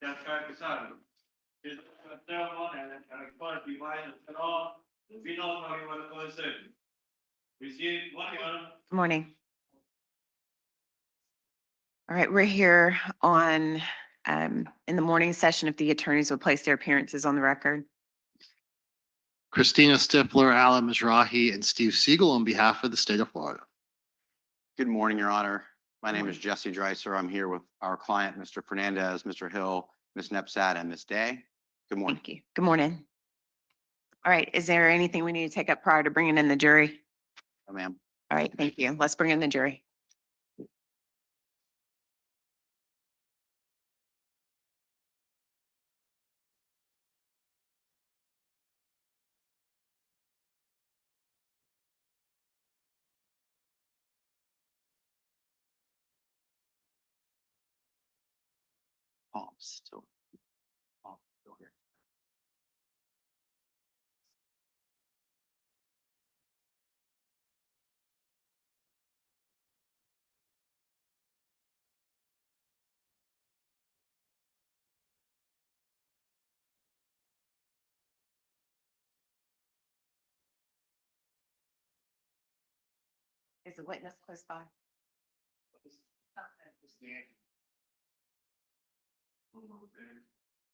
cercare che salve. Good morning. All right, we're here on, in the morning session, if the attorneys would place their appearances on the record. Christina Stifler, Alan Mizrahi, and Steve Siegel on behalf of the state of Florida. Good morning, Your Honor. My name is morning. Jesse Dreiser. I'm here with our client, Mr. Fernandez, Mr. Hill, Ms. Nepsat, and Ms. Day. Good morning. Thank you. Good morning. All right, is there anything we need to take up prior to bringing in the jury? Oh, ma'am. All right, thank you. Let's bring in the jury. Still here. Is the witness close by?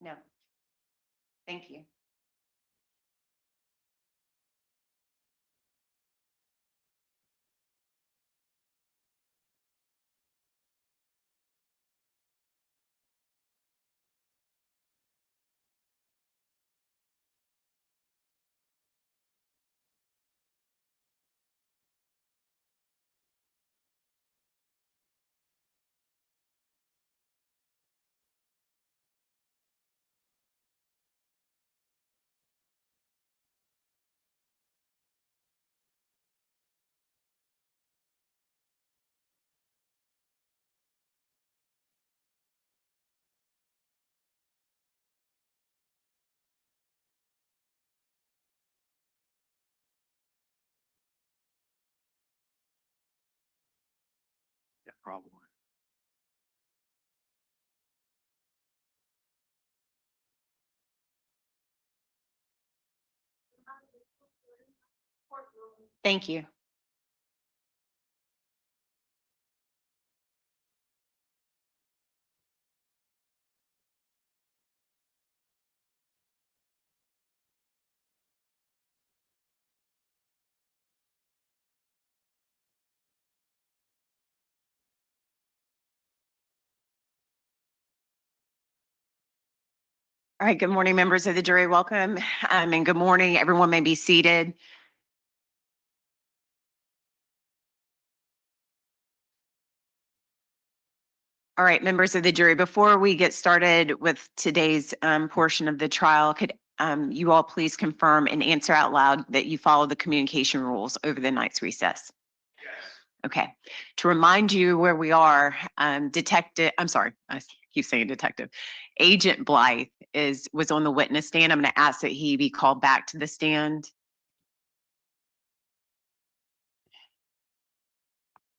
No. Thank you. Yeah, probably. Thank you. All right, good morning, members of the jury. Welcome. And good morning. Everyone may be seated. All right, members of the jury, before we get started with today's portion of the trial, could you all please confirm and answer out loud that you follow the communication rules over the night's recess? Yes. Okay. To remind you where we are, Detective, I'm sorry, I keep saying Detective. Agent Blythe was on the witness stand. I'm going to ask that he be called back to the stand.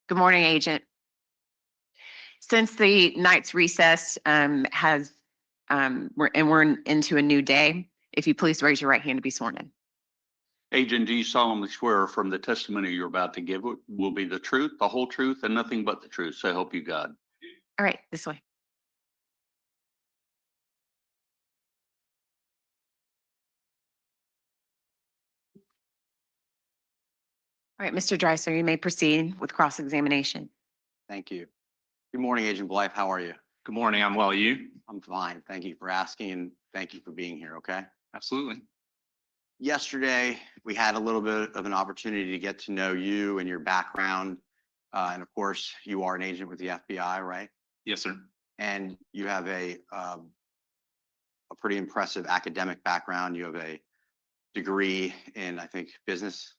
Good morning, Agent. Since the night's recess we're into a new day, if you please raise your right hand to be sworn in. Agent, do you solemnly swear from the testimony you're about to give will be the truth, the whole truth, and nothing but the truth? So help you God. All right, this way. All right, Mr. Dreiser, you may proceed with cross-examination. Thank you. Good morning, Agent Blythe. How are you? Good morning. I'm well. You? I'm fine. Thank you for asking and thank you for being here, okay? Absolutely. Yesterday, we had a little bit of an opportunity to get to know you and your background. And of course, you are an agent with the FBI, right? Yes, sir. And you have a pretty impressive academic background. You have a degree in, I think, business.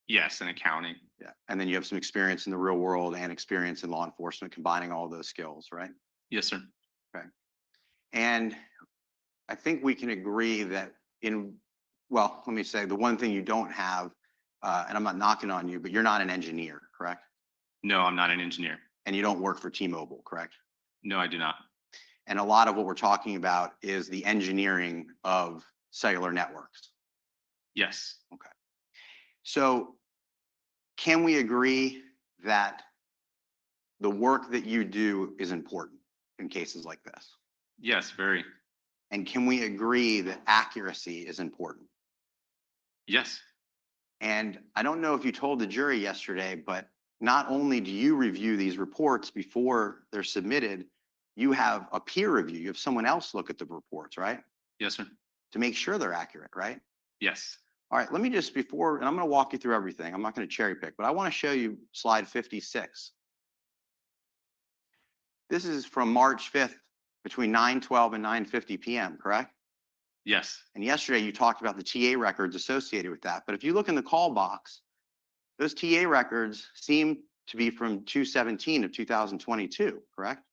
Yes, in accounting. Yeah. And then you have some experience in the real world and experience in law enforcement, combining all those skills, right? Yes, sir. And I think we can agree that well, let me say the one thing you don't have, and I'm not knocking on you, but you're not an engineer, correct? No, I'm not an engineer. And you don't work for T-Mobile, correct? No, I do not. And a lot of what we're talking about is the engineering of cellular networks. Yes. So can we agree that the work that you do is important in cases like this? Yes, very. And can we agree that accuracy is important? Yes. And I don't know if you told the jury yesterday, but not only do you review these reports before they're submitted, you have a peer review. You have someone else look at the reports, right? Yes, sir. To make sure they're accurate, right? Yes. All right, let me just and I'm going to walk you through everything. I'm not going to cherry pick, but I want to show you slide 56. This is from March 5th between 9:12 and 9:50 p.m., correct? Yes. And yesterday you talked about the TA records associated with that. But if you look in the call box, those TA records seem to be from 2/17 of 2022, correct?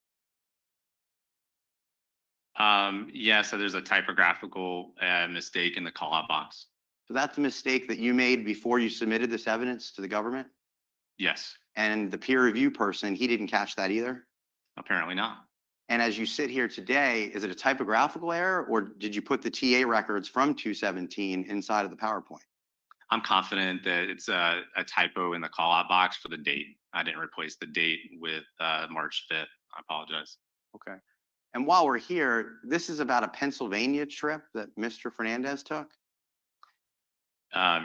Yeah, so there's a typographical mistake in the call out box. So that's a mistake that you made before you submitted this evidence to the government? Yes. And the peer review person, he didn't catch that either? Apparently not. And as you sit here today, is it a typographical error or did you put the TA records from 2/17 inside of the PowerPoint? I'm confident that it's a typo in the call out box for the date. I didn't replace the date with March 5th. I apologize. Okay. And while we're here, this is about a Pennsylvania trip that Mr. Fernandez took.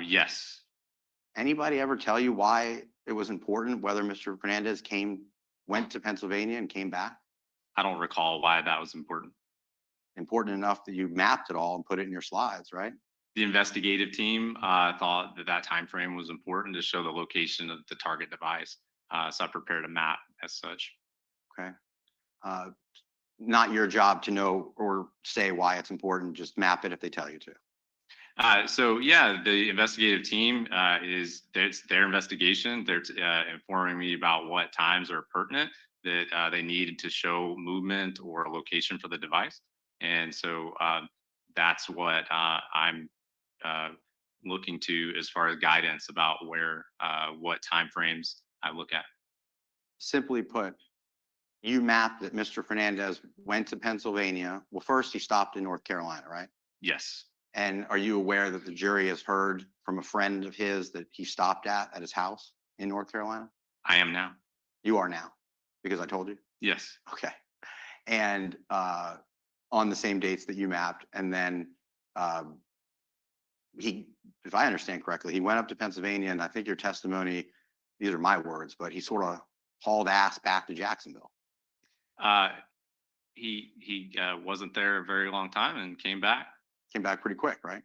Yes. Anybody ever tell you why it was important whether Mr. Fernandez went to Pennsylvania and came back? I don't recall why that was important. Important enough that you mapped it all and put it in your slides, right? The investigative team thought that time frame was important to show the location of the target device. So I prepared a map as such. Okay. Not your job to know or say why it's important, just map it if they tell you to. So yeah, the investigative team it's their investigation. They're informing me about what times are pertinent that they needed to show movement or a location for the device. And so that's what I'm looking to as far as guidance about what timeframes I look at. Simply put, you mapped that Mr. Fernandez went to Pennsylvania. Well, first he stopped in North Carolina, right? Yes. And are you aware that the jury has heard from a friend of his that he stopped at his house in North Carolina? I am now. You are now, because I told you? Yes. Okay. And on the same dates that you mapped, and then he, if I understand correctly, he went up to Pennsylvania, and I think your testimony, these are my words, but he sort of hauled ass back to Jacksonville. He wasn't there a very long time and came back. Came back pretty quick, right?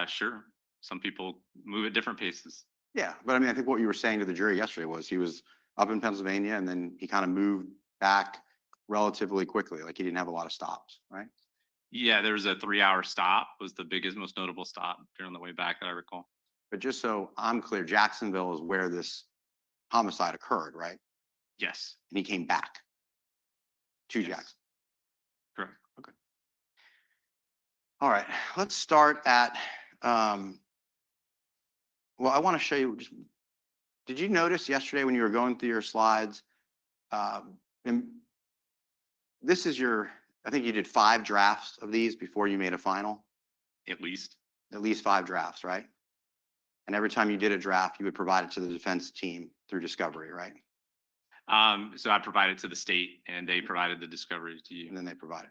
Sure. Some people move at different paces. Yeah, but I mean, I think what you were saying to the jury yesterday was he was up in Pennsylvania and then he kind of moved back relatively quickly, like he didn't have a lot of stops, right? Yeah, there was a 3-hour stop, was the biggest, most notable stop during the way back that I recall. But just so I'm clear, Jacksonville is where this homicide occurred, right? Yes. And he came back to Yes. Jackson. Correct. Okay. All right, let's start at, well, I want to show you, did you notice yesterday when you were going through your slides, and this is I think you did 5 drafts of these before you made a final? At least. At least 5 drafts, right? And every time you did a draft, you would provide it to the defense team through discovery, right? So I provided to the state and they provided the discovery to you. And then they provided.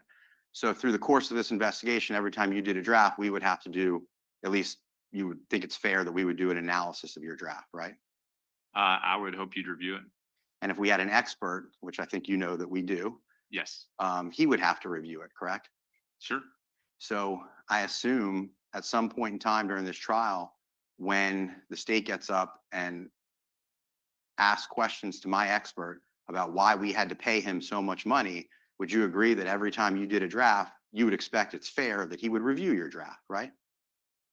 So through the course of this investigation, every time you did a draft, we would have to do, at least you would think it's fair that we would do an analysis of your draft, right? I would hope you'd review it. And if we had an expert, which I think you know that we do, Yes. he would have to review it, correct? Sure. So I assume at some point in time during this trial, when the state gets up and asks questions to my expert about why we had to pay him so much money, would you agree that every time you did a draft, you would expect it's fair that he would review your draft, right?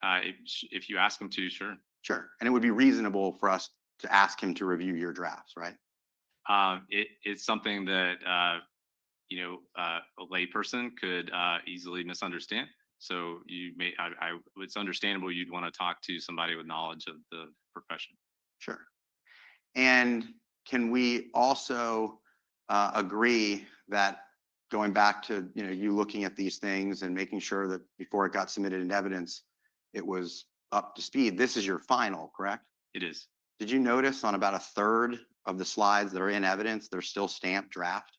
If you ask him to, sure. Sure. And it would be reasonable for us to ask him to review your drafts, right? It's something that a layperson could easily misunderstand. So it's understandable you'd want to talk to somebody with knowledge of the profession. Sure. And can we also agree that going back to, you looking at these things and making sure that before it got submitted in evidence, it was up to speed. This is your final, correct? It is. Did you notice on about a third of the slides that are in evidence, they're still stamped draft?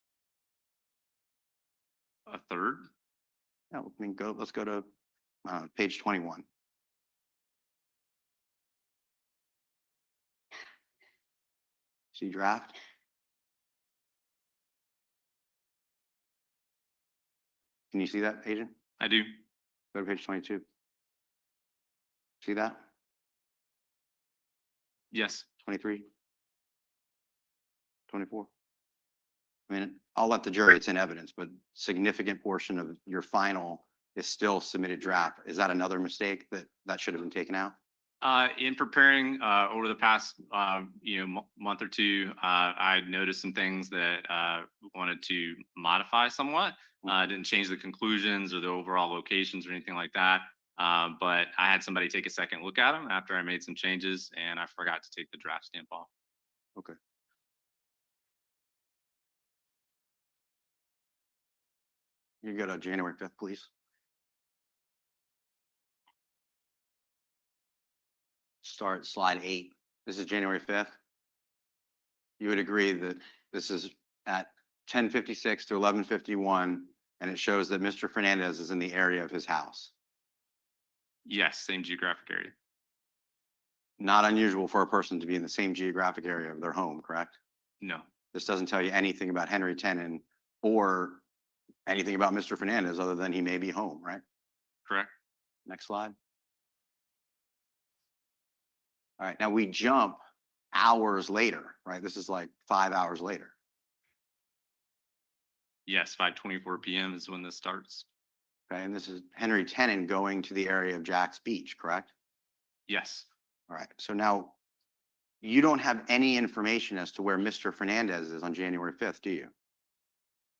A third? Yeah, let's go to page 21. See draft? Can you see that, Agent? I do. Go to page 22. See that? Yes. 23? 24? I mean, I'll let the jury, it's in evidence, but significant portion of your final is still submitted draft. Is that another mistake that should have been taken out? In preparing over the past month or two, I noticed some things that wanted to modify somewhat. Didn't change the conclusions or the overall locations or anything like that. But I had somebody take a second look at them after I made some changes, and I forgot to take the draft stamp off. Okay. You go to January 5th, please. Start slide 8. This is January 5th. You would agree that this is at 10:56 to 11:51, and it shows that Mr. Fernandez is in the area of his house. Yes, same geographic area. Not unusual for a person to be in the same geographic area of their home, correct? No. This doesn't tell you anything about Henry Tenon or anything about Mr. Fernandez other than he may be home, right? Correct. Next slide. All right, now we jump hours later, right? This is like 5 hours later. Yes, 5:24 p.m. is when this starts. Okay, and this is Henry Tenon going to the area of Jack's Beach, correct? Yes. All right, so now you don't have any information as to where Mr. Fernandez is on January 5th, do you?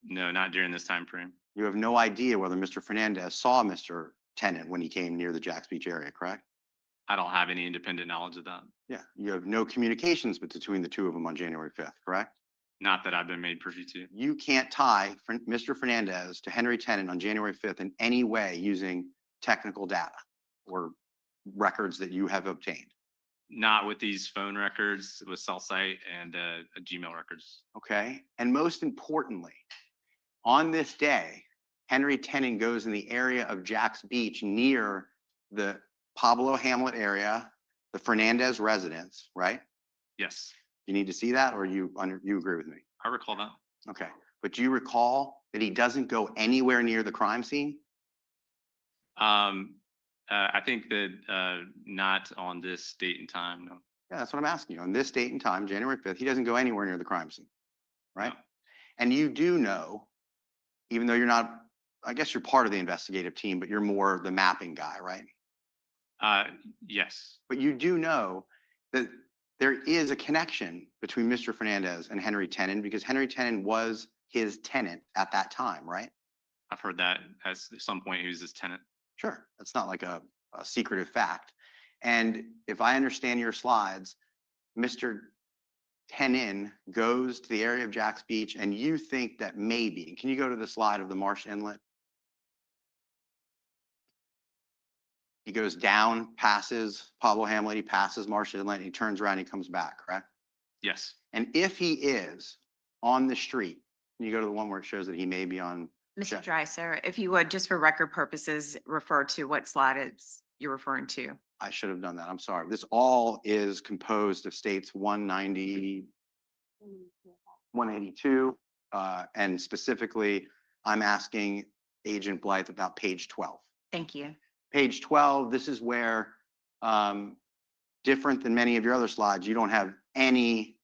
No, not during this time frame. You have no idea whether Mr. Fernandez saw Mr. Tenon when he came near the Jack's Beach area, correct? I don't have any independent knowledge of that. Yeah, you have no communications between the two of them on January 5th, correct? Not that I've been made privy to. You can't tie Mr. Fernandez to Henry Tenon on January 5th in any way using technical data or records that you have obtained. Not with these phone records, with cell site and Gmail records. Okay, and most importantly, on this day, Henry Tenon goes in the area of Jack's Beach near the Pablo Hamlet area, the Fernandez residence, right? Yes, You need to see that, or you agree with me? I recall that. Okay, but do you recall that he doesn't go anywhere near the crime scene? I think that not on this date and time, no. Yeah, that's what I'm asking you. On this date and time, January 5th, he doesn't go anywhere near the crime scene, right? No. And you do know, even though you're not, I guess you're part of the investigative team, but you're more the mapping guy, right? Yes, But you do know that there is a connection between Mr. Fernandez and Henry Tenon because Henry Tenon was his tenant at that time, right? I've heard that at some point he was his tenant. Sure, that's not like a secretive fact. And if I understand your slides, Mr. Tenon goes to the area of Jack's Beach and you think that maybe, can you go to the slide of the Marsh Inlet? He goes down, passes Pablo Hamlet, he passes Marsh Inlet, and he turns around, and he comes back, correct? Yes, And if he is on the street, can you go to the one where it shows that he may be on? Mr. Dreiser, if you would, just for record purposes, refer to what slide you're referring to. I should have done that. I'm sorry. This all is composed of states 190, 182, and specifically, I'm asking Agent Blythe about page 12. Thank you. Page 12, this is where, different than many of your other slides, you don't have any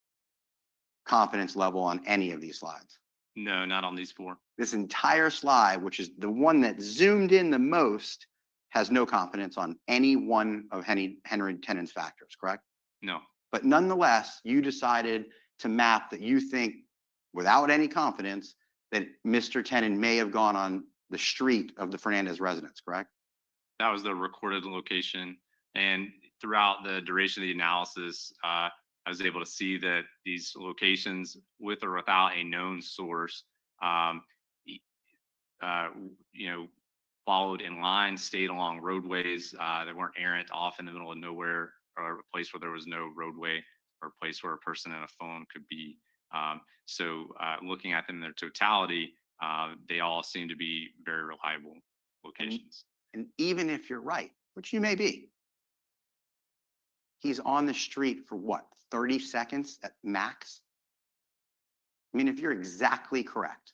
confidence level on any of these slides. no, not on these four. This entire slide, which is the one that zoomed in the most, has no confidence on any one of Henry Tenon's factors, correct? No, But nonetheless, you decided to map that you think, without any confidence, that Mr. Tenon may have gone on the street of the Fernandez residence, correct? that was the recorded location. And throughout the duration of the analysis, I was able to see that these locations, with or without a known source, e- you know, followed in line, stayed along roadways. They weren't errant off in the middle of nowhere, or a place where there was no roadway, or a place where a person and a phone could be. Looking at them in their totality, they all seem to be very reliable locations. And even if you're right, which you may be, he's on the street for what, 30 seconds at max? I mean, if you're exactly correct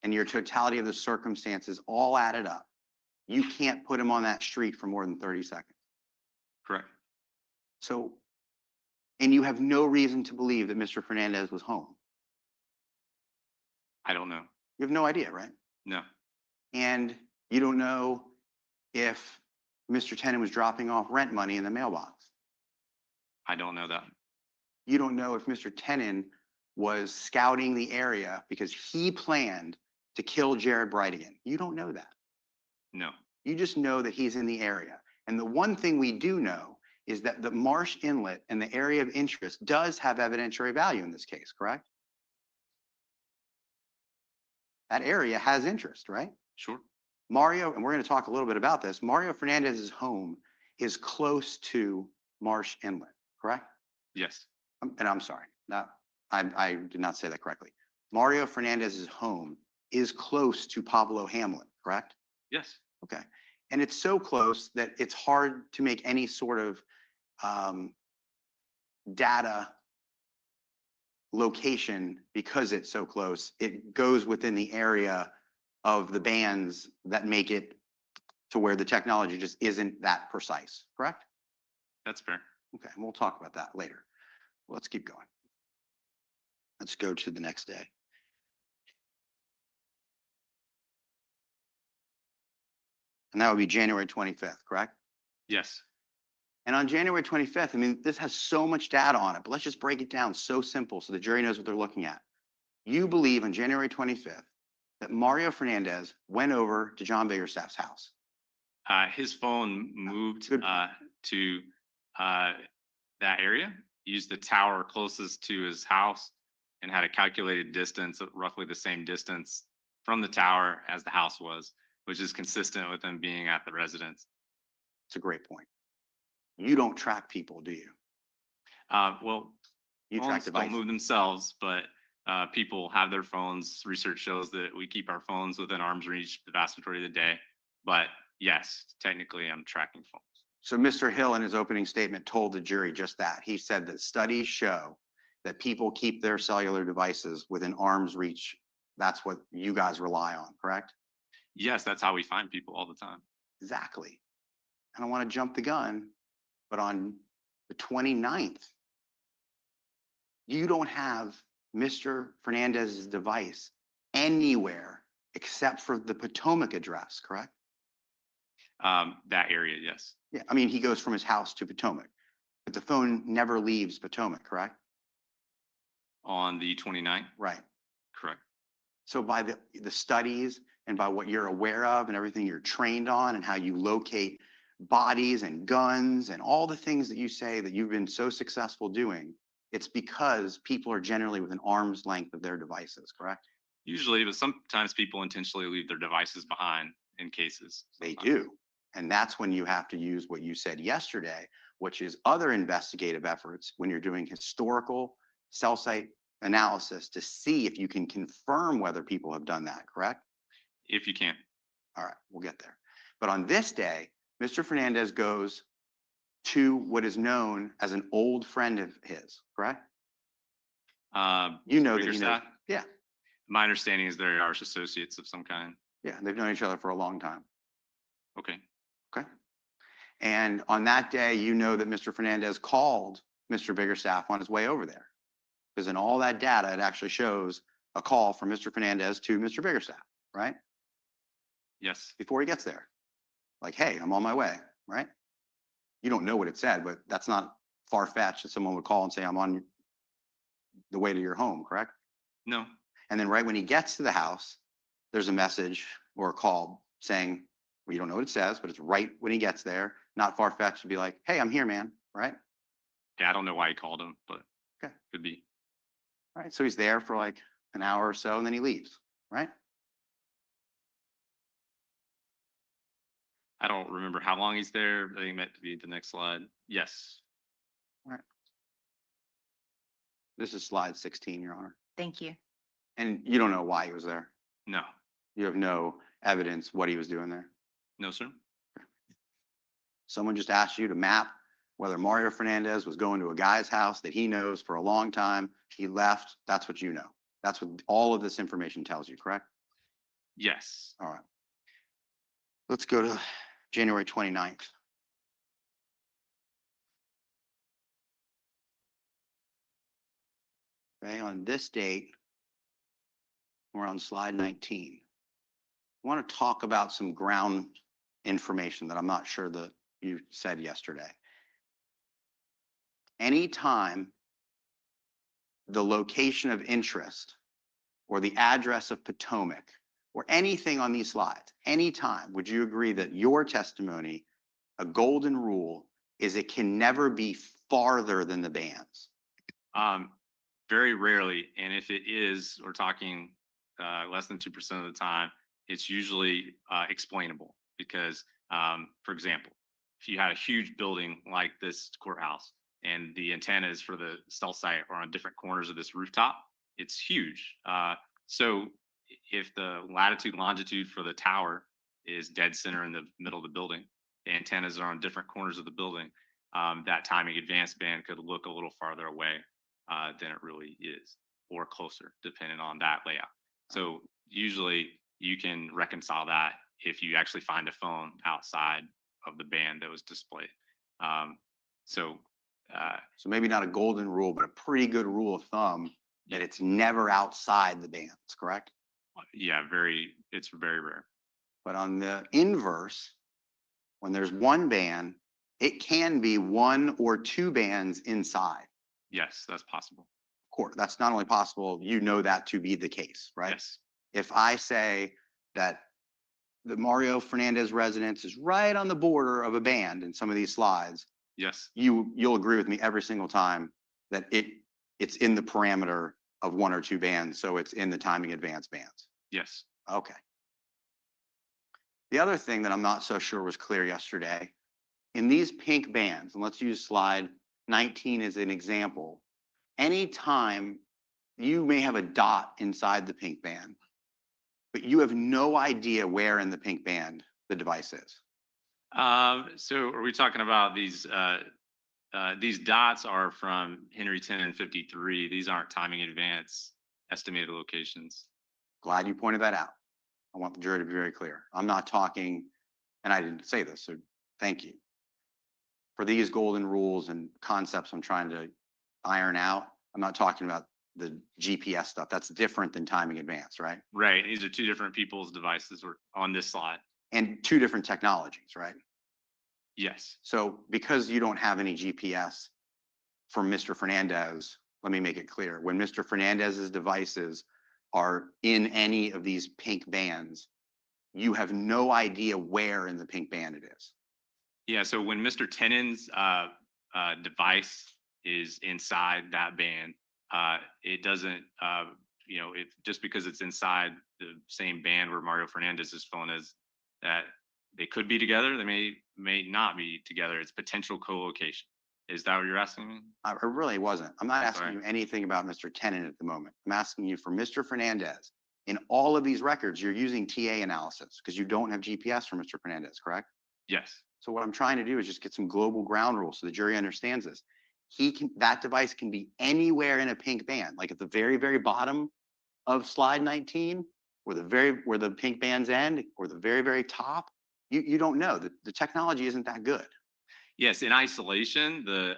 and your totality of the circumstances all added up, you can't put him on that street for more than 30 seconds. Correct. So, and you have no reason to believe that Mr. Fernandez was home. I don't know. You have no idea, right? No. And you don't know if Mr. Tenon was dropping off rent money in the mailbox. I don't know that. You don't know if Mr. Tenon was scouting the area because he planned to kill Jared Bridegan. You don't know that. No. You just know that he's in the area. And the one thing we do know is that the Marsh Inlet and the area of interest does have evidentiary value in this case, correct? That area has interest, right? Sure. Mario, and we're going to talk a little bit about this, Mario Fernandez's home is close to Marsh Inlet, correct? Yes. And I'm sorry, I did not say that correctly. Mario Fernandez's home is close to Pablo Hamlet, correct? Yes. Okay. And it's so close that it's hard to make any sort of data location because it's so close. It goes within the area of the bands that make it to where the technology just isn't that precise, correct? That's fair. Okay, and we'll talk about that later. Let's keep going. Let's go to the next day. And that would be January 25th, correct? Yes. And on January 25th, I mean, this has so much data on it, but let's just break it down so simple so the jury knows what they're looking at. You believe on January 25th that Mario Fernandez went over to John Biggerstaff's house. His phone moved Good. to that area, used the tower closest to his house, and had a calculated distance, roughly the same distance from the tower as the house was, which is consistent with him being at the residence. It's a great point. You don't track people, do you? Well, You track phones don't devices. move themselves, but people have their phones. Research shows that we keep our phones within arm's reach the vast majority of the day. But yes, technically, I'm tracking phones. So Mr. Hill in his opening statement told the jury just that. He said that studies show that people keep their cellular devices within arm's reach. That's what you guys rely on, correct? Yes, that's how we find people all the time. Exactly. I don't want to jump the gun, but on the 29th, you don't have Mr. Fernandez's device anywhere except for the Potomac address, correct? That area, yes. Yeah, I mean, he goes from his house to Potomac, but the phone never leaves Potomac, correct? On the 29th, Right. correct. So by the studies and by what you're aware of and everything you're trained on and how you locate bodies and guns and all the things that you say that you've been so successful doing, it's because people are generally within arm's length of their devices, correct? Usually, but sometimes people intentionally leave their devices behind in cases. They sometimes. do. And that's when you have to use what you said yesterday, which is other investigative efforts when you're doing historical cell site analysis to see if you can confirm whether people have done that, correct? If you can. All right, we'll get there. But on this day, Mr. Fernandez goes to what is known as an old friend of his, correct? You know that he knows. Biggerstaff? Yeah, My understanding is they are associates of some kind. yeah, they've known each other for a long time. Okay. Okay. And on that day, you know that Mr. Fernandez called Mr. Biggerstaff on his way over there. Because in all that data, it actually shows a call from Mr. Fernandez to Mr. Biggerstaff, right? Yes. Before he gets there. Like, hey, I'm on my way, right? You don't know what it said, but that's not far-fetched that someone would call and say, I'm on the way to your home, correct? No. And then right when he gets to the house, there's a message or a call saying, well, you don't know what it says, but it's right when he gets there, not far-fetched to be like, hey, I'm here, man, right? Yeah, I don't know why he called him, but Okay. could be. All right, so he's there for like an hour or so and then he leaves, right? I don't remember how long he's there. I think that to be the next slide. Yes. This is slide 16, Your Honor. Thank you. And you don't know why he was there. No. You have no evidence what he was doing there. No, sir. Someone just asked you to map whether Mario Fernandez was going to a guy's house that he knows for a long time. He left. That's what you know. That's what all of this information tells you, correct? Yes. All right. Let's go to January 29th. Okay, on this date, we're on slide 19. I want to talk about some ground information that I'm not sure that you said yesterday. Anytime the location of interest or the address of Potomac or anything on these slides, anytime, would you agree that your testimony, a golden rule, is it can never be farther than the bands? Very rarely. And if it is, we're talking less than 2% of the time, it's usually explainable because, for example, if you had a huge building like this courthouse and the antennas for the cell site are on different corners of this rooftop, it's huge. So if the latitude, longitude for the tower is dead center in the middle of the building, the antennas are on different corners of the building, that timing advance band could look a little farther away than it really is, or closer, depending on that layout. So usually you can reconcile that if you actually find a phone outside of the band that was displayed. So maybe not a golden rule, but a pretty good rule of thumb that it's never outside the bands, correct? yeah, it's very rare. But on the inverse, when there's one band, it can be one or two bands inside. Yes, that's possible. Of course, that's not only possible, you know that to be the case, right? Yes. If I say that the Mario Fernandez residence is right on the border of a band in some of these slides, Yes. you'll agree with me every single time that it's in the parameter of one or two bands, so it's in the timing advance bands. Yes. Okay. The other thing that I'm not so sure was clear yesterday, in these pink bands, and let's use slide 19 as an example, anytime you may have a dot inside the pink band, but you have no idea where in the pink band the device is. So are we talking about these dots are from Henry Tenon 53. These aren't timing advance estimated locations. Glad you pointed that out. I want the jury to be very clear. I'm not talking, and I didn't say this, so thank you. For these golden rules and concepts I'm trying to iron out, I'm not talking about the GPS stuff. That's different than timing advance, right? Right. These are two different people's devices on this slide. And two different technologies, right? Yes. So because you don't have any GPS for Mr. Fernandez, let me make it clear. When Mr. Fernandez's devices are in any of these pink bands, you have no idea where in the pink band it is. Yeah. So when Mr. Tenon's device is inside that band, it doesn't, just because it's inside the same band where Mario Fernandez's phone is, that they could be together. They may not be together. It's potential co-location. Is that what you're asking me? I really wasn't. I'm not asking Sorry. you anything about Mr. Tenon at the moment. I'm asking you for Mr. Fernandez. In all of these records, you're using TA analysis because you don't have GPS for Mr. Fernandez, correct? Yes. So what I'm trying to do is just get some global ground rules so the jury understands this. That device can be anywhere in a pink band, like at the very, very bottom of slide 19, where the pink bands end, or the very, very top. You don't know. The technology isn't that good. Yes. In isolation, the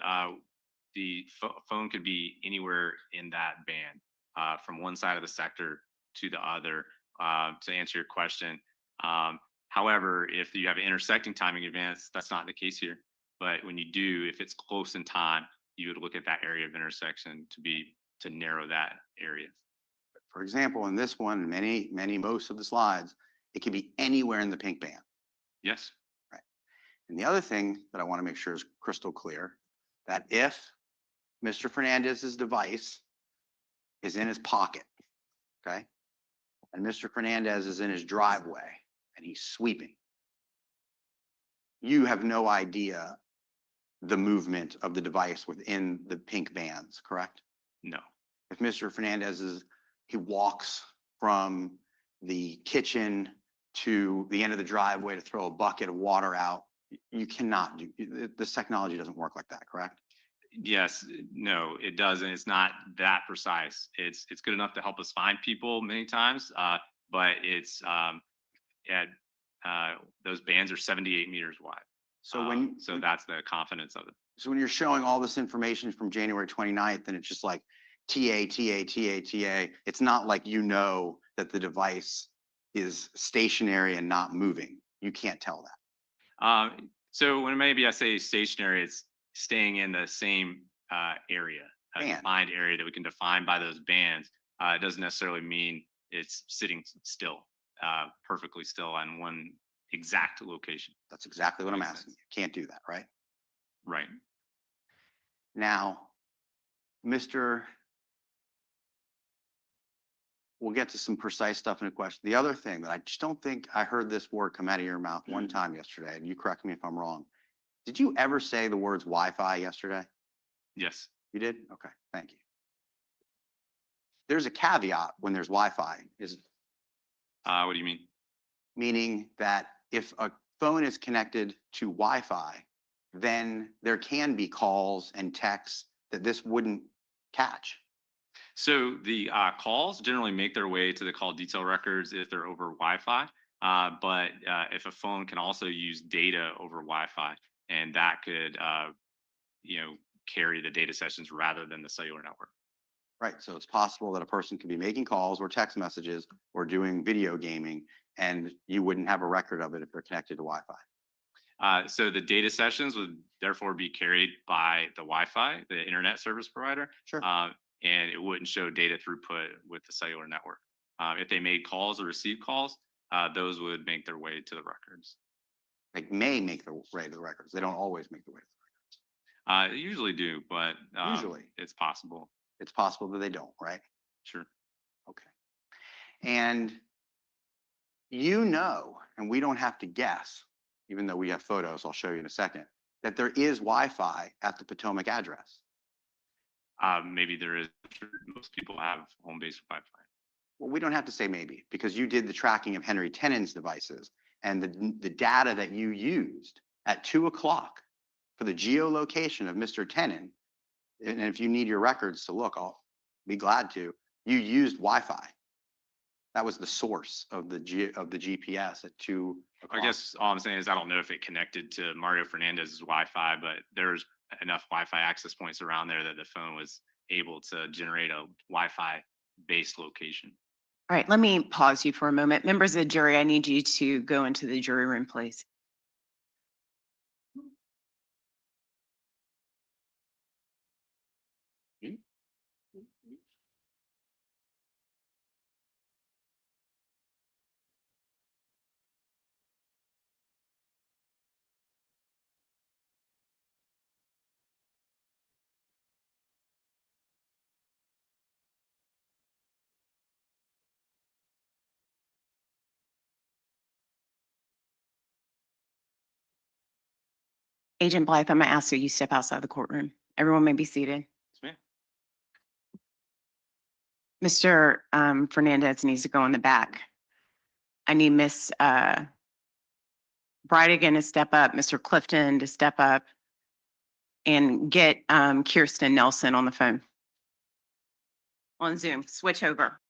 phone could be anywhere in that band, from one side of the sector to the other, to answer your question. However, if you have an intersecting timing advance, that's not the case here. But when you do, if it's close in time, you would look at that area of intersection to narrow that area. For example, in this one, most of the slides, it can be anywhere in the pink band. Yes. Right. And the other thing that I want to make sure is crystal clear, that if Mr. Fernandez's device is in his pocket, okay? And Mr. Fernandez is in his driveway and he's sweeping. You have no idea the movement of the device within the pink bands, correct? No. If Mr. He walks from the kitchen to the end of the driveway to throw a bucket of water out, you cannot do, this technology doesn't work like that, correct? Yes, no, it doesn't. It's not that precise. It's good enough to help us find people many times, but it's at those bands are 78 meters wide. So when, So that's the confidence of it. so when you're showing all this information from January 29th, and it's just like TA, TA, TA, TA, it's not like you know that the device is stationary and not moving. You can't tell that. So when maybe I say stationary, it's staying in the same area, a Band. defined area that we can define by those bands. It doesn't necessarily mean it's sitting still, perfectly still on one exact location. That's exactly what I'm Makes asking. sense. You can't do that, right? Right. Now, we'll get to some precise stuff in a question. The other thing that I just don't think I heard this word come out of your mouth one time yesterday, and you correct me if I'm wrong. Did you ever say the words Wi-Fi yesterday? Yes. You did? Okay, thank you. There's a caveat when there's Wi-Fi, What do you mean? meaning that if a phone is connected to Wi-Fi, then there can be calls and texts that this wouldn't catch. So the calls generally make their way to the call detail records if they're over Wi-Fi. But if a phone can also use data over Wi-Fi, and that could, carry the data sessions rather than the cellular network. Right, so it's possible that a person could be making calls or text messages or doing video gaming, and you wouldn't have a record of it if they're connected to Wi-Fi. So the data sessions would therefore be carried by the Wi-Fi, the internet service provider. Sure. And it wouldn't show data throughput with the cellular network. If they made calls or received calls, those would make their way to the records. They may make the way to the records. They don't always make the way to They usually do, but Usually. it's possible. it's possible that they don't, right? Sure. Okay. And and we don't have to guess, even though we have photos, I'll show you in a second, that there is Wi-Fi at the Potomac address. Maybe there is. Most people have home-based Wi-Fi. Well, we don't have to say maybe, because you did the tracking of Henry Tenon's devices, and the data that you used at 2 o'clock for the geolocation of Mr. Tenon, and if you need your records to look, I'll be glad to, you used Wi-Fi. That was the source of the GPS at 2 o'clock. I guess all I'm saying is I don't know if it connected to Mario Fernandez's Wi-Fi, but there's enough Wi-Fi access points around there that the phone was able to generate a Wi-Fi based location. All right, let me pause you for a moment. Members of the jury, I need you to go into the jury room, please. Agent Blythe, I'm going to ask you step outside the courtroom. Everyone may be seated. Yes, ma'am. Mr. Fernandez needs to go in the back. I need Miss Bridegan to step up, Mr. Clifton to step up, and get Kirsten Nelson on the phone. On Zoom, switch over.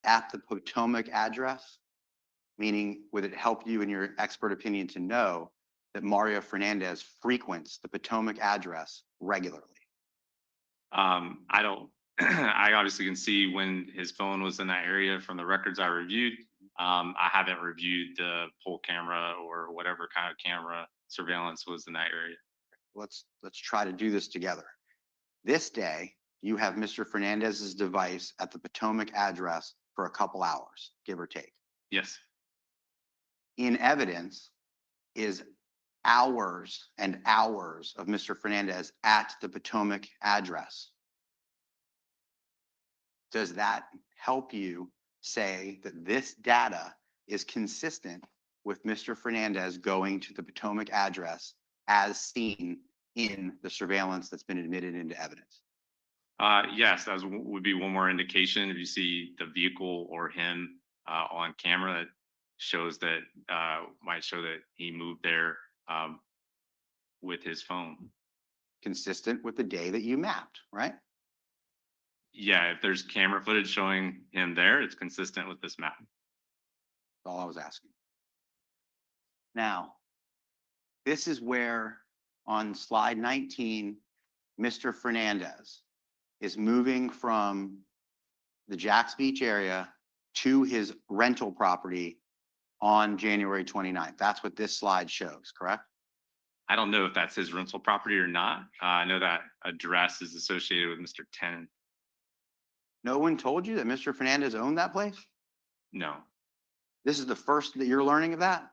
at the Potomac address? Meaning, would it help you in your expert opinion to know that Mario Fernandez frequents the Potomac address regularly? I don't, I obviously can see when his phone was in that area from the records I reviewed. I haven't reviewed the poll camera or whatever kind of camera surveillance was in that area. Let's try to do this together. This day, you have Mr. Fernandez's device at the Potomac address for a couple hours, give or take. Yes. In evidence is hours and hours of Mr. Fernandez at the Potomac address. Does that help you say that this data is consistent with Mr. Fernandez going to the Potomac address as seen in the surveillance that's been admitted into evidence? Yes, that would be one more indication. If you see the vehicle or him on camera, that shows that might show that he moved there with his phone. Consistent with the day that you mapped, right? Yeah, if there's camera footage showing him there, it's consistent with this map. That's all I was asking. Now, this is where on slide 19, Mr. Fernandez is moving from the Jacks Beach area to his rental property on January 29th. That's what this slide shows, correct? I don't know if that's his rental property or not. I know that address is associated with Mr. Tenon. No one told you that Mr. Fernandez owned that place? No, This is the first that you're learning of that?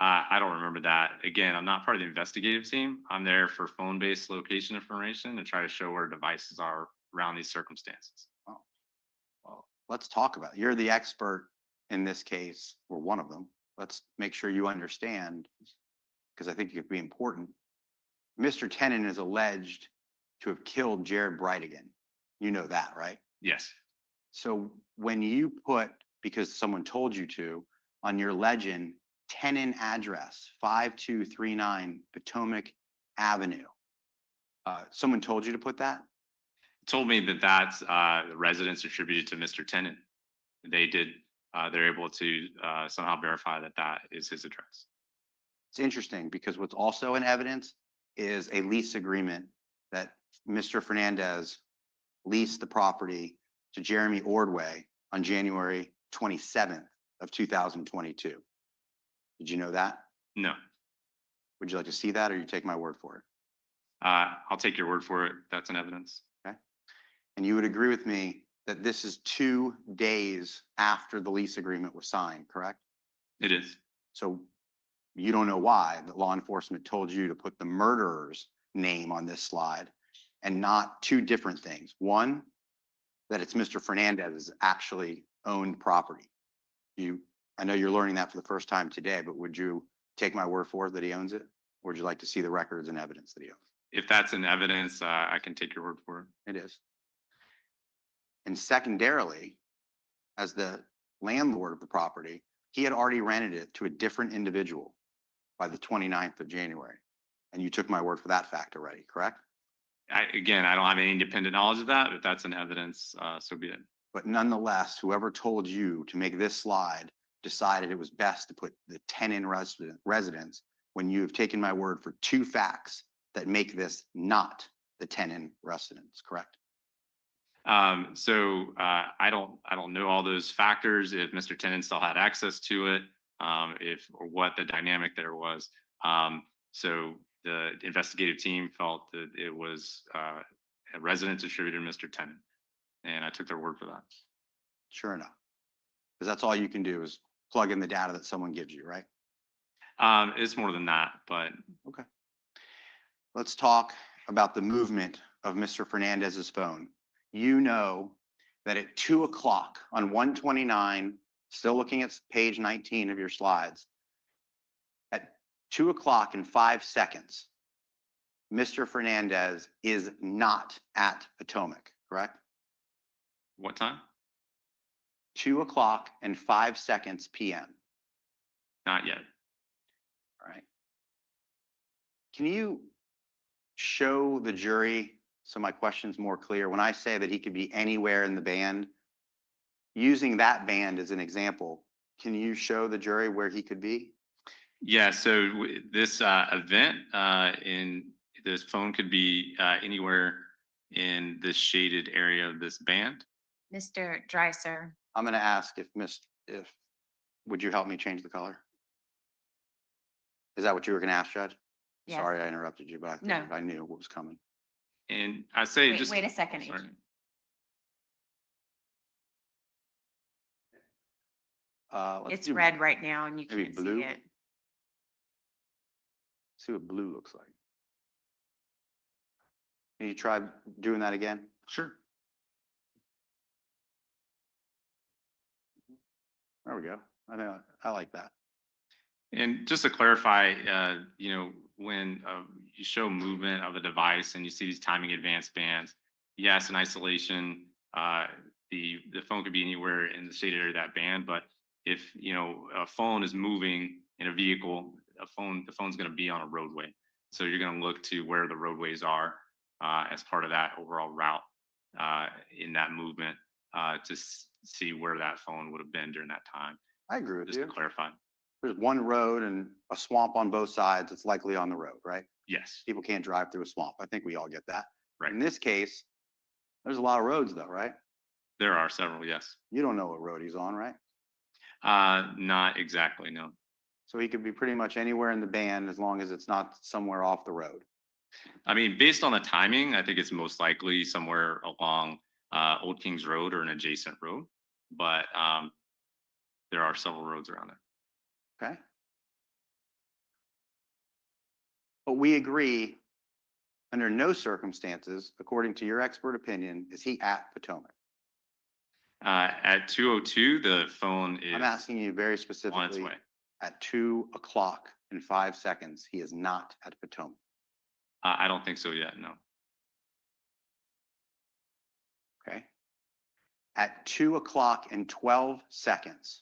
I don't remember that. Again, I'm not part of the investigative team. I'm there for phone-based location information to try to show where devices are around these circumstances. Well, let's talk about it. You're the expert in this case, or one of them. Let's make sure you understand, because I think it could be important. Mr. Tenon is alleged to have killed Jared Bridegan. You know that, right? Yes. So when you put, because someone told you to, on your legend, Tenon address, 5239 Potomac Avenue, someone told you to put that? Told me that that's the residence attributed to Mr. Tenon. They did, they're able to somehow verify that that is his address. It's interesting because what's also in evidence is a lease agreement that Mr. Fernandez leased the property to Jeremy Ordway on January 27th of 2022. Did you know that? No. Would you like to see that, or you take my word for it? I'll take your word for it. That's an evidence. Okay. And you would agree with me that this is 2 days after the lease agreement was signed, correct? It is. So you don't know why that law enforcement told you to put the murderer's name on this slide and not two different things. One, that it's Mr. Fernandez's actually owned property. I know you're learning that for the first time today, but would you take my word for it that he owns it? Or would you like to see the records and evidence that he owns? If that's an evidence, I can take your word for it. It is. And secondarily, as the landlord of the property, he had already rented it to a different individual by the 29th of January. And you took my word for that fact already, correct? Again, I don't have any independent knowledge of that. If that's an evidence, so be it. But nonetheless, whoever told you to make this slide decided it was best to put the Tenon residence when you have taken my word for two facts that make this not the Tenon residence, correct? I don't know all those factors. If Mr. Tenon still had access to it, or what the dynamic there was. So the investigative team felt that it was a residence attributed to Mr. Tenon, and I took their word for that. Sure enough. Because that's all you can do is plug in the data that someone gives you, right? It's more than that, but okay. Let's talk about the movement of Mr. Fernandez's phone. You know that at 2 o'clock on 129, still looking at page 19 of your slides, at 2 o'clock and 5 seconds, Mr. Fernandez is not at Potomac, correct? What time? 2 o'clock and 5 seconds PM. Not yet. All right. Can you show the jury so my question's more clear? When I say that he could be anywhere in the band, Using that band as an example, can you show the jury where he could be? Yeah, so this event in this phone could be anywhere in this shaded area of this band. Mr. Dreiser. I'm going to ask would you help me change the color? Is that what you were going to ask, Judge? Yes. Sorry, I interrupted you, but No. I knew what was coming. And I say just Wait a second, sorry. Agent. Let's It's do- red right now and you maybe can't blue? see it. See what blue looks like. Can you try doing that again? Sure. There we go. I like that. And just to clarify, when you show movement of a device and you see these timing advanced bands, yes, in isolation, the phone could be anywhere in the shaded area of that band. But if a phone is moving in a vehicle, the phone's going to be on a roadway. So you're going to look to where the roadways are as part of that overall route in that movement to see where that phone would have been during that time. I agree with Just you. to clarify. There's one road and a swamp on both sides. It's likely on the road, right? Yes. People can't drive through a swamp. I think we all get that. Right. In this case, there's a lot of roads though, right? There are several. Yes. You don't know what road he's on, right? Not exactly. No. So he could be pretty much anywhere in the band as long as it's not somewhere off the road. I mean, based on the timing, I think it's most likely somewhere along Old Kings Road or an adjacent road, but there are several roads around it. Okay. But we agree, under no circumstances, according to your expert opinion, is he at Potomac? At 2:02, the phone is I'm asking you very on its specifically, way. at 2:05, he is not at Potomac. I don't think so yet. No. Okay. At 2:12,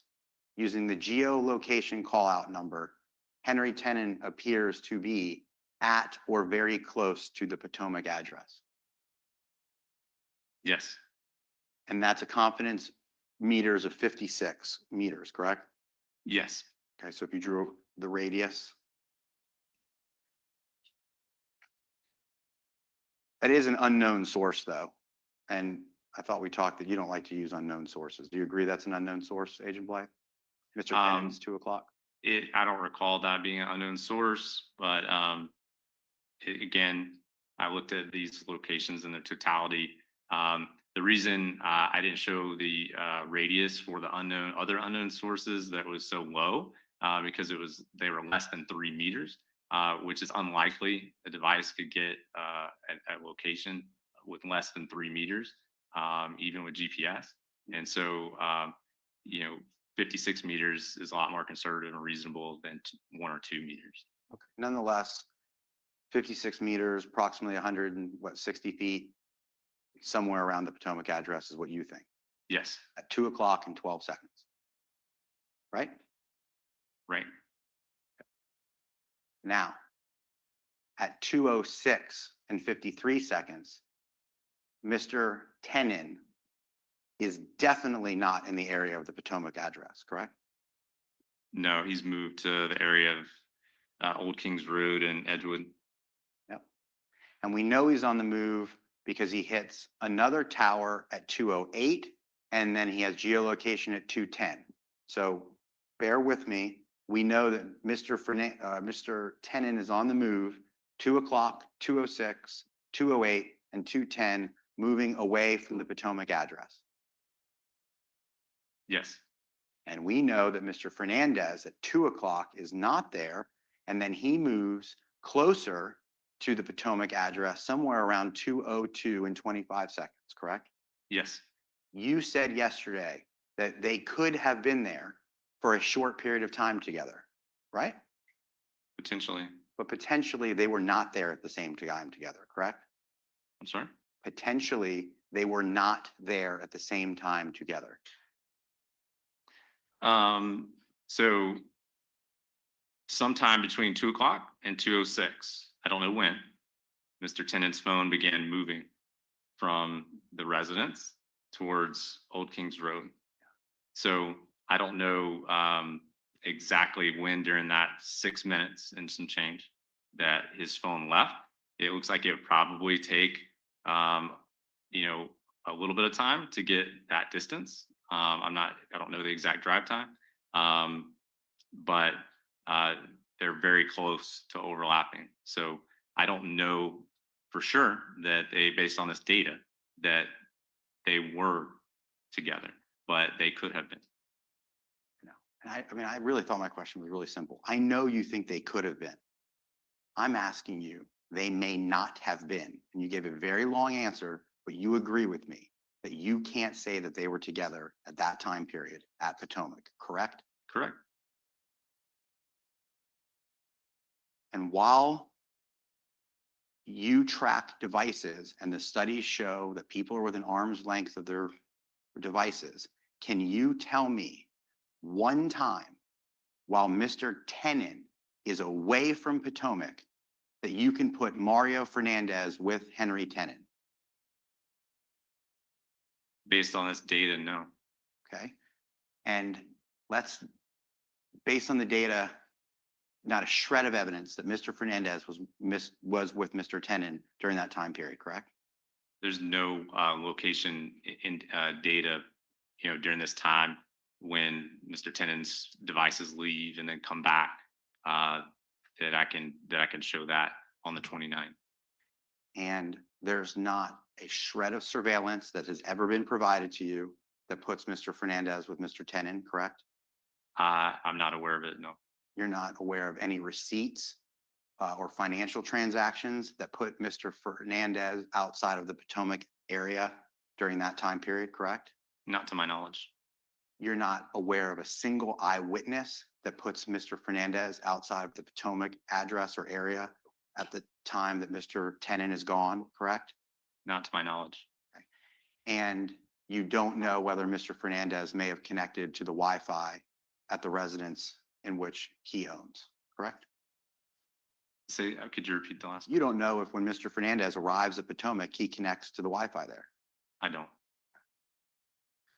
using the geolocation call out number, Henry Tenon appears to be at or very close to the Potomac address. Yes. And that's a confidence meters of 56 meters, correct? Yes. Okay, so if you drew the radius. That is an unknown source though. And I thought we talked that you don't like to use unknown sources. Do you agree that's an unknown source, Agent Blythe? Mr. Tenon's 2:00? I don't recall that being an unknown source, but again, I looked at these locations in their totality. The reason I didn't show the radius for the other unknown sources that was so low because they were less than 3 meters, which is unlikely a device could get a location with less than 3 meters, even with GPS. And so, 56 meters is a lot more conservative and reasonable than 1 or 2 meters. Okay. Nonetheless, 56 meters, approximately 160 feet, somewhere around the Potomac address is what you think, Yes. at 2:12, right? Right. Now, at 2:06, Mr. Tenon is definitely not in the area of the Potomac address, correct? No, he's moved to the area of Old Kings Road and Edgewood. Yep. And we know he's on the move because he hits another tower at 2:08, and then he has geolocation at 2:10. So bear with me. We know that Mr. Tenon is on the move, 2:00, 2:06, 2:08, and 2:10, moving away from the Potomac address. Yes. And we know that Mr. Fernandez at 2:00 is not there, and then he moves closer to the Potomac address somewhere around 2:02, correct? Yes. You said yesterday that they could have been there for a short period of time together, right? Potentially. But potentially they were not there at the same time together, correct? I'm sorry. Potentially they were not there at the same time together. So sometime between 2:00 and 2:06, I don't know when, Mr. Tenon's phone began moving from the residence towards Old Kings Road. So I don't know exactly when during that 6 minutes and some change that his phone left. It looks like it would probably take, you know, a little bit of time to get that distance. I don't know the exact drive time, but they're very close to overlapping. So I don't know for sure that they, based on this data, that they were together, but they could have been. And I mean, I really thought my question was really simple. I know you think they could have been. I'm asking you, they may not have been. And you gave a very long answer, but you agree with me that you can't say that they were together at that time period at Potomac, correct? Correct. And while you track devices and the studies show that people are within arm's length of their devices, can you tell me one time while Mr. Tenon is away from Potomac that you can put Mario Fernandez with Henry Tenon? Based on this data, no. Okay. And let's, based on the data, not a shred of evidence that Mr. Fernandez was with Mr. Tenon during that time period, correct? There's no location in data, you know, during this time when Mr. Tenon's devices leave and then come back, that I can show that on the 29th. And there's not a shred of surveillance that has ever been provided to you that puts Mr. Fernandez with Mr. Tenon, correct? I'm not aware of it, no. You're not aware of any receipts or financial transactions that put Mr. Fernandez outside of the Potomac area during that time period, correct? Not to my knowledge. You're not aware of a single eyewitness that puts Mr. Fernandez outside of the Potomac address or area at the time that Mr. Tenon is gone, correct? Not to my knowledge. And you don't know whether Mr. Fernandez may have connected to the Wi-Fi at the residence in which he owns, correct? Say, could you repeat the last? You don't know if when Mr. Fernandez arrives at Potomac, he connects to the Wi-Fi there. I don't.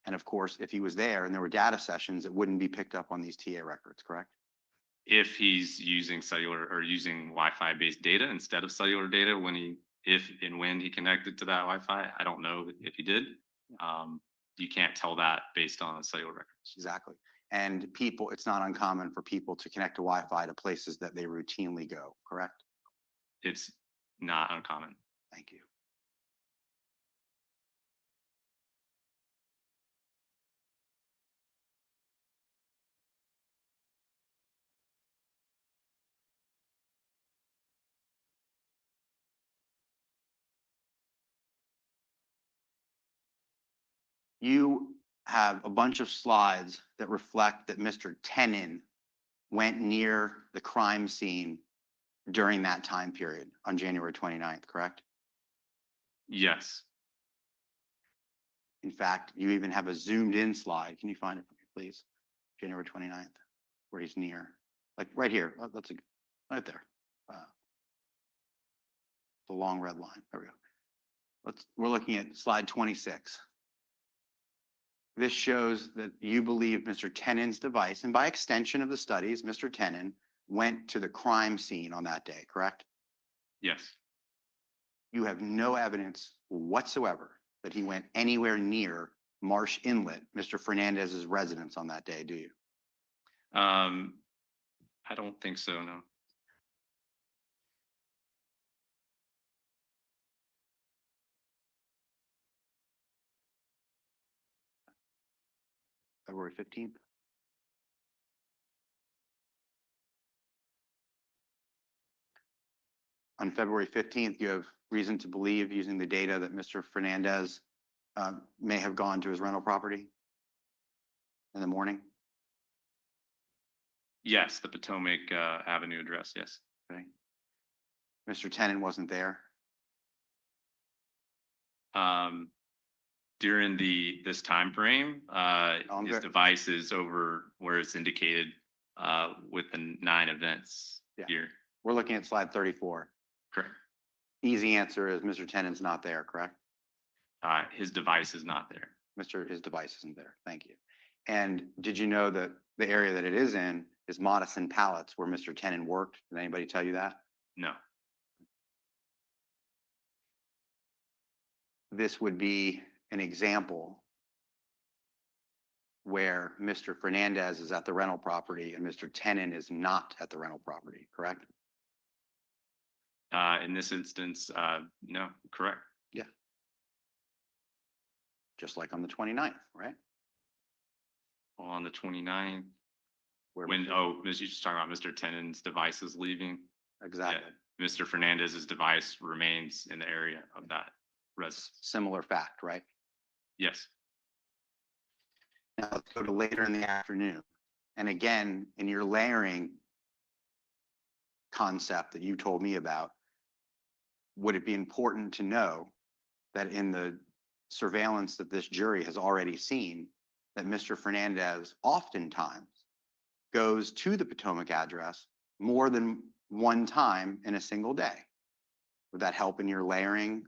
And of course, if he was there and there were data sessions, it wouldn't be picked up on these TA records, correct? If he's using cellular or using Wi-Fi based data instead of cellular data if and when he connected to that Wi-Fi, I don't know if he did. You can't tell that based on cellular records. Exactly. And people, it's not uncommon for people to connect to Wi-Fi to places that they routinely go, correct? It's not uncommon. Thank you. You have a bunch of slides that reflect that Mr. Tenon went near the crime scene during that time period on January 29th, correct? Yes. In fact, you even have a zoomed in slide. Can you find it for me, please? January 29th, where he's near, like right here. That's right there. The long red line. There we go. We're looking at slide 26. This shows that you believe Mr. Tenon's device, and by extension of the studies, Mr. Tenon went to the crime scene on that day, correct? Yes. You have no evidence whatsoever that he went anywhere near Marsh Inlet, Mr. Fernandez's residence on that day, do you? I don't think so, no. February 15th? On February 15th, you have reason to believe, using the data, that Mr. Fernandez may have gone to his rental property in the morning? Yes, the Potomac Avenue address, yes. Okay. Mr. Tenon wasn't there? During this time frame, his very- device is over where it's indicated with the 9 events Yeah. here. We're looking at slide 34. Correct. Easy answer is Mr. Tenon's not there, correct? His device is not there. His device isn't there. Thank you. And did you know that the area that it is in is Modison Pallets where Mr. Tenon worked? Did anybody tell you that? No. This would be an example where Mr. Fernandez is at the rental property and Mr. Tenon is not at the rental property, correct? In this instance, no, correct. Just like on the 29th, right? On the 29th, Where when, Mr. you're just talking about Mr. Tenon's device is leaving. Exactly. Mr. Fernandez's device remains in the area of that residence. Similar fact, right? Yes. Now let's go to later in the afternoon. And again, in your layering concept that you told me about, would it be important to know that in the surveillance that this jury has already seen, that Mr. Fernandez oftentimes goes to the Potomac address more than one time in a single day? Would that help in your layering?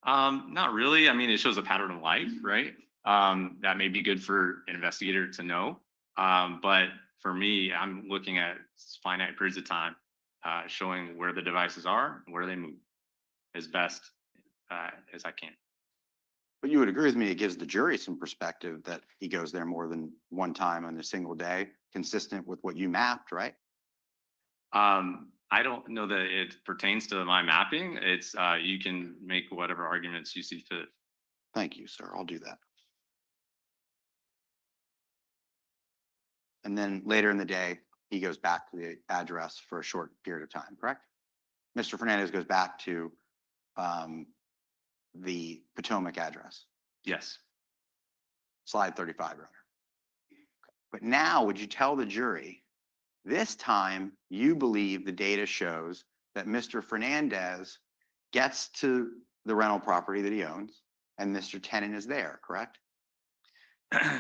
Not really. I mean, it shows a pattern of life, right? That may be good for an investigator to know. But for me, I'm looking at finite periods of time, showing where the devices are, and where they move as best as I can. But you would agree with me, it gives the jury some perspective that he goes there more than one time on a single day, consistent with what you mapped, right? I don't know that it pertains to my mapping. It's you can make whatever arguments you see fit. Thank you, sir. I'll do that. And then later in the day, he goes back to the address for a short period of time, correct? Mr. Fernandez goes back to the Potomac address, Yes. slide 35, Your Honor. But now, would you tell the jury, this time you believe the data shows that Mr. Fernandez gets to the rental property that he owns and Mr. Tenon is there, correct?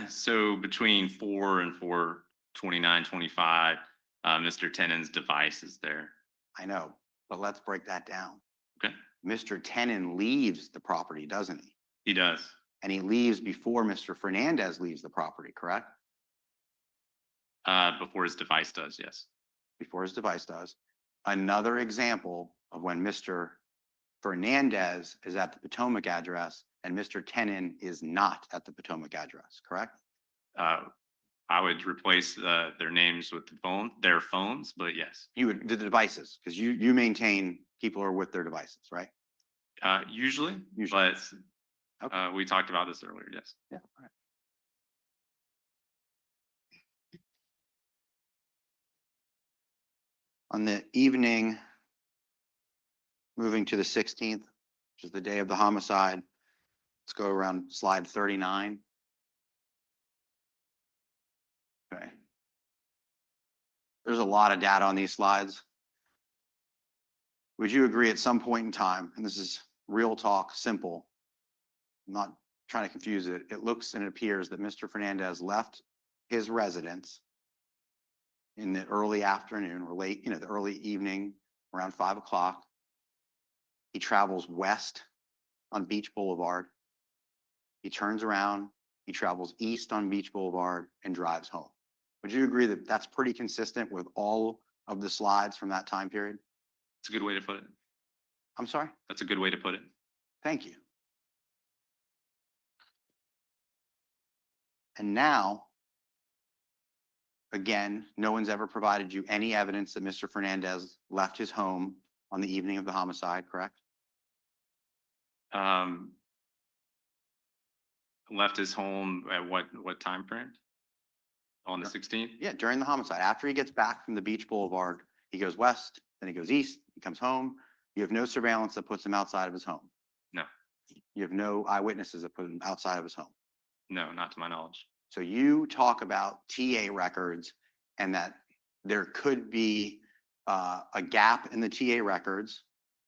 So between 4 and 4:29:25, Mr. Tenon's device is there. I know, but let's break that down. Okay. Mr. Tenon leaves the property, doesn't he? He does. And he leaves before Mr. Fernandez leaves the property, correct? Before his device does, yes. Before his device does. Another example of when Mr. Fernandez is at the Potomac address and Mr. Tenon is not at the Potomac address, correct? I would replace their names with their phones, but yes. You would, the devices, because you maintain people are with their devices, right? Usually, Usually. but Okay. we talked about this earlier, yes. Yeah. All right. On the evening, moving to the 16th, which is the day of the homicide, let's go around slide 39. Okay. There's a lot of data on these slides. Would you agree at some point in time, and this is real talk, simple, I'm not trying to confuse it, it looks and it appears that Mr. Fernandez left his residence in the early afternoon or late, the early evening, around 5 o'clock. He travels west on Beach Boulevard. He turns around, he travels east on Beach Boulevard and drives home. Would you agree that that's pretty consistent with all of the slides from that time period? It's a good way to put it. I'm sorry? That's a good way to put it. Thank you. And now, again, no one's ever provided you any evidence that Mr. Fernandez left his home on the evening of the homicide, correct? Left his home at what time frame? On the 16th? Yeah, during the homicide. After he gets back from the Beach Boulevard, he goes west, then he goes east, he comes home. You have no surveillance that puts him outside of his home. No. You have no eyewitnesses that put him outside of his home. No, not to my knowledge. So you talk about TA records and that there could be a gap in the TA records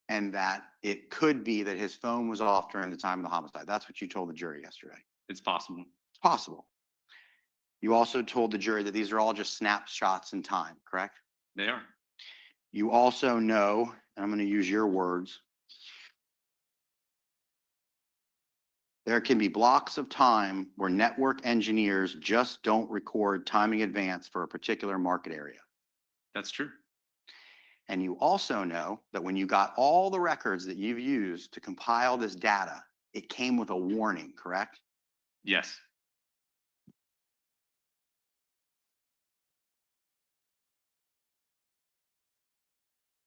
and that it could be that his phone was off during the time of the homicide. That's what you told the jury yesterday. It's possible. It's possible. You also told the jury that these are all just snapshots in time, correct? They are. You also know, and I'm going to use your words, There can be blocks of time where network engineers just don't record timing advance for a particular market area. That's true. And you also know that when you got all the records that you've used to compile this data, it came with a warning, correct? Yes.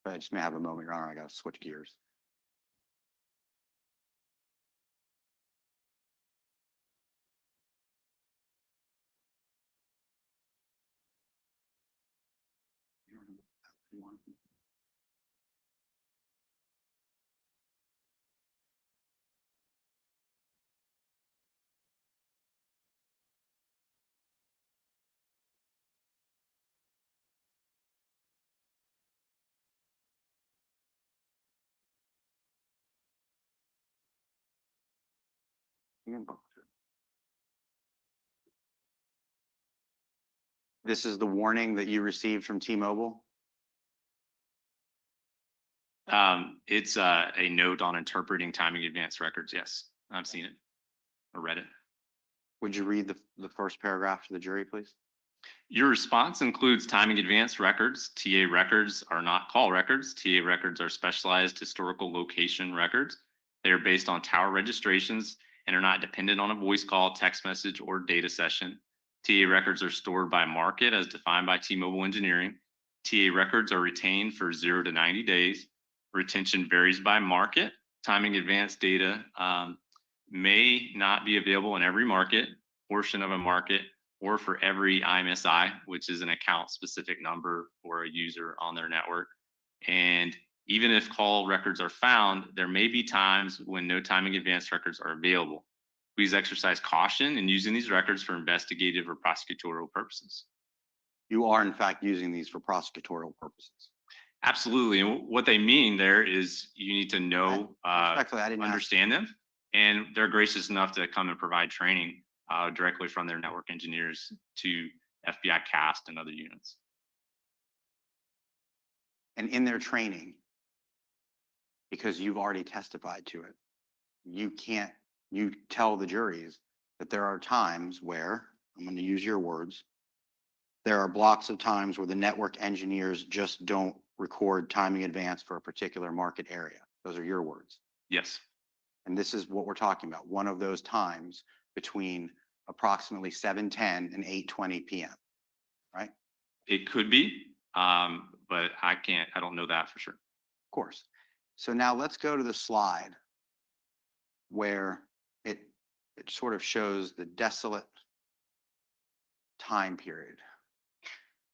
I just may have a moment, Your Honor. I got to switch gears. This is the warning that you received from T-Mobile? It's a note on interpreting timing advance records. Yes, I've seen it or read it. Would you read the first paragraph to the jury, please? Your response includes timing advance records. TA records are not call records. TA records are specialized historical location records. They are based on tower registrations and are not dependent on a voice call, text message, or data session. TA records are stored by market as defined by T-Mobile Engineering. TA records are retained for 0 to 90 days. Retention varies by market. Timing advance data may not be available in every market, portion of a market, or for every IMSI, which is an account specific number for a user on their network. And even if call records are found, there may be times when no timing advance records are available. Please exercise caution in using these records for investigative or prosecutorial purposes. You are in fact using these for prosecutorial purposes. Absolutely. And what they mean there is you need to know, Respectfully, I didn't understand them, and they're gracious enough to come and provide training directly from their network engineers to FBI CAST and other units. And in their training, because you've already testified to it, you tell the juries that there are times where, I'm going to use your words, there are blocks of times where the network engineers just don't record timing advance for a particular market area. Those are your words. Yes. And this is what we're talking about. One of those times between approximately 7:10 and 8:20 p.m., right? It could be, but I don't know that for sure. Of course. So now let's go to the slide where it sort of shows the desolate time period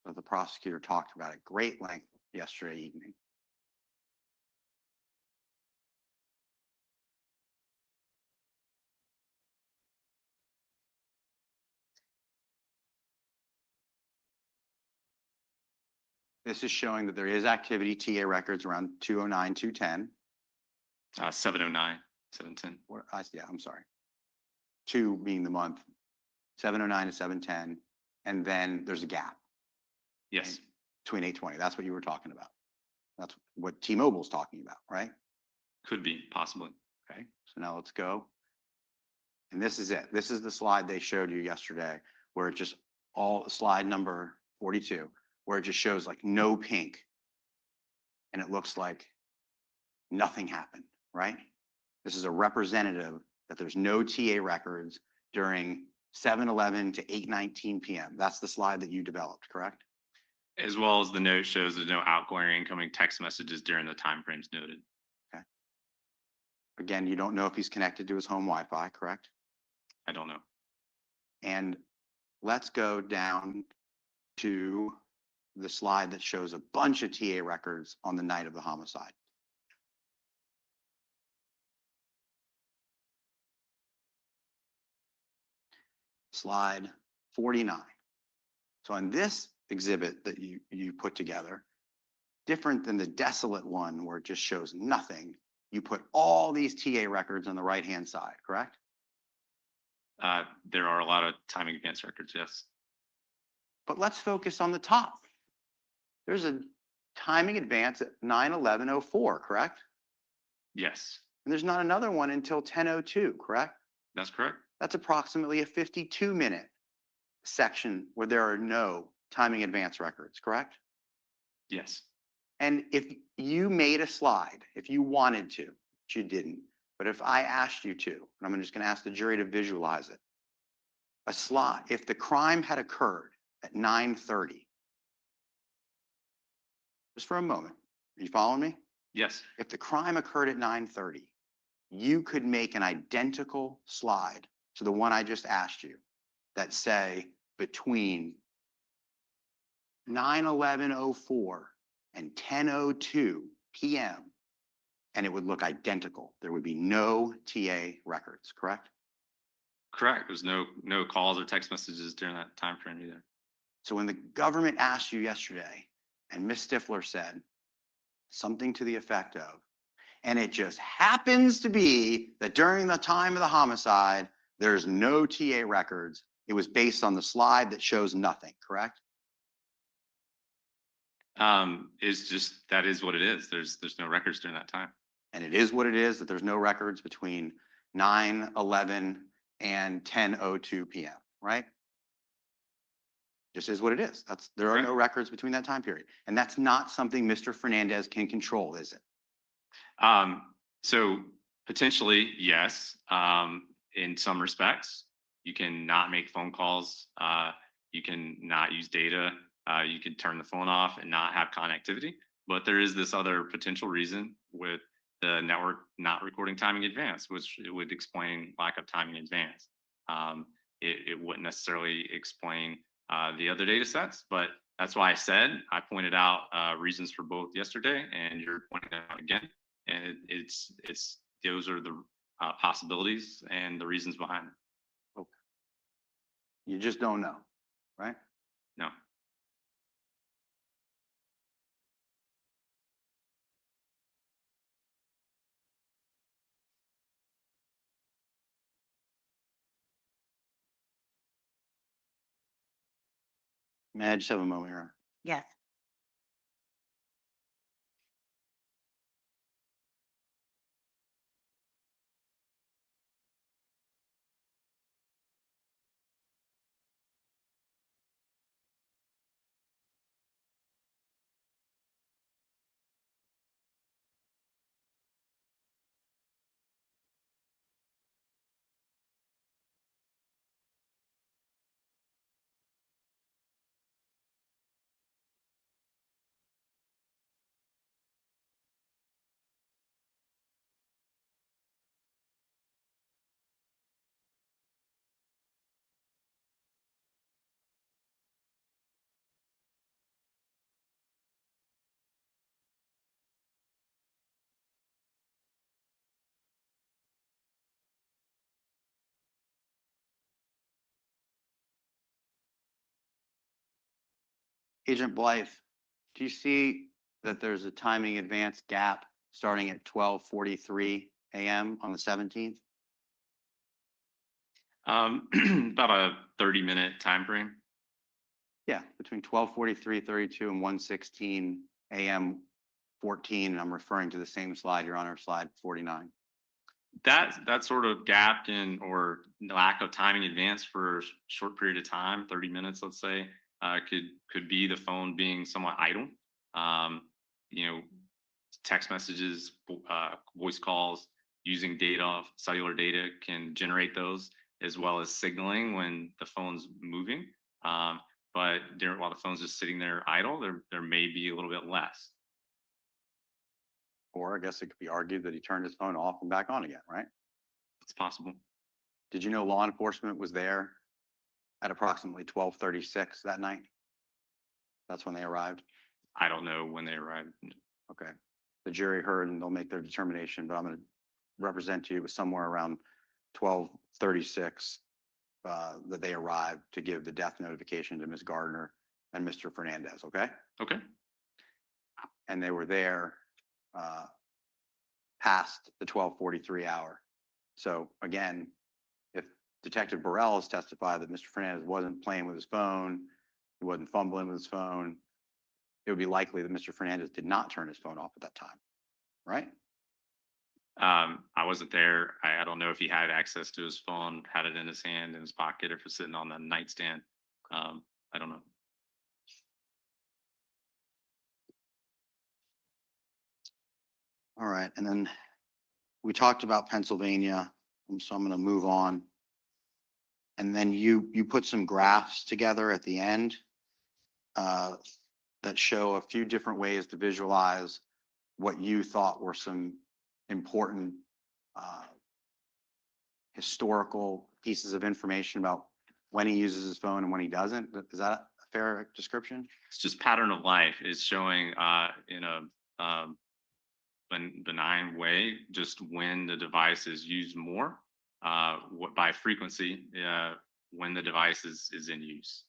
that the prosecutor talked about at great length yesterday evening. This is showing that there is activity, TA records around 209, 210. 709, 710. Yeah, I'm sorry. 2 being the month, 709 to 710, and then there's a gap. Yes. Between 820. That's what you were talking about. That's what T-Mobile's talking about, right? Could be, possibly. Okay, so now let's go. And this is it. This is the slide they showed you yesterday, where it just slide number 42, where it just shows like no pink. And it looks like nothing happened, right? This is a representative that there's no TA records during 7:11 to 8:19 p.m. That's the slide that you developed, correct? As well as the note shows there's no outgoing or incoming text messages during the timeframes noted. Okay. Again, you don't know if he's connected to his home Wi-Fi, correct? I don't know. And let's go down to the slide that shows a bunch of TA records on the night of the homicide. Slide 49. So on this exhibit that you put together, different than the desolate one where it just shows nothing, you put all these TA records on the right-hand side, correct? There are a lot of timing advance records, yes. But let's focus on the top. There's a timing advance at 9:11:04, correct? Yes. And there's not another one until 10:02, correct? That's correct. That's approximately a 52-minute section where there are no timing advance records, correct? Yes. And if you made a slide, if you wanted to, but you didn't, but if I asked you to, and I'm just going to ask the jury to visualize it, a slide, if the crime had occurred at 9:30, just for a moment, are you following me? Yes. If the crime occurred at 9:30, you could make an identical slide to the one I just asked you that say between 9:11:04 and 10:02 p.m. and it would look identical. There would be no TA records, correct? Correct. There's no calls or text messages during that time frame either. So when the government asked you yesterday and Ms. Stifler said something to the effect of, and it just happens to be that during the time of the homicide, there's no TA records. It was based on the slide that shows nothing, correct? Is just that is what it is. There's no records during that time. And it is what it is that there's no records between 9:11 and 10:02 p.m., right? Just is what it is. There are no records between that time period. And that's not something Mr. Fernandez can control, is it? So potentially, yes. In some respects, you can not make phone calls. You can not use data. You can turn the phone off and not have connectivity. But there is this other potential reason with the network not recording timing advance, which it would explain lack of timing advance. It wouldn't necessarily explain the other data sets, but that's why I pointed out reasons for both yesterday, and you're pointing out again. And it's those are the possibilities and the reasons behind it. Okay. You just don't know, right? No. May I just have a moment here? Yes. Agent Blythe, do you see that there's a timing advance gap starting at 12:43 a.m. on the 17th? About a 30-minute time frame. Yeah, between 12:43:32 and 1:16 a.m. 14, and I'm referring to the same slide, Your Honor, slide 49. That sort of gap in or lack of timing advance for a short period of time, 30 minutes, let's say, could be the phone being somewhat idle. You know, text messages, voice calls, using data, cellular data can generate those, as well as signaling when the phone's moving. But while the phone's just sitting there idle, there may be a little bit less. Or I guess it could be argued that he turned his phone off and back on again, right? It's possible. Did you know law enforcement was there at approximately 12:36 that night? That's when they arrived? I don't know when they arrived. Okay. The jury heard and they'll make their determination, but I'm going to represent to you it was somewhere around 12:36 that they arrived to give the death notification to Ms. Gardner and Mr. Fernandez, okay? Okay. And they were there past the 12:43 hour. So again, if Detective Burrell has testified that Mr. Fernandez wasn't playing with his phone, he wasn't fumbling with his phone, it would be likely that Mr. Fernandez did not turn his phone off at that time, right? I wasn't there. I don't know if he had access to his phone, had it in his hand, in his pocket, or if it's sitting on the nightstand. I don't know. All right, and then we talked about Pennsylvania, and so I'm going to move on. And then you put some graphs together at the end that show a few different ways to visualize what you thought were some important historical pieces of information about when he uses his phone and when he doesn't. Is that a fair description? It's just pattern of life. It's showing in a benign way just when the device is used more, by frequency, when the device is in use,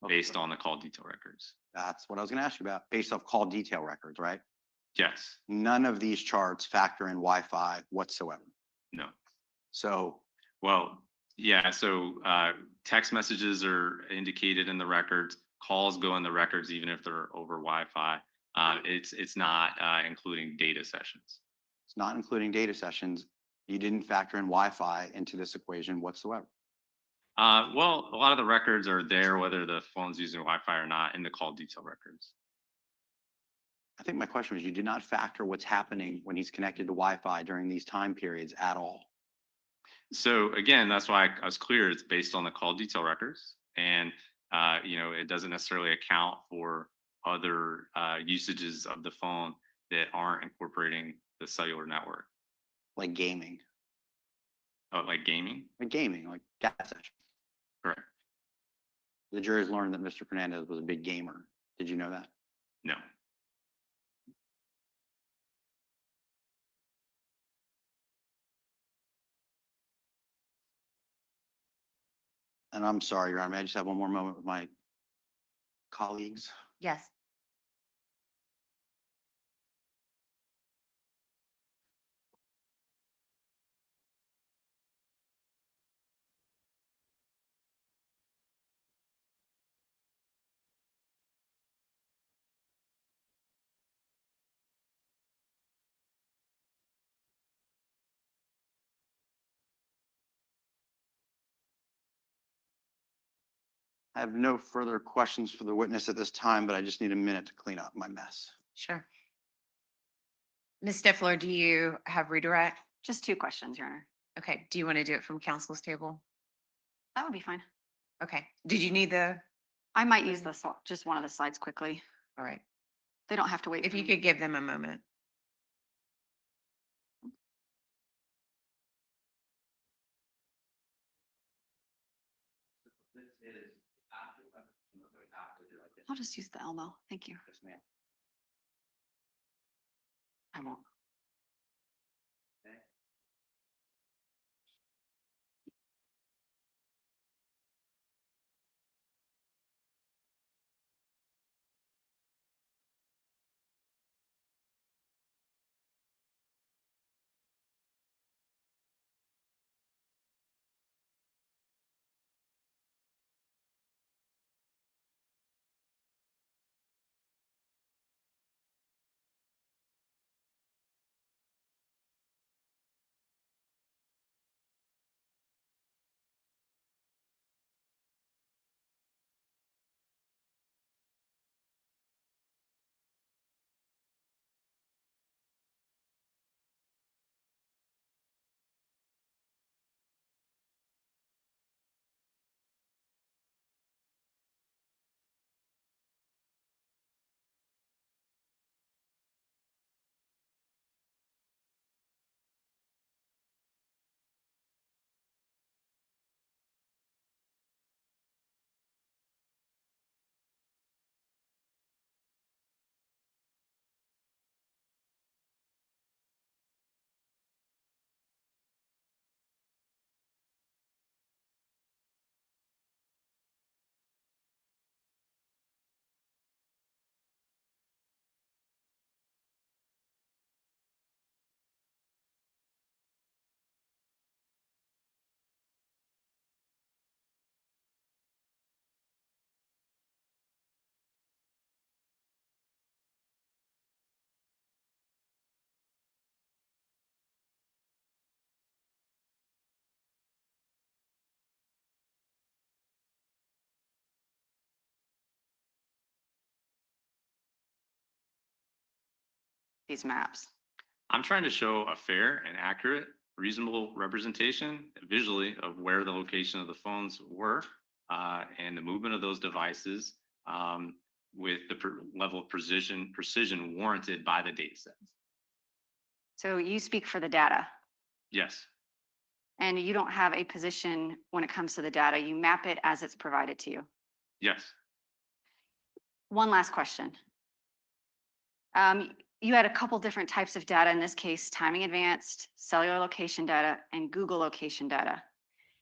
based on the call detail records. That's what I was going to ask you about, based off call detail records, right? Yes. None of these charts factor in Wi-Fi whatsoever. No. So, Well, yeah. So text messages are indicated in the records. Calls go in the records even if they're over Wi-Fi. It's not including data sessions. it's not including data sessions. You didn't factor in Wi-Fi into this equation whatsoever. Well, a lot of the records are there, whether the phone's using Wi-Fi or not, in the call detail records. I think my question was, you did not factor what's happening when he's connected to Wi-Fi during these time periods at all. So again, that's why I was clear. It's based on the call detail records, and it doesn't necessarily account for other usages of the phone that aren't incorporating the cellular network, Like gaming, like gaming. like gas sessions. Correct. The jury's learned that Mr. Fernandez was a big gamer. Did you know that? No. And I'm sorry, Your Honor, may I just have one more moment with my colleagues? Yes. I have no further questions for the witness at this time, but I just need a minute to clean up my mess. Sure. Ms. Stifler, do you have redirect? Just 2 questions, Your Honor. Okay. Do you want to do it from council's table? That would be fine. Okay. Did you need the, I might use this, just one of the slides quickly. all right. They don't have to wait. If for you me. could give them a moment. I'll just use the Elmo. Thank you. Yes, ma'am. I won't. these maps? I'm trying to show a fair and accurate, reasonable representation visually of where the location of the phones were and the movement of those devices with the level of precision warranted by the data set. So you speak for the data Yes, and you don't have a position when it comes to the data. You map it as it's provided to you. yes, One last question. You had a couple different types of data, in this case, timing advanced, cellular location data, and Google location data.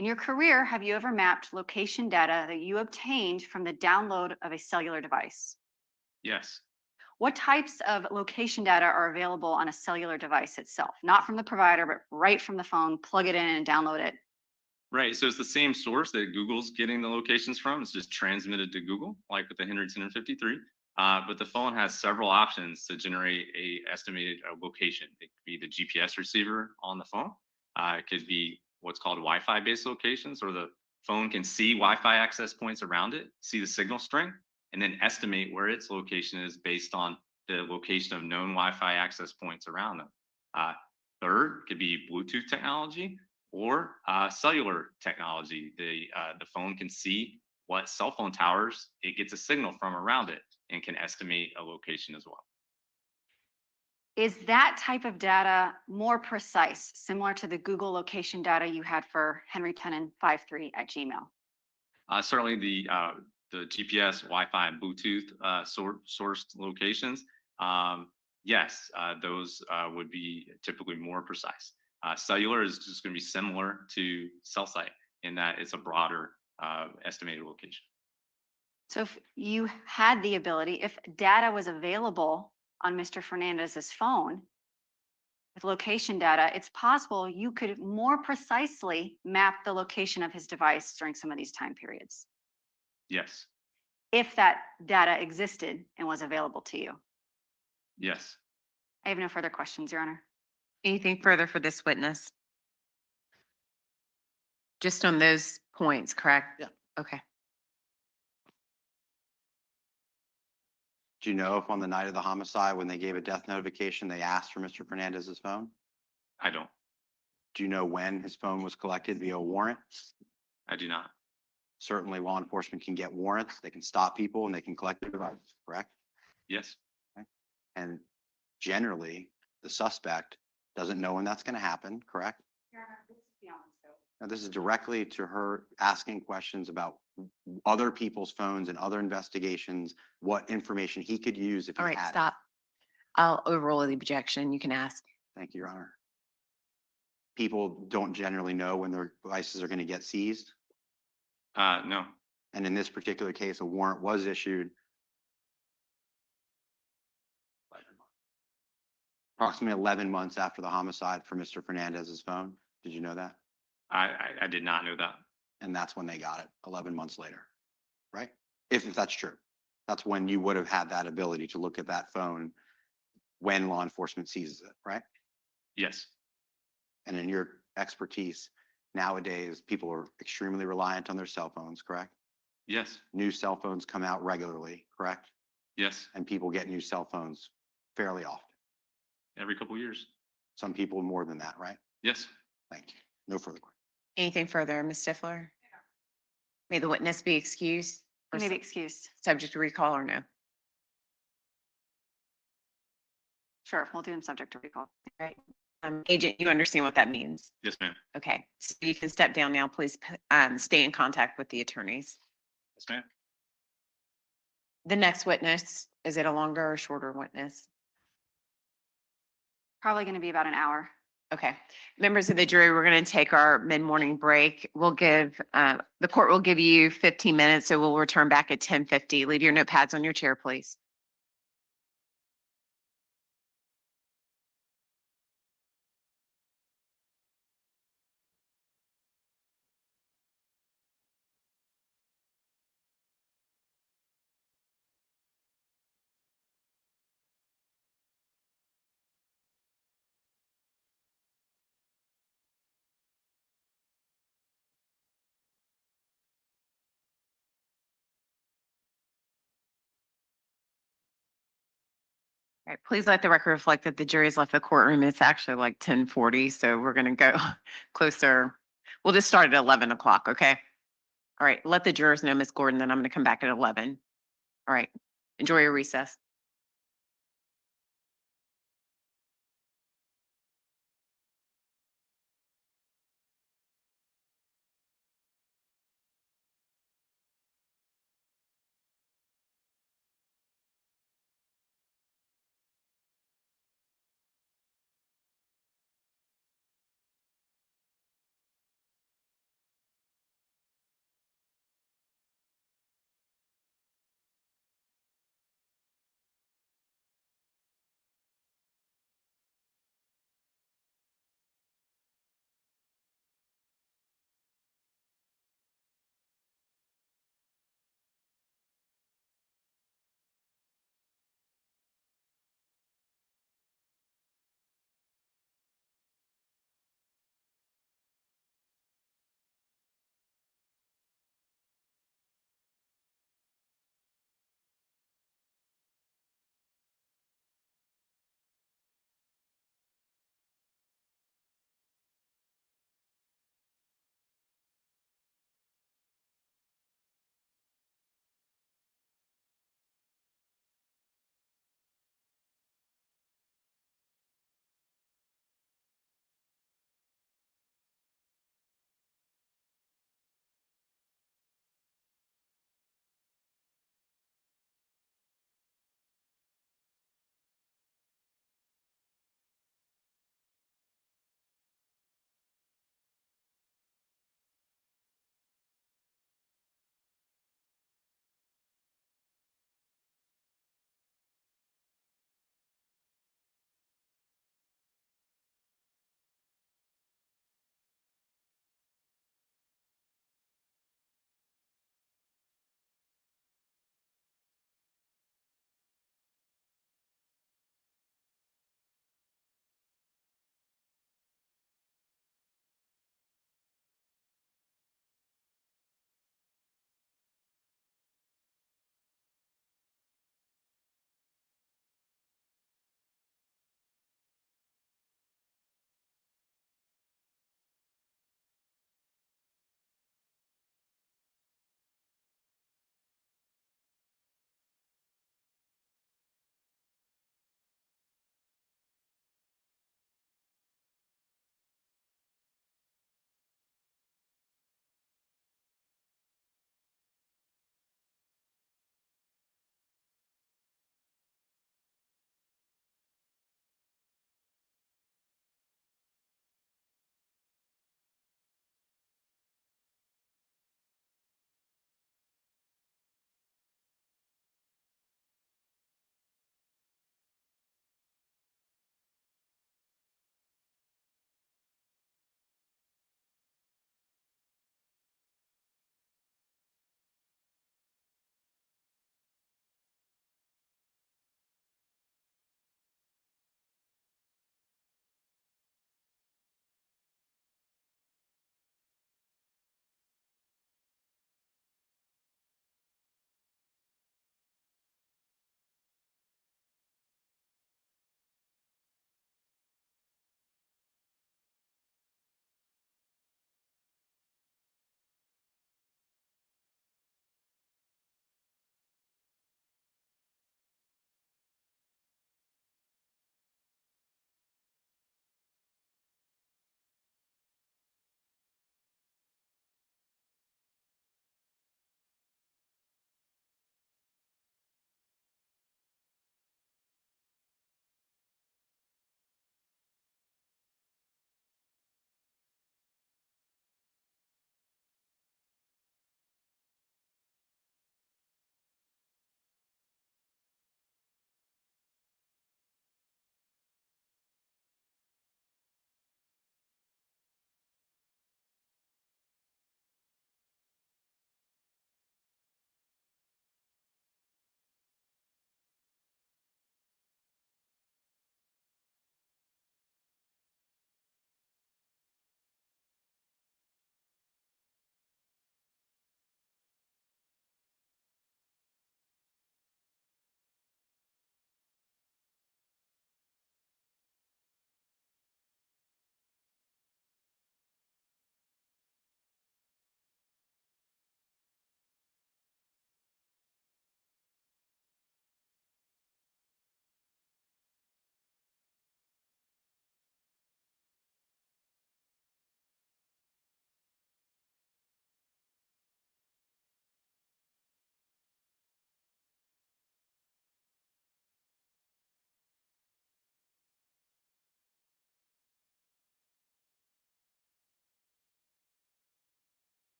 In your career, have you ever mapped location data that you obtained from the download of a cellular device? yes. What types of location data are available on a cellular device itself? Not from the provider, but right from the phone, plug it in and download it. Right. So it's the same source that Google's getting the locations from. It's just transmitted to Google, like with the Henry Tenon 53. But the phone has several options to generate a estimated location. It could be the GPS receiver on the phone. It could be what's called Wi-Fi based locations, or the phone can see Wi-Fi access points around it, see the signal strength, and then estimate where its location is based on the location of known Wi-Fi access points around them. Third could be Bluetooth technology or cellular technology. The phone can see what cell phone towers it gets a signal from around it and can estimate a location as well. Is that type of data more precise, similar to the Google location data you had for Henry Tenon 53 at Gmail? Certainly the GPS, Wi-Fi, and Bluetooth sourced locations, yes, those would be typically more precise. Cellular is just going to be similar to cell site in that it's a broader estimated location. So if you had the ability, if data was available on Mr. Fernandez's phone with location data, it's possible you could more precisely map the location of his device during some of these time periods, Yes, if that data existed and was available to you. yes. I have no further questions, Your Honor. Anything further for this witness? Just on those points, correct? Yeah. Okay. Do you know if on the night of the homicide, when they gave a death notification, they asked for Mr. Fernandez's phone? I don't. Do you know when his phone was collected via warrant? I do not. Certainly law enforcement can get warrants. They can stop people and they can collect their device, correct? Yes, And generally, the suspect doesn't know when that's going to happen, correct? Now, this is directly to her asking questions about other people's phones and other investigations, what information he could use if he All had right, it. stop. I'll overrule the objection. You can ask. Thank you, Your Honor. People don't generally know when their devices are going to get seized. no. And in this particular case, a warrant was issued approximately 11 months after the homicide for Mr. Fernandez's phone. Did you know that? I did not know that. And that's when they got it, 11 months later, right? If that's true, that's when you would have had that ability to look at that phone when law enforcement seizes it, right? Yes, And in your expertise, nowadays, people are extremely reliant on their cell phones, correct? yes, New cell phones come out regularly, correct? yes. And people get new cell phones fairly often. Every couple of years. Some people more than that, right? Yes. Thank you. No further questions. Anything further, Ms. Stifler? May the witness be excused You or may be excused. subject to recall or no? Sure, we'll do him subject to recall. Right. Agent, you understand what that means? Yes, ma'am. Okay, so you can step down now. Please stay in contact with the attorneys. Yes, ma'am. The next witness, is it a longer or shorter witness? Probably going to be about an hour. Okay, members of the jury, we're going to take our mid-morning break. We'll give, the court will give you 15 minutes, so we'll return back at 10:50. Leave your notepads on your chair, please. All right, please let the record reflect that the jury has left the courtroom. It's actually like 10:40, so we're going to go closer. We'll just start at 11 o'clock, okay? All right, let the jurors know, Ms. Gordon, then I'm going to come back at 11. All right, enjoy your recess.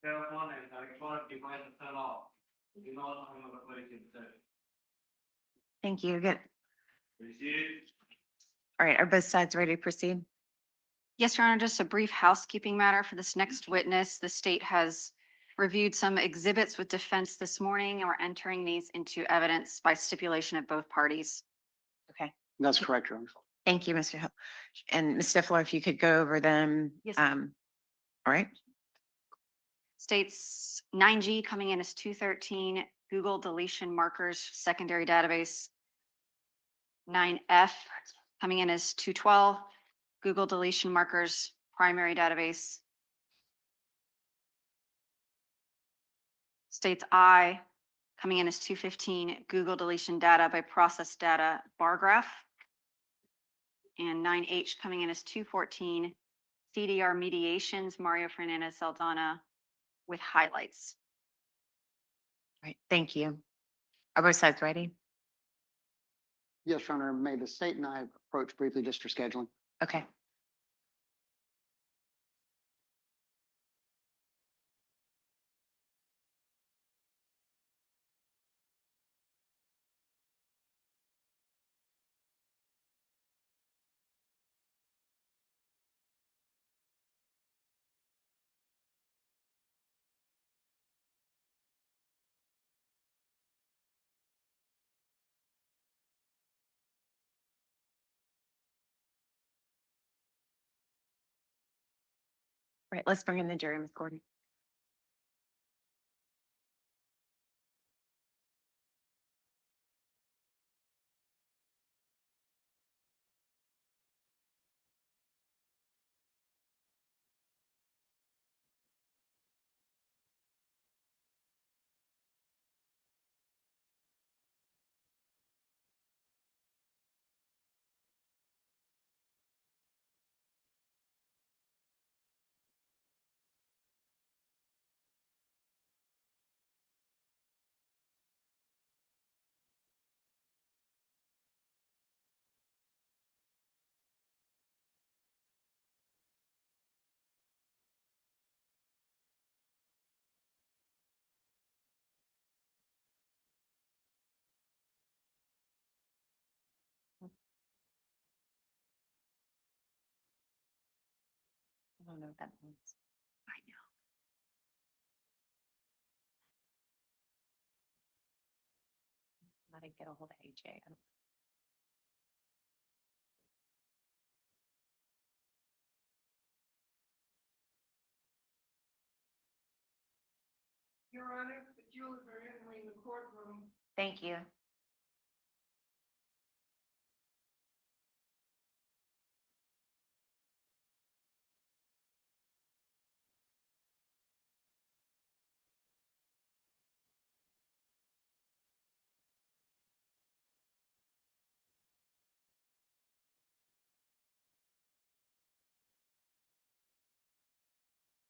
telephone and electronic device is turned off. Do not hang up the consent. Thank you. Good. Receive. All right, are both sides ready to proceed? Yes, Your Honor, just a brief housekeeping matter for this next witness. The state has reviewed some exhibits with defense this morning, and we're entering these into evidence by stipulation of both parties. Okay, That's correct, Your Honor. thank you, Mr. Hill. And Ms. Stifler, if you could go over them. Yes. All right, States 9G coming in as 213, Google deletion markers, secondary database. 9F coming in as 212, Google deletion markers, primary database. States I coming in as 215, Google deletion data by process data bar graph. And 9H coming in as 214, CDR mediations, Mario Fernandez-Saldana with highlights. all right, thank you. Are both sides ready? Yes, Your Honor, may the state and I approach briefly just for scheduling? Okay. Right, let's bring in the jury, Ms. Gordon. I don't know what that means. I know. How to get a hold of AJ. Your Honor, the jurors are entering the courtroom. Thank you.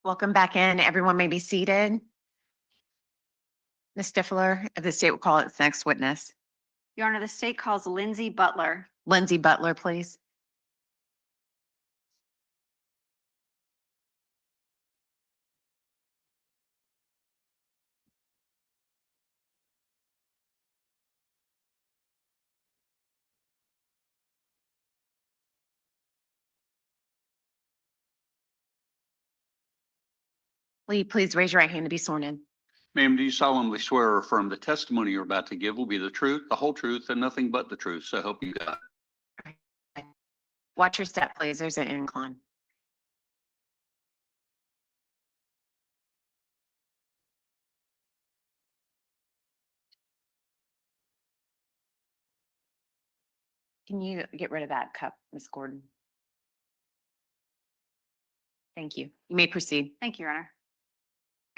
Welcome back in. Everyone may be seated. Ms. Stifler, the state will call its next witness. Your Honor, the state calls Lindsay Butler. Lindsay Butler, please. Will you please raise your right hand to be sworn in? Ma'am, do you solemnly swear or affirm the testimony you're about to give will be the truth, the whole truth, and nothing but the truth? So help you God. Watch your step, please. There's an incline. Can you get rid of that cup, Ms. Gordon? Thank you. You may proceed. Thank you, Your Honor.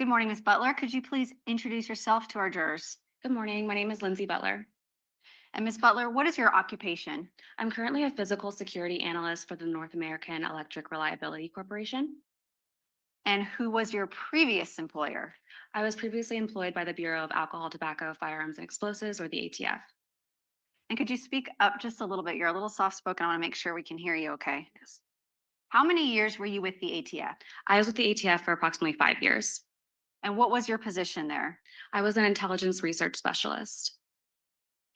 Good morning, Ms. Butler. Could you please introduce yourself to our jurors? Good morning. My name is Lindsay Butler. And Ms. Butler, what is your occupation? I'm currently a physical security analyst for the North American Electric Reliability Corporation. And who was your previous employer? I was previously employed by the Bureau of Alcohol, Tobacco, Firearms, and Explosives, or the ATF. And could you speak up just a little bit? You're a little soft-spoken. I want to make sure we can hear you okay. Yes. How many years were you with the ATF? I was with the ATF for approximately 5 years. And what was your position there? I was an intelligence research specialist.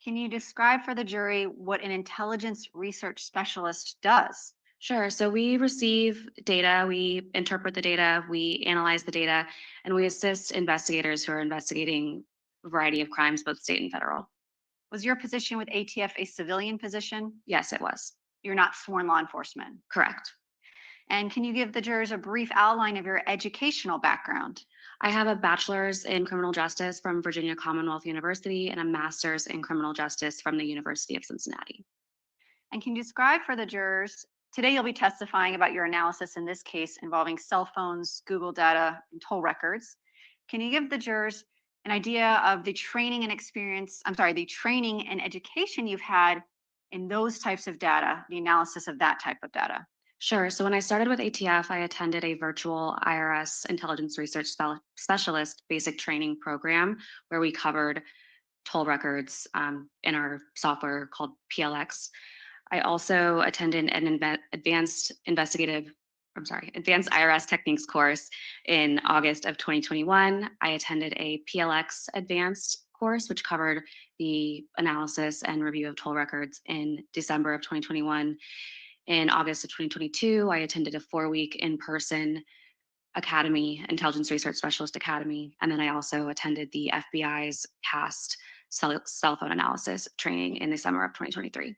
Can you describe for the jury what an intelligence research specialist does? Sure. So we receive data, we interpret the data, we analyze the data, and we assist investigators who are investigating a variety of crimes, both state and federal. Was your position with ATF a civilian position? Yes, it was. You're not sworn law enforcement. Correct. And can you give the jurors a brief outline of your educational background? I have a bachelor's in criminal justice from Virginia Commonwealth University and a master's in criminal justice from the University of Cincinnati. And can you describe for the jurors, today you'll be testifying about your analysis in this case involving cell phones, Google data, and toll records. Can you give the jurors an idea of the training and the training and education you've had in those types of data, the analysis of that type of data? Sure. So when I started with ATF, I attended a virtual IRS intelligence research specialist basic training program where we covered toll records in our software called PLX. I also attended an advanced IRS techniques course in August of 2021. I attended a PLX advanced course, which covered the analysis and review of toll records in December of 2021. In August of 2022, I attended a 4-week in-person academy, Intelligence Research Specialist Academy. And then I also attended the FBI's CAST cell phone analysis training in the summer of 2023.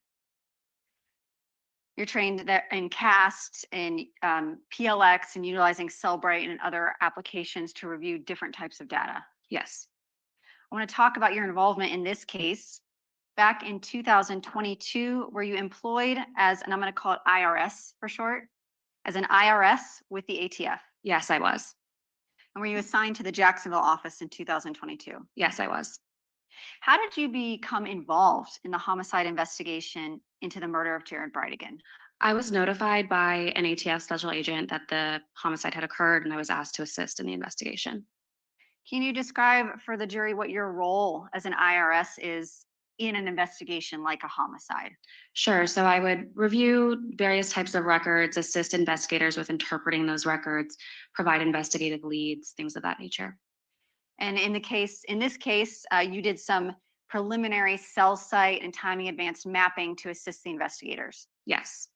You're trained in CAST and PLX and utilizing Cellbrite and other applications to review different types of data. Yes. I want to talk about your involvement in this case. Back in 2022, were you employed as, and I'm going to call it IRS for short, as an IRS with the ATF? Yes, I was. And were you assigned to the Jacksonville office in 2022? Yes, I was. How did you become involved in the homicide investigation into the murder of Jared Bridegan? I was notified by an ATF special agent that the homicide had occurred, and I was asked to assist in the investigation. Can you describe for the jury what your role as an IRS is in an investigation like a homicide? Sure. So I would review various types of records, assist investigators with interpreting those records, provide investigative leads, things of that nature. And in this case, you did some preliminary cell site and timing advanced mapping to assist the investigators. Yes.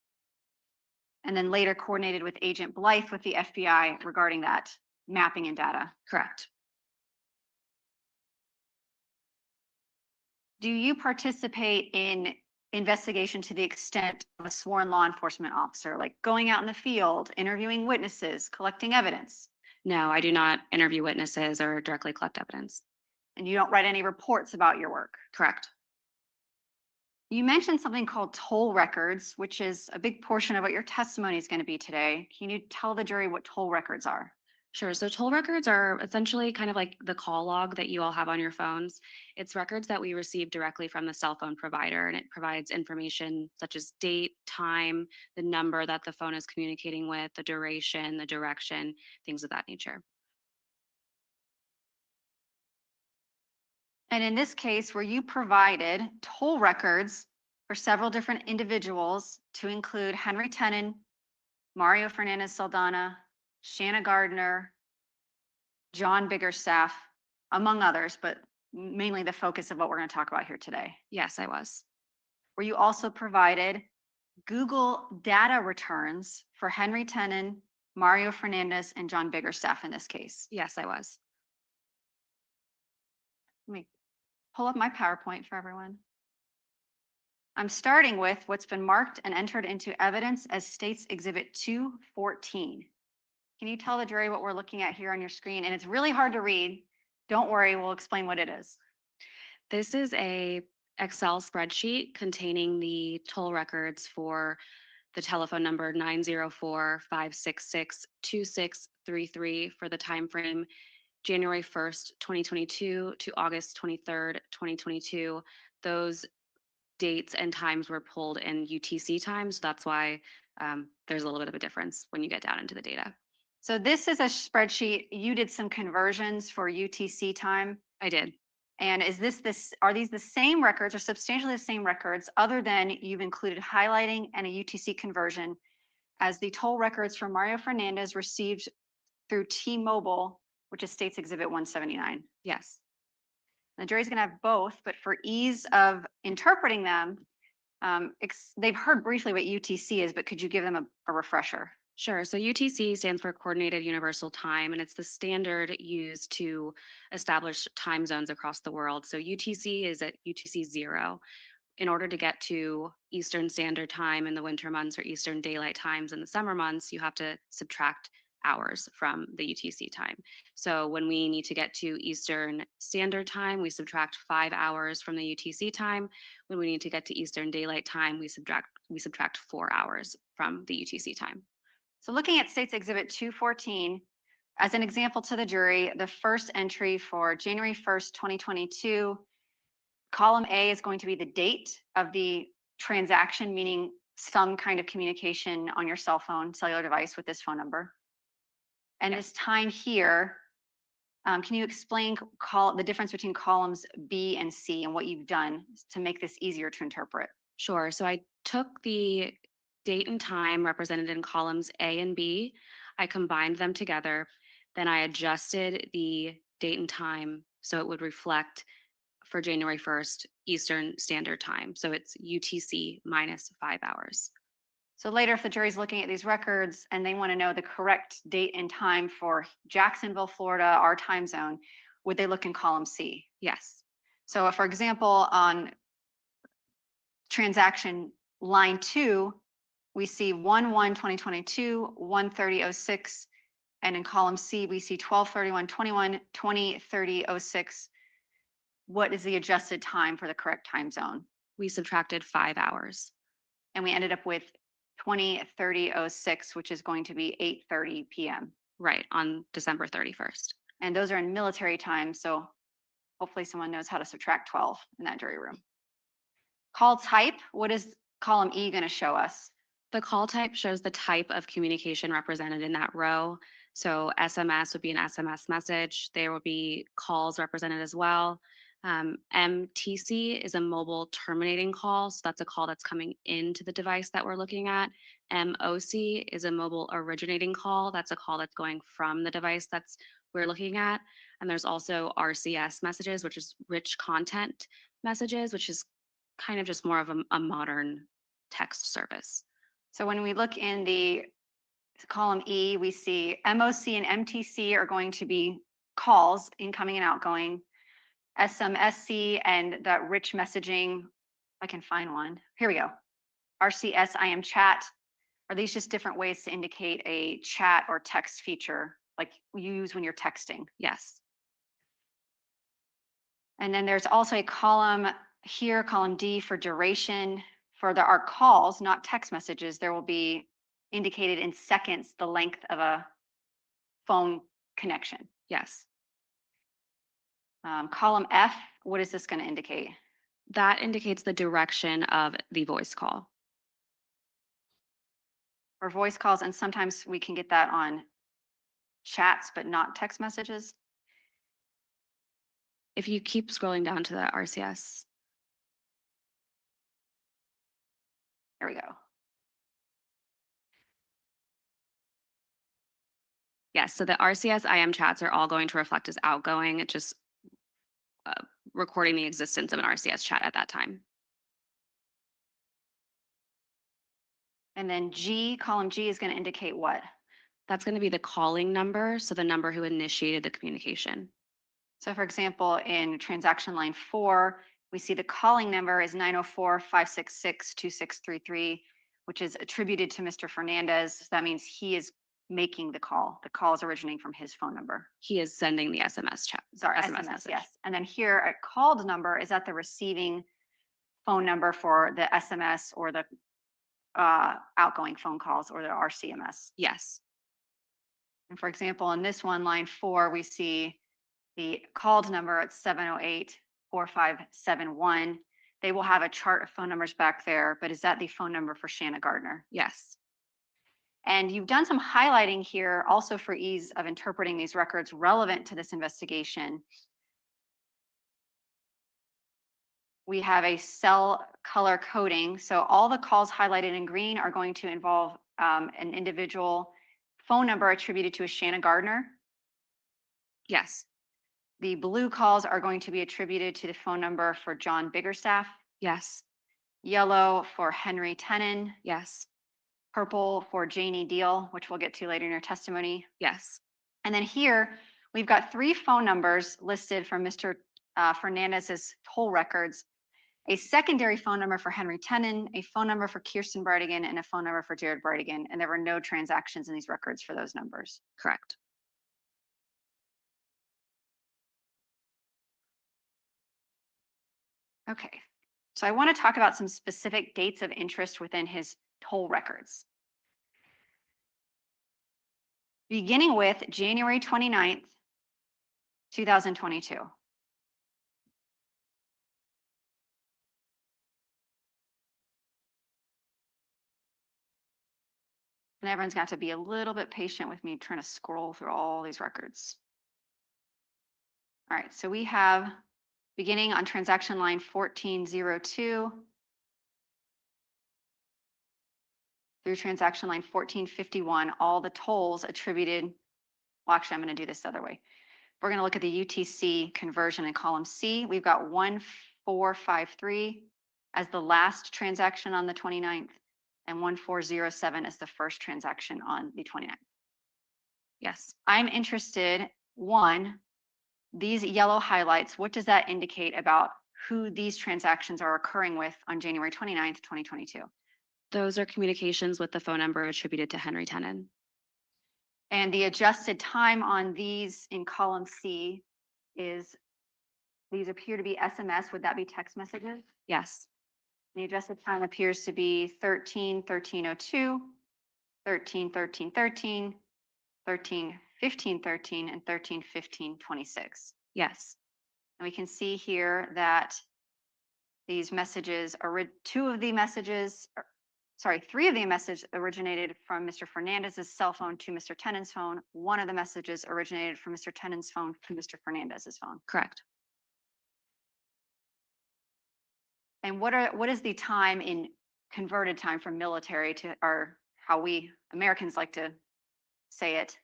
And then later coordinated with Agent Blythe with the FBI regarding that mapping and data. Correct. Do you participate in investigation to the extent of a sworn law enforcement officer, like going out in the field, interviewing witnesses, collecting evidence? No, I do not interview witnesses or directly collect evidence. And you don't write any reports about your work? Correct. You mentioned something called toll records, which is a big portion of what your testimony is going to be today. Can you tell the jury what toll records are? Sure. So toll records are essentially kind of like the call log that you all have on your phones. It's records that we receive directly from the cell phone provider, and it provides information such as date, time, the number that the phone is communicating with, the duration, the direction, things of that nature. And in this case, where you provided toll records for several different individuals to include Henry Tenon, Mario Fernandez-Saldana, Shanna Gardner, John Biggerstaff, among others, but mainly the focus of what we're going to talk about here today. Yes, I was. Where you also provided Google data returns for Henry Tenon, Mario Fernandez, and John Biggerstaff in this case. Yes, I was. Let me pull up my PowerPoint for everyone. I'm starting with what's been marked and entered into evidence as State's Exhibit 214. Can you tell the jury what we're looking at here on your screen? And it's really hard to read. Don't worry, we'll explain what it is. This is a Excel spreadsheet containing the toll records for the telephone number 904-566-2633 for the time frame January 1st, 2022 to August 23rd, 2022. Those dates and times were pulled in UTC times. So that's why there's a little bit of a difference when you get down into the data. So this is a spreadsheet. You did some conversions for UTC time. I did. And are these the same records or substantially the same records other than you've included highlighting and a UTC conversion as the toll records for Mario Fernandez received through T-Mobile which is State's Exhibit 179. Yes. The jury's gonna have both, but for ease of interpreting them, they've heard briefly what UTC is, but could you give them a refresher? Sure. So UTC stands for Coordinated Universal Time, and it's the standard used to establish time zones across the world. So UTC is at UTC 0. In order to get to Eastern Standard Time in the winter months or Eastern Daylight Times in the summer months, you have to subtract hours from the UTC time. So when we need to get to Eastern Standard Time, we subtract 5 hours from the UTC time. When we need to get to Eastern Daylight Time, we subtract 4 hours from the UTC time. So looking at State's Exhibit 214, as an example to the jury, the first entry for January 1st, 2022, column A is going to be the date of the transaction, meaning some kind of communication on your cell phone, cellular device with this phone number. And this time here, can you explain the difference between columns B and C and what you've done to make this easier to interpret? Sure. So I took the date and time represented in columns A and B. I combined them together. Then I adjusted the date and time so it would reflect for January 1st, Eastern Standard Time. So it's UTC minus 5 hours. So later, if the jury's looking at these records and they want to know the correct date and time for Jacksonville, Florida, our time zone, would they look in column C? Yes. So for example, on transaction line 2, we see 1/1/2022, 1/30/06, and in column C, we see 12/31/21, 20/30/06. What is the adjusted time for the correct time zone? We subtracted 5 hours. And we ended up with 20/30/06, which is going to be 8:30 p.m. Right, on December 31st. And those are in military time, so hopefully someone knows how to subtract 12 in that jury room. Call type, what is column E going to show us? The call type shows the type of communication represented in that row. So SMS would be an SMS message. There will be calls represented as well. MTC is a mobile terminating call. So that's a call that's coming into the device that we're looking at. MOC is a mobile originating call. That's a call that's going from the device that's we're looking at. And there's also RCS messages, which is rich content messages, which is kind of just more of a modern text service. So when we look in the column E, we see MOC and MTC are going to be calls, incoming and outgoing. SMSC and that rich messaging, I can find one. Here we go. RCS, IM chat. Are these just different ways to indicate a chat or text feature like you use when you're texting? Yes. And then there's also a column here, column D, for duration. For our calls, not text messages, there will be indicated in seconds the length of a phone connection. Yes. Column F, what is this going to indicate? That indicates the direction of the voice call. For voice calls, and sometimes we can get that on chats, but not text messages. If you keep scrolling down to the RCS. There we go. Yes, so the RCS IM chats are all going to reflect as outgoing. It's just recording the existence of an RCS chat at that time. And then G, column G is going to indicate what? That's going to be the calling number, so the number who initiated the communication. So for example, in transaction line 4, we see the calling number is 904-566-2633, which is attributed to Mr. Fernandez. So that means he is making the call. The call is originating from his phone number. He is sending the SMS chat. Sorry, SMS message. Yes. And then here a called number is at the receiving phone number for the SMS or the outgoing phone calls or the RCMS. Yes. And for example, in this one, line 4, we see the called number at 708-4571. They will have a chart of phone numbers back there, but is that the phone number for Shanna Gardner? Yes. And you've done some highlighting here also for ease of interpreting these records relevant to this investigation. We have a cell color coding. So all the calls highlighted in green are going to involve an individual phone number attributed to a Shanna Gardner. Yes. The blue calls are going to be attributed to the phone number for John Biggerstaff, Yes. yellow for Henry Tenon, Yes. purple for Janie Deal, which we'll get to later in your testimony. Yes. And then here, we've got 3 phone numbers listed from Mr. Fernandez's toll records, a secondary phone number for Henry Tenon, a phone number for Kirsten Bridegan, and a phone number for Jared Bridegan. And there were no transactions in these records for those numbers. Correct. Okay, so I want to talk about some specific dates of interest within his toll records. Beginning with January 29th, 2022. And everyone's got to be a little bit patient with me trying to scroll through all these records. All right, so we have beginning on transaction line 1402 through transaction line 1451, all the tolls attributed. Well, actually, I'm going to do this the other way. We're going to look at the UTC conversion in column C. We've got 1453 as the last transaction on the 29th and 1407 as the first transaction on the 29th. Yes. I'm interested, one, these yellow highlights, what does that indicate about who these transactions are occurring with on January 29th, 2022? Those are communications with the phone number attributed to Henry Tenon. And the adjusted time on these in column C is, these appear to be SMS. Would that be text messages? Yes. The adjusted time appears to be 13-1302, 13-13-13, 13-15-13, and 13-15-26. Yes. And we can see here that these messages are, 3 of the messages originated from Mr. Fernandez's cell phone to Mr. Tenon's phone. 1 of the messages originated from Mr. Tenon's phone to Mr. Fernandez's phone. Correct. And what is the time in converted time from military to, or how we Americans like to say it?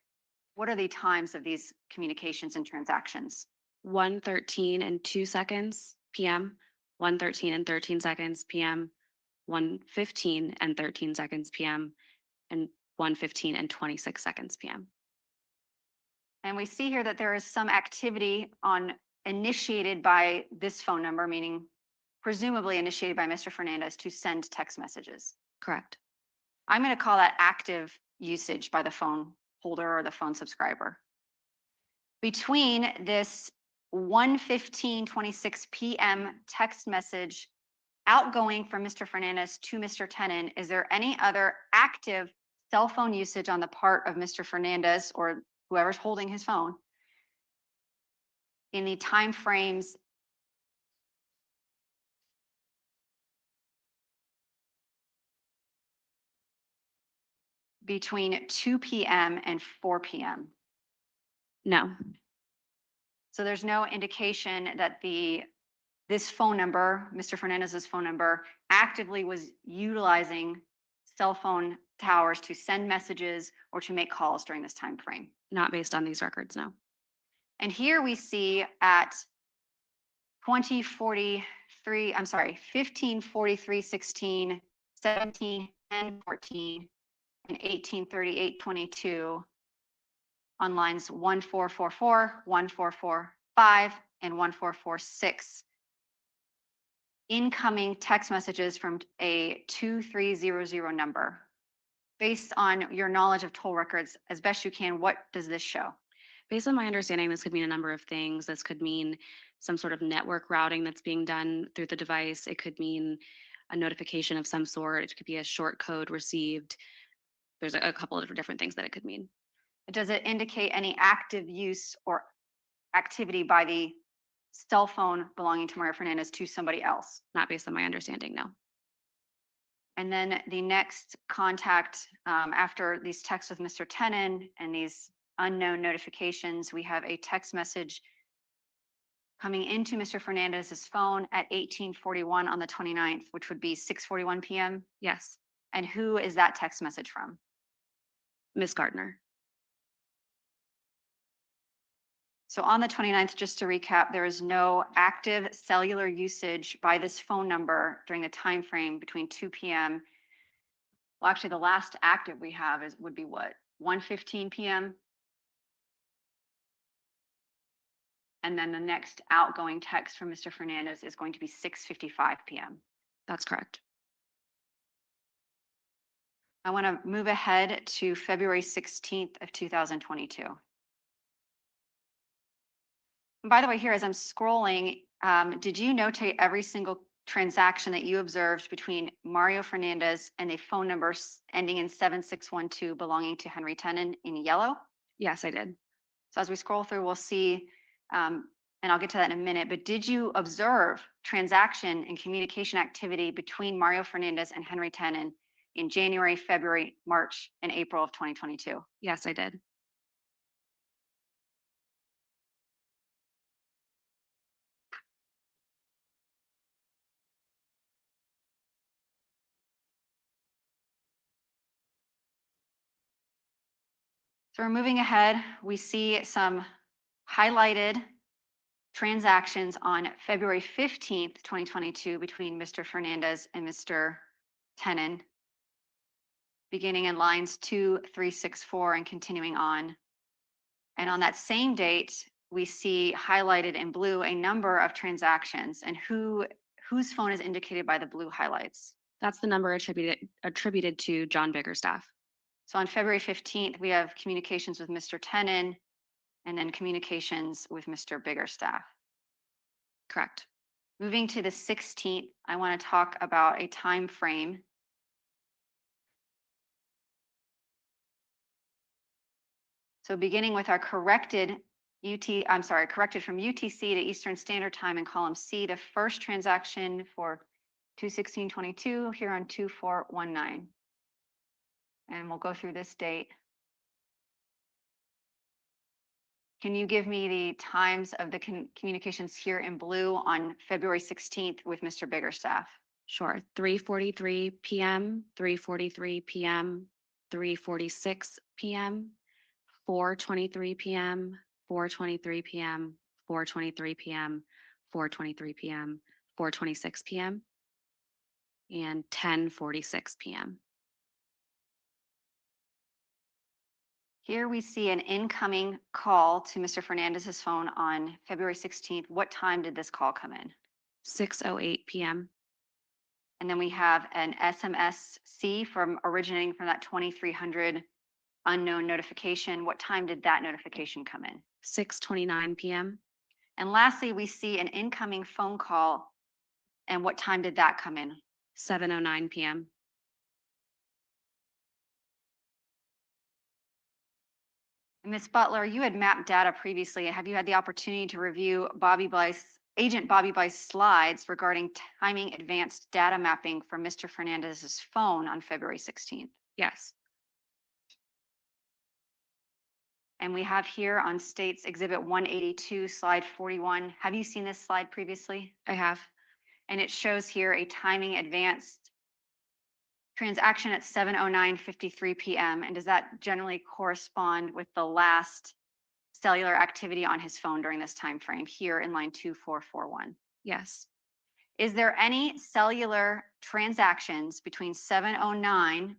What are the times of these communications and transactions? 1:13 and 2 seconds PM, 1:13 and 13 seconds PM, 1:15 and 13 seconds PM, and 1:15 and 26 seconds PM. And we see here that there is some activity initiated by this phone number, meaning presumably initiated by Mr. Fernandez to send text messages. Correct. I'm going to call that active usage by the phone holder or the phone subscriber. Between this 1:15-26 PM text message outgoing from Mr. Fernandez to Mr. Tenon, is there any other active cell phone usage on the part of Mr. Fernandez or whoever's holding his phone in the time frames between 2 PM and 4 PM? No. So there's no indication that this phone number, Mr. Fernandez's phone number, actively was utilizing cell phone towers to send messages or to make calls during this time frame. Not based on these records, no. And here we see at 15:43:16, 17:10:14, and 18:38:22 on lines 1444, 1445, and 1446. Incoming text messages from a 2300 number. Based on your knowledge of toll records, as best you can, what does this show? Based on my understanding, this could mean a number of things. This could mean some sort of network routing that's being done through the device. It could mean a notification of some sort. It could be a short code received. There's a couple of different things that it could mean. Does it indicate any active use or activity by the cell phone belonging to Mario Fernandez to somebody else? Not based on my understanding, no. And then the next contact after these texts with Mr. Tenon and these unknown notifications, we have a text message coming into Mr. Fernandez's phone at 18:41 on the 29th, which would be 6:41 PM. Yes. And who is that text message from? Ms. Gardner. So on the 29th, just to recap, there is no active cellular usage by this phone number during the time frame between 2 p.m. Well, actually, the last active we have would be what? 1:15 p.m. And then the next outgoing text from Mr. Fernandez is going to be 6:55 p.m. That's correct. I want to move ahead to February 16th of 2022. And by the way, here, as I'm scrolling, did you notate every single transaction that you observed between Mario Fernandez and a phone number ending in 7612 belonging to Henry Tenon in yellow? Yes, I did. So as we scroll through, we'll see, and I'll get to that in a minute, but did you observe transaction and communication activity between Mario Fernandez and Henry Tenon in January, February, March, and April of 2022? Yes, I did. So we're moving ahead. We see some highlighted transactions on February 15th, 2022 between Mr. Fernandez and Mr. Tenon, beginning in lines 2, 3, 6, 4, and continuing on. And on that same date, we see highlighted in blue a number of transactions and whose phone is indicated by the blue highlights. That's the number attributed to John Biggerstaff. So on February 15th, we have communications with Mr. Tenon and then communications with Mr. Biggerstaff. Correct. Moving to the 16th, I want to talk about a time frame. So beginning with our corrected from UTC to Eastern Standard Time in column C, the first transaction for 2/16/22 here on 2419. And we'll go through this date. Can you give me the times of the communications here in blue on February 16th with Mr. Biggerstaff? Sure. 3:43 p.m., 3:43 p.m., 3:46 p.m., 4:23 p.m., 4:23 p.m., 4:23 p.m., 4:23 p.m., 4:26 p.m., and 10:46 p.m. Here we see an incoming call to Mr. Fernandez's phone on February 16th. What time did this call come in? 6:08 p.m. And then we have an SMSC originating from that 2300 unknown notification. What time did that notification come in? 6:29 p.m. And lastly, we see an incoming phone call. And what time did that come in? 7:09 p.m. Ms. Butler, you had mapped data previously. Have you had the opportunity to review Agent Bobby Blythe's slides regarding timing advanced data mapping from Mr. Fernandez's phone on February 16th? Yes. And we have here on States Exhibit 182, slide 41. Have you seen this slide previously? I have. And it shows here a timing advanced transaction at 7:09:53 p.m. And does that generally correspond with the last cellular activity on his phone during this time frame here in line 2441? Yes. Is there any cellular transactions between 7:09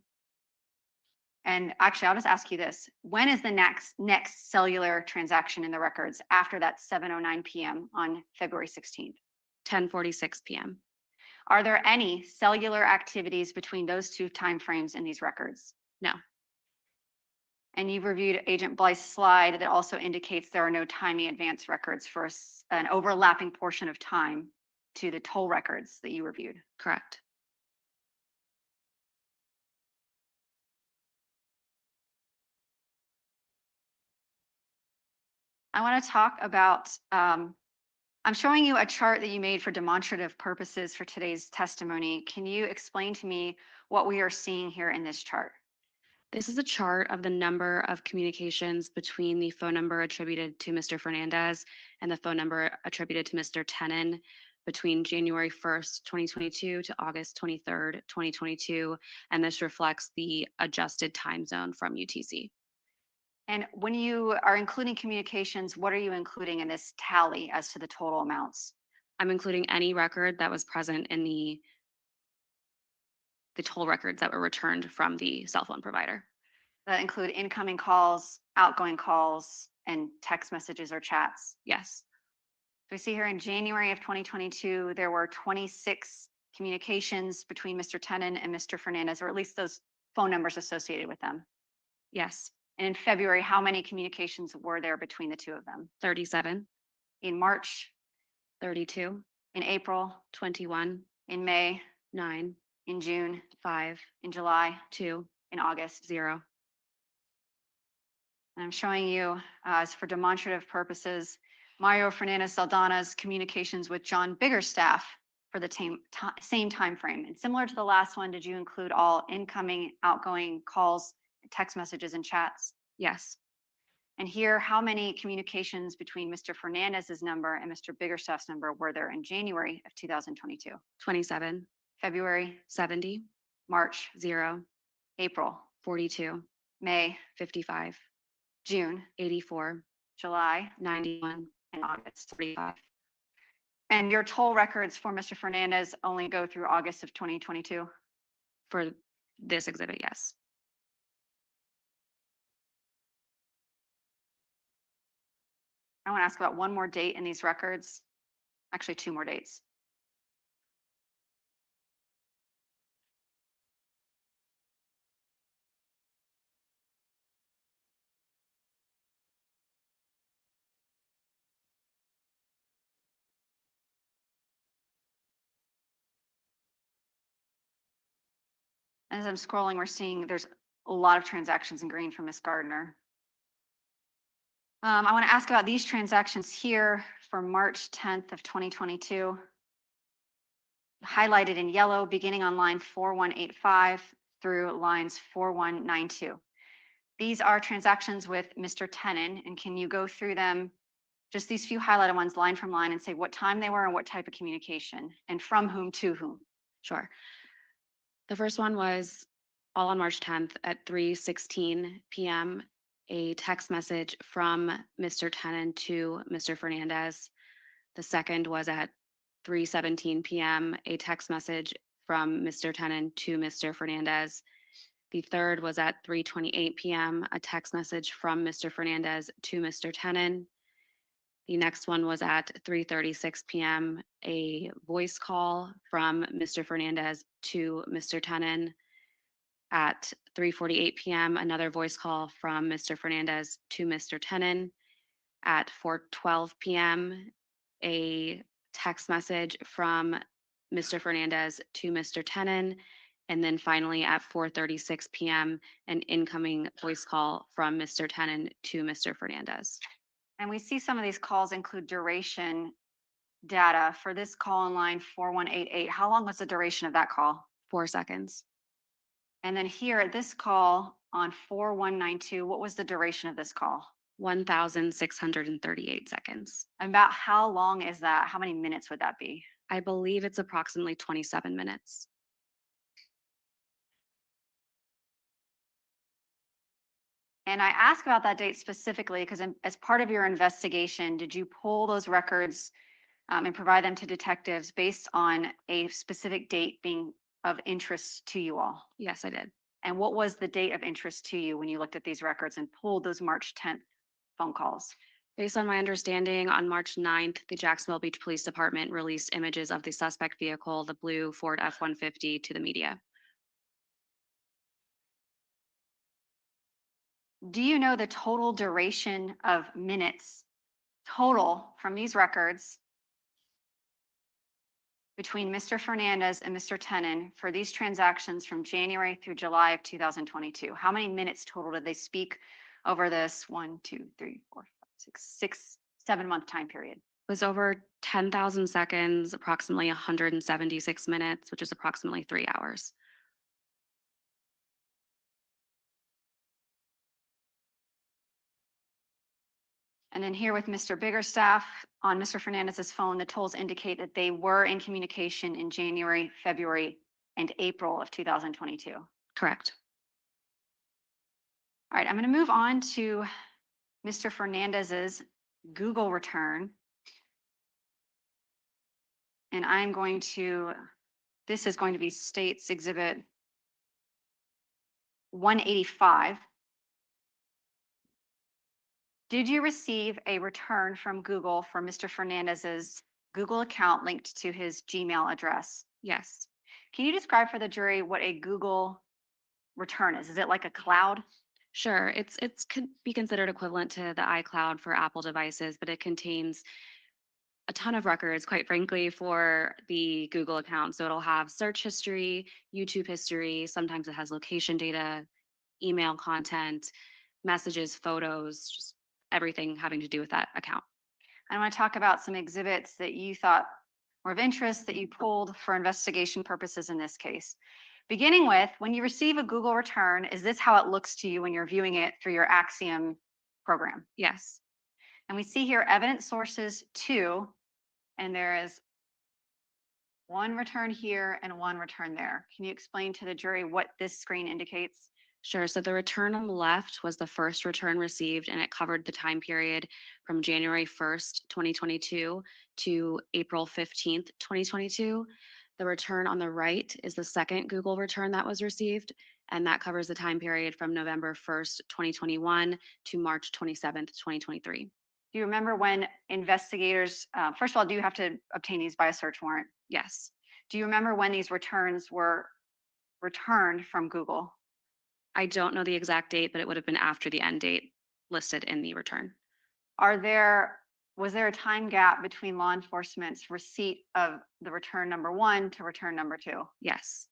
and actually, I'll just ask you this. When is the next cellular transaction in the records after that 7:09 p.m. on February 16th? 10:46 p.m. Are there any cellular activities between those two timeframes in these records? No. And you've reviewed Agent Blythe's slide that also indicates there are no timing advance records for an overlapping portion of time to the toll records that you reviewed. Correct. I want to talk about, I'm showing you a chart that you made for demonstrative purposes for today's testimony. Can you explain to me what we are seeing here in this chart? This is a chart of the number of communications between the phone number attributed to Mr. Fernandez and the phone number attributed to Mr. Tenon between January 1st, 2022 to August 23rd, 2022. And this reflects the adjusted time zone from UTC. And when you are including communications, what are you including in this tally as to the total amounts? I'm including any record that was present in the toll records that were returned from the cell phone provider. That include incoming calls, outgoing calls, and text messages or chats. Yes, We see here in January of 2022, there were 26 communications between Mr. Tenon and Mr. Fernandez, or at least those phone numbers associated with them. yes, And in February, how many communications were there between the two of them? 37, In March, 32, in April, 21, in May, 9, in June, 5, in July, 2, in August. 0. And I'm showing you, as for demonstrative purposes, Mario Fernandez-Saldana's communications with John Biggerstaff for the same time frame. And similar to the last one, did you include all incoming, outgoing calls, text messages, and chats? Yes, And here, how many communications between Mr. Fernandez's number and Mr. Biggerstaff's number were there in January of 2022? 27, February, 70, March, 0, April, 42, May, 55, June, 84, July, 91, and August. 45. And your toll records for Mr. Fernandez only go through August of 2022? For this exhibit, yes. I want to ask about one more date in these records. Actually, two more dates. As I'm scrolling, we're seeing there's a lot of transactions in green from Ms. Gardner. I want to ask about these transactions here for March 10th of 2022. Highlighted in yellow, beginning on line 4185 through lines 4192. These are transactions with Mr. Tenon, and can you go through them, just these few highlighted ones, line from line, and say what time they were and what type of communication, and from whom to whom? Sure. The first one was all on March 10th at 3:16 p.m. A text message from Mr. Tenon to Mr. Fernandez. The second was at 3:17 p.m. A text message from Mr. Tenon to Mr. Fernandez. The third was at 3:28 p.m. A text message from Mr. Fernandez to Mr. Tenon. The next one was at 3:36 p.m. A voice call from Mr. Fernandez to Mr. Tenon. At 3:48 p.m., another voice call from Mr. Fernandez to Mr. Tenon. At 4:12 p.m., a text message from Mr. Fernandez to Mr. Tenon. And then finally at 4:36 p.m., an incoming voice call from Mr. Tenon to Mr. Fernandez. And we see some of these calls include duration data. For this call on line 4188, how long was the duration of that call? 4 seconds. And then here at this call on 4192, what was the duration of this call? 1,638 seconds. About how long is that? How many minutes would that be? I believe it's approximately 27 minutes. And I ask about that date specifically because as part of your investigation, did you pull those records and provide them to detectives based on a specific date being of interest to you all? Yes, I did. And what was the date of interest to you when you looked at these records and pulled those March 10th phone calls? Based on my understanding, on March 9th, the Jacksonville Beach Police Department released images of the suspect vehicle, the blue Ford F-150, to the media. Do you know the total duration of minutes total from these records between Mr. Fernandez and Mr. Tenon for these transactions from January through July of 2022? How many minutes total did they speak over this 7-month time period? It was over 10,000 seconds, approximately 176 minutes, which is approximately 3 hours. And then here with Mr. Biggerstaff on Mr. Fernandez's phone, the tolls indicate that they were in communication in January, February, and April of 2022. Correct. All right, I'm going to move on to Mr. Fernandez's Google return. And I'm going to, this is going to be State's Exhibit 185. Did you receive a return from Google for Mr. Fernandez's Google account linked to his Gmail address? Yes. Can you describe for the jury what a Google return is? Is it like a cloud? Sure, it's could be considered equivalent to the iCloud for Apple devices, but it contains a ton of records, quite frankly, for the Google account. So it'll have search history, YouTube history, sometimes it has location data, email content, messages, photos, just everything having to do with that account. I want to talk about some exhibits that you thought were of interest that you pulled for investigation purposes in this case. Beginning with, when you receive a Google return, is this how it looks to you when you're viewing it through your Axiom program? Yes. And we see here evidence sources 2, and there is one return here and one return there. Can you explain to the jury what this screen indicates? Sure. So the return on the left was the first return received, and it covered the time period from January 1st, 2022 to April 15th, 2022. The return on the right is the second Google return that was received, and that covers the time period from November 1st, 2021 to March 27th, 2023. Do you remember when investigators, first of all, do you have to obtain these by a search warrant? Yes. Do you remember when these returns were returned from Google? I don't know the exact date, but it would have been after the end date listed in the return. Was there a time gap between law enforcement's receipt of the return number 1 to return number 2? Yes.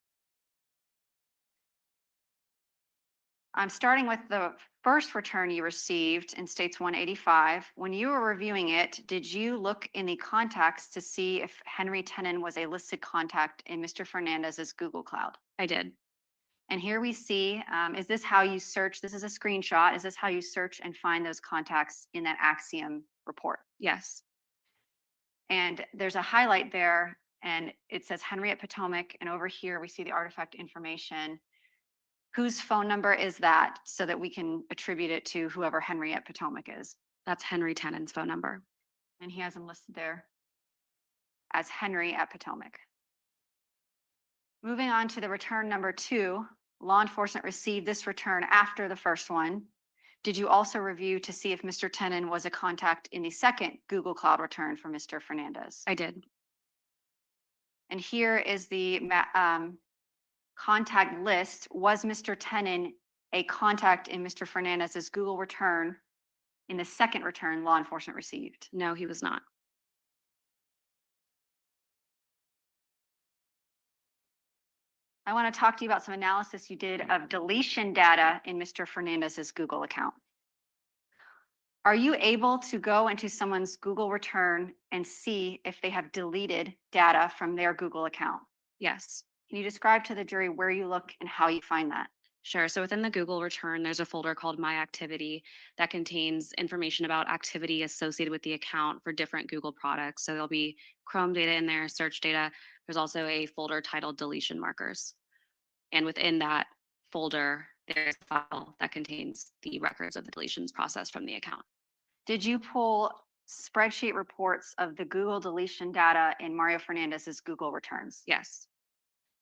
I'm starting with the first return you received in States 185. When you were reviewing it, did you look in the contacts to see if Henry Tenon was a listed contact in Mr. Fernandez's Google Cloud? I did. And here we see, is this how you search? This is a screenshot. Is this how you search and find those contacts in that Axiom report? Yes. And there's a highlight there, and it says Henry at Potomac. And over here, we see the artifact information. Whose phone number is that so that we can attribute it to whoever Henry at Potomac is? That's Henry Tenon's phone number. And he has him listed there as Henry at Potomac. Moving on to the return number 2, law enforcement received this return after the first one. Did you also review to see if Mr. Tenon was a contact in the second Google Cloud return for Mr. Fernandez? I did. And here is the contact list. Was Mr. Tenon a contact in Mr. Fernandez's Google return in the second return law enforcement received? No, he was not. I want to talk to you about some analysis you did of deletion data in Mr. Fernandez's Google account. Are you able to go into someone's Google return and see if they have deleted data from their Google account? Yes. Can you describe to the jury where you look and how you find that? Sure. So within the Google return, there's a folder called My Activity that contains information about activity associated with the account for different Google products. So there'll be Chrome data in there, search data. There's also a folder titled Deletion Markers. And within that folder, there's a file that contains the records of the deletions processed from the account. Did you pull spreadsheet reports of the Google deletion data in Mario Fernandez's Google returns? Yes.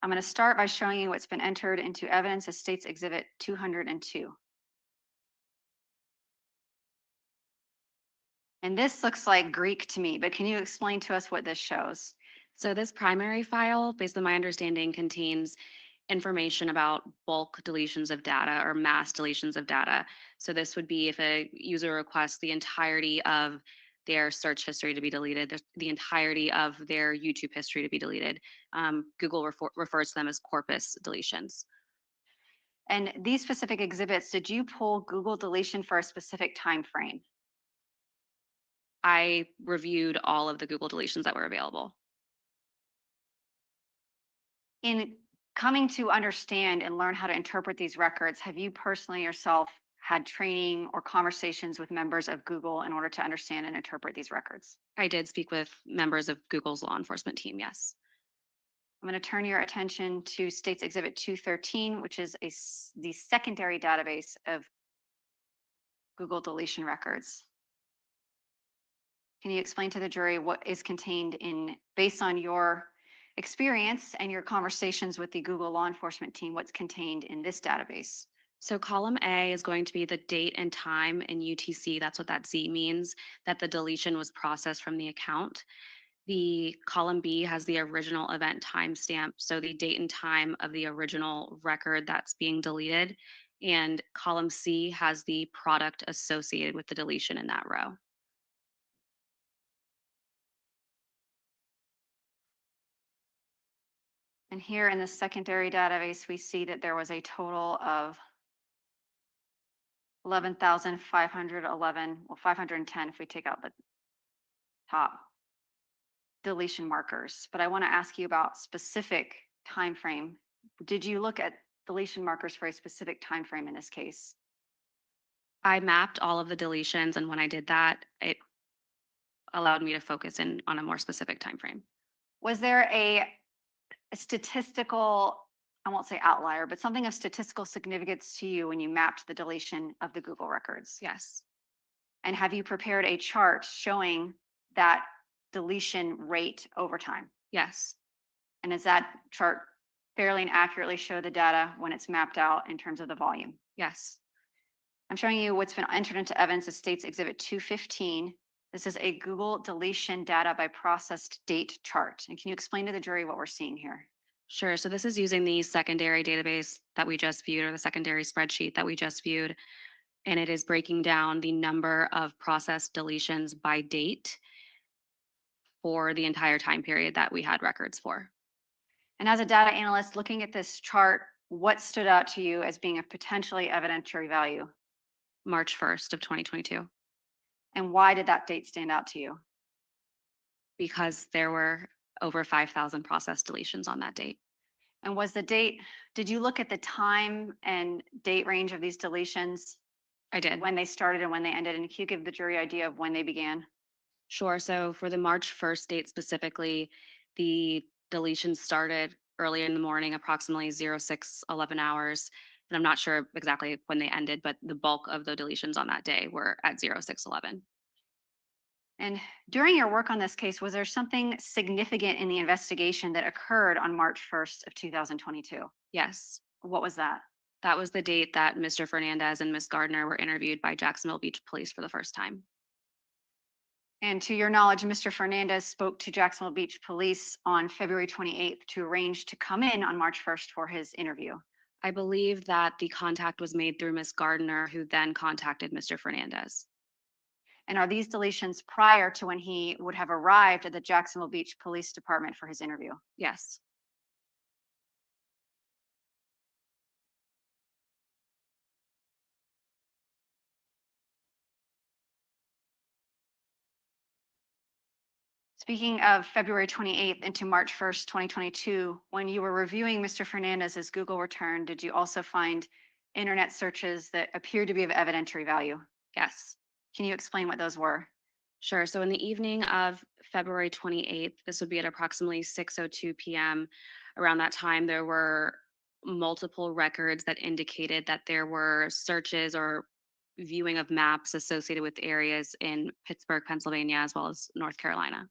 I'm going to start by showing you what's been entered into evidence as State's Exhibit 202. And this looks like Greek to me, but can you explain to us what this shows? So this primary file, based on my understanding, contains information about bulk deletions of data or mass deletions of data. So this would be if a user requests the entirety of their search history to be deleted, the entirety of their YouTube history to be deleted. Google refers to them as corpus deletions. And these specific exhibits, did you pull Google deletion for a specific time frame? I reviewed all of the Google deletions that were available. In coming to understand and learn how to interpret these records, have you personally yourself had training or conversations with members of Google in order to understand and interpret these records? I did speak with members of Google's law enforcement team, yes. I'm going to turn your attention to State's Exhibit 213, which is the secondary database of Google deletion records. Can you explain to the jury what is contained in, based on your experience and your conversations with the Google law enforcement team, what's contained in this database? So column A is going to be the date and time in UTC. That's what that Z means, that the deletion was processed from the account. The column B has the original event timestamp, so the date and time of the original record that's being deleted. And column C has the product associated with the deletion in that row. And here in the secondary database, we see that there was a total of 11,511, well, 510 if we take out the top deletion markers. But I want to ask you about specific time frame. Did you look at deletion markers for a specific time frame in this case? I mapped all of the deletions, and when I did that, it allowed me to focus in on a more specific time frame. Was there a statistical, I won't say outlier, but something of statistical significance to you when you mapped the deletion of the Google records? Yes. And have you prepared a chart showing that deletion rate over time? Yes. And does that chart fairly and accurately show the data when it's mapped out in terms of the volume? Yes. I'm showing you what's been entered into evidence as States Exhibit 215. This is a Google deletion data by processed date chart. And can you explain to the jury what we're seeing here? Sure. So this is using the secondary database that we just viewed, or the secondary spreadsheet that we just viewed. And it is breaking down the number of processed deletions by date for the entire time period that we had records for. And as a data analyst looking at this chart, what stood out to you as being of potentially evidentiary value? March 1st of 2022. And why did that date stand out to you? Because there were over 5,000 processed deletions on that date. And was the date, did you look at the time and date range of these deletions? I did. When they started and when they ended? And can you give the jury idea of when they began? Sure. So for the March 1st date specifically, the deletions started early in the morning, approximately 06:11 hours. And I'm not sure exactly when they ended, but the bulk of the deletions on that day were at 06:11. And during your work on this case, was there something significant in the investigation that occurred on March 1st of 2022? Yes. What was that? That was the date that Mr. Fernandez and Ms. Gardner were interviewed by Jacksonville Beach Police for the first time. And to your knowledge, Mr. Fernandez spoke to Jacksonville Beach Police on February 28th to arrange to come in on March 1st for his interview. I believe that the contact was made through Ms. Gardner, who then contacted Mr. Fernandez. And are these deletions prior to when he would have arrived at the Jacksonville Beach Police Department for his interview? Yes. Speaking of February 28th into March 1st, 2022, when you were reviewing Mr. Fernandez's Google return, did you also find internet searches that appeared to be of evidentiary value? Yes. Can you explain what those were? Sure. So in the evening of February 28th, this would be at approximately 6:02 p.m. Around that time, there were multiple records that indicated that there were searches or viewing of maps associated with areas in Pittsburgh, Pennsylvania, as well as North Carolina.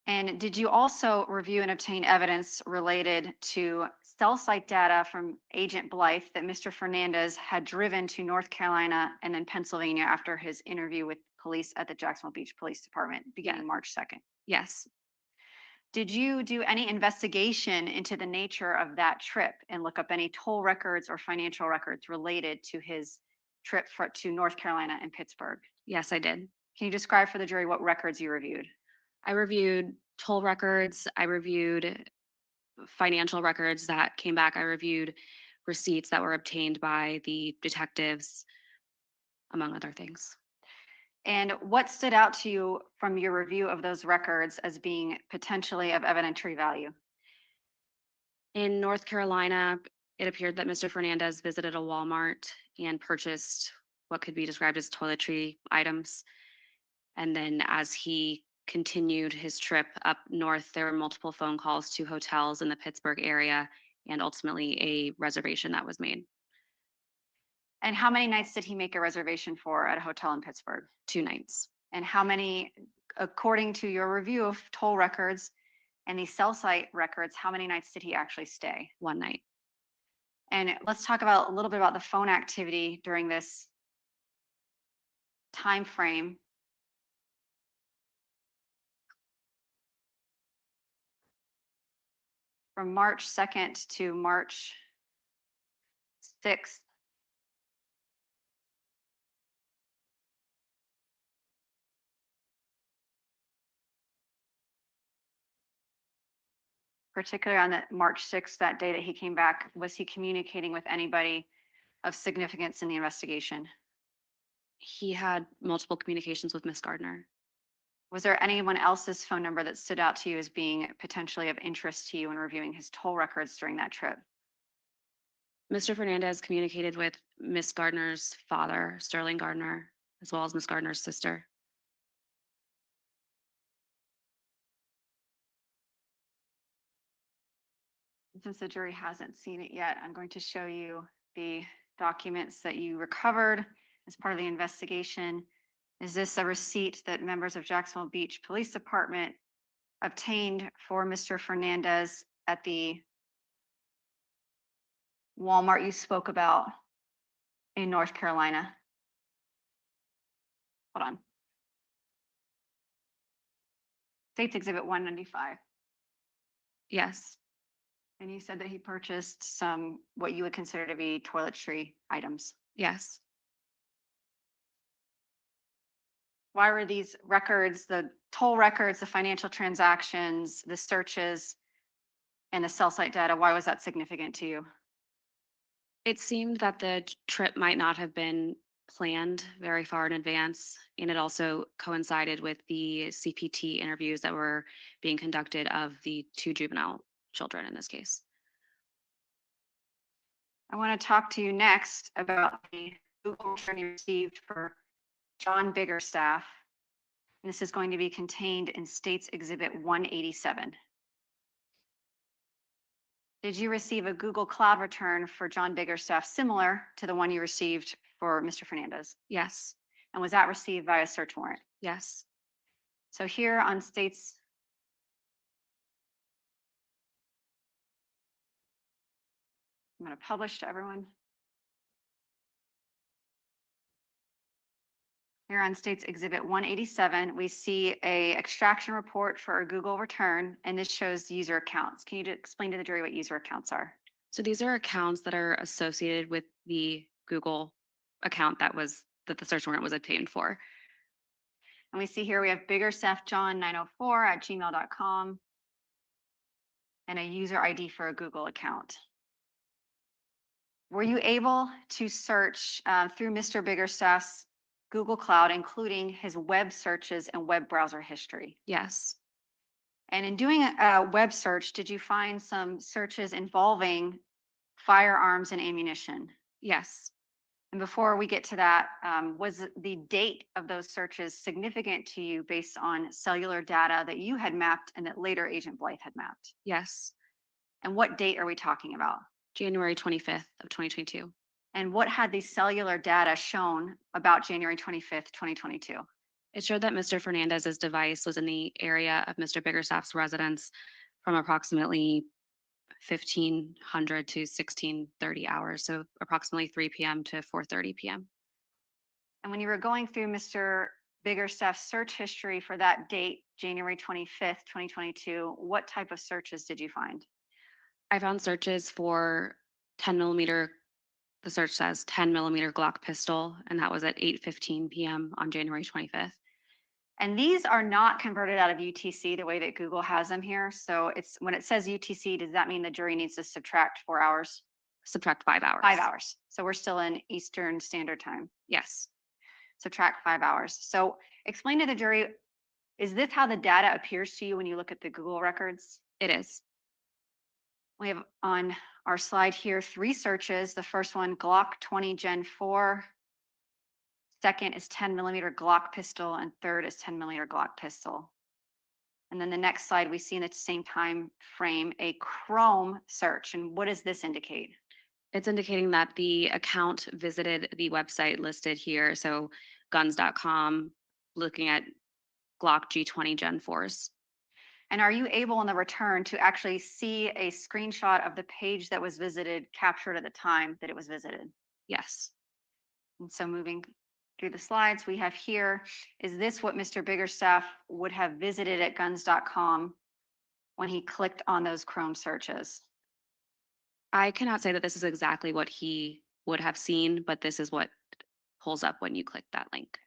And did you also review and obtain evidence related to cell site data from Agent Blythe that Mr. Fernandez had driven to North Carolina and then Pennsylvania after his interview with police at the Jacksonville Beach Police Department beginning March 2nd? Yes. Did you do any investigation into the nature of that trip and look up any toll records or financial records related to his trip to North Carolina and Pittsburgh? Yes, I did. Can you describe for the jury what records you reviewed? I reviewed toll records. I reviewed financial records that came back. I reviewed receipts that were obtained by the detectives, among other things. And what stood out to you from your review of those records as being potentially of evidentiary value? In North Carolina, it appeared that Mr. Fernandez visited a Walmart and purchased what could be described as toiletry items. And then as he continued his trip up north, there were multiple phone calls to hotels in the Pittsburgh area and ultimately a reservation that was made. And how many nights did he make a reservation for at a hotel in Pittsburgh? 2 nights. And how many, according to your review of toll records and the cell site records, how many nights did he actually stay? 1 night. And let's talk about a little bit about the phone activity during this time frame. From March 2nd to March 6th. Particularly on that March 6th, that day that he came back, was he communicating with anybody of significance in the investigation? He had multiple communications with Miss Gardner. Was there anyone else's phone number that stood out to you as being potentially of interest to you in reviewing his toll records during that trip? Mr. Fernandez communicated with Miss Gardner's father, Sterling Gardner, as well as Miss Gardner's sister. Since the jury hasn't seen it yet, I'm going to show you the documents that you recovered as part of the investigation. Is this a receipt that members of Jacksonville Beach Police Department obtained for Mr. Fernandez at the Walmart you spoke about in North Carolina? Hold on. States Exhibit 195. Yes, And you said that he purchased some, what you would consider to be toiletry items. yes. Why were these records, the toll records, the financial transactions, the searches, and the cell site data, why was that significant to you? It seemed that the trip might not have been planned very far in advance, and it also coincided with the CPT interviews that were being conducted of the 2 juvenile children in this case. I want to talk to you next about the Google return you received for John Biggerstaff. And this is going to be contained in States Exhibit 187. Did you receive a Google Cloud return for John Biggerstaff similar to the one you received for Mr. Fernandez? Yes, And was that received by a search warrant? yes. So here on States I'm going to publish to everyone. Here on States Exhibit 187, we see a extraction report for a Google return, and this shows user accounts. Can you explain to the jury what user accounts are? So these are accounts that are associated with the Google account that the search warrant was obtained for. And we see here we have biggerstaffjohn904@gmail.com and a user ID for a Google account. Were you able to search through Mr. Biggerstaff's Google Cloud, including his web searches and web browser history? Yes, And in doing a web search, did you find some searches involving firearms and ammunition? yes, And before we get to that, was the date of those searches significant to you based on cellular data that you had mapped and that later Agent Blythe had mapped? yes. And what date are we talking about? January 25th of 2022. And what had the cellular data shown about January 25th, 2022? It showed that Mr. Fernandez's device was in the area of Mr. Biggerstaff's residence from approximately 1500 to 1630 hours, so approximately 3 p.m. to 4:30 p.m. And when you were going through Mr. Biggerstaff's search history for that date, January 25th, 2022, what type of searches did you find? I found searches for 10 millimeter, the search says 10 millimeter Glock pistol, and that was at 8:15 p.m. on January 25th. And these are not converted out of UTC the way that Google has them here. So it's when it says UTC, does that mean the jury needs to subtract 4 hours? Subtract 5 hours. 5 hours. So we're still in Eastern Standard Time. Yes, Subtract 5 hours. So explain to the jury, is this how the data appears to you when you look at the Google records? it is. We have on our slide here 3 searches. The first one, Glock 20 Gen 4. Second is 10 millimeter Glock pistol, and third is 10 millimeter Glock pistol. And then the next slide, we see in the same time frame a Chrome search. And what does this indicate? It's indicating that the account visited the website listed here, so guns.com, looking at Glock G20 Gen 4s. And are you able in the return to actually see a screenshot of the page that was visited captured at the time that it was visited? Yes. And so moving through the slides we have here, is this what Mr. Biggerstaff would have visited at guns.com when he clicked on those Chrome searches? I cannot say that this is exactly what he would have seen, but this is what pulls up when you click that link.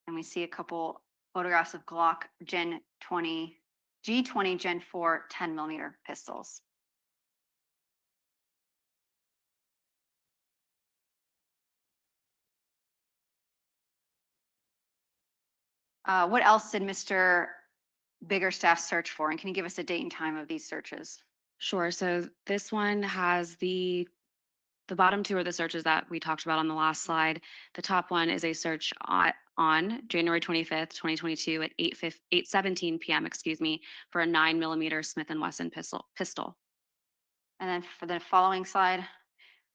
And we see a couple photographs of Glock Gen 20, G20 Gen 4 10mm pistols. What else did Mr. Biggerstaff search for? And can you give us a date and time of these searches? Sure. So this one has the bottom two are the searches that we talked about on the last slide. The top one is a search on January 25th, 2022 at 8:17 p.m., excuse me, for a 9mm Smith & Wesson pistol. And then for the following slide,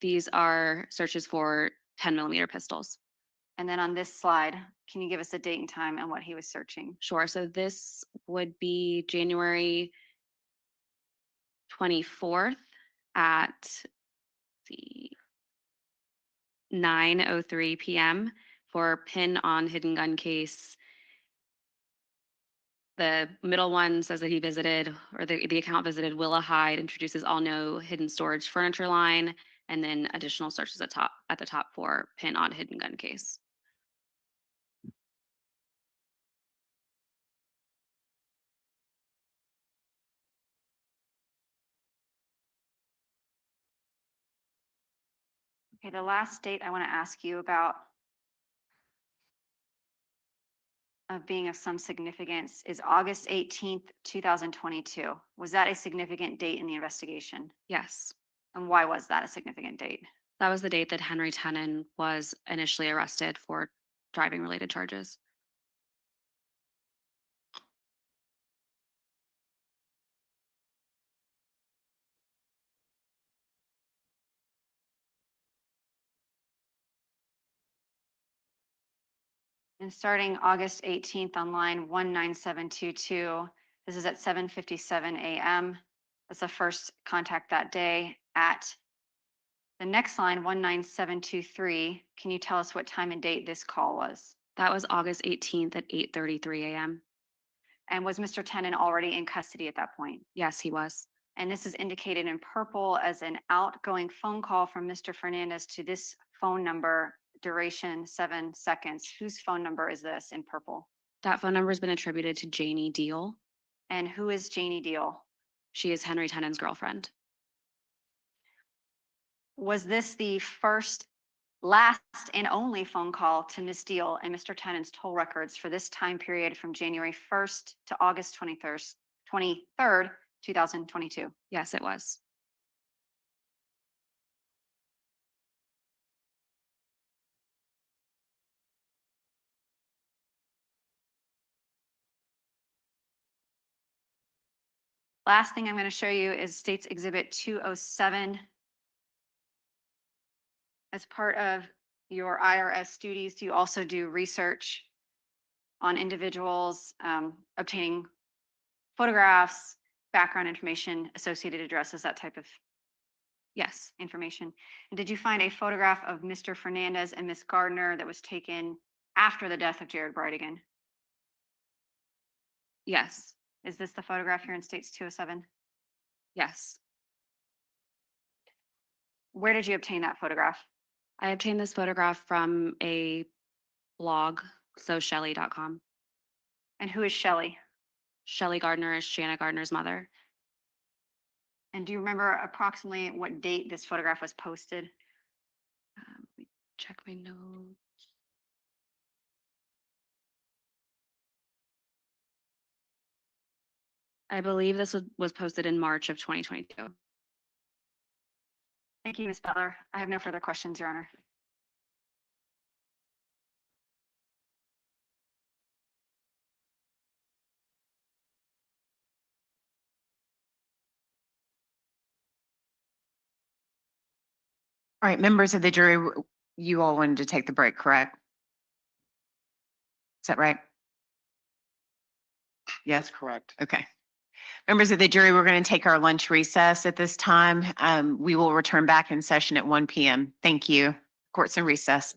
These are searches for 10mm pistols. and then on this slide, can you give us a date and time and what he was searching? Sure. So this would be January 24th at the 9:03 p.m. for pin on hidden gun case. The middle one says that he visited, or the account visited Willa Hyde, introduces all no hidden storage furniture line, and then additional searches at the top for pin on hidden gun case. Okay, the last date I want to ask you about of being of some significance is August 18th, 2022. Was that a significant date in the investigation? Yes, And why was that a significant date? that was the date that Henry Tenon was initially arrested for driving related charges. And starting August 18th on line 19722, this is at 7:57 a.m. That's the first contact that day. At the next line, 19723, can you tell us what time and date this call was? That was August 18th at 8:33 a.m. And was Mr. Tenon already in custody at that point? Yes, he was. And this is indicated in purple as an outgoing phone call from Mr. Fernandez to this phone number, duration 7 seconds. Whose phone number is this in purple? That phone number has been attributed to Janie Deal. And who is Janie Deal? She is Henry Tenon's girlfriend. Was this the first, last, and only phone call to Ms. Deal and Mr. Tenon's toll records for this time period from January 1st to August 23rd, 2022? Yes, it was. Last thing I'm going to show you is State's Exhibit 207. As part of your IRS duties, do you also do research on individuals, obtaining photographs, background information, associated addresses, that type of Yes. information? And did you find a photograph of Mr. Fernandez and Miss Gardner that was taken after the death of Jared Bridegan? Yes. Is this the photograph here in States 207? Yes. Where did you obtain that photograph? I obtained this photograph from a blog, soshelly.com. And who is Shelley? Shelly Gardner is Shanna Gardner's mother. And do you remember approximately what date this photograph was posted? Let me check my notes. I believe this was posted in March of 2022. Thank you, Ms. Butler. I have no further questions, Your Honor. All right, members of the jury, you all wanted to take the break, correct? Is that right? Yes, That's correct. okay. Members of the jury, we're going to take our lunch recess at this time. We will return back in session at 1 p.m. Thank you. Court's in recess.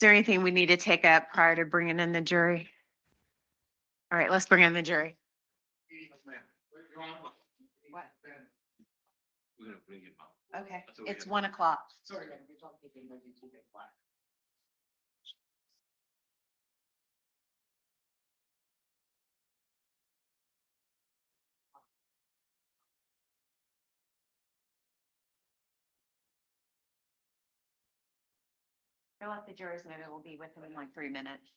there anything we need to take up prior to bringing in the jury? All right, let's bring in the jury. What? We're gonna bring him up. Okay, That's what we it's have. 1 o'clock. Sorry. I'll let the jurors know that we'll be with them in like 3 minutes.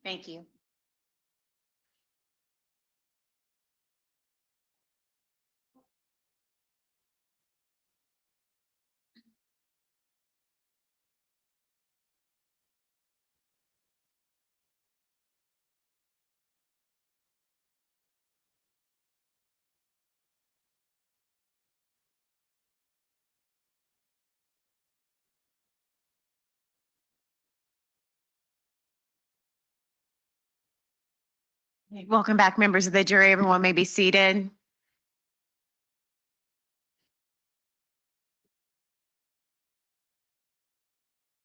Thank you. Welcome back, members of the jury. Everyone may be seated.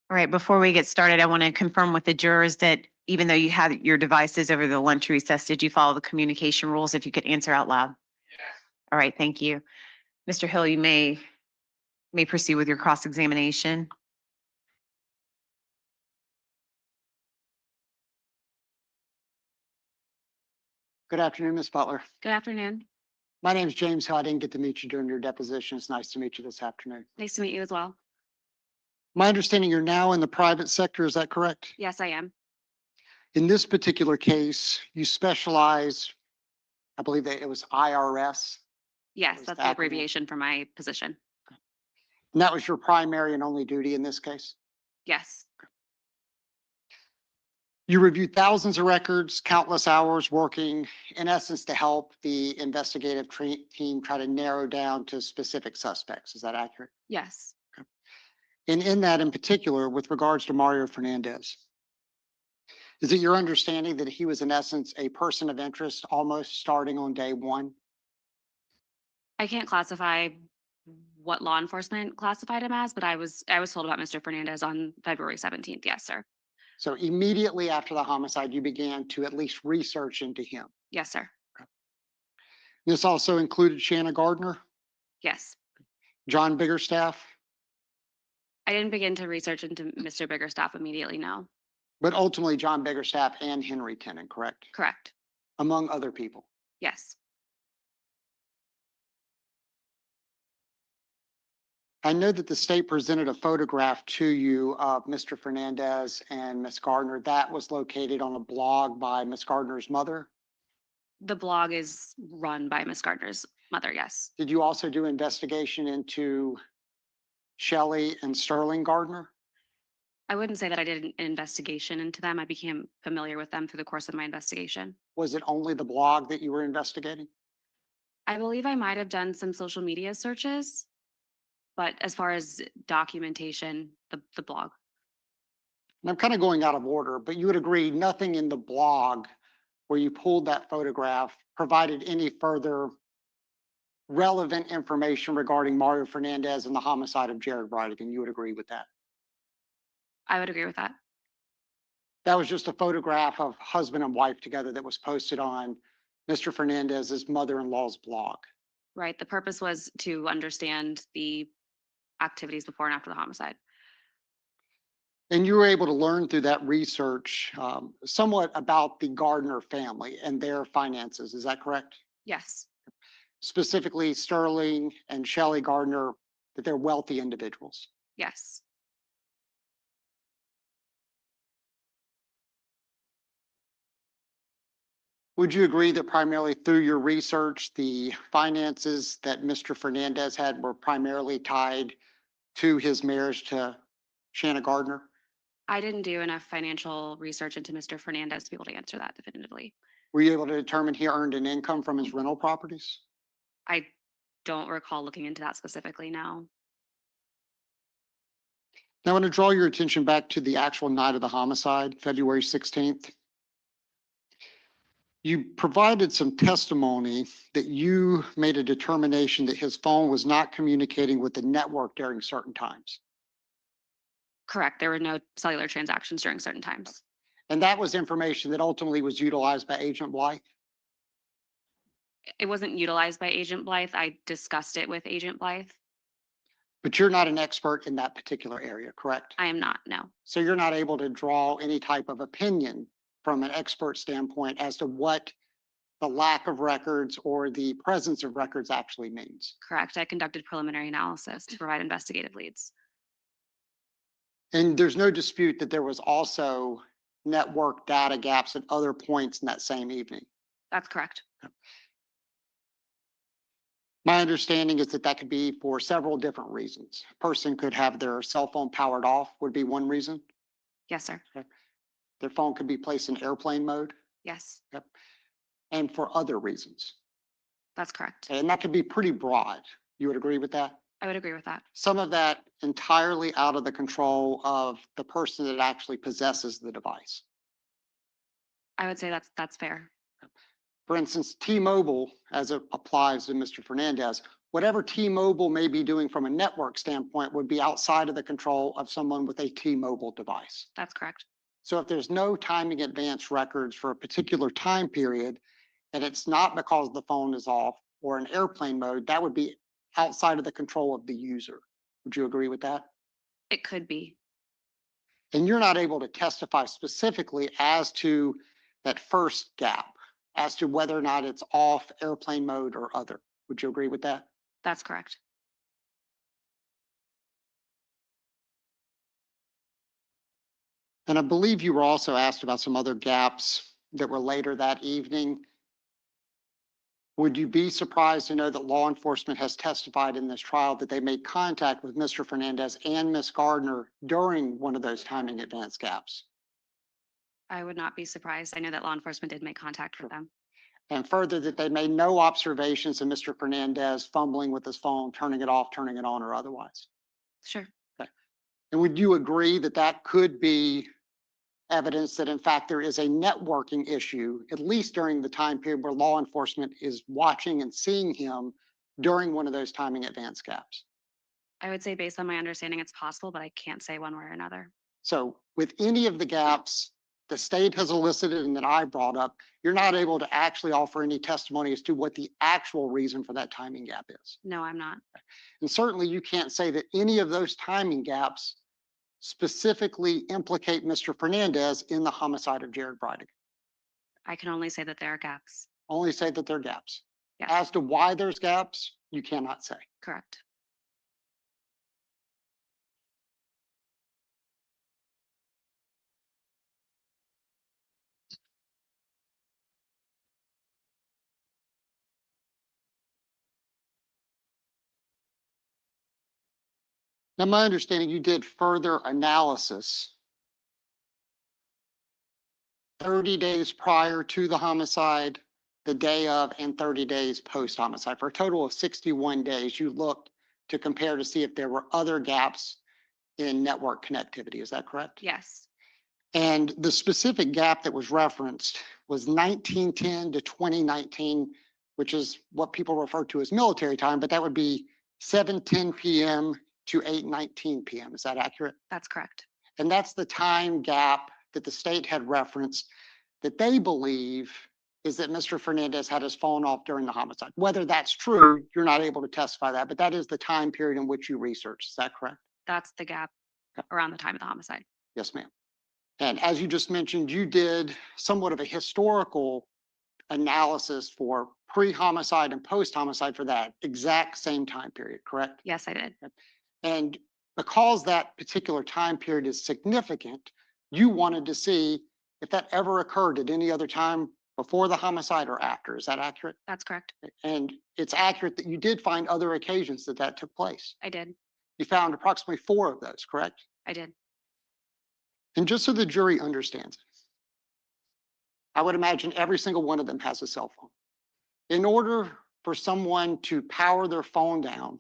All right, before we get started, I want to confirm with the jurors that even though you had your devices over the lunch recess, did you follow the communication rules? If you could answer out loud. Yes. All right, thank you. Mr. Hill, you may proceed with your cross-examination. Good afternoon, Ms. Butler. Good afternoon. My name is James Hill. I didn't get to meet you during your deposition. It's nice to meet you this afternoon. Nice to meet you as well. My understanding, you're now in the private sector, is that correct? Yes, I am. In this particular case, you specialize, I believe that it was IRS, Yes, was that's the the acronym? abbreviation for my position. and that was your primary and only duty in this case? Yes, You reviewed thousands of records, countless hours working, in essence, to help the investigative team try to narrow down to specific suspects. Is that accurate? yes, And in that in particular, with regards to Mario Fernandez, is it your understanding that he was in essence a person of interest almost starting on day one? I can't classify what law enforcement classified him as, but I was told about Mr. Fernandez on February 17th. Yes, sir. So immediately after the homicide, you began to at least research into him. Yes, sir. This also included Shanna Gardner, Yes. John Biggerstaff, I didn't begin to research into Mr. Biggerstaff immediately, no. but ultimately John Biggerstaff and Henry Tenon, correct? Correct. Among other people. Yes. I know that the state presented a photograph to you of Mr. Fernandez and Miss Gardner. That was located on a blog by Miss Gardner's mother. The blog is run by Ms. Gardner's mother, yes. Did you also do investigation into Shelley and Sterling Gardner? I wouldn't say that I did an investigation into them. I became familiar with them through the course of my investigation. Was it only the blog that you were investigating? I believe I might have done some social media searches, but as far as documentation, the blog. And I'm kind of going out of order, but you would agree nothing in the blog where you pulled that photograph provided any further relevant information regarding Mario Fernandez and the homicide of Jared Bridegan. You would agree with that? I would agree with that. That was just a photograph of husband and wife together that was posted on Mr. Fernandez's mother-in-law's blog. Right. The purpose was to understand the activities before and after the homicide. And you were able to learn through that research somewhat about the Gardner family and their finances. Is that correct? Yes. Specifically Sterling and Shelley Gardner, that they're wealthy individuals. Yes. Would you agree that primarily through your research, the finances that Mr. Fernandez had were primarily tied to his marriage to Shanna Gardner? I didn't do enough financial research into Mr. Fernandez to be able to answer that definitively. Were you able to determine he earned an income from his rental properties? I don't recall looking into that specifically, no. Now, I want to draw your attention back to the actual night of the homicide, February 16th. You provided some testimony that you made a determination that his phone was not communicating with the network during certain times. Correct. There were no cellular transactions during certain times. And that was information that ultimately was utilized by Agent Blythe. It wasn't utilized by Agent Blythe. I discussed it with Agent Blythe. But you're not an expert in that particular area, correct? I am not, no. So you're not able to draw any type of opinion from an expert standpoint as to what the lack of records or the presence of records actually means. Correct. I conducted preliminary analysis to provide investigative leads. And there's no dispute that there was also network data gaps at other points in that same evening. That's correct. My understanding is that that could be for several different reasons. A person could have their cell phone powered off would be one reason. Yes, sir. Their phone could be placed in airplane mode. Yes, And for other reasons. that's correct. And that could be pretty broad. You would agree with that? I would agree with that. Some of that entirely out of the control of the person that actually possesses the device. I would say that's fair. For instance, T-Mobile, as it applies to Mr. Fernandez, whatever T-Mobile may be doing from a network standpoint would be outside of the control of someone with a T-Mobile device. That's correct. So if there's no timing advance records for a particular time period, and it's not because the phone is off or in airplane mode, that would be outside of the control of the user. Would you agree with that? It could be. And you're not able to testify specifically as to that first gap, as to whether or not it's off, airplane mode, or other. Would you agree with that? That's correct. And I believe you were also asked about some other gaps that were later that evening. Would you be surprised to know that law enforcement has testified in this trial that they made contact with Mr. Fernandez and Ms. Gardner during one of those timing advance gaps? I would not be surprised. I know that law enforcement did make contact with them. And further, that they made no observations of Mr. Fernandez fumbling with his phone, turning it off, turning it on, or otherwise. Sure. And would you agree that that could be evidence that in fact there is a networking issue, at least during the time period where law enforcement is watching and seeing him during one of those timing advance gaps? I would say based on my understanding, it's possible, but I can't say one way or another. So with any of the gaps the state has elicited and that I brought up, you're not able to actually offer any testimony as to what the actual reason for that timing gap is. No, I'm not. And certainly you can't say that any of those timing gaps specifically implicate Mr. Fernandez in the homicide of Jared Bridegan. I can only say that there are gaps. Only say that they're gaps. Yeah. As to why there's gaps, you cannot say. Correct. Now, my understanding, you did further analysis 30 days prior to the homicide, the day of, and 30 days post-homicide. For a total of 61 days, you looked to compare to see if there were other gaps in network connectivity. Is that correct? Yes. And the specific gap that was referenced was 1910 to 2019, which is what people refer to as military time, but that would be 7:10 p.m. to 8:19 p.m. Is that accurate? That's correct. And that's the time gap that the state had referenced that they believe is that Mr. Fernandez had his phone off during the homicide. Whether that's true, you're not able to testify that, but that is the time period in which you researched. Is that correct? That's the gap around the time of the homicide. Yes, ma'am. And as you just mentioned, you did somewhat of a historical analysis for pre-homicide and post-homicide for that exact same time period, correct? Yes, I did. And because that particular time period is significant, you wanted to see if that ever occurred at any other time before the homicide or after. Is that accurate? That's correct. And it's accurate that you did find other occasions that that took place. I did. You found approximately 4 of those, correct? I did. And just so the jury understands, I would imagine every single one of them has a cell phone. In order for someone to power their phone down,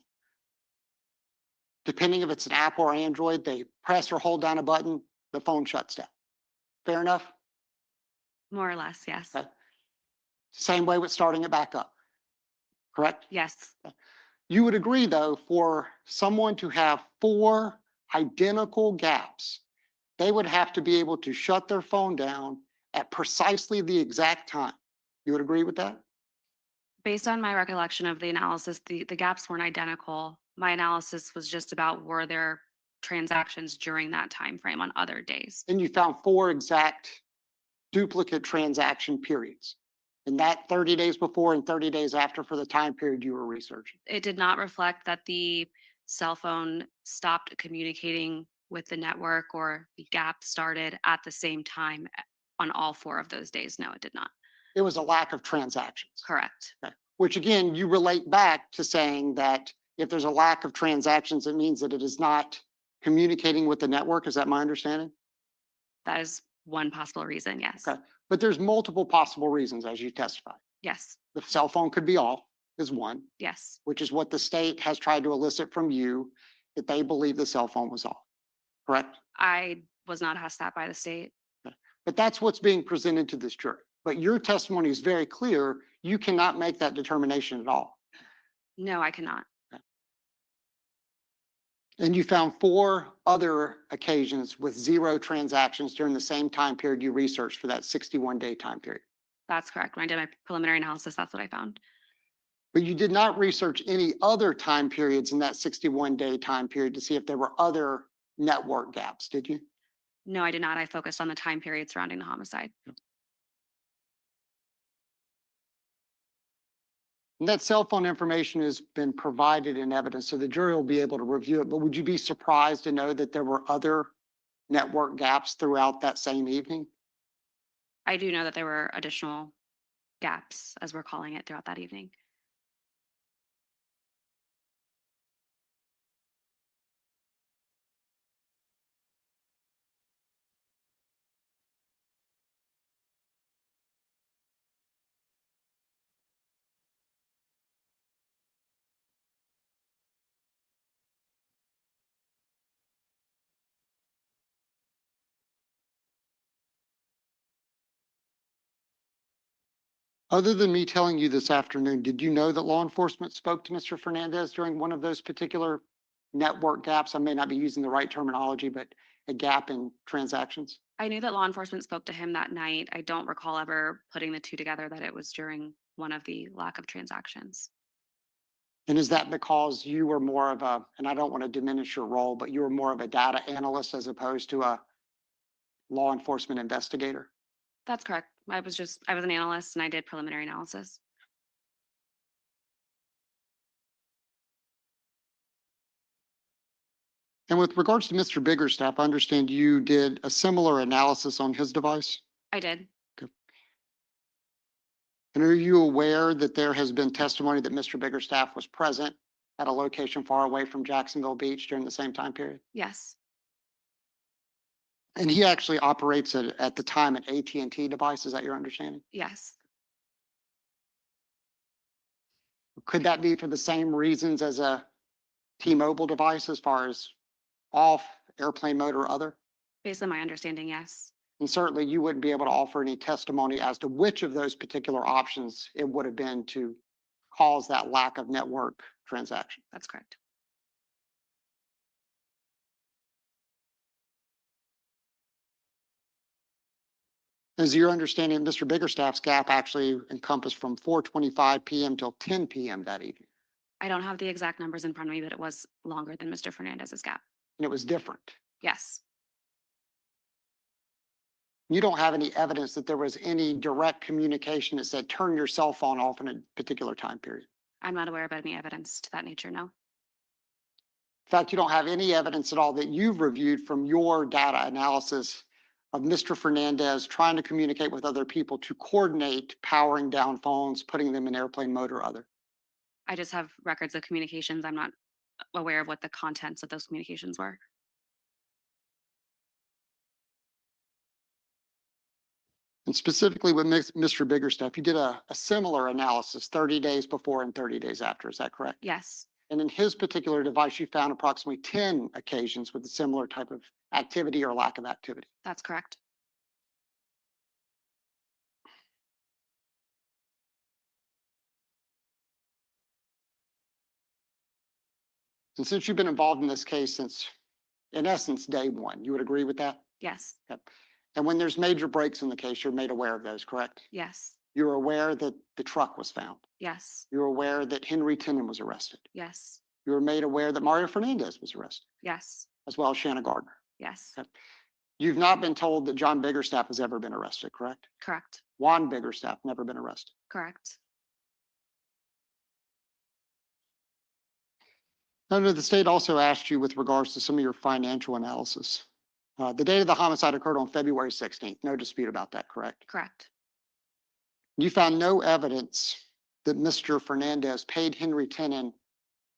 depending if it's an Apple or Android, they press or hold down a button, the phone shuts down. Fair enough? More or less, yes. Okay. Same way with starting it back up, correct? Yes. You would agree, though, for someone to have 4 identical gaps, they would have to be able to shut their phone down at precisely the exact time. You would agree with that? Based on my recollection of the analysis, the gaps weren't identical. My analysis was just about were there transactions during that time frame on other days. And you found 4 exact duplicate transaction periods. And that 30 days before and 30 days after for the time period you were researching. It did not reflect that the cell phone stopped communicating with the network or the gap started at the same time on all 4 of those days. No, it did not. It was a lack of transactions. Correct. Okay. Which again, you relate back to saying that if there's a lack of transactions, it means that it is not communicating with the network. Is that my understanding? That is one possible reason, yes. Okay. But there's multiple possible reasons as you testify. Yes, The cell phone could be off is one, yes, which is what the state has tried to elicit from you, that they believe the cell phone was off, correct? I was not asked that by the state. But that's what's being presented to this jury. But your testimony is very clear. You cannot make that determination at all. No, I cannot. And you found 4 other occasions with 0 transactions during the same time period you researched for that 61-day time period. That's correct. When I did my preliminary analysis, that's what I found. But you did not research any other time periods in that 61-day time period to see if there were other network gaps, did you? No, I did not. I focused on the time period surrounding the homicide. And that cell phone information has been provided in evidence, so the jury will be able to review it. But would you be surprised to know that there were other network gaps throughout that same evening? I do know that there were additional gaps, as we're calling it, throughout that evening. Other than me telling you this afternoon, did you know that law enforcement spoke to Mr. Fernandez during one of those particular network gaps? I may not be using the right terminology, but a gap in transactions. I knew that law enforcement spoke to him that night. I don't recall ever putting the two together that it was during one of the lack of transactions. And is that because you were more of a, and I don't want to diminish your role, but you were more of a data analyst as opposed to a law enforcement investigator? That's correct. I was an analyst and I did preliminary analysis. And with regards to Mr. Biggerstaff, I understand you did a similar analysis on his device. I did. And are you aware that there has been testimony that Mr. Biggerstaff was present at a location far away from Jacksonville Beach during the same time period? Yes. And he actually operates at the time an AT&T device. Is that your understanding? Yes. Could that be for the same reasons as a T-Mobile device as far as off, airplane mode, or other? Based on my understanding, yes. And certainly you wouldn't be able to offer any testimony as to which of those particular options it would have been to cause that lack of network transaction. That's correct. Is your understanding Mr. Biggerstaff's gap actually encompassed from 4:25 p.m. till 10 p.m. that evening? I don't have the exact numbers in front of me, but it was longer than Mr. Fernandez's gap. And it was different. Yes. You don't have any evidence that there was any direct communication that said, turn your cell phone off in a particular time period. I'm not aware of any evidence to that nature, no. In fact, you don't have any evidence at all that you've reviewed from your data analysis of Mr. Fernandez trying to communicate with other people to coordinate powering down phones, putting them in airplane mode or other. I just have records of communications. I'm not aware of what the contents of those communications were. And specifically with Mr. Biggerstaff, you did a similar analysis 30 days before and 30 days after. Is that correct? Yes. And in his particular device, you found approximately 10 occasions with a similar type of activity or lack of activity. That's correct. And since you've been involved in this case since, in essence, day one, you would agree with that? Yes. Yep. And when there's major breaks in the case, you're made aware of those, correct? Yes. You're aware that the truck was found. Yes. You're aware that Henry Tenon was arrested. Yes. You were made aware that Mario Fernandez was arrested, Yes. as well as Shanna Gardner. Yes. Okay. You've not been told that John Biggerstaff has ever been arrested, correct? Correct. Juan Biggerstaff never been arrested. Correct. No, the state also asked you with regards to some of your financial analysis. The date of the homicide occurred on February 16th. No dispute about that, correct? Correct. You found no evidence that Mr. Fernandez paid Henry Tenon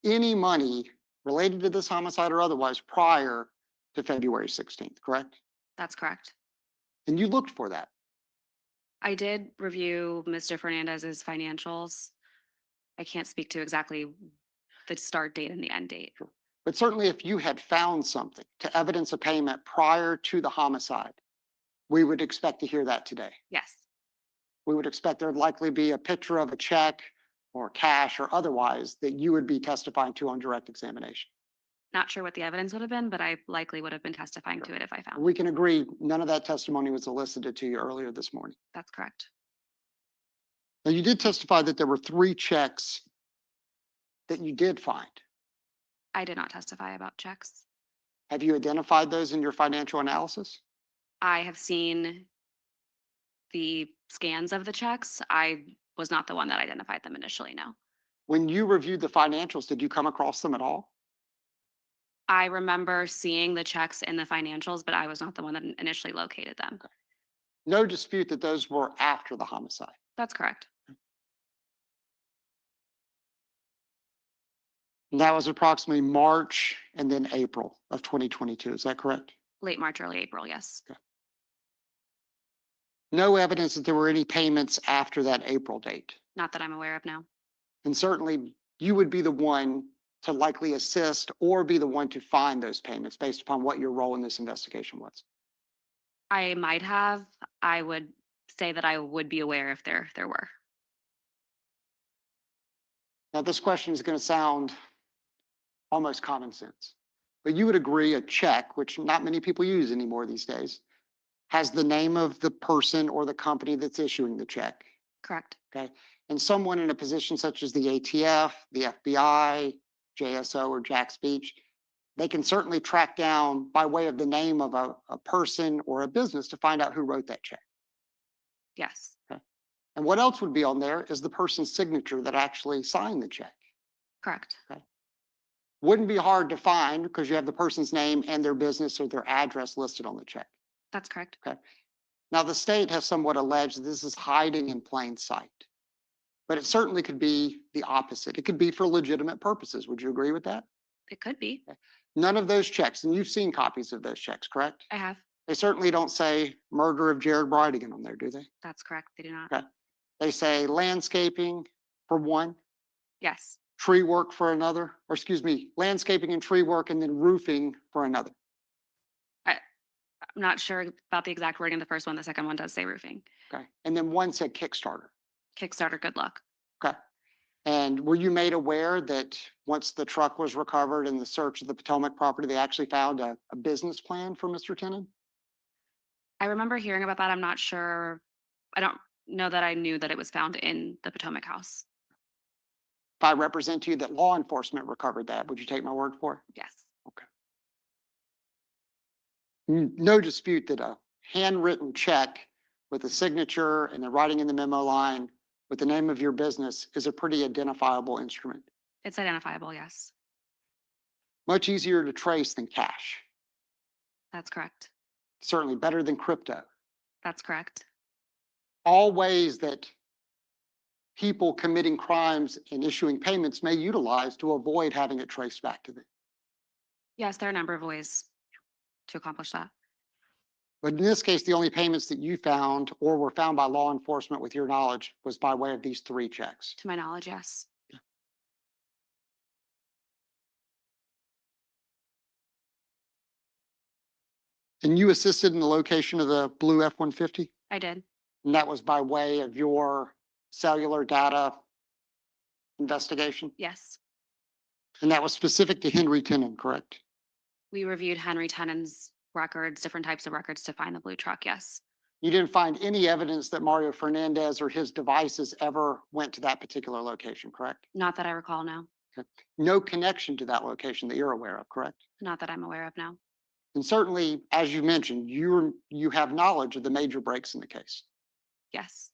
any money related to this homicide or otherwise prior to February 16th, correct? That's correct. And you looked for that. I did review Mr. Fernandez's financials. I can't speak to exactly the start date and the end date. But certainly if you had found something to evidence a payment prior to the homicide, we would expect to hear that today. Yes. we would expect there'd likely be a picture of a check or cash or otherwise that you would be testifying to on direct examination. Not sure what the evidence would have been, but I likely would have been testifying to it if I found it. We can agree, none of that testimony was elicited to you earlier this morning. That's correct. Now, you did testify that there were 3 checks that you did find. I did not testify about checks. Have you identified those in your financial analysis? I have seen the scans of the checks. I was not the one that identified them initially, no. When you reviewed the financials, did you come across them at all? I remember seeing the checks in the financials, but I was not the one that initially located them. Okay. No dispute that those were after the homicide. That's correct. And that was approximately March and then April of 2022. Is that correct? Late March, early April, yes. No evidence that there were any payments after that April date. Not that I'm aware of now. And certainly you would be the one to likely assist or be the one to find those payments based upon what your role in this investigation was. I might have. I would say that I would be aware if there were. Now, this question is going to sound almost common sense, but you would agree a check, which not many people use anymore these days, has the name of the person or the company that's issuing the check. Correct. Okay. And someone in a position such as the ATF, the FBI, JSO, or Jack's Beach, they can certainly track down by way of the name of a person or a business to find out who wrote that check. Yes. Okay. And what else would be on there is the person's signature that actually signed the check. Correct. Okay. Wouldn't be hard to find because you have the person's name and their business or their address listed on the check. That's correct. Okay. Now, the state has somewhat alleged that this is hiding in plain sight, but it certainly could be the opposite. It could be for legitimate purposes. Would you agree with that? It could be. None of those checks, and you've seen copies of those checks, correct? I have. They certainly don't say murder of Jared Bridegan on there, do they? That's correct. They do not. Okay. They say landscaping for one, Yes. tree work for another, or excuse me, landscaping and tree work and then roofing for another. I'm not sure about the exact wording of the first one. The second one does say roofing. Okay. And then one said Kickstarter. Kickstarter, good luck. Okay. And were you made aware that once the truck was recovered in the search of the Potomac property, they actually found a business plan for Mr. Tenon? I remember hearing about that. I'm not sure. I don't know that I knew that it was found in the Potomac house. If I represent to you that law enforcement recovered that, would you take my word for it? Yes. No dispute that a handwritten check with a signature and the writing in the memo line with the name of your business is a pretty identifiable instrument. It's identifiable. Yes. Much easier to trace than cash. That's correct. Certainly better than crypto. That's correct. All ways that people committing crimes and issuing payments may utilize to avoid having it traced back to them. Yes, there are a number of ways to accomplish that. But in this case, the only payments that you found or were found by law enforcement with your knowledge was by way of these 3 checks. To my knowledge, yes. And you assisted in the location of the blue F-150? I did. And that was by way of your cellular data investigation? Yes. And that was specific to Henry Tenon, correct? We reviewed Henry Tenon's records, different types of records to find the blue truck. Yes. You didn't find any evidence that Mario Fernandez or his devices ever went to that particular location, correct? Not that I recall now. No connection to that location that you're aware of, correct? Not that I'm aware of now. And certainly, as you mentioned, you have knowledge of the major breaks in the case. Yes.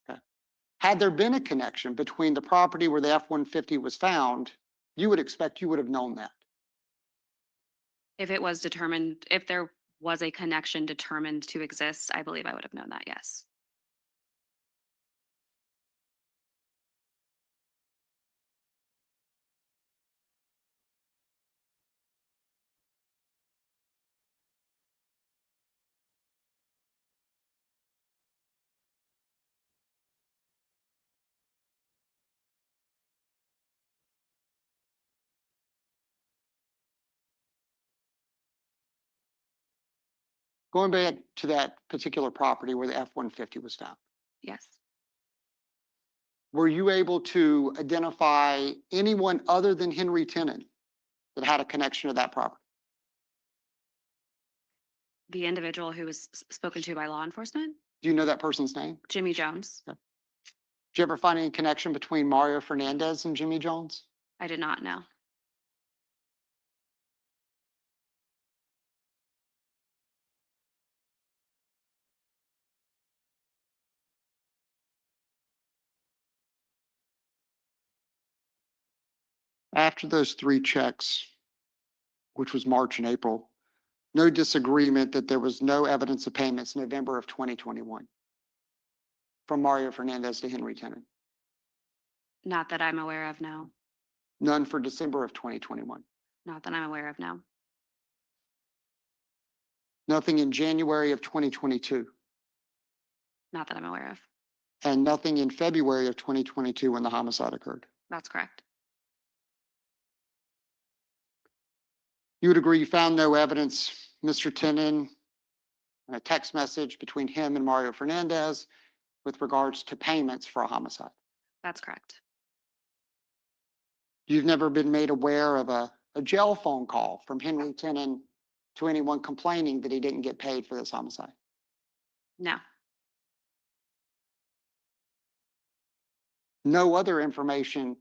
Had there been a connection between the property where the F-150 was found, you would expect you would have known that. If it was determined, if there was a connection determined to exist, I believe I would have known that. Yes. Going back to that particular property where the F-150 was found, Yes. were you able to identify anyone other than Henry Tenon that had a connection to that property? The individual who was spoken to by law enforcement, Do you know that person's name? Jimmy Jones. Did you ever find any connection between Mario Fernandez and Jimmy Jones? I did not know. After those 3 checks, which was March and April, no disagreement that there was no evidence of payments in November of 2021 from Mario Fernandez to Henry Tenon. Not that I'm aware of, no. None for December of 2021. Not that I'm aware of, no. Nothing in January of 2022. Not that I'm aware of. And nothing in February of 2022 when the homicide occurred. That's correct. You would agree you found no evidence, Mr. Tenon, a text message between him and Mario Fernandez with regards to payments for a homicide. That's correct. You've never been made aware of a jail phone call from Henry Tenon to anyone complaining that he didn't get paid for this homicide. No. No other information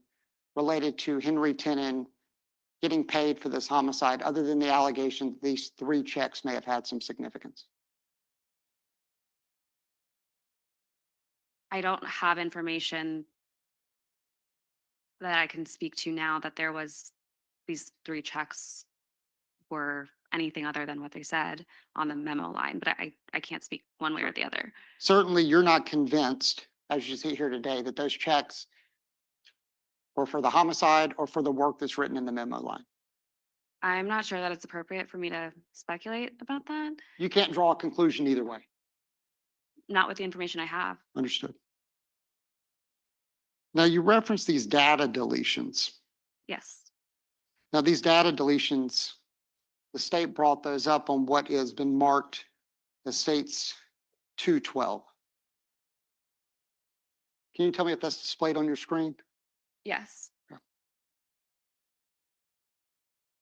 related to Henry Tenon getting paid for this homicide other than the allegation that these 3 checks may have had some significance. I don't have information that I can speak to now that there was these 3 checks were anything other than what they said on the memo line, but I can't speak one way or the other. Certainly, you're not convinced, as you see here today, that those checks were for the homicide or for the work that's written in the memo line. I'm not sure that it's appropriate for me to speculate about that, You can't draw a conclusion either way. not with the information I have. Understood. Now, you referenced these data deletions. Yes, Now, these data deletions, the state brought those up on what has been marked as states 212. Can you tell me if that's displayed on your screen? yes,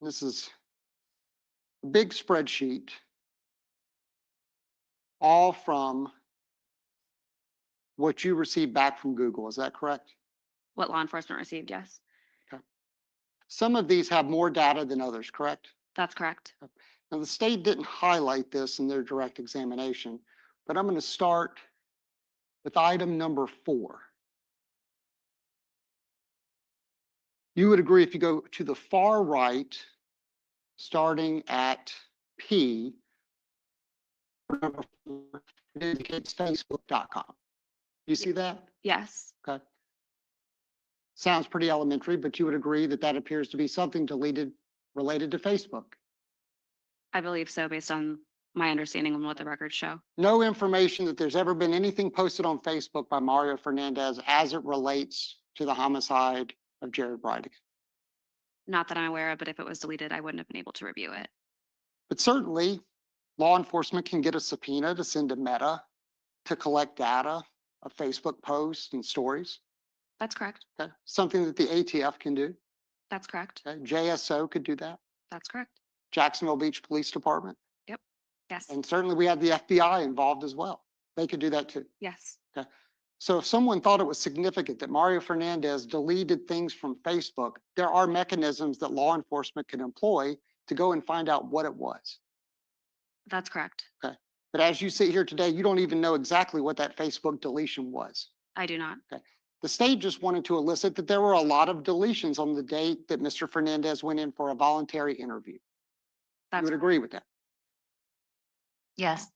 This is a big spreadsheet, all from what you received back from Google. Is that correct? what law enforcement received, yes. Some of these have more data than others, correct? That's correct. Now, the state didn't highlight this in their direct examination, but I'm going to start with item number 4. You would agree if you go to the far right, starting at P, number 4, it indicates Facebook.com. You see that? Yes, Okay. Sounds pretty elementary, but you would agree that that appears to be something deleted related to Facebook. I believe so based on my understanding of what the records show. No information that there's ever been anything posted on Facebook by Mario Fernandez as it relates to the homicide of Jared Bridegan. Not that I'm aware of, but if it was deleted, I wouldn't have been able to review it. But certainly, law enforcement can get a subpoena to send to Meta to collect data of Facebook posts and stories. That's correct. Okay? Something that the ATF can do. That's correct. Okay? JSO could do that. That's correct. Jacksonville Beach Police Department. Yes, And certainly we have the FBI involved as well. They could do that too. yes. So if someone thought it was significant that Mario Fernandez deleted things from Facebook, there are mechanisms that law enforcement can employ to go and find out what it was. That's correct. But as you sit here today, you don't even know exactly what that Facebook deletion was. I do not. The state just wanted to elicit that there were a lot of deletions on the date that Mr. Fernandez went in for a voluntary interview. You That's would agree with that? Yes.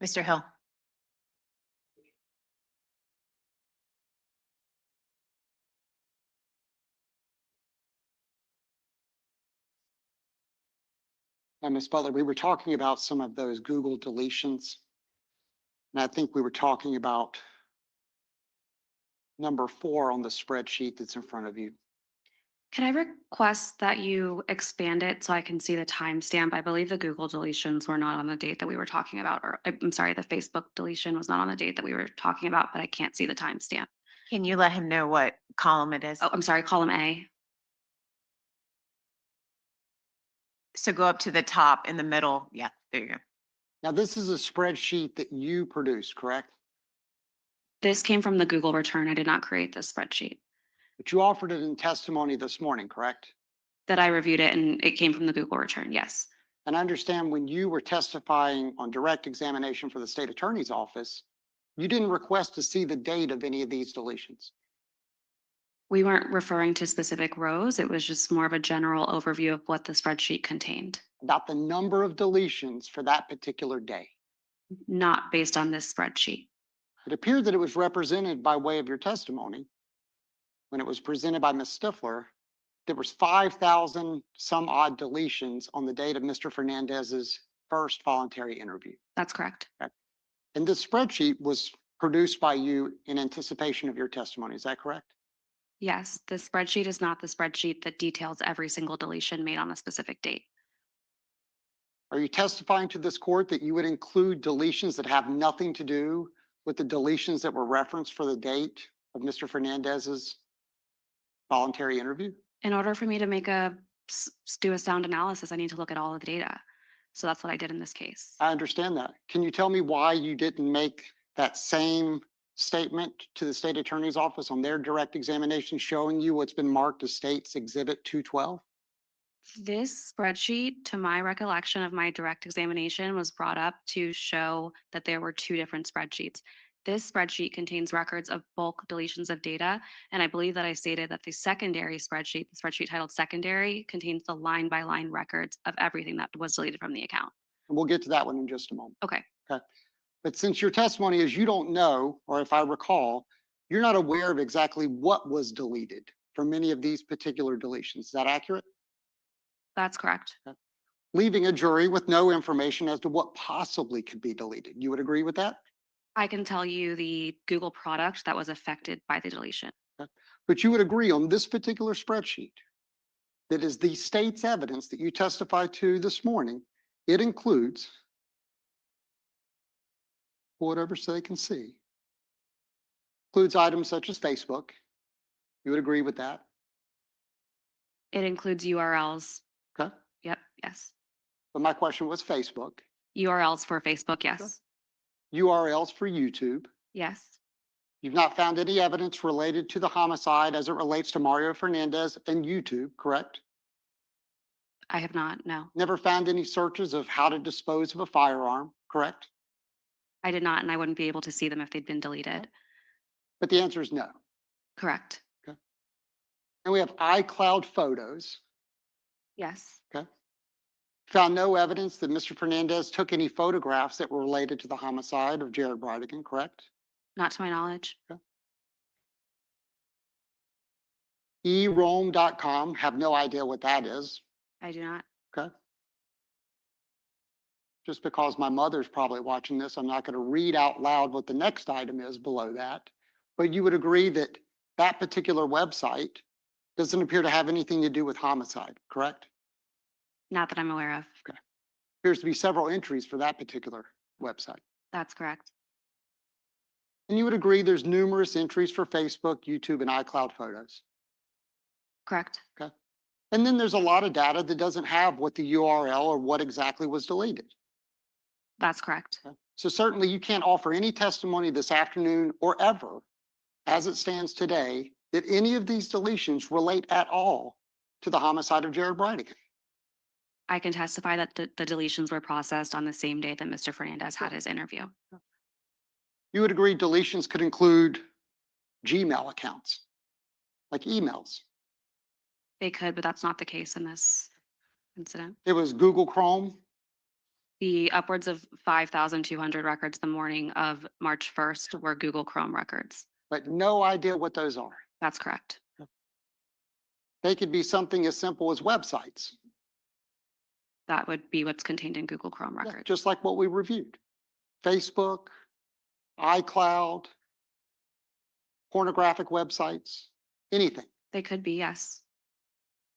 Mr. Hill. And Ms. Butler, we were talking about some of those Google deletions. And I think we were talking about number 4 on the spreadsheet that's in front of you. Can I request that you expand it so I can see the timestamp? I believe the Google deletions were not on the date that we were talking about, or I'm sorry, the Facebook deletion was not on the date that we were talking about, but I can't see the timestamp. Can you let him know what column it is? Oh, I'm sorry, column A. So go up to the top in the middle. Yeah, there you go. Now, this is a spreadsheet that you produced, correct? This came from the Google return. I did not create this spreadsheet. But you offered it in testimony this morning, correct? That I reviewed it and it came from the Google return, yes. And I understand when you were testifying on direct examination for the state attorney's office, you didn't request to see the date of any of these deletions. We weren't referring to specific rows. It was just more of a general overview of what the spreadsheet contained, About the number of deletions for that particular day. not based on this spreadsheet. It appeared that it was represented by way of your testimony. When it was presented by Ms. Stifler, there was 5,000 some odd deletions on the date of Mr. Fernandez's first voluntary interview. That's correct. And this spreadsheet was produced by you in anticipation of your testimony. Is that correct? Yes, the spreadsheet is not the spreadsheet that details every single deletion made on a specific date. Are you testifying to this court that you would include deletions that have nothing to do with the deletions that were referenced for the date of Mr. Fernandez's voluntary interview? In order for me to do a sound analysis, I need to look at all of the data. So that's what I did in this case. I understand that. Can you tell me why you didn't make that same statement to the state attorney's office on their direct examination showing you what's been marked as State's Exhibit 212? This spreadsheet, to my recollection of my direct examination, was brought up to show that there were 2 different spreadsheets. This spreadsheet contains records of bulk deletions of data, and I believe that I stated that the secondary spreadsheet, the spreadsheet titled secondary, contains the line-by-line records of everything that was deleted from the account. And we'll get to that one in just a moment. Okay, But since your testimony is you don't know, or if I recall, you're not aware of exactly what was deleted from many of these particular deletions. Is that accurate? that's correct. Leaving a jury with no information as to what possibly could be deleted. You would agree with that? I can tell you the Google product that was affected by the deletion. But you would agree on this particular spreadsheet that is the state's evidence that you testified to this morning. It includes whatever so they can see. Includes items such as Facebook. You would agree with that? It includes URLs. Okay. Yep, yes. But my question was Facebook. URLs for Facebook, yes. URLs for YouTube. Yes, You've not found any evidence related to the homicide as it relates to Mario Fernandez and YouTube, correct? I have not, no. Never found any searches of how to dispose of a firearm, correct? I did not, and I wouldn't be able to see them if they'd been deleted. But the answer is no. Correct. And we have iCloud photos. Yes, Found no evidence that Mr. Fernandez took any photographs that were related to the homicide of Jared Bridegan, correct? not to my knowledge. eRome.com, have no idea what that is. I do not. Okay. Just because my mother's probably watching this, I'm not going to read out loud what the next item is below that. But you would agree that that particular website doesn't appear to have anything to do with homicide, correct? Not that I'm aware of. Appears to be several entries for that particular website. That's correct. And you would agree there's numerous entries for Facebook, YouTube, and iCloud photos. Correct. And then there's a lot of data that doesn't have what the URL or what exactly was deleted. That's correct. So certainly you can't offer any testimony this afternoon or ever, as it stands today, that any of these deletions relate at all to the homicide of Jared Bridegan. I can testify that the deletions were processed on the same day that Mr. Fernandez had his interview. You would agree deletions could include Gmail accounts, like emails. They could, but that's not the case in this incident. It was Google Chrome. The upwards of 5,200 records the morning of March 1st were Google Chrome records. But no idea what those are. That's correct. They could be something as simple as websites, That would be what's contained in Google Chrome yeah, records. just like what we reviewed. Facebook, iCloud, pornographic websites, anything. They could be, yes.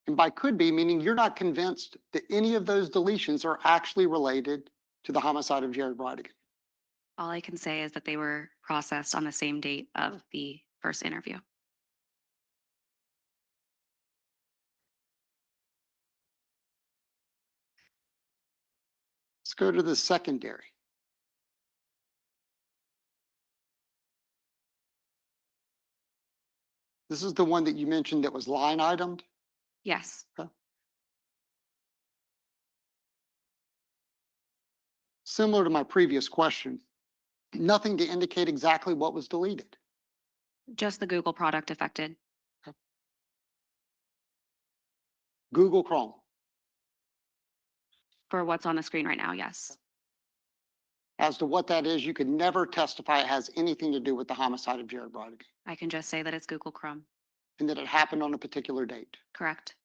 And by could be, meaning you're not convinced that any of those deletions are actually related to the homicide of Jared Bridegan. All I can say is that they were processed on the same date of the first interview. Let's go to the secondary. This is the one that you mentioned that was line itemed. Yes, Similar to my previous question, nothing to indicate exactly what was deleted. just the Google product affected. Google Chrome. For what's on the screen right now, yes. As to what that is, you could never testify it has anything to do with the homicide of Jared Bridegan I can just say that it's Google Chrome. and that it happened on a particular date. Correct.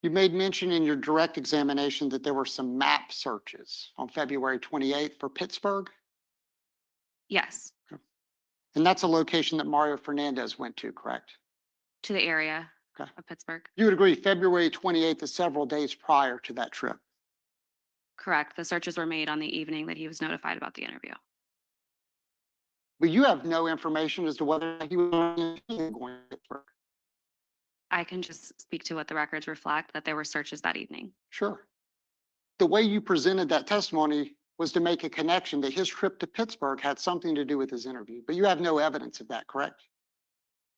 You made mention in your direct examination that there were some map searches on February 28th for Pittsburgh, Yes, and that's a location that Mario Fernandez went to, correct? to the area Okay. of Pittsburgh. You would agree February 28th is several days prior to that trip. Correct. The searches were made on the evening that he was notified about the interview. But you have no information as to whether he was going to Pittsburgh. I can just speak to what the records reflect, that there were searches that evening. Sure. The way you presented that testimony was to make a connection that his trip to Pittsburgh had something to do with his interview, but you have no evidence of that, correct?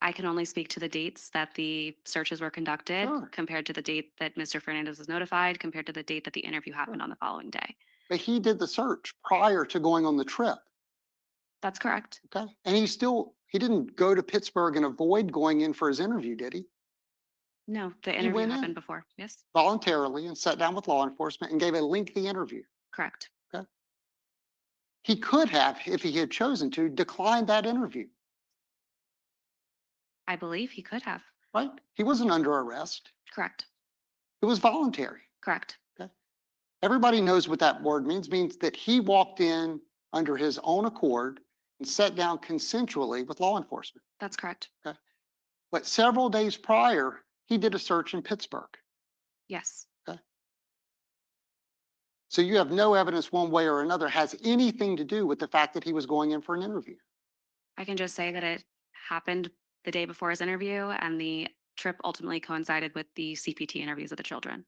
I can only speak to the dates that the searches were conducted Sure. compared to the date that Mr. Fernandez was notified, compared to the date that the interview happened on the following day. But he did the search prior to going on the trip, That's correct. okay? And he didn't go to Pittsburgh and avoid going in for his interview, did he? No, the He interview went in. happened before. Yes, Voluntarily and sat down with law enforcement and gave a lengthy interview. correct. He could have, if he had chosen to, declined that interview, I believe he could have. right? He wasn't under arrest. Correct. It was voluntary. Correct. Everybody knows what that word means that he walked in under his own accord and sat down consensually with law enforcement. That's correct. But several days prior, he did a search in Pittsburgh. Yes. So you have no evidence one way or another has anything to do with the fact that he was going in for an interview. I can just say that it happened the day before his interview, and the trip ultimately coincided with the CPT interviews of the children.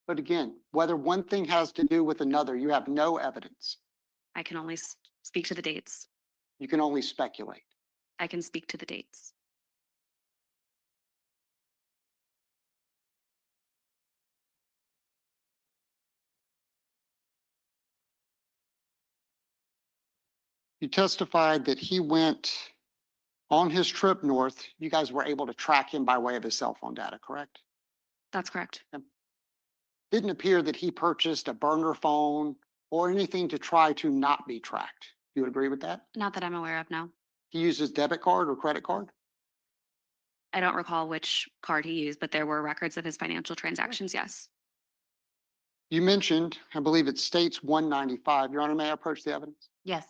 But again, whether one thing has to do with another, you have no evidence. I can only speak to the dates. You can only speculate. I can speak to the dates. You testified that he went on his trip north. You guys were able to track him by way of his cell phone data, correct? That's correct. Didn't appear that he purchased a burner phone or anything to try to not be tracked. You would agree with that? Not that I'm aware of, no. He used his debit card or credit card? I don't recall which card he used, but there were records of his financial transactions, yes. You mentioned, I believe it states 195. Your Honor, may I approach the evidence? Yes.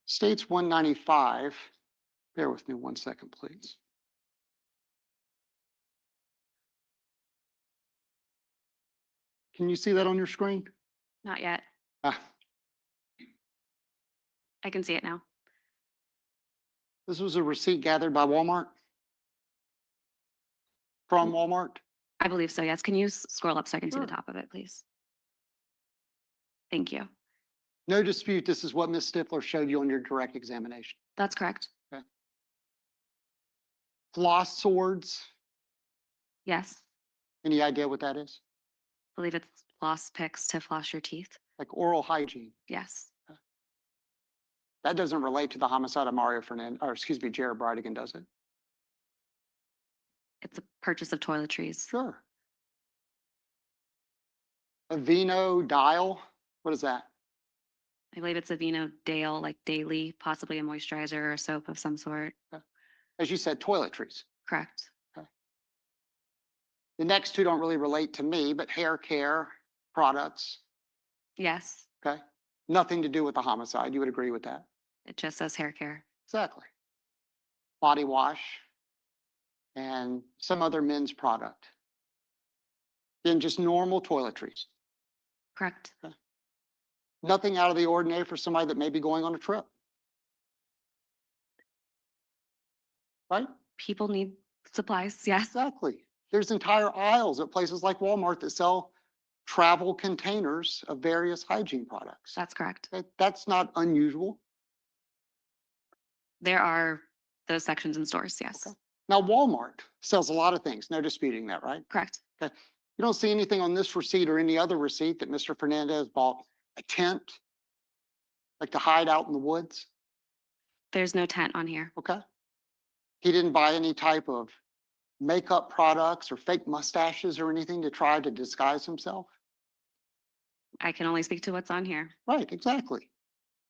States 195. Bear with me 1 second, please. Can you see that on your screen? Not yet. Ah, I can see it now. This was a receipt gathered by Walmart? From Walmart? I believe so, yes. Can you scroll up so I can see the Sure. top of it, please? Thank you. No dispute, this is what Ms. Stifler showed you on your direct examination. That's correct. Floss swords, Yes. any idea what that is? I believe it's floss picks to floss your teeth. Like oral hygiene. Yes. That doesn't relate to the homicide of Mario Fernandez, or excuse me, Jared Bridegan, does it? It's a purchase of toiletries. Sure. A Vino dial, what is that? I believe it's a Vino Dale, like daily, possibly a moisturizer or a soap of some sort. As you said, toiletries. Correct. The next two don't really relate to me, but hair care products, Yes. okay? Nothing to do with the homicide. You would agree with that? It just says hair care. Exactly. Body wash and some other men's product. Then just normal toiletries. Correct. Nothing out of the ordinary for somebody that may be going on a trip. Right? People need supplies. Yes. Exactly. There's entire aisles at places like Walmart that sell travel containers of various hygiene products. That's correct. That's not unusual. There are those sections in stores. Yes. Okay. Now, Walmart sells a lot of things. No disputing that, right? Correct. You don't see anything on this receipt or any other receipt that Mr. Fernandez bought a tent, like to hide out in the woods. There's no tent on here. Okay. He didn't buy any type of makeup products or fake mustaches or anything to try to disguise himself. I can only speak to what's on here. Right, exactly.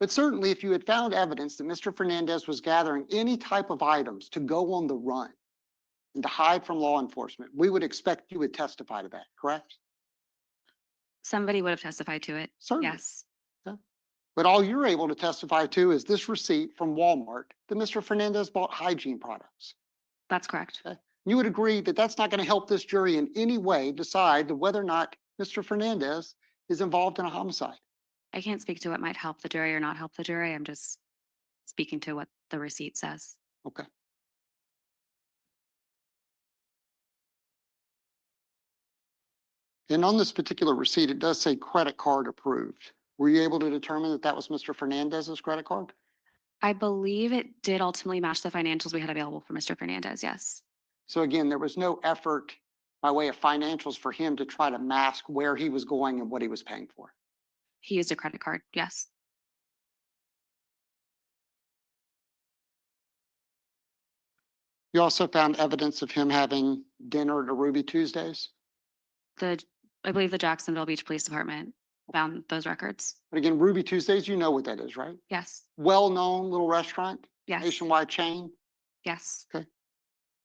But certainly if you had found evidence that Mr. Fernandez was gathering any type of items to go on the run and to hide from law enforcement, we would expect you would testify to that, correct? Somebody would have testified to it. Certainly. Yes. But all you're able to testify to is this receipt from Walmart that Mr. Fernandez bought hygiene products. That's correct. You would agree that that's not going to help this jury in any way decide whether or not Mr. Fernandez is involved in a homicide. I can't speak to what might help the jury or not help the jury. I'm just speaking to what the receipt says. Okay. And on this particular receipt, it does say credit card approved. Were you able to determine that that was Mr. Fernandez's credit card? I believe it did ultimately match the financials we had available for Mr. Fernandez. Yes. So again, there was no effort by way of financials for him to try to mask where he was going and what he was paying for. He used a credit card. Yes. You also found evidence of him having dinner at a Ruby Tuesdays. I believe the Jacksonville Beach Police Department found those records. But again, Ruby Tuesdays, you know what that is, right? Yes. Well-known little restaurant, Yes. nationwide chain. Yes.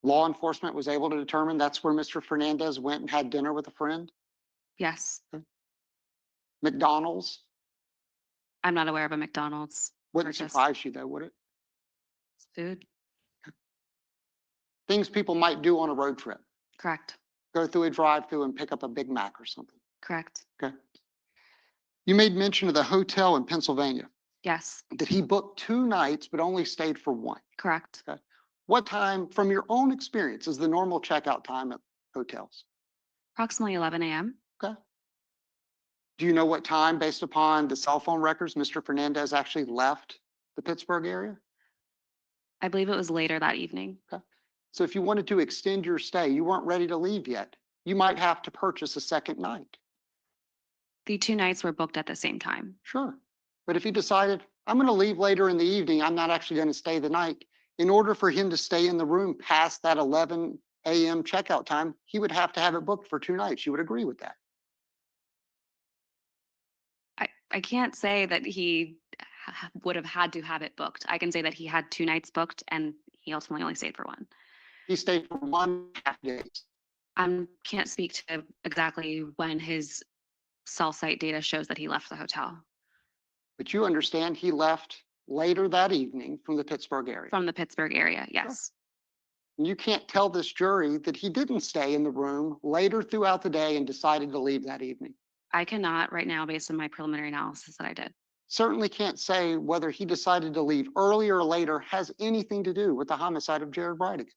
Law enforcement was able to determine that's where Mr. Fernandez went and had dinner with a friend. Yes. McDonald's. I'm not aware of a McDonald's Wouldn't purchase. surprise you though, would it? Food. Things people might do on a road trip. Correct. Go through a drive-through and pick up a Big Mac or something. Correct. Okay. You made mention of the hotel in Pennsylvania Yes. that he booked 2 nights but only stayed for 1. Correct. What time, from your own experience, is the normal checkout time at hotels? Approximately 11 a.m. Do you know what time, based upon the cell phone records, Mr. Fernandez actually left the Pittsburgh area? I believe it was later that evening. So if you wanted to extend your stay, you weren't ready to leave yet, you might have to purchase a second night. The 2 nights were booked at the same time. Sure. But if he decided, I'm going to leave later in the evening, I'm not actually going to stay the night, in order for him to stay in the room past that 11 a.m. checkout time, he would have to have it booked for 2 nights. You would agree with that? I can't say that he would have had to have it booked. I can say that he had 2 nights booked and he ultimately only stayed for 1. He stayed for 1.5 days. I can't speak to exactly when his cell site data shows that he left the hotel. But you understand he left later that evening from the Pittsburgh area. From the Pittsburgh area, yes. And you can't tell this jury that he didn't stay in the room later throughout the day and decided to leave that evening. I cannot right now based on my preliminary analysis that I did. certainly can't say whether he decided to leave earlier or later has anything to do with the homicide of Jared Bridegan.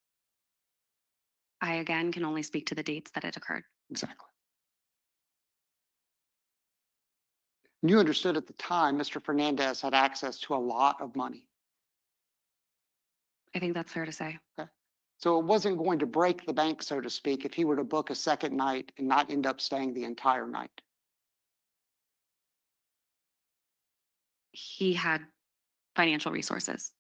I again can only speak to the dates that it occurred. Exactly. You understood at the time Mr. Fernandez had access to a lot of money. I think that's fair to say. So it wasn't going to break the bank, so to speak, if he were to book a second night and not end up staying the entire night. He had financial resources.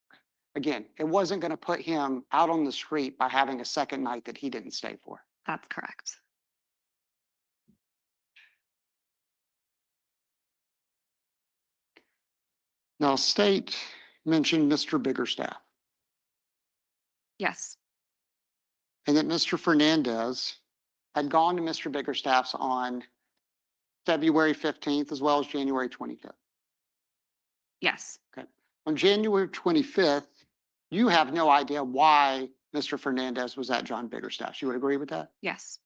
Again, it wasn't going to put him out on the street by having a second night that he didn't stay for. That's correct. Now, state mentioned Mr. Biggerstaff Yes, and that Mr. Fernandez had gone to Mr. Biggerstaff's on February 15th as well as January 25th. yes, On January 25th, you have no idea why Mr. Fernandez was at John Biggerstaff's. You would agree with that? yes,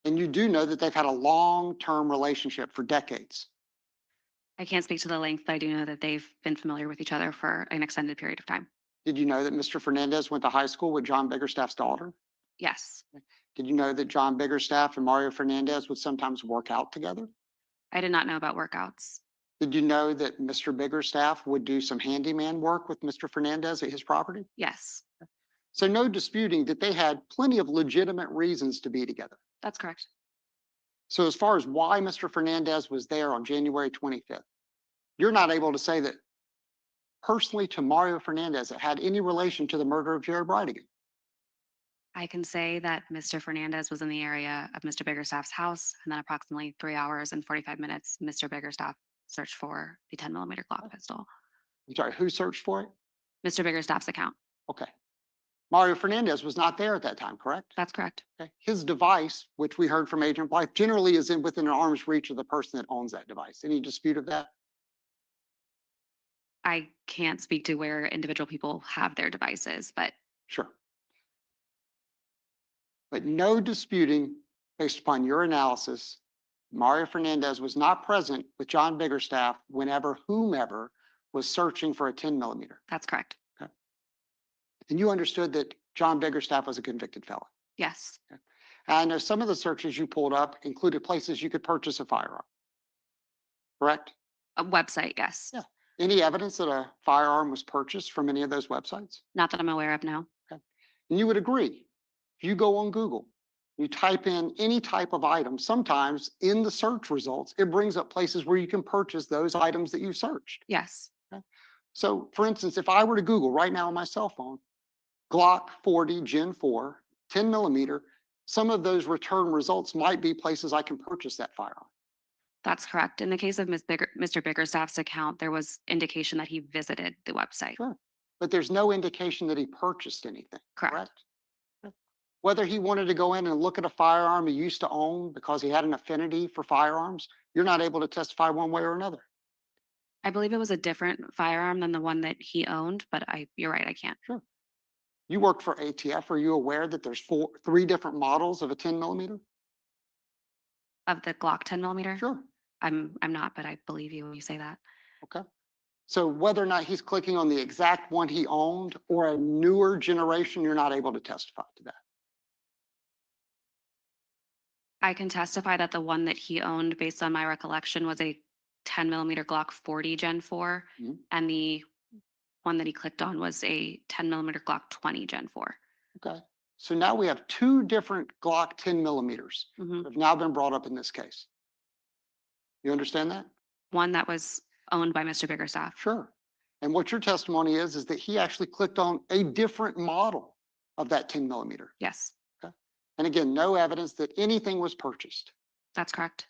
And you do know that they've had a long-term relationship for decades. I can't speak to the length, but I do know that they've been familiar with each other for an extended period of time. Did you know that Mr. Fernandez went to high school with John Biggerstaff's daughter? Yes, Did you know that John Biggerstaff and Mario Fernandez would sometimes work out together? I did not know about workouts. Did you know that Mr. Biggerstaff would do some handyman work with Mr. Fernandez at his property? Yes, So no disputing that they had plenty of legitimate reasons to be together. that's correct. So as far as why Mr. Fernandez was there on January 25th, you're not able to say that personally to Mario Fernandez it had any relation to the murder of Jared Bridegan. I can say that Mr. Fernandez was in the area of Mr. Biggerstaff's house, and then approximately 3 hours and 45 minutes, Mr. Biggerstaff searched for the 10mm Glock pistol. I'm sorry, who searched for it? Mr. Biggerstaff's account. Okay. Mario Fernandez was not there at that time, correct? That's correct. Okay. His device, which we heard from Agent Blythe, generally is within an arm's reach of the person that owns that device. Any dispute of that? I can't speak to where individual people have their devices, but Sure. But no disputing, based upon your analysis, Mario Fernandez was not present with John Biggerstaff whenever whomever was searching for a 10mm. that's correct. And you understood that John Biggerstaff was a convicted felon. Yes, And I know some of the searches you pulled up included places you could purchase a firearm. Correct? a website, yes. Yeah. Any evidence that a firearm was purchased from any of those websites? Not that I'm aware of, no. And you would agree, if you go on Google, you type in any type of item, sometimes in the search results, it brings up places where you can purchase those items that you searched. Yes, So for instance, if I were to Google right now on my cell phone, Glock 40 Gen 4, 10mm, some of those return results might be places I can purchase that firearm. that's correct. In the case of Mr. Biggerstaff's account, there was indication that he visited the website. Sure. But there's no indication that he purchased anything, Correct. correct? Whether he wanted to go in and look at a firearm he used to own because he had an affinity for firearms, you're not able to testify one way or another. I believe it was a different firearm than the one that he owned, but you're right, I can't. Sure. You work for ATF. Are you aware that there's three different models of a 10mm? Of the Glock 10mm? Sure. I'm not, but I believe you when you say that. Okay. So whether or not he's clicking on the exact one he owned or a newer generation, you're not able to testify to that. I can testify that the one that he owned, based on my recollection, was a 10mm Glock 40 Gen 4, Mhm. and the one that he clicked on was a 10mm Glock 20 Gen 4. Okay. So now we have two different Glock 10mm Mhm. that have now been brought up in this case. You understand that? One that was owned by Mr. Biggerstaff. Sure. And what your testimony is that he actually clicked on a different model of that 10mm. Yes, And again, no evidence that anything was purchased. that's correct.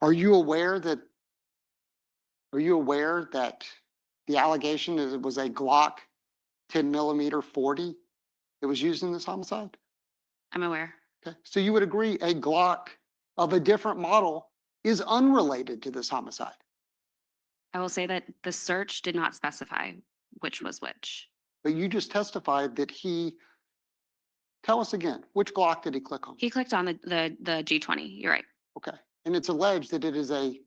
Are you aware that the allegation is it was a Glock 10mm 40 that was used in this homicide? I'm aware. Okay. So you would agree a Glock of a different model is unrelated to this homicide? I will say that the search did not specify which was which. But you just testified that tell us again, which Glock did he click on? He clicked on the G20. You're right. Okay. And it's alleged that it is a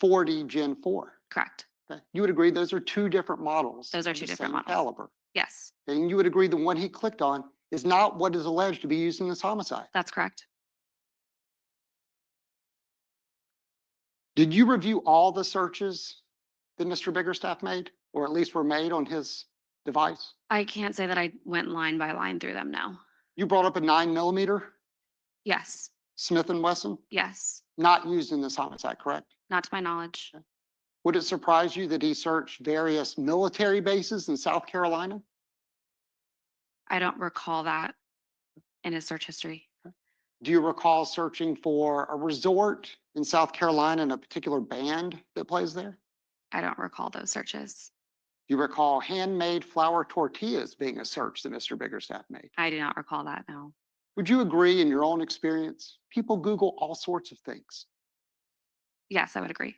4D Gen 4. Correct. Okay. You would agree those are two different models. Those are of two the different same models. Caliber. Yes, And you would agree the one he clicked on is not what is alleged to be used in this homicide. that's correct. Did you review all the searches that Mr. Biggerstaff made, or at least were made on his device? I can't say that I went line by line through them, no. You brought up a 9mm Yes, Smith & Wesson, yes, not used in this homicide, correct? not to my knowledge. Would it surprise you that he searched various military bases in South Carolina? I don't recall that in his search history. Do you recall searching for a resort in South Carolina and a particular band that plays there? I don't recall those searches. Do you recall handmade flour tortillas being a search that Mr. Biggerstaff made? I do not recall that, no. Would you agree in your own experience, people Google all sorts of things? Yes, I would agree.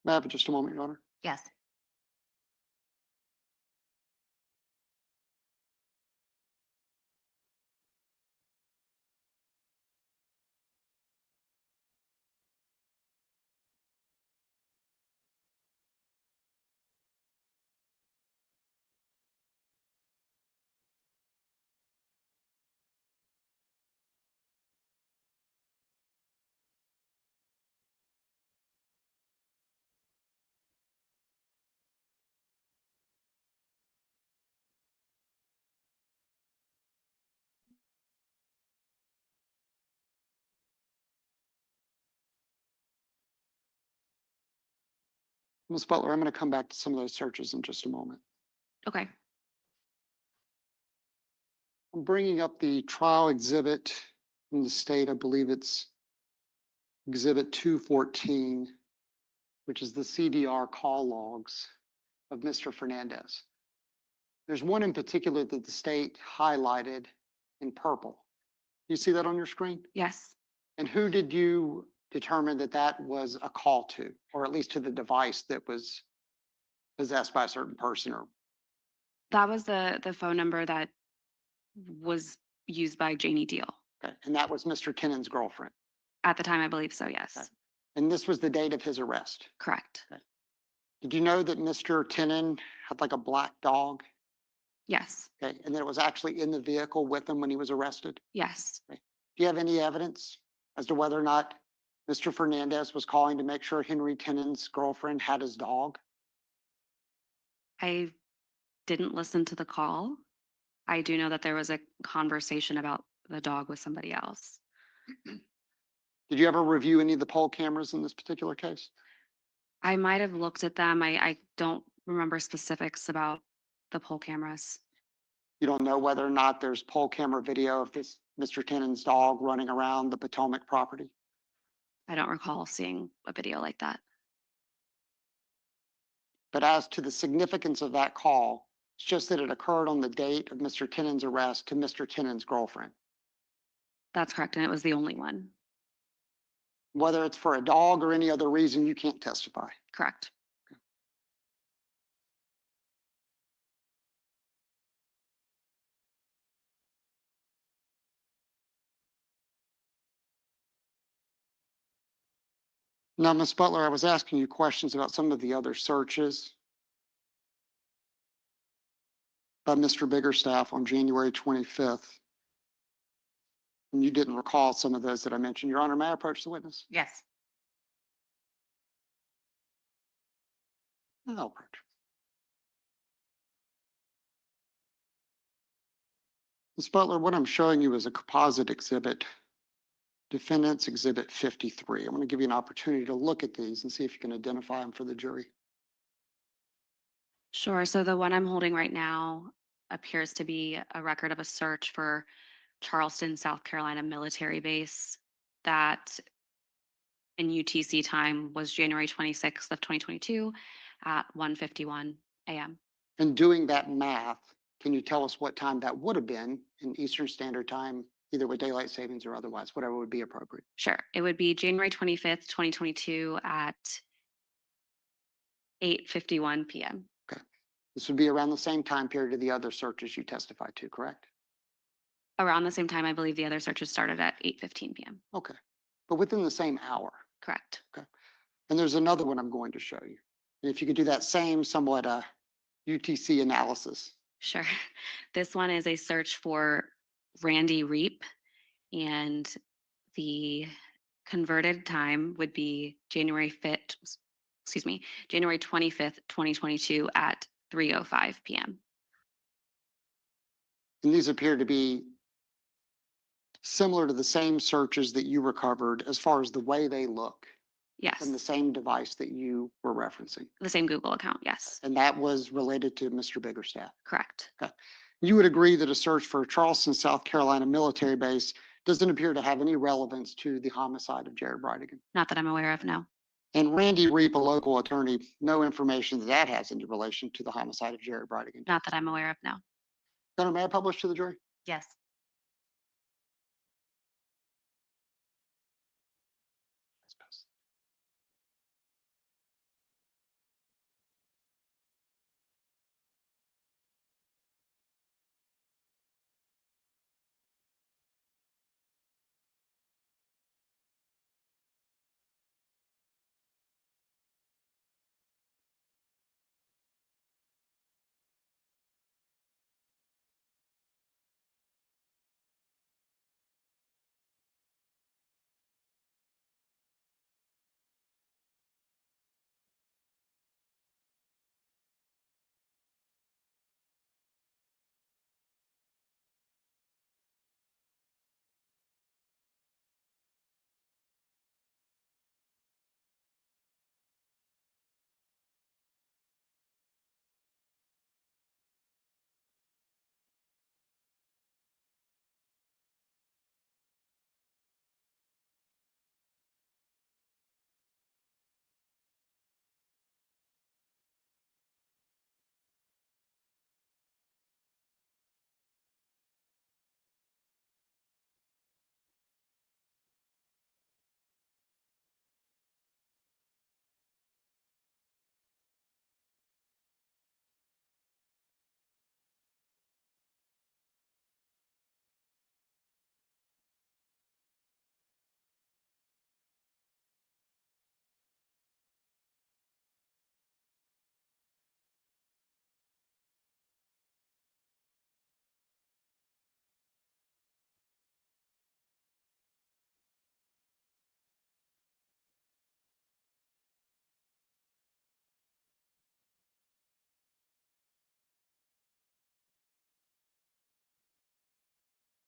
May I have just a moment, Your Honor? Yes. Ms. Butler, I'm going to come back to some of those searches in just a moment. Okay, I'm bringing up the trial exhibit in the state. I believe it's Exhibit 214, which is the CDR call logs of Mr. Fernandez. There's one in particular that the state highlighted in purple. You see that on your screen? yes. And who did you determine that that was a call to, or at least to the device that was possessed by a certain person? Or That was the phone number that was used by Janie Deal. okay. And that was Mr. Tenon's girlfriend. At the time, I believe so, yes. Okay. And this was the date of his arrest. Correct. Did you know that Mr. Tenon had like a black dog? Yes, Okay. And that it was actually in the vehicle with him when he was arrested? yes. Do you have any evidence as to whether or not Mr. Fernandez was calling to make sure Henry Tenon's girlfriend had his dog? I didn't listen to the call. I do know that there was a conversation about the dog with somebody else. Did you ever review any of the poll cameras in this particular case? I might have looked at them. I don't remember specifics about the poll cameras. You don't know whether or not there's poll camera video of this Mr. Tenon's dog running around the Potomac property? I don't recall seeing a video like that. But as to the significance of that call, it's just that it occurred on the date of Mr. Tenon's arrest to Mr. Tenon's girlfriend. That's correct, and it was the only one. Whether it's for a dog or any other reason, you can't testify. Correct. Now, Ms. Butler, I was asking you questions about some of the other searches by Mr. Biggerstaff on January 25th. And you didn't recall some of those that I mentioned. Your Honor, may I approach the witness? Yes. I'll approach. Ms. Butler, what I'm showing you is a composite exhibit, Defendant's Exhibit 53. I'm going to give you an opportunity to look at these and see if you can identify them for the jury. Sure. So the one I'm holding right now appears to be a record of a search for Charleston, South Carolina military base that in UTC time was January 26th of 2022 at 1:51 a.m. And doing that math, can you tell us what time that would have been in Eastern Standard Time, either with daylight savings or otherwise, whatever would be appropriate? Sure. It would be January 25th, 2022 at 8:51 PM. This would be around the same time period of the other searches you testified to, correct? Around the same time, I believe the other searches started at 8:15 PM. Okay, but within the same hour. Correct. And there's another one I'm going to show you. And if you could do that same somewhat UTC analysis. Sure. This one is a search for Randy Reap, and the converted time would be January 5th, excuse me, January 25th, 2022 at 3:05 PM. And these appear to be similar to the same searches that you recovered as far as the way they look Yes, from the same device that you were referencing. the same Google account. Yes, And that was related to Mr. Biggerstaff. correct. You would agree that a search for a Charleston, South Carolina military base doesn't appear to have any relevance to the homicide of Jared Bridegan. Not that I'm aware of, no. And Randy Reap, a local attorney, no information that that has any relation to the homicide of Jared Bridegan. Not that I'm aware of, no. Gunnar, may I publish to the jury? Yes.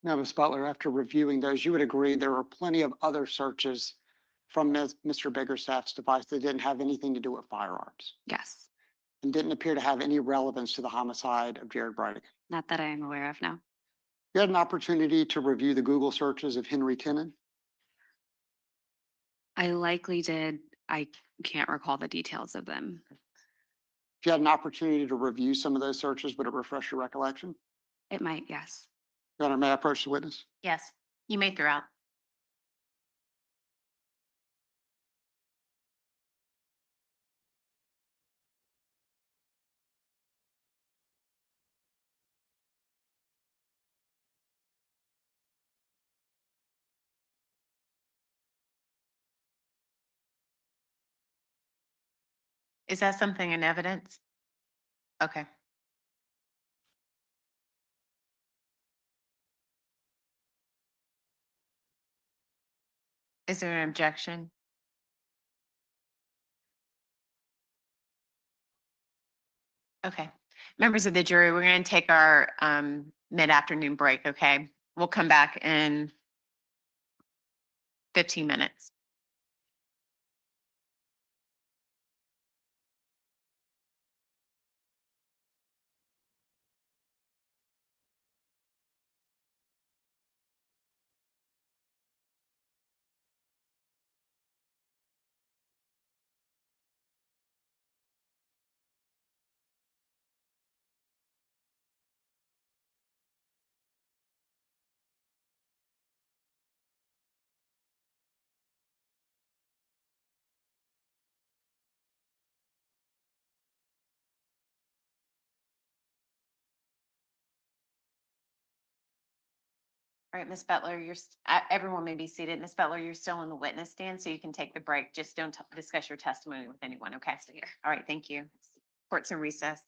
Now, Ms. Butler, after reviewing those, you would agree there are plenty of other searches from Mr. Biggerstaff's device that didn't have anything to do with firearms Yes, and didn't appear to have any relevance to the homicide of Jared Bridegan. not that I am aware of, no. You had an opportunity to review the Google searches of Henry Tenon. I likely did. I can't recall the details of them. If you had an opportunity to review some of those searches, would it refresh your recollection? It might, yes. Your Honor, may I approach the witness? Yes. You may throw out. Is that something in evidence? Okay. Is there an objection? Okay. Members of the jury, we're going to take our mid-afternoon break, okay? We'll come back in 15 minutes. All right, Ms. Butler, everyone may be seated. Ms. Butler, you're still in the witness stand, so you can take the break. Just don't discuss your testimony with anyone, okay? All right, thank you. Court's in recess.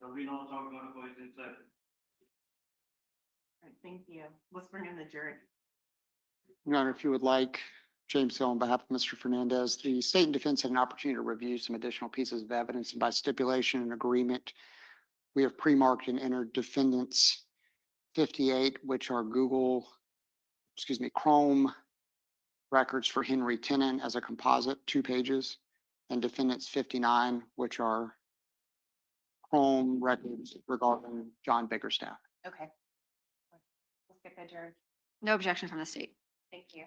There'll be no talking on the voice inside. Thank you. Let's bring in the jury. Your Honor, if you would like, James Hill on behalf of Mr. Fernandez, the state and defense had an opportunity to review some additional pieces of evidence, and by stipulation and agreement, we have pre-marked and entered defendants 58, which are Chrome records for Henry Tenon as a composite, 2 pages, and defendants 59, which are Chrome records regarding John Bickerstaff. Okay. Let's get the jury. No objection from the state. Thank you.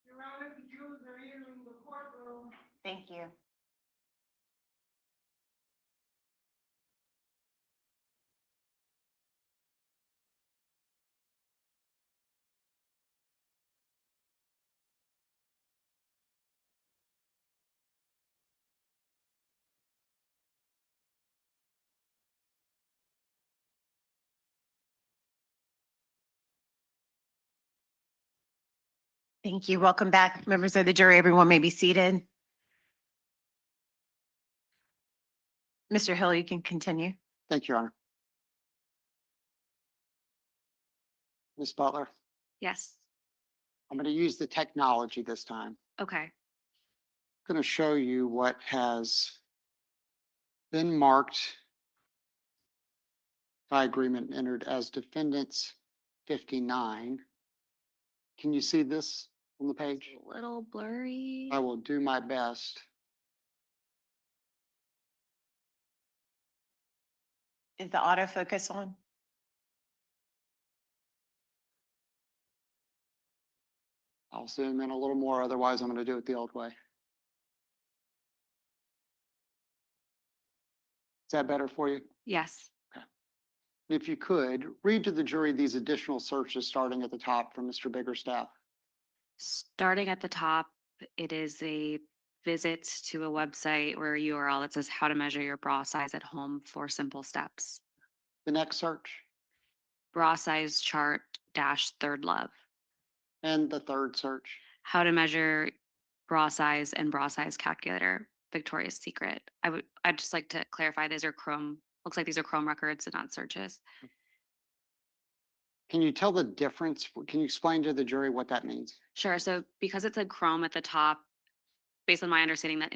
Your Honor, the Jews are here in the courtroom. Thank you. Thank you. Welcome back, members of the jury. Everyone may be seated. Mr. Hill, you can continue. Thank you, Your Honor. Ms. Butler, Yes. I'm going to use the technology this time. Okay. I'm going to show you what has been marked by agreement and entered as defendants 59. Can you see this on the page? A little blurry. I will do my best. Is the autofocus on? I'll zoom in a little more, otherwise I'm going to do it the old way. Is that better for you? Yes. If you could, read to the jury these additional searches starting at the top from Mr. Biggerstaff. Starting at the top, it is a visit to a website or a URL that says how to measure your bra size at home, 4 simple steps. The next search Bra size chart dash third love. and the third search. How to measure bra size and bra size calculator, Victoria's Secret. I'd just like to clarify, these are Chrome, looks like these are Chrome records and not searches. Can you tell the difference? Can you explain to the jury what that means? Sure. So because it said Chrome at the top, based on my understanding, that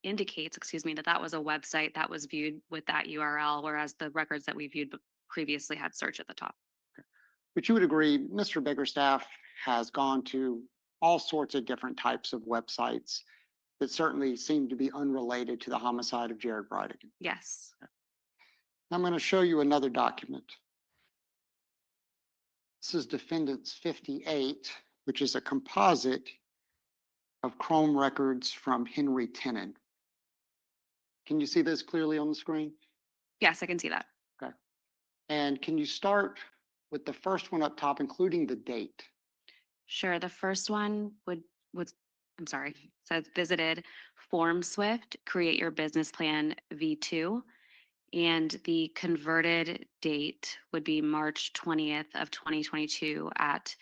indicates, excuse me, that was a website that was viewed with that URL, whereas the records that we viewed previously had search at the top. But you would agree, Mr. Biggerstaff has gone to all sorts of different types of websites that certainly seem to be unrelated to the homicide of Jared Bridegan. Yes. I'm going to show you another document. This is Defendants 58, which is a composite of Chrome records from Henry Tenon. Can you see this clearly on the screen? Yes, I can see that. Okay. And can you start with the first one up top, including the date? Sure. The first one I'm sorry, says visited Form Swift, create your business plan V2. And the converted date would be March 20th of 2022 at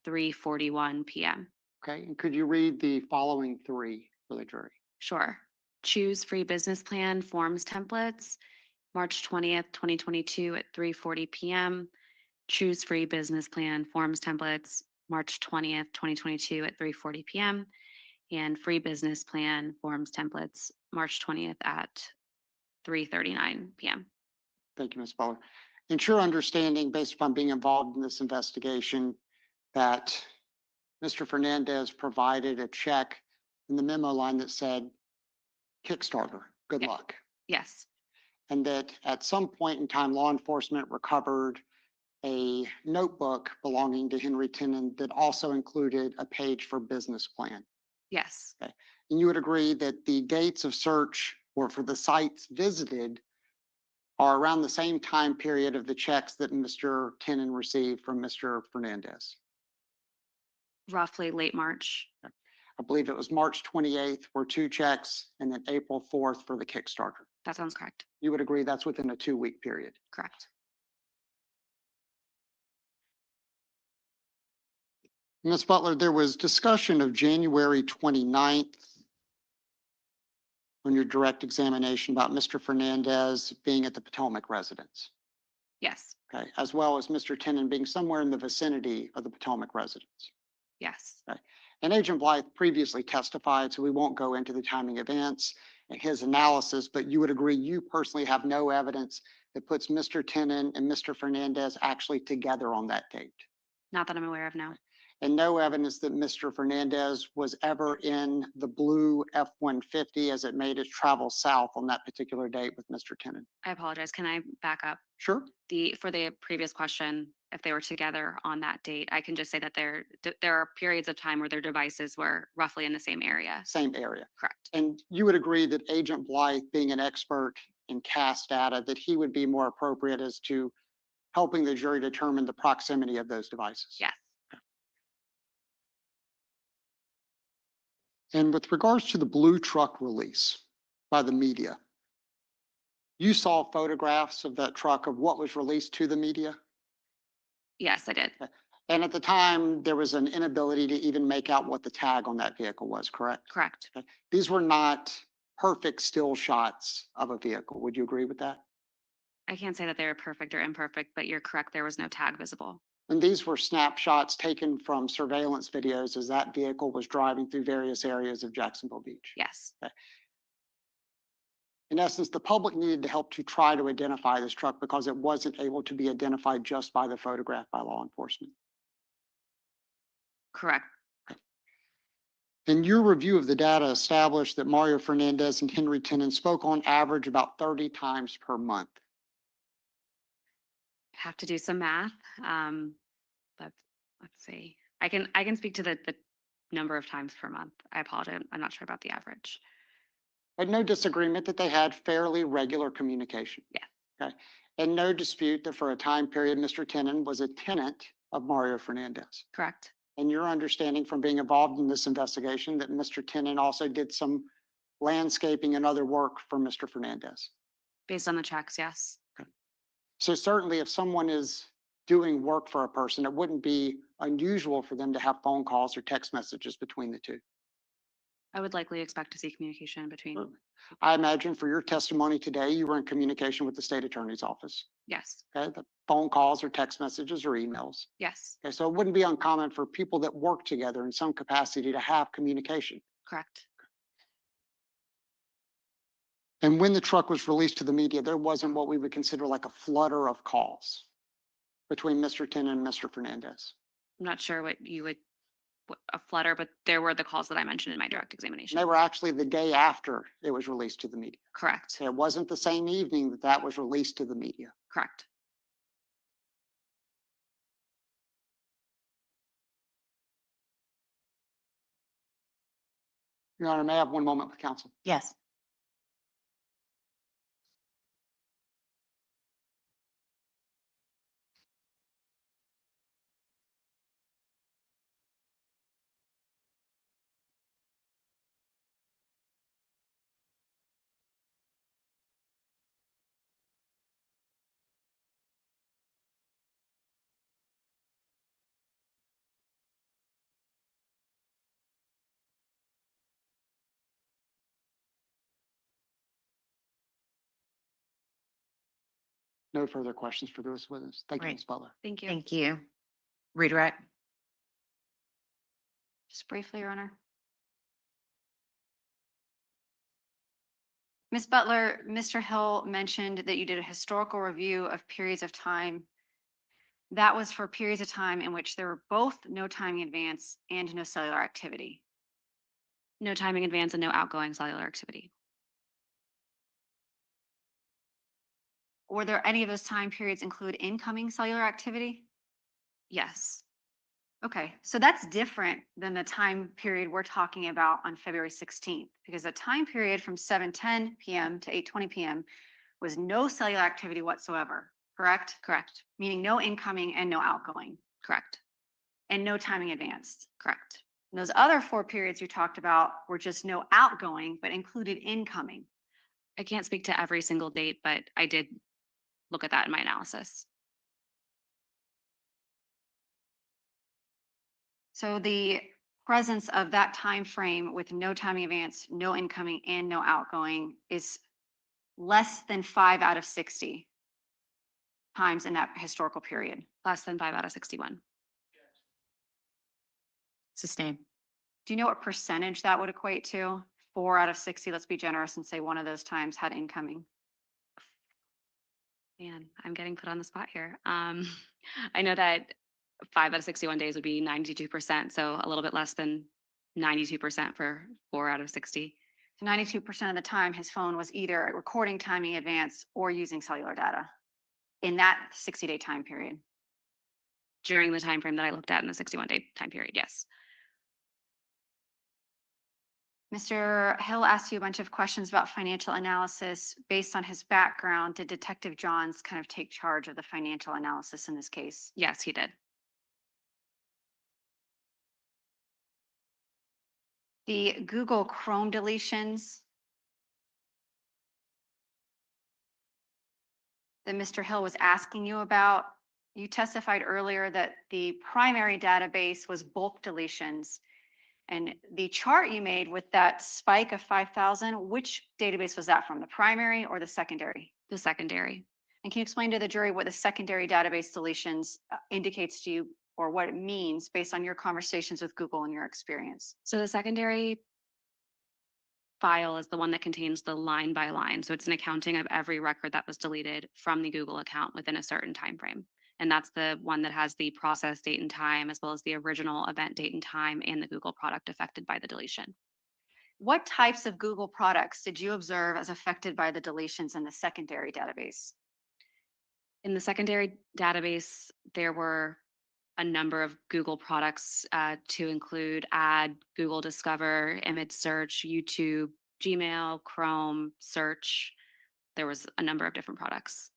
3:41 p.m. Okay, and could you read the following 3? for the jury? Sure. Choose free business plan forms templates, March 20th, 2022 at 3:40 PM. Choose free business plan forms templates, March 20th, 2022 at 3:40 PM. And free business plan forms templates, March 20th at 3:39 PM. Thank you, Ms. Butler. It's your understanding, based upon being involved in this investigation, that Mr. Fernandez provided a check in the memo line that said Kickstarter, good Yeah. luck. Yes, And that at some point in time, law enforcement recovered a notebook belonging to Henry Tenon that also included a page for business plan. yes, And you would agree that the dates of search or for the sites visited are around the same time period of the checks that Mr. Tenon received from Mr. Fernandez. roughly late March. I believe it was March 28th for 2 checks and then April 4th for the Kickstarter. That sounds correct. You would agree that's within a 2-week period. Correct. Ms. Butler, there was discussion of January 29th on your direct examination about Mr. Fernandez being at the Potomac residence, Yes, okay, as well as Mr. Tenon being somewhere in the vicinity of the Potomac residence. yes, And Agent Blythe previously testified, so we won't go into the timing events and his analysis, but you would agree you personally have no evidence that puts Mr. Tenon and Mr. Fernandez actually together on that date. not that I'm aware of now. And no evidence that Mr. Fernandez was ever in the blue F-150 as it made its travel south on that particular date with Mr. Tenon. I apologize. Can I back up? Sure. For the previous question, if they were together on that date, I can just say that there are periods of time where their devices were roughly in the same area. Same area. Correct. And you would agree that Agent Blythe, being an expert in CAS data, that he would be more appropriate as to helping the jury determine the proximity of those devices? Yes. And with regards to the blue truck release by the media, you saw photographs of that truck of what was released to the media? Yes, I did. And at the time, there was an inability to even make out what the tag on that vehicle was, correct? Correct. These were not perfect still shots of a vehicle. Would you agree with that? I can't say that they were perfect or imperfect, but you're correct. There was no tag visible. And these were snapshots taken from surveillance videos as that vehicle was driving through various areas of Jacksonville Beach. Yes. In essence, the public needed to help to try to identify this truck because it wasn't able to be identified just by the photograph by law enforcement. Correct. And your review of the data established that Mario Fernandez and Henry Tenon spoke on average about 30 times per month. Have to do some math. But let's see. I can speak to the number of times per month. I apologize. I'm not sure about the average. But no disagreement that they had fairly regular communication. Yeah. Okay. And no dispute that for a time period, Mr. Tenon was a tenant of Mario Fernandez. Correct. And your understanding from being involved in this investigation that Mr. Tenon also did some landscaping and other work for Mr. Fernandez. Based on the checks, yes. So certainly if someone is doing work for a person, it wouldn't be unusual for them to have phone calls or text messages between the two. I would likely expect to see communication between. I imagine for your testimony today, you were in communication with the state attorney's office. Yes. Okay, the phone calls or text messages or emails. Yes. Okay, so it wouldn't be uncommon for people that work together in some capacity to have communication. Correct. And when the truck was released to the media, there wasn't what we would consider like a flutter of calls between Mr. Tenon and Mr. Fernandez. I'm not sure what a flutter, but there were the calls that I mentioned in my direct examination. And they were actually the day after it was released to the media. Correct. So it wasn't the same evening that that was released to the media. Correct. Your Honor, may I have one moment with counsel? Yes. No further questions for this witness. Thank you, Right. Ms. Butler. Thank you. Thank you. Redirect. Just briefly, Your Honor. Ms. Butler, Mr. Hill mentioned that you did a historical review of periods of time. That was for periods of time in which there were both no timing advance and no cellular activity. No timing advance and no outgoing cellular activity. Were there any of those time periods include incoming cellular activity? Yes. Okay, so that's different than the time period we're talking about on February 16th, because the time period from 7:10 PM to 8:20 PM was no cellular activity whatsoever, correct? Correct. Meaning no incoming and no outgoing, Correct. and no timing advanced. Correct. And those other 4 periods you talked about were just no outgoing, but included incoming. I can't speak to every single date, but I did look at that in my analysis. So the presence of that time frame with no timing advance, no incoming, and no outgoing is less than 5 out of 60 times in that historical period. Less than 5 out of 61. Sustain. Do you know what percentage that would equate to? 4 out of 60, let's be generous and say one of those times had incoming. Man, I'm getting put on the spot here. I know that 5 out of 61 days would be 92%, so a little bit less than 92% for 4 out of 60. So 92% of the time, his phone was either recording timing advance or using cellular data in that 60-day time period. During the time frame that I looked at in the 61-day time period, yes. Mr. Hill asked you a bunch of questions about financial analysis. Based on his background, did Detective Johns kind of take charge of the financial analysis in this case? Yes, he did. The Google Chrome deletions that Mr. Hill was asking you about, you testified earlier that the primary database was bulk deletions. And the chart you made with that spike of 5,000, which database was that from, the primary or the secondary? The secondary. And can you explain to the jury what the secondary database deletions indicates to you, or what it means based on your conversations with Google and your experience? So the secondary file is the one that contains the line by line. So it's an accounting of every record that was deleted from the Google account within a certain time frame. And that's the one that has the process date and time, as well as the original event date and time and the Google product affected by the deletion. What types of Google products did you observe as affected by the deletions in the secondary database? In the secondary database, there were a number of Google products to include Add, Google Discover, Image Search, YouTube, Gmail, Chrome, Search. There was a number of different products.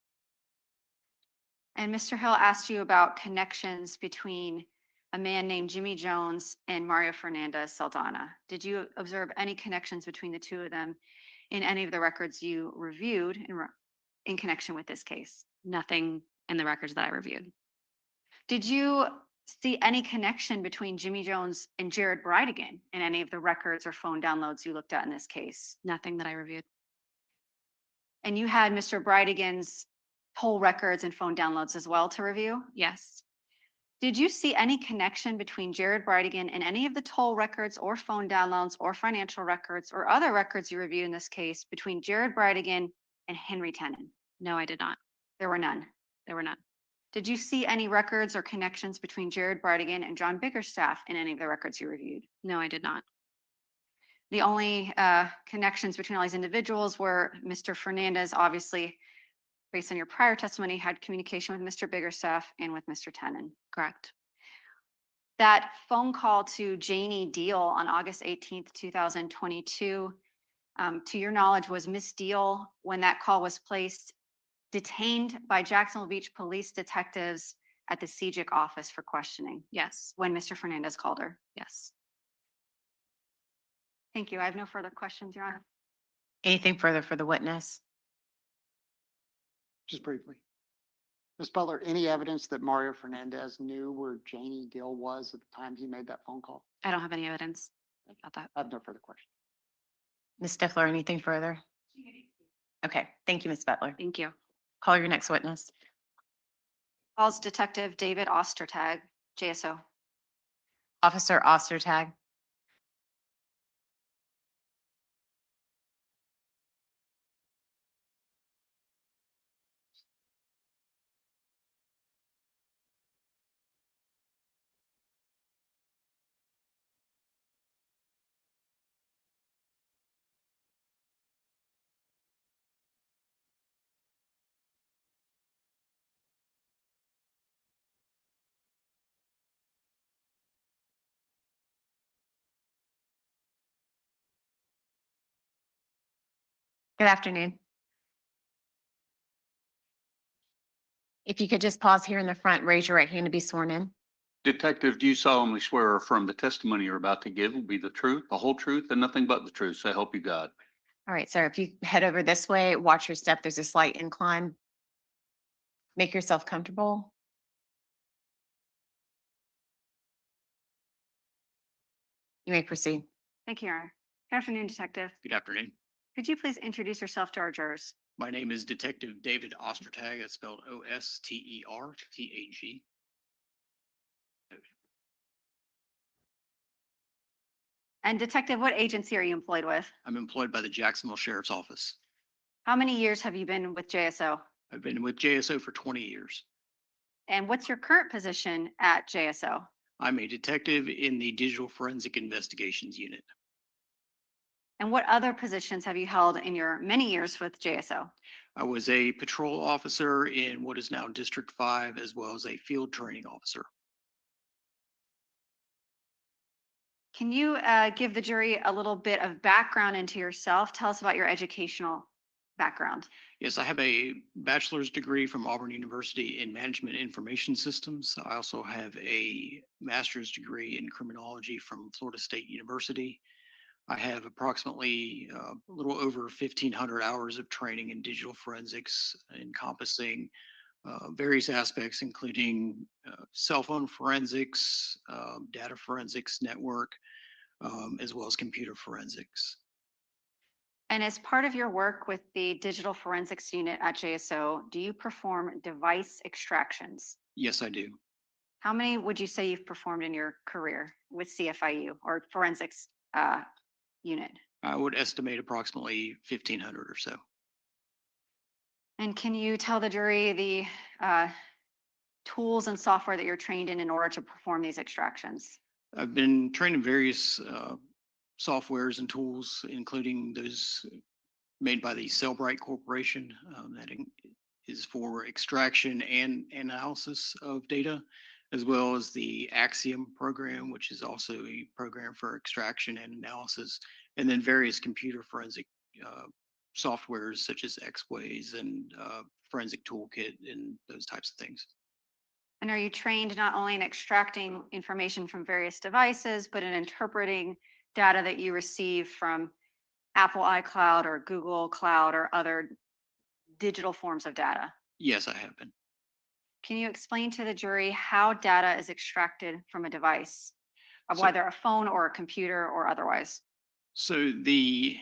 And Mr. Hill asked you about connections between a man named Jimmy Jones and Mario Fernandez-Saldana. Did you observe any connections between the two of them in any of the records you reviewed in connection with this case? Nothing in the records that I reviewed. Did you see any connection between Jimmy Jones and Jared Bridegan in any of the records or phone downloads you looked at in this case? Nothing that I reviewed. And you had Mr. Bridegan's toll records and phone downloads as well to review? Yes. Did you see any connection between Jared Bridegan and any of the toll records or phone downloads or financial records or other records you reviewed in this case between Jared Bridegan and Henry Tenon? No, I did not. There were none. There were none. Did you see any records or connections between Jared Bridegan and John Biggerstaff in any of the records you reviewed? No, I did not. The only connections between all these individuals were Mr. Fernandez, obviously, based on your prior testimony, had communication with Mr. Biggerstaff and with Mr. Tenon. Correct. That phone call to Janie Deal on August 18th, 2022, to your knowledge, was Miss Deal, when that call was placed, detained by Jacksonville Beach police detectives at the CJIC office for questioning Yes. when Mr. Fernandez called her? Yes. Thank you. I have no further questions, Your Honor. Anything further for the witness? Just briefly. Ms. Butler, any evidence that Mario Fernandez knew where Janie Dill was at the time he made that phone call? I don't have any evidence about that. I have no further questions. Ms. Stifler, anything further? Okay, thank you, Ms. Butler. Thank you. Call your next witness. Calls Detective David Ostertag, JSO. Officer Ostertag. Good afternoon. If you could just pause here in the front, raise your right hand to be sworn in. Detective, do you solemnly swear or affirm the testimony you're about to give will be the truth, the whole truth, and nothing but the truth? So help you God. All right, sir, if you head over this way, watch your step. There's a slight incline. Make yourself comfortable. You may proceed. Thank you, Your Honor. Good afternoon, Detective. Good afternoon. Could you please introduce yourself to our jurors? My name is Detective David Ostertag. It's spelled Ostertag. And Detective, what agency are you employed with? I'm employed by the Jacksonville Sheriff's Office. How many years have you been with JSO? I've been with JSO for 20 years. And what's your current position at JSO? I'm a detective in the Digital Forensic Investigations Unit. And what other positions have you held in your many years with JSO? I was a patrol officer in what is now District 5, as well as a field training officer. Can you give the jury a little bit of background into yourself? Tell us about your educational background. Yes, I have a bachelor's degree from Auburn University in Management Information Systems. I also have a master's degree in criminology from Florida State University. I have approximately a little over 1,500 hours of training in digital forensics, encompassing various aspects, including cell phone forensics, data forensics network, as well as computer forensics. And as part of your work with the Digital Forensics Unit at JSO, do you perform device extractions? Yes, I do. How many would you say you've performed in your career with CFIU or forensics unit? I would estimate approximately 1,500 or so. And can you tell the jury the tools and software that you're trained in order to perform these extractions? I've been trained in various softwares and tools, including those made by the Cellbrite Corporation that is for extraction and analysis of data, as well as the Axiom program, which is also a program for extraction and analysis, and then various computer forensic softwares such as X-Ways and Forensic Toolkit and those types of things. And are you trained not only in extracting information from various devices, but in interpreting data that you receive from Apple iCloud or Google Cloud or other digital forms of data? Yes, I have been. Can you explain to the jury how data is extracted from a device, So- whether a phone or a computer or otherwise? So the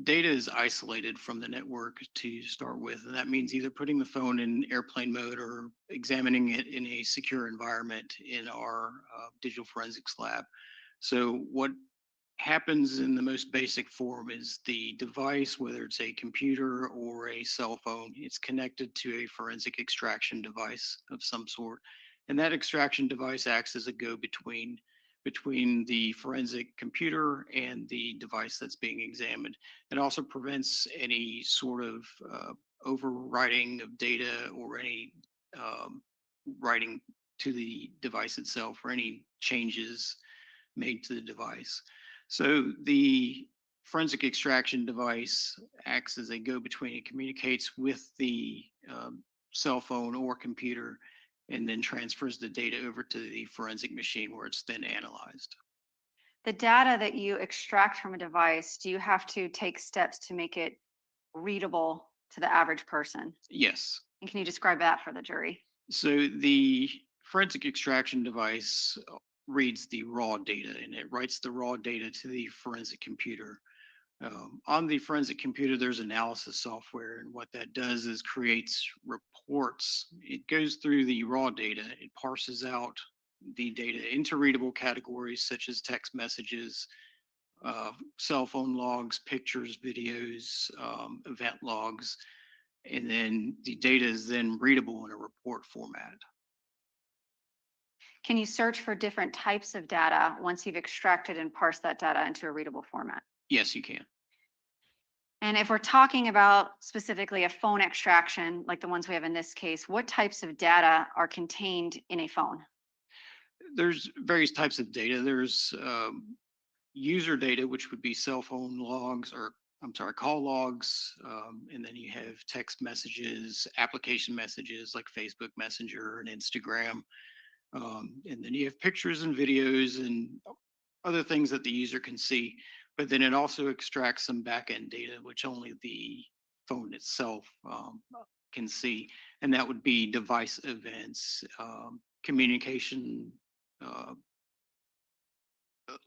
data is isolated from the network to start with, and that means either putting the phone in airplane mode or examining it in a secure environment in our digital forensics lab. So what happens in the most basic form is the device, whether it's a computer or a cell phone, it's connected to a forensic extraction device of some sort. And that extraction device acts as a go-between between the forensic computer and the device that's being examined. It also prevents any sort of overwriting of data or any writing to the device itself or any changes made to the device. So the forensic extraction device acts as a go-between. It communicates with the cell phone or computer and then transfers the data over to the forensic machine where it's then analyzed. The data that you extract from a device, do you have to take steps to make it readable to the average person? Yes. And can you describe that for the jury? So the forensic extraction device reads the raw data and it writes the raw data to the forensic computer. On the forensic computer, there's analysis software, and what that does is creates reports. It goes through the raw data, it parses out the data into readable categories such as text messages, cell phone logs, pictures, videos, event logs, and then the data is then readable in a report format. Can you search for different types of data once you've extracted and parsed that data into a readable format? Yes, you can. And if we're talking about specifically a phone extraction, like the ones we have in this case, what types of data are contained in a phone? There's various types of data. There's user data, which would be cell phone logs, or I'm sorry, call logs. And then you have text messages, application messages like Facebook Messenger and Instagram. And then you have pictures and videos and other things that the user can see. But then it also extracts some backend data, which only the phone itself can see. And that would be device events, communication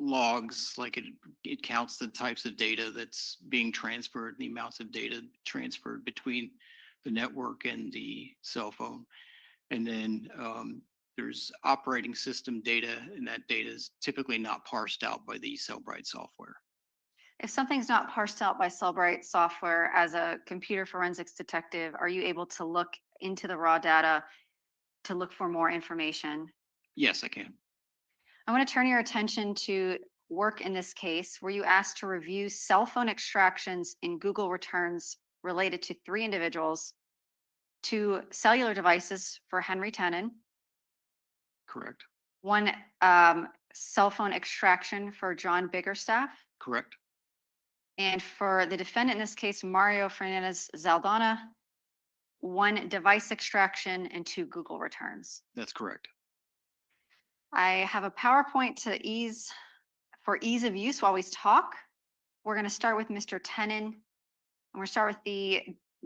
logs, like it counts the types of data that's being transferred, the amounts of data transferred between the network and the cell phone. And then there's operating system data, and that data is typically not parsed out by the Cellbrite software. If something's not parsed out by Cellbrite software, as a computer forensics detective, are you able to look into the raw data to look for more information? Yes, I can. I want to turn your attention to work in this case where you asked to review cell phone extractions in Google returns related to 3 individuals, 2 cellular devices for Henry Tenon, Correct. 1 cell phone extraction for John Biggerstaff, Correct. and for the defendant in this case, Mario Fernandez-Saldana, 1 device extraction and 2 Google returns. That's correct. I have a PowerPoint for ease of use while we talk. We're going to start with Mr. Tenon. And we're going to start with the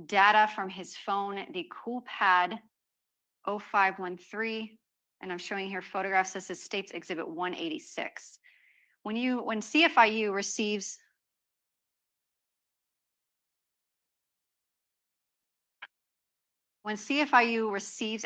data from his phone, the CoolPad 0513. And I'm showing here photographs. This is State's Exhibit 186. When CFIU receives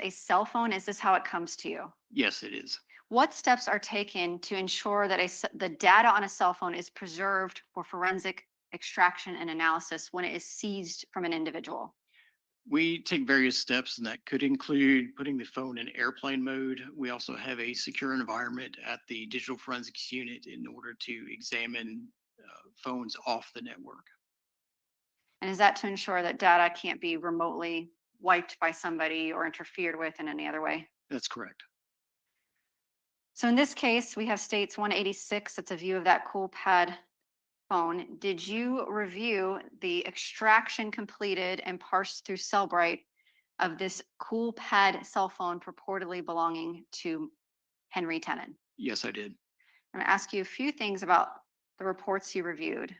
a cell phone, is this how it comes to you? Yes, it is. What steps are taken to ensure that the data on a cell phone is preserved for forensic extraction and analysis when it is seized from an individual? We take various steps, and that could include putting the phone in airplane mode. We also have a secure environment at the digital forensics unit in order to examine phones off the network. And is that to ensure that data can't be remotely wiped by somebody or interfered with in any other way? That's correct. So in this case, we have States 186. It's a view of that CoolPad phone. Did you review the extraction completed and parsed through Cellbrite of this CoolPad cell phone purportedly belonging to Henry Tenon? Yes, I did. I'm going to ask you a few things about the reports you reviewed.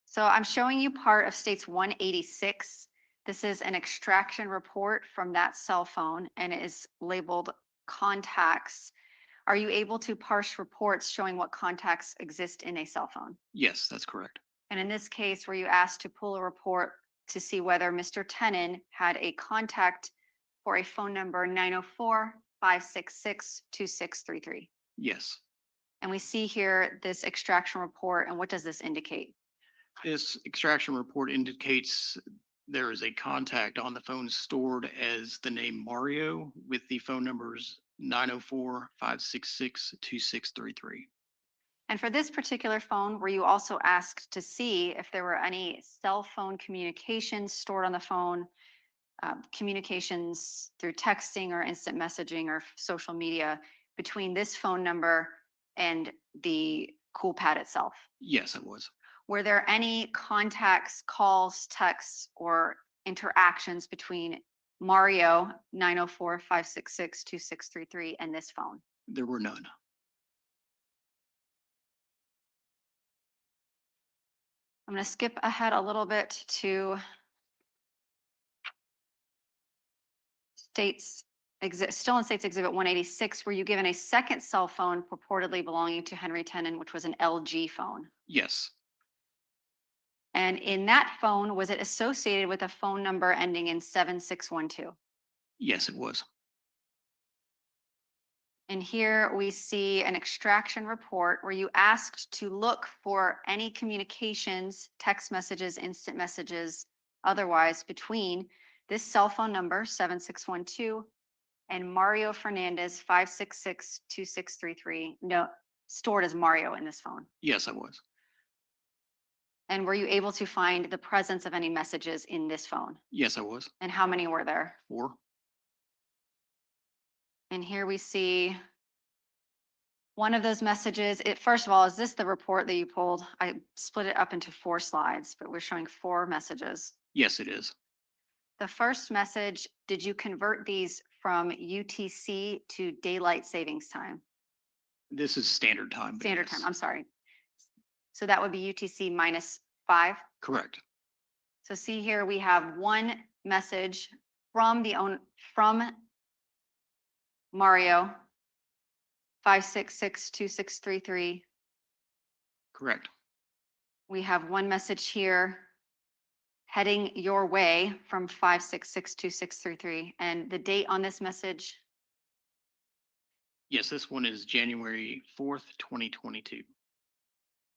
So I'm showing you part of States 186. This is an extraction report from that cell phone, and it is labeled contacts. Are you able to parse reports showing what contacts exist in a cell phone? Yes, that's correct. And in this case, were you asked to pull a report to see whether Mr. Tenon had a contact for a phone number 904-566-2633? Yes. And we see here this extraction report, and what does this indicate? This extraction report indicates there is a contact on the phone stored as the name Mario with the phone numbers 904-566-2633. And for this particular phone, were you also asked to see if there were any cell phone communications stored on the phone, communications through texting or instant messaging or social media between this phone number and the CoolPad itself? Yes, it was. Were there any contacts, calls, texts, or interactions between Mario 904-566-2633 and this phone? There were none. I'm going to skip ahead a little bit to States still in State's Exhibit 186, were you given a second cell phone purportedly belonging to Henry Tenon, which was an LG phone? Yes, And in that phone, was it associated with a phone number ending in 7612? yes, it was. And here we see an extraction report where you asked to look for any communications, text messages, instant messages, otherwise between this cell phone number 7612 and Mario Fernandez 5662633. No, stored as Mario in this phone. Yes, I was. And were you able to find the presence of any messages in this phone? Yes, I was. And how many were there? 4. And here we see one of those messages. First of all, is this the report that you pulled? I split it up into 4 slides, but we're showing 4 messages. Yes, it is. The first message, did you convert these from UTC to daylight savings time? This is standard time. but Standard yes. time, I'm sorry. So that would be UTC -5. Correct. So see here, we have one message from from Mario 5662633. Correct. We have one message here heading your way from 5662633. And the date on this message, Yes, this one is January 4th, 2022.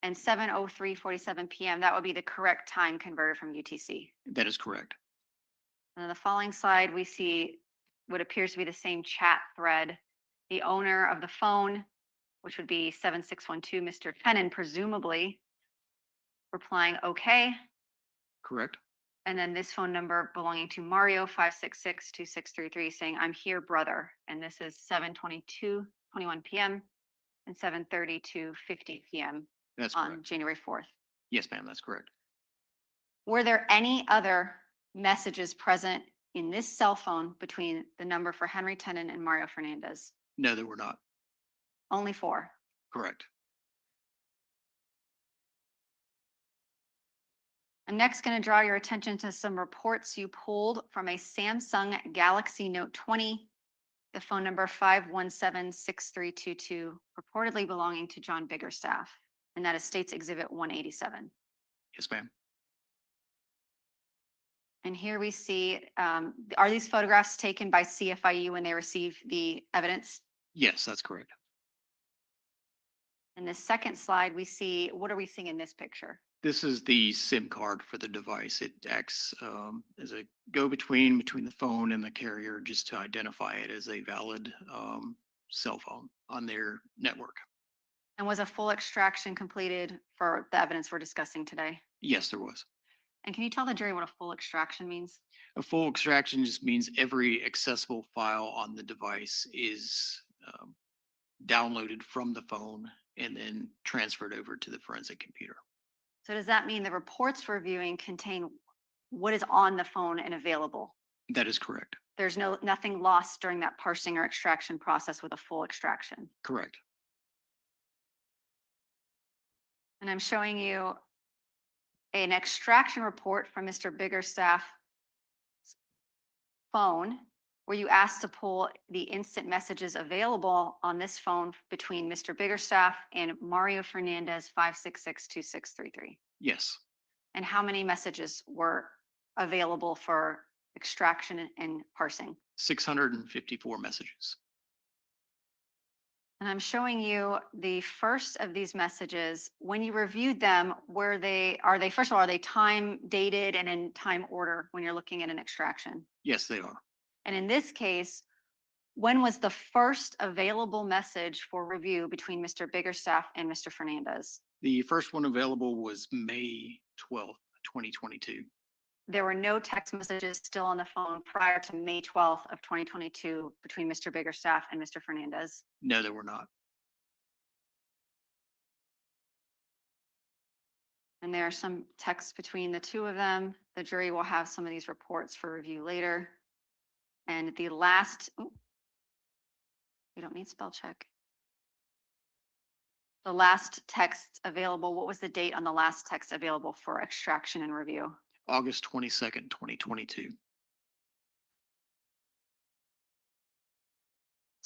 and 7:03:47 p.m. That would be the correct time converted from UTC. That is correct. And on the following slide, we see what appears to be the same chat thread. The owner of the phone, which would be 7612, Mr. Tenon, presumably replying, okay. Correct. And then this phone number belonging to Mario 5662633 saying, I'm here, brother. And this is 7:22:21 p.m. and 7:32:50 p.m. That's on correct. January 4th. Yes, ma'am, that's correct. Were there any other messages present in this cell phone between the number for Henry Tenon and Mario Fernandez? No, there were not. Only 4. Correct. I'm next going to draw your attention to some reports you pulled from a Samsung Galaxy Note 20, the phone number 5176322, purportedly belonging to John Biggerstaff, and that is State's Exhibit 187. Yes, ma'am. And here we see, are these photographs taken by CFIU when they receive the evidence? Yes, that's correct. In the second slide, we see, what are we seeing in this picture? This is the SIM card for the device. It acts as a go-between between the phone and the carrier just to identify it as a valid cell phone on their network. And was a full extraction completed for the evidence we're discussing today? Yes, there was. And can you tell the jury what a full extraction means? A full extraction just means every accessible file on the device is downloaded from the phone and then transferred over to the forensic computer. So does that mean the reports we're viewing contain what is on the phone and available? That is correct. There's nothing lost during that parsing or extraction process with a full extraction. Correct. And I'm showing you an extraction report from Mr. Biggerstaff's phone where you asked to pull the instant messages available on this phone between Mr. Biggerstaff and Mario Fernandez 5662633. Yes. And how many messages were available for extraction and parsing? 654 messages. And I'm showing you the first of these messages. When you reviewed them, are they first of all, are they time dated and in time order when you're looking at an extraction? Yes, they are. And in this case, when was the first available message for review between Mr. Biggerstaff and Mr. Fernandez? The first one available was May 12th, 2022. There were no text messages still on the phone prior to May 12th of 2022 between Mr. Biggerstaff and Mr. Fernandez. No, there were not. And there are some texts between the two of them. The jury will have some of these reports for review later. And the last, we don't need spell check. The last text available, what was the date on the last text available for extraction and review? August 22nd, 2022.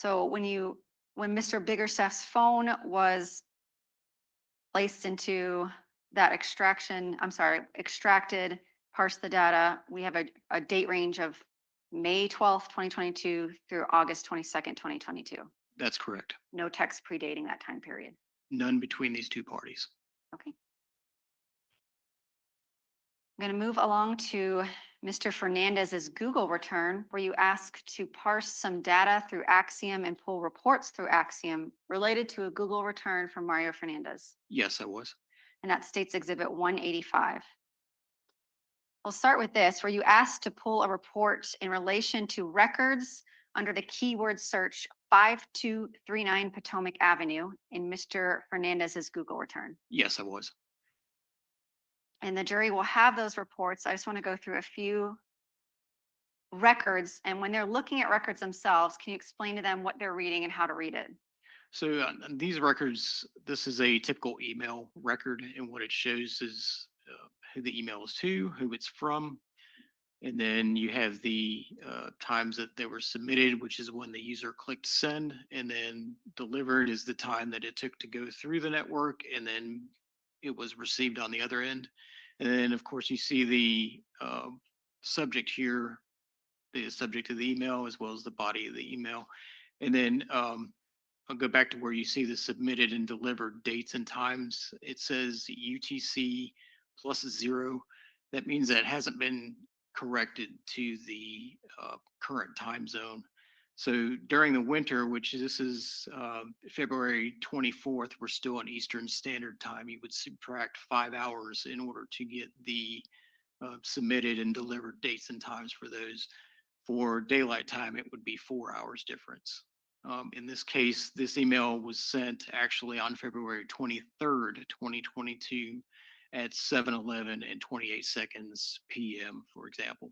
So when Mr. Biggerstaff's phone was placed into that extracted, parsed the data, we have a date range of May 12th, 2022 through August 22nd, 2022. That's correct. No text predating that time period. None between these two parties. Okay. I'm going to move along to Mr. Fernandez's Google return, where you ask to parse some data through Axiom and pull reports through Axiom related to a Google return from Mario Fernandez. Yes, I was. And that states Exhibit 185. We'll start with this, where you asked to pull a report in relation to records under the keyword search 5239 Potomac Avenue in Mr. Fernandez's Google return. Yes, I was. And the jury will have those reports. I just want to go through a few records. And when they're looking at records themselves, can you explain to them what they're reading and how to read it? So these records, this is a typical email record, and what it shows is who the email is to, who it's from, and then you have the times that they were submitted, which is when the user clicked send, and then delivered is the time that it took to go through the network, and then it was received on the other end. And then, of course, you see the subject here, the subject of the email, as well as the body of the email. And then I'll go back to where you see the submitted and delivered dates and times. It says UTC +0. That means that it hasn't been corrected to the current time zone. So during the winter, which this is February 24th, we're still on Eastern Standard Time. You would subtract 5 hours in order to get the submitted and delivered dates and times for those. For daylight time, it would be 4 hours difference. In this case, this email was sent actually on February 23rd, 2022 at 7:11 and 28 seconds PM, for example.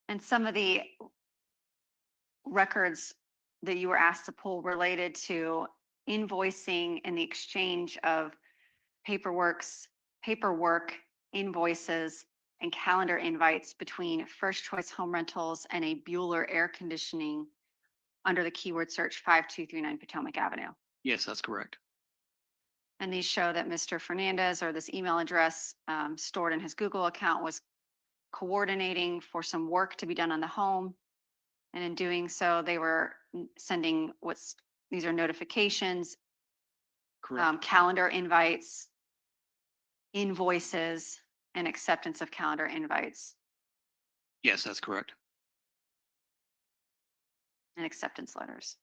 And some of the records that you were asked to pull related to invoicing and the exchange of paperwork, invoices, and calendar invites between First Choice Home Rentals and a Bueller Air Conditioning under the keyword search 5239 Potomac Avenue. Yes, that's correct. And these show that Mr. Fernandez, or this email address stored in his Google account, was coordinating for some work to be done on the home. And in doing so, they were sending these are notifications, Correct. calendar invites, invoices, and acceptance of calendar invites Yes, that's correct. and acceptance letters.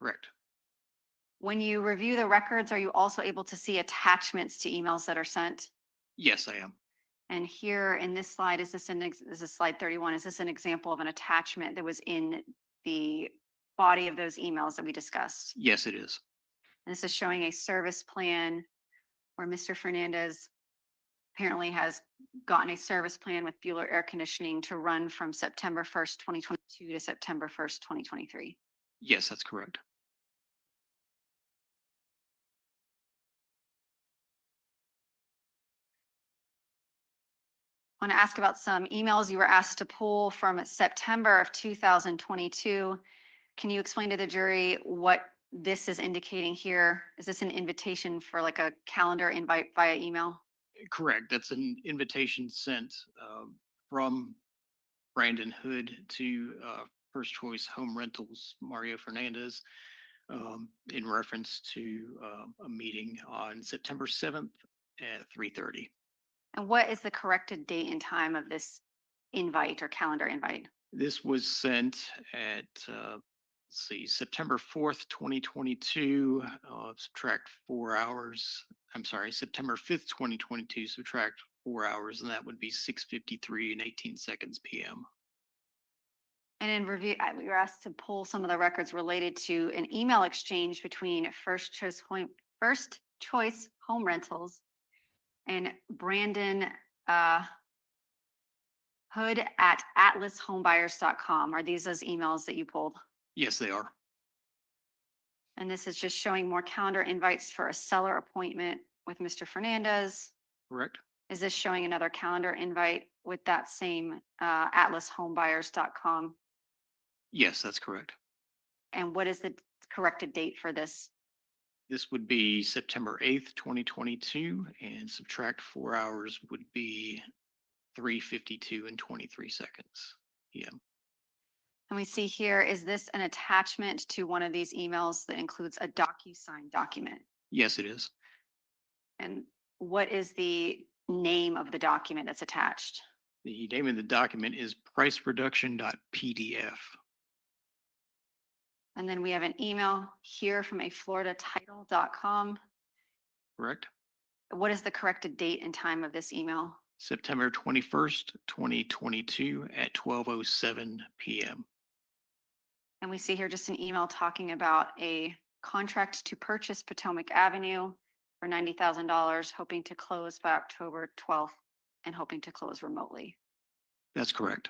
Correct. When you review the records, are you also able to see attachments to emails that are sent? Yes, I am. And here in this slide, this is slide 31. Is this an example of an attachment that was in the body of those emails that we discussed? Yes, it is. And this is showing a service plan where Mr. Fernandez apparently has gotten a service plan with Bueller Air Conditioning to run from September 1st, 2022 to September 1st, 2023. Yes, that's correct. I want to ask about some emails you were asked to pull from September of 2022. Can you explain to the jury what this is indicating here? Is this an invitation for like a calendar invite via email? Correct. That's an invitation sent from Brandon Hood to First Choice Home Rentals, Mario Fernandez, in reference to a meeting on September 7th at 3:30. And what is the corrected date and time of this invite or calendar invite? This was sent at, let's see, September 4th, 2022, subtract 4 hours. I'm sorry, September 5th, 2022, subtract 4 hours, and that would be 6:53 and 18 seconds PM. And in review, we were asked to pull some of the records related to an email exchange between First Choice Home Rentals and Brandon Hood at atlasHomebuyers.com. Are these those emails that you pulled? Yes, they are. And this is just showing more calendar invites for a seller appointment with Mr. Fernandez. Correct. Is this showing another calendar invite with that same atlasHomebuyers.com Yes, that's correct. And what is the corrected date for this? This would be September 8th, 2022, and subtract 4 hours would be 3:52 and 23 seconds PM. And we see here, is this an attachment to one of these emails that includes a DocuSign document? Yes, it is. And what is the name of the document that's attached? The name of the document is pricereduction.pdf. And then we have an email here from a floridatitle.com. Correct? What is the corrected date and time of this email? September 21st, 2022 at 12:07 PM. And we see here just an email talking about a contract to purchase Potomac Avenue for $90,000, hoping to close by October 12th and hoping to close remotely. That's correct.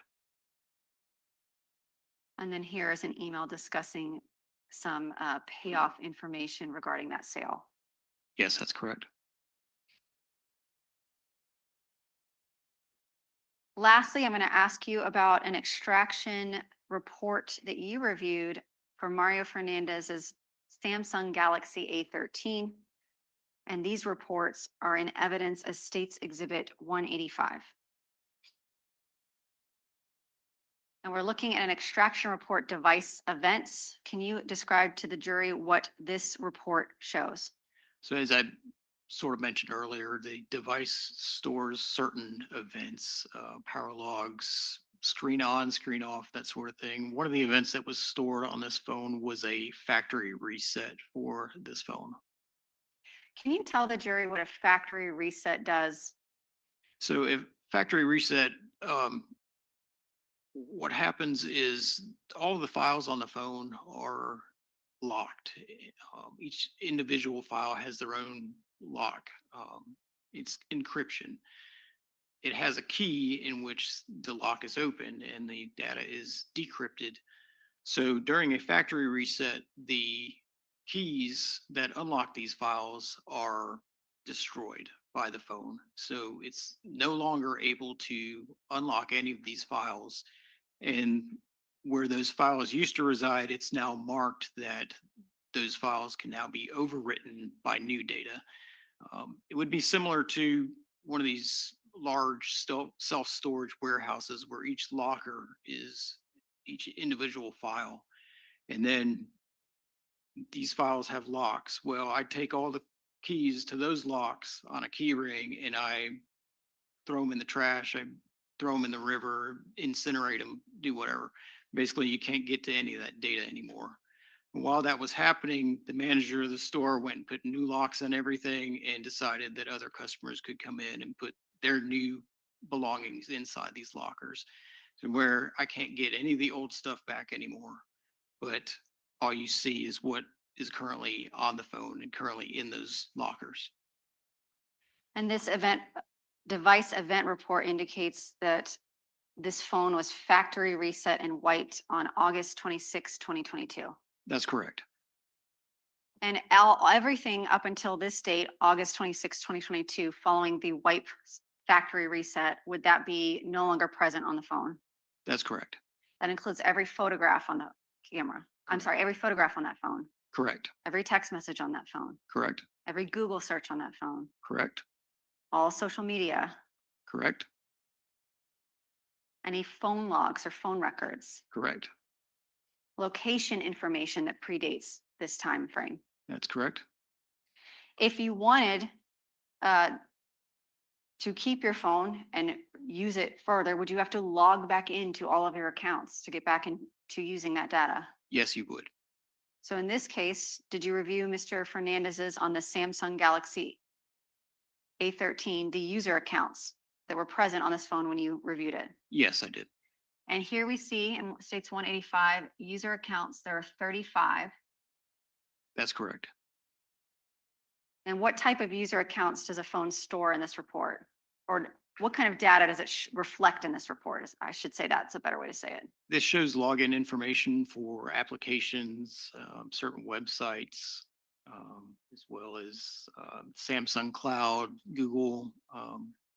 And then here is an email discussing some payoff information regarding that sale. Yes, that's correct. Lastly, I'm going to ask you about an extraction report that you reviewed for Mario Fernandez's Samsung Galaxy A13. And these reports are in evidence as States Exhibit 185. And we're looking at an extraction report device events. Can you describe to the jury what this report shows? So as I sort of mentioned earlier, the device stores certain events, power logs, screen on, screen off, that sort of thing. One of the events that was stored on this phone was a factory reset for this phone. Can you tell the jury what a factory reset does? So if factory reset, what happens is all of the files on the phone are locked. Each individual file has their own lock. It's encryption. It has a key in which the lock is open and the data is decrypted. So during a factory reset, the keys that unlock these files are destroyed by the phone. So it's no longer able to unlock any of these files. And where those files used to reside, it's now marked that those files can now be overwritten by new data. It would be similar to one of these large self-storage warehouses where each locker is each individual file. And then these files have locks. Well, I take all the keys to those locks on a key ring and I throw them in the trash. I throw them in the river, incinerate them, do whatever. Basically, you can't get to any of that data anymore. And while that was happening, the manager of the store went and put new locks on everything and decided that other customers could come in and put their new belongings inside these lockers. So where I can't get any of the old stuff back anymore, but all you see is what is currently on the phone and currently in those lockers. And this device event report indicates that this phone was factory reset and wiped on August 26, 2022. That's correct. And everything up until this date, August 26, 2022, following the wipe factory reset, would that be no longer present on the phone? That's correct. That includes every photograph on the camera. I'm sorry, every photograph on that phone, Correct. every text message on that phone, Correct. every Google search on that phone, Correct. all social media, Correct. any phone logs or phone records, Correct. location information that predates this time frame. That's correct. If you wanted to keep your phone and use it further, would you have to log back into all of your accounts to get back into using that data? Yes, you would. So in this case, did you review Mr. Fernandez's on the Samsung Galaxy A13, the user accounts that were present on this phone when you reviewed it? Yes, I did. And here we see in states 185 user accounts, there are 35. That's correct. And what type of user accounts does a phone store in this report? Or what kind of data does it reflect in this report? I should say that's a better way to say it. This shows login information for applications, certain websites, as well as Samsung Cloud, Google,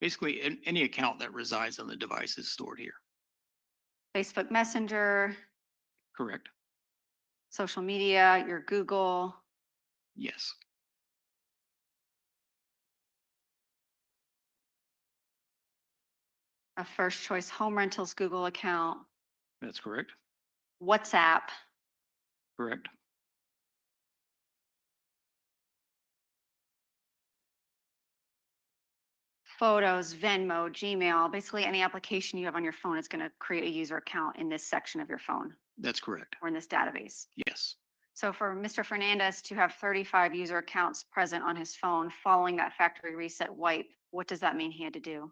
basically any account that resides on the device is stored here. Facebook Messenger, Correct. social media, your Google, Yes. a First Choice Home Rentals Google account, That's correct. WhatsApp, Correct. photos, Venmo, Gmail, basically any application you have on your phone is going to create a user account in this section of your phone That's correct. or in this database. Yes. So for Mr. Fernandez to have 35 user accounts present on his phone following that factory reset wipe, what does that mean he had to do?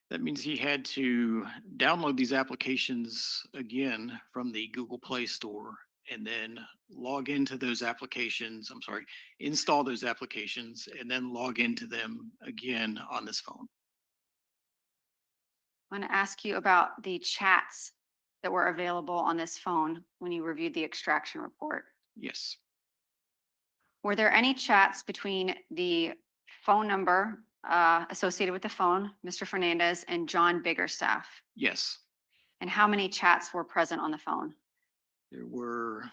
That means he had to download these applications again from the Google Play Store and then log into those applications. I'm sorry, install those applications and then log into them again on this phone. I want to ask you about the chats that were available on this phone when you reviewed the extraction report. Yes. Were there any chats between the phone number associated with the phone, Mr. Fernandez, and John Biggerstaff? Yes. And how many chats were present on the phone? There were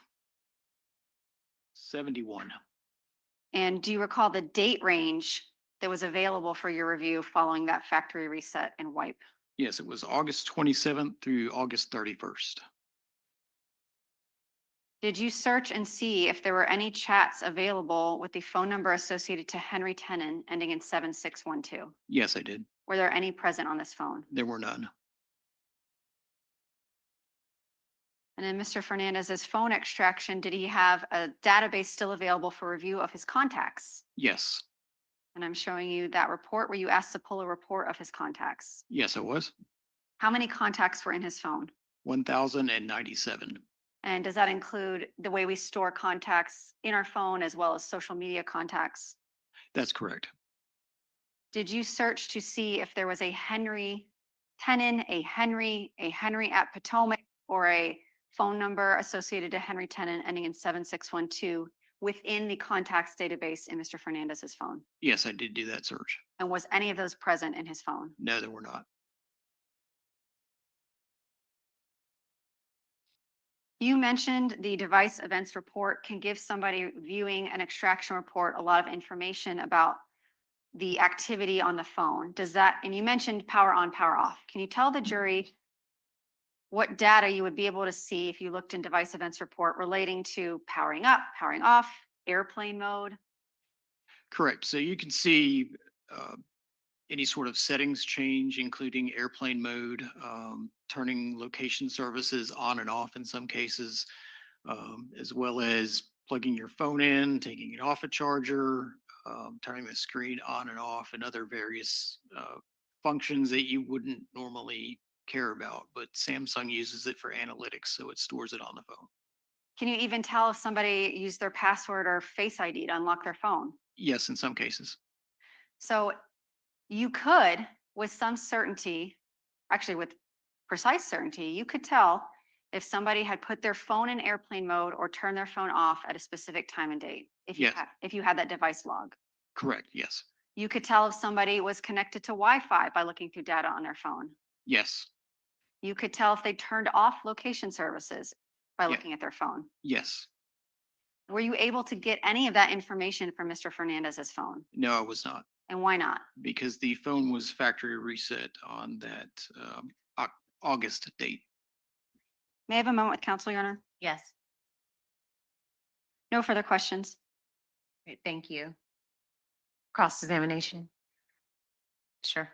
71. And do you recall the date range that was available for your review following that factory reset and wipe? Yes, it was August 27th through August 31st. Did you search and see if there were any chats available with the phone number associated to Henry Tenon ending in 7612? Yes, I did. Were there any present on this phone? There were none. And then Mr. Fernandez's phone extraction, did he have a database still available for review of his contacts? Yes. And I'm showing you that report where you asked to pull a report of his contacts. Yes, it was. How many contacts were in his phone? 1,097. And does that include the way we store contacts in our phone as well as social media contacts? That's correct. Did you search to see if there was a Henry Tenon, a Henry at Potomac, or a phone number associated to Henry Tenon ending in 7612 within the contacts database in Mr. Fernandez's phone? Yes, I did do that search. And was any of those present in his phone? No, there were not. You mentioned the device events report can give somebody viewing an extraction report a lot of information about the activity on the phone. Does that, and you mentioned power on, power off. Can you tell the jury what data you would be able to see if you looked in device events report relating to powering up, powering off, airplane mode? Correct. So you can see any sort of settings change, including airplane mode, turning location services on and off in some cases, as well as plugging your phone in, taking it off a charger, turning the screen on and off, and other various functions that you wouldn't normally care about. But Samsung uses it for analytics, so it stores it on the phone. Can you even tell if somebody used their password or Face ID to unlock their phone? Yes, in some cases. So you could, with some certainty, actually with precise certainty, you could tell if somebody had put their phone in airplane mode or turned their phone off at a specific time and date, if Yes. if you had that device log. Correct. Yes. You could tell if somebody was connected to Wi-Fi by looking through data on their phone. Yes. You could tell if they turned off location services by Yeah. looking at their phone. Yes. Were you able to get any of that information from Mr. Fernandez's phone? No, I was not, And why not? because the phone was factory reset on that August date. May I have a moment with counsel, Your Honor? Yes. No further questions. Great, thank you. Cross-examination. Sure.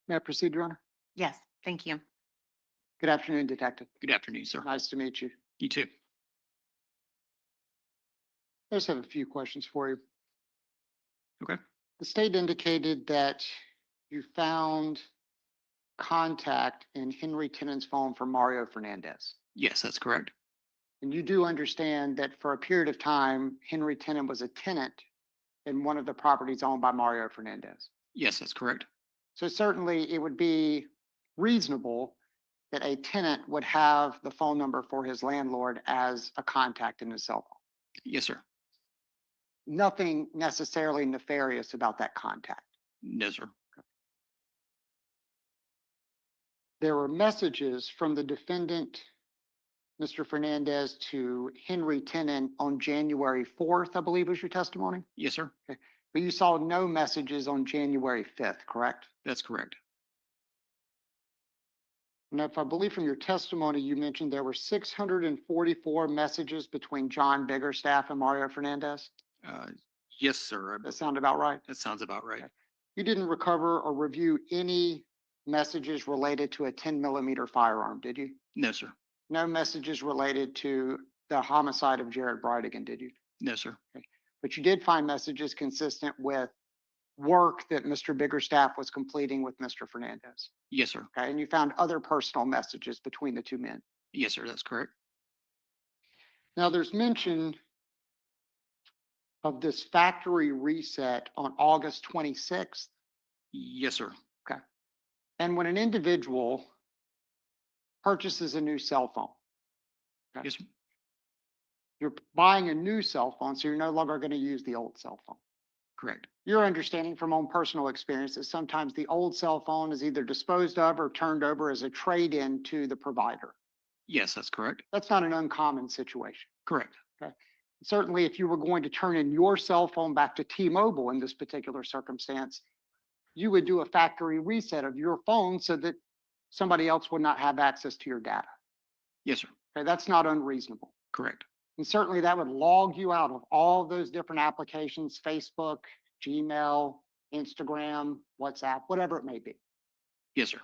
May I proceed, Your Honor? Yes, thank you. Good afternoon, Detective. Good afternoon, sir. Nice to meet you. You too. I just have a few questions for you. Okay. The state indicated that you found contact in Henry Tenon's phone for Mario Fernandez. Yes, that's correct. And you do understand that for a period of time, Henry Tenon was a tenant in one of the properties owned by Mario Fernandez. Yes, that's correct. So certainly it would be reasonable that a tenant would have the phone number for his landlord as a contact in his cell phone. Yes, sir. Nothing necessarily nefarious about that contact. No, sir. There were messages from the defendant, Mr. Fernandez, to Henry Tenon on January 4th, I believe was your testimony. Yes, sir. But you saw no messages on January 5th, correct? That's correct. And if I believe from your testimony, you mentioned there were 644 messages between John Biggerstaff and Mario Fernandez. Yes, sir. That sound about right? That sounds about right. You didn't recover or review any messages related to a 10mm firearm, did you? No, sir. No messages related to the homicide of Jared Bridegan, did you? No, sir. But you did find messages consistent with work that Mr. Biggerstaff was completing with Mr. Fernandez. Yes, sir. Okay, and you found other personal messages between the two men. Yes, sir. That's correct. Now, there's mention of this factory reset on August 26th. Yes, sir. Okay. And when an individual purchases a new cell phone, okay, Yes, sir. you're buying a new cell phone, so you're no longer going to use the old cell phone. Correct. Your understanding from own personal experience is sometimes the old cell phone is either disposed of or turned over as a trade-in to the provider. Yes, that's correct. That's not an uncommon situation. Correct. Certainly, if you were going to turn in your cell phone back to T-Mobile in this particular circumstance, you would do a factory reset of your phone so that somebody else would not have access to your data. Yes, sir. Okay, that's not unreasonable. Correct. And certainly that would log you out of all those different applications, Facebook, Gmail, Instagram, WhatsApp, whatever it may be. Yes, sir.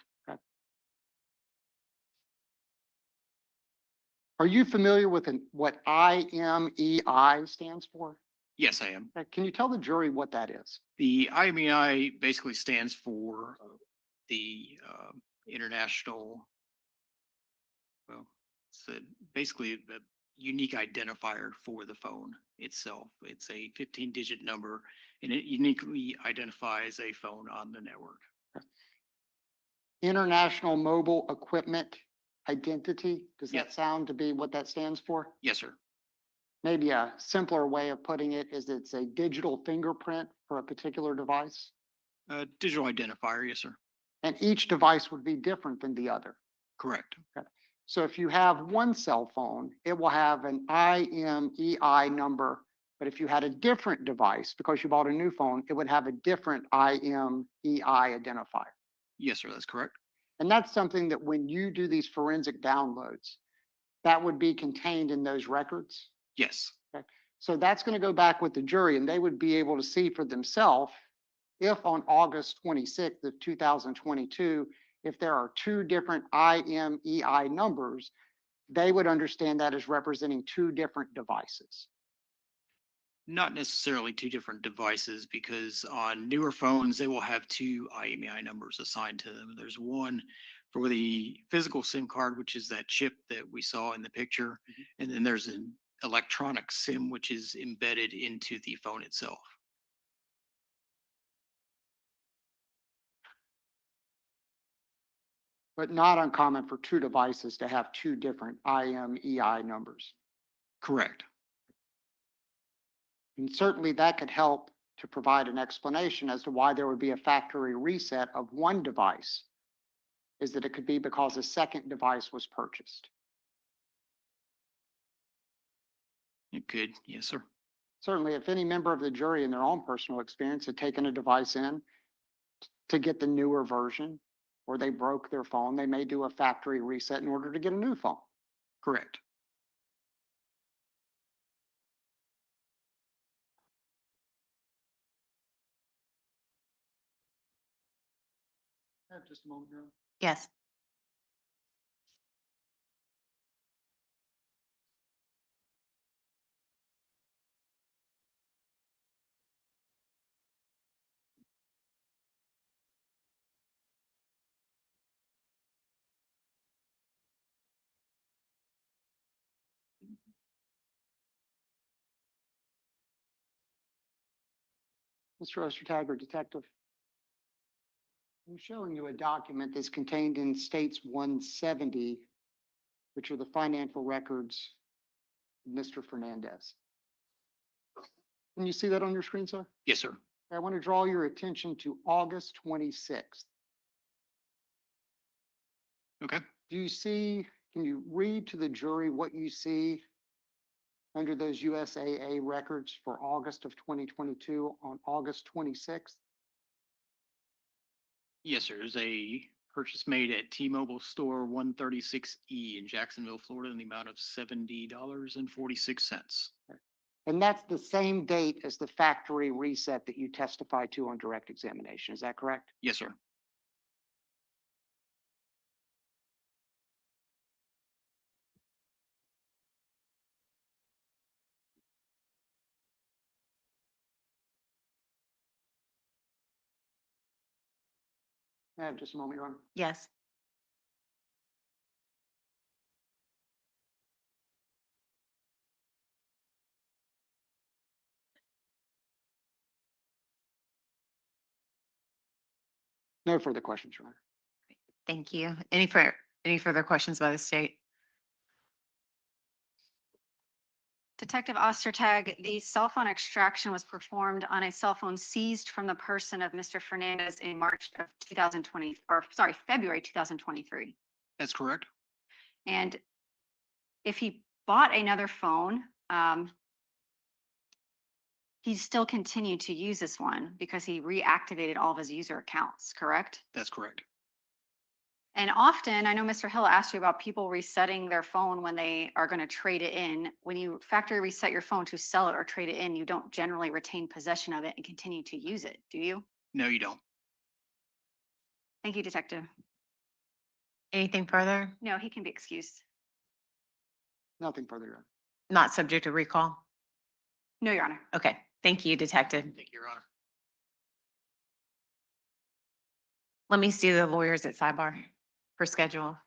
Are you familiar with what IMEI stands for? Yes, I am. Can you tell the jury what that is? The IMEI basically stands for the international, well, it's basically a unique identifier for the phone itself. It's a 15-digit number, and it uniquely identifies a phone on the network. International Mobile Equipment Identity. Does that Yes. sound to be what that stands for? Yes, sir. Maybe a simpler way of putting it is it's a digital fingerprint for a particular device. Digital identifier. Yes, sir. And each device would be different than the other. Correct. So if you have one cell phone, it will have an IMEI number. But if you had a different device, because you bought a new phone, it would have a different IMEI identifier. Yes, sir. That's correct. And that's something that when you do these forensic downloads, that would be contained in those records. Yes. So that's going to go back with the jury, and they would be able to see for themselves if on August 26th of 2022, if there are two different IMEI numbers, they would understand that as representing two different devices. Not necessarily two different devices, because on newer phones, they will have two IMEI numbers assigned to them. There's one for the physical SIM card, which is that chip that we saw in the picture. And then there's an electronic SIM, which is embedded into the phone itself. But not uncommon for two devices to have two different IMEI numbers. Correct. And certainly that could help to provide an explanation as to why there would be a factory reset of one device, is that it could be because a second device was purchased. It could. Yes, sir. Certainly, if any member of the jury in their own personal experience had taken a device in to get the newer version, or they broke their phone, they may do a factory reset in order to get a new phone. Correct. Just a moment here. Yes. Mr. Ostertag or Detective? I'm showing you a document that's contained in States 170, which are the financial records of Mr. Fernandez. Can you see that on your screen, sir? Yes, sir. I want to draw your attention to August 26th. Okay. Do you see, can you read to the jury what you see under those USAA records for August of 2022 on August 26th? Yes, sir. There's a purchase made at T-Mobile Store 136E in Jacksonville, Florida, in the amount of $70.46. And that's the same date as the factory reset that you testified to on direct examination. Is that correct? Yes, sir. Just a moment, Your Honor. Yes. No further questions, Your Honor. Thank you. Any further questions by the state? Detective Ostertag, the cell phone extraction was performed on a cell phone seized from the person of Mr. Fernandez in March of 2020, or sorry, February 2023. That's correct. And if he bought another phone, he still continued to use this one because he reactivated all of his user accounts, correct? That's correct. And often, I know Mr. Hill asked you about people resetting their phone when they are going to trade it in. When you factory reset your phone to sell it or trade it in, you don't generally retain possession of it and continue to use it, do you? No, you don't. Thank you, Detective. Anything further? No, he can be excused. Nothing further, Your Honor. Not subject to recall? No, Your Honor. Okay. Thank you, Detective. Thank you, Your Honor. Let me see the lawyers at sidebar for schedule.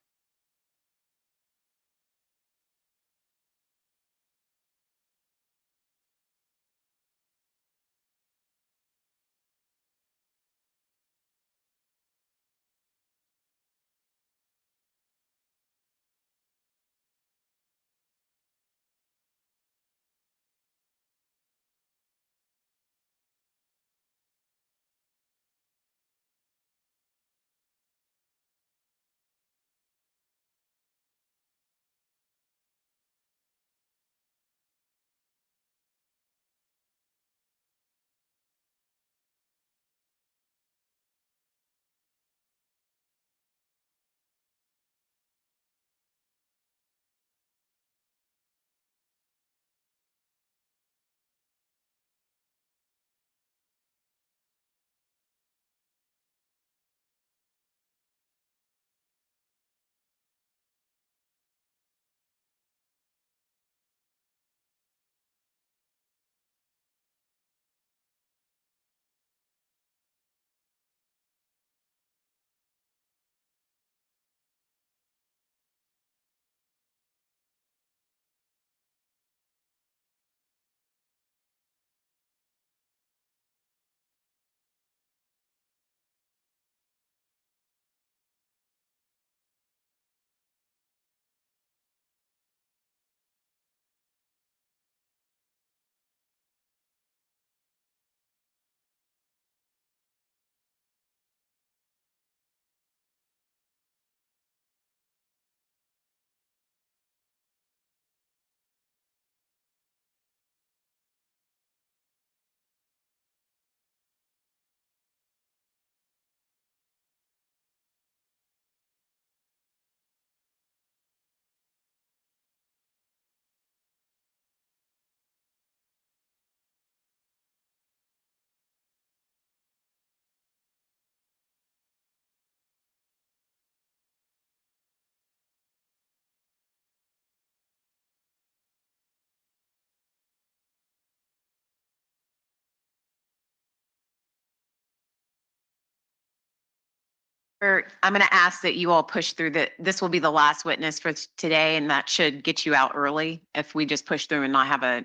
I'm going to ask that you all push through this will be the last witness for today, and that should get you out early if we just push through and not have a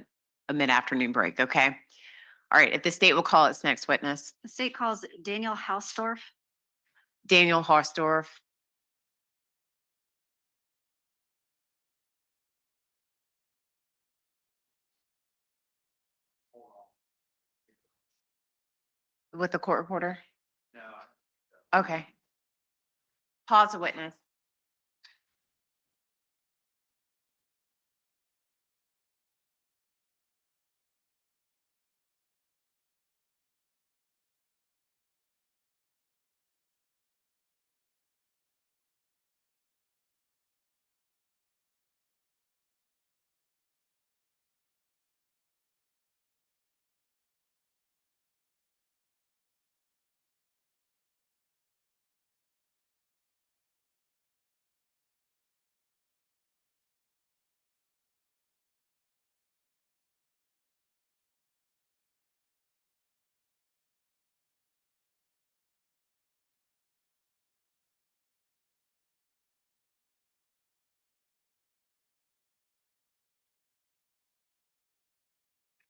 mid-afternoon break, okay? All right, if the state will call its next witness. The state calls Daniel Hausdorff. Daniel Hausdorff. With the court reporter? No. Okay. Pause the witness.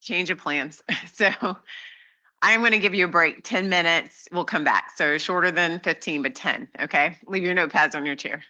Change of plans. So I'm going to give you a break, 10 minutes. We'll come back. So shorter than 15, but 10. Okay. Leave your notepads on your chair.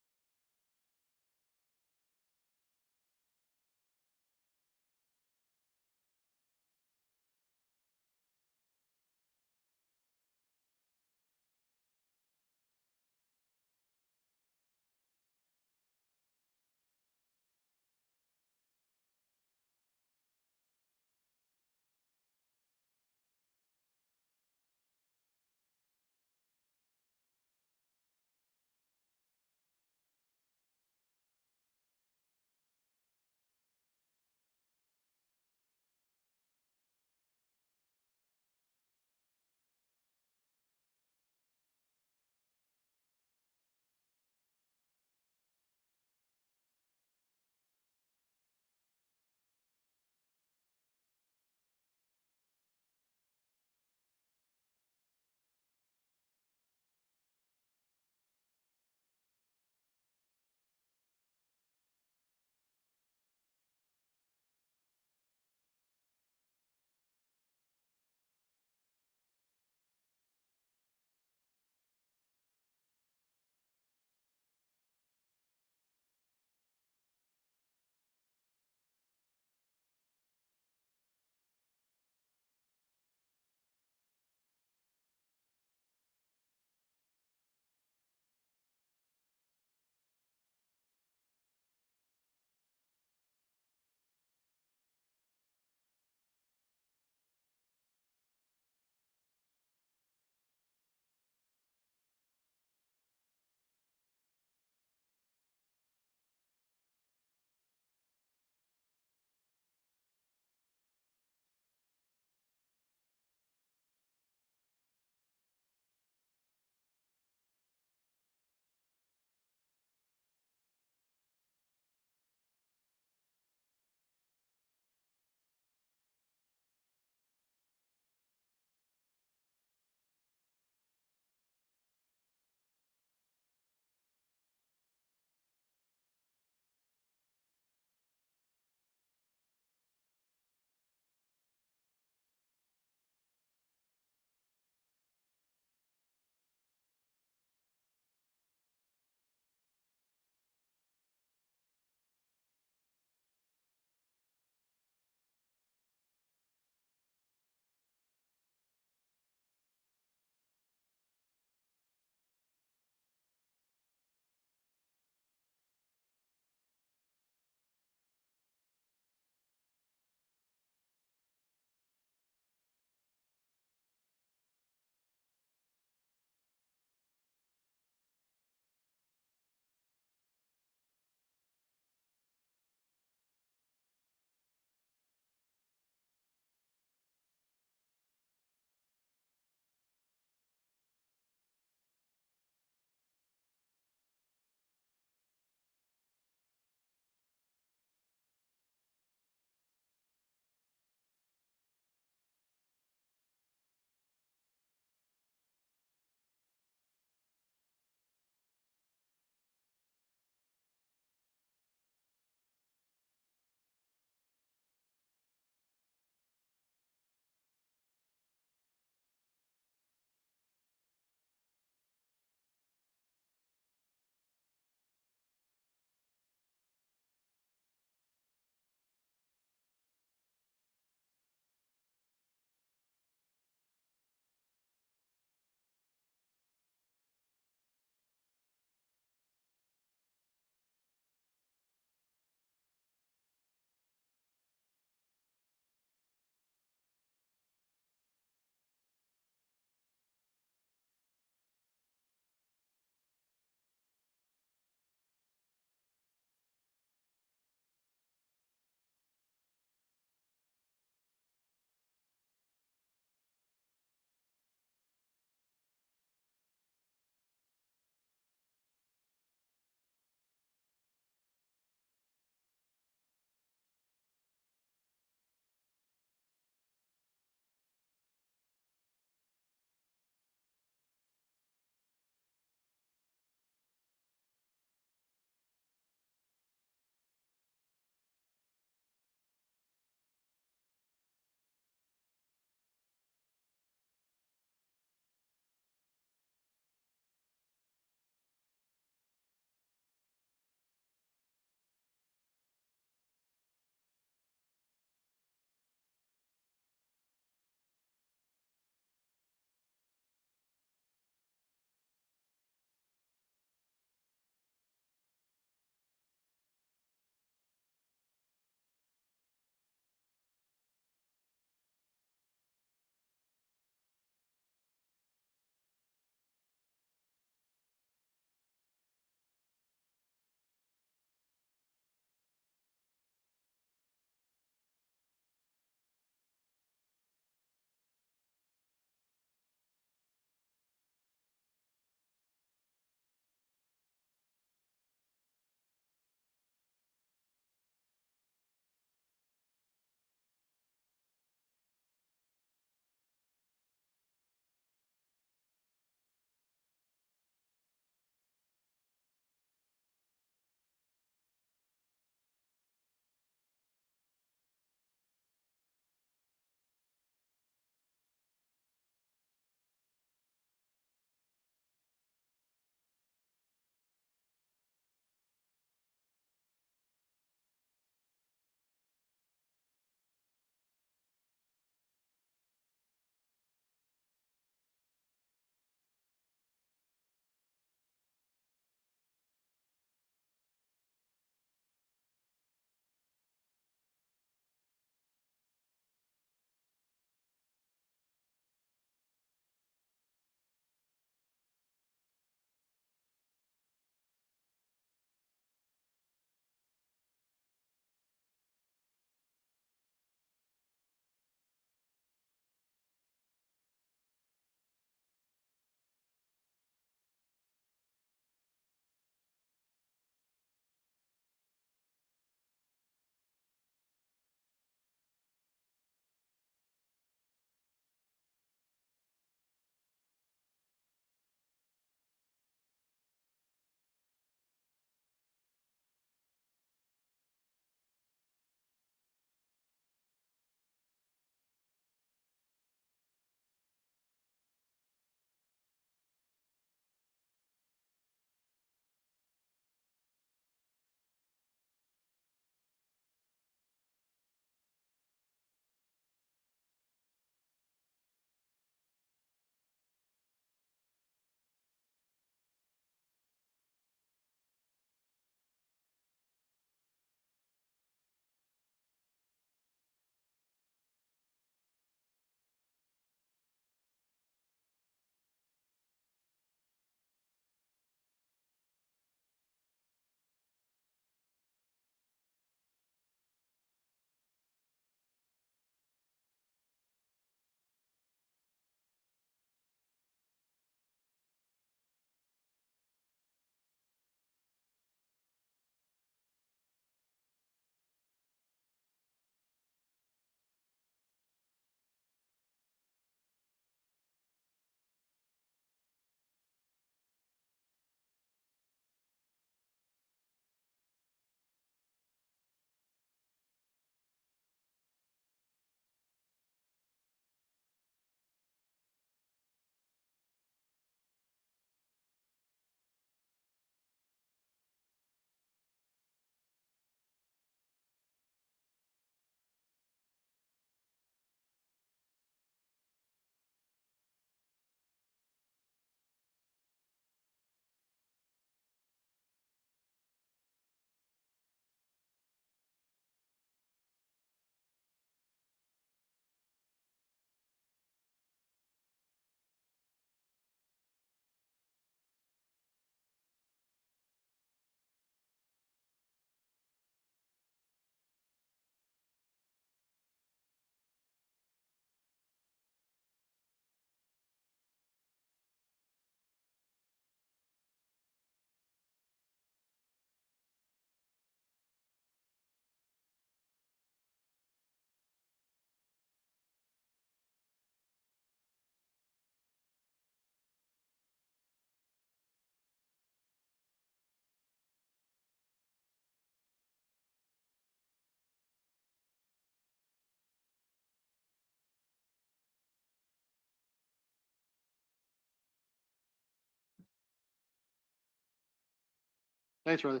State's ready.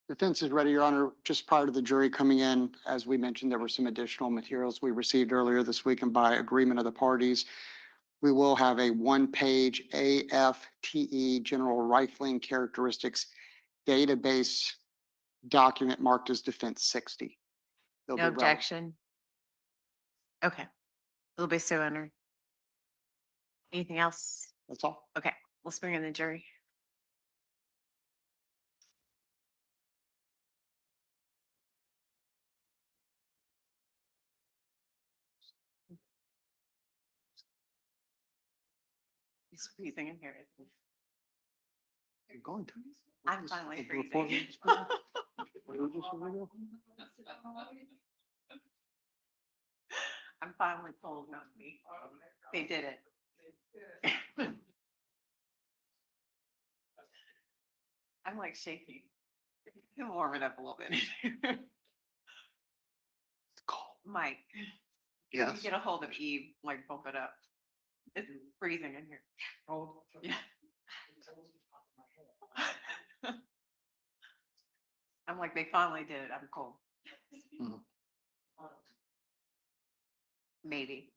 Defense is ready, Your Honor. Just prior to the jury coming in, as we mentioned, there were some additional materials we received earlier this week, and by agreement of the parties, we will have a one-page AFTE General Rifling Characteristics Database document marked as Defense 60. They'll No be relevant. objection. Okay. It'll be so honored. Anything else? That's all. Okay, let's bring in the jury. He's freezing in here. You're going to. I'm finally Before- freezing. I'm finally cold, not me. They did it. I'm like shaking. You can warm it up a little bit. Mike, you Yes. get a hold of Eve, like bump it up. It's freezing in here. Oh, yeah. I'm like, they finally did it. I'm cold. Mhm. Maybe.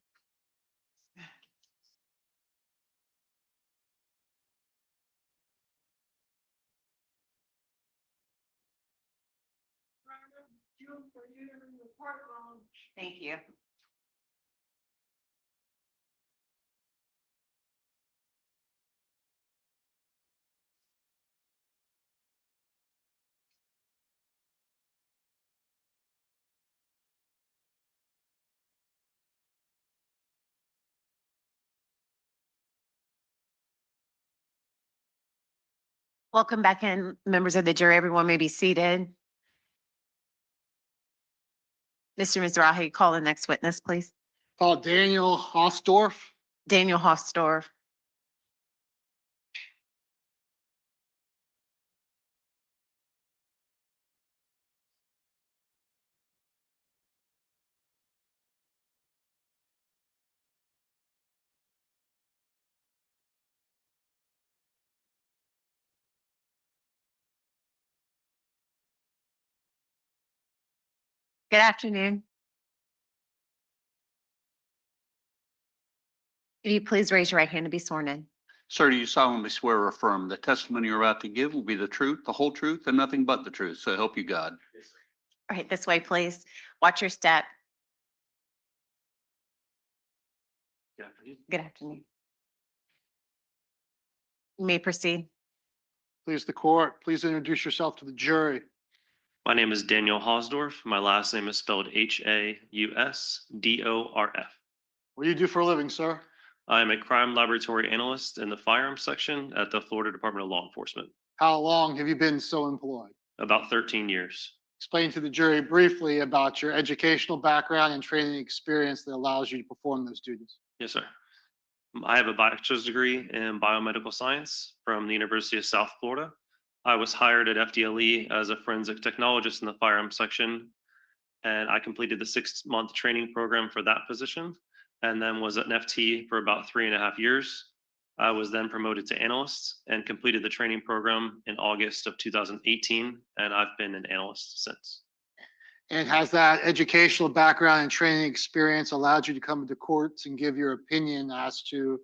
Thank you. Welcome back in, members of the jury. Everyone may be seated. Mr. Mizrahi, call the next witness, please. Call Daniel Hosdorf. Daniel Hofstorf. Good afternoon. If you please raise your right hand to be sworn in. Sir, do you solemnly swear or affirm the testimony you're about to give will be the truth, the whole truth, and nothing but the truth? So help you God. All right, this way, please. Watch your step. Good afternoon. You may proceed. Please, the court, please introduce yourself to the jury. My name is Daniel Hausdorf. My last name is spelled Hausdorf. What do you do for a living, sir? I am a crime laboratory analyst in the firearms section at the Florida Department of Law Enforcement. How long have you been so employed? About 13 years. Explain to the jury briefly about your educational background and training experience that allows you to perform those duties. Yes, sir. I have a bachelor's degree in biomedical science from the University of South Florida. I was hired at FDLE as a forensic technologist in the firearms section, and I completed the 6-month training program for that position, and then was an FT for about 3.5 years. I was then promoted to analyst and completed the training program in August of 2018, and I've been an analyst since. And has that educational background and training experience allowed you to come into courts and give your opinion as to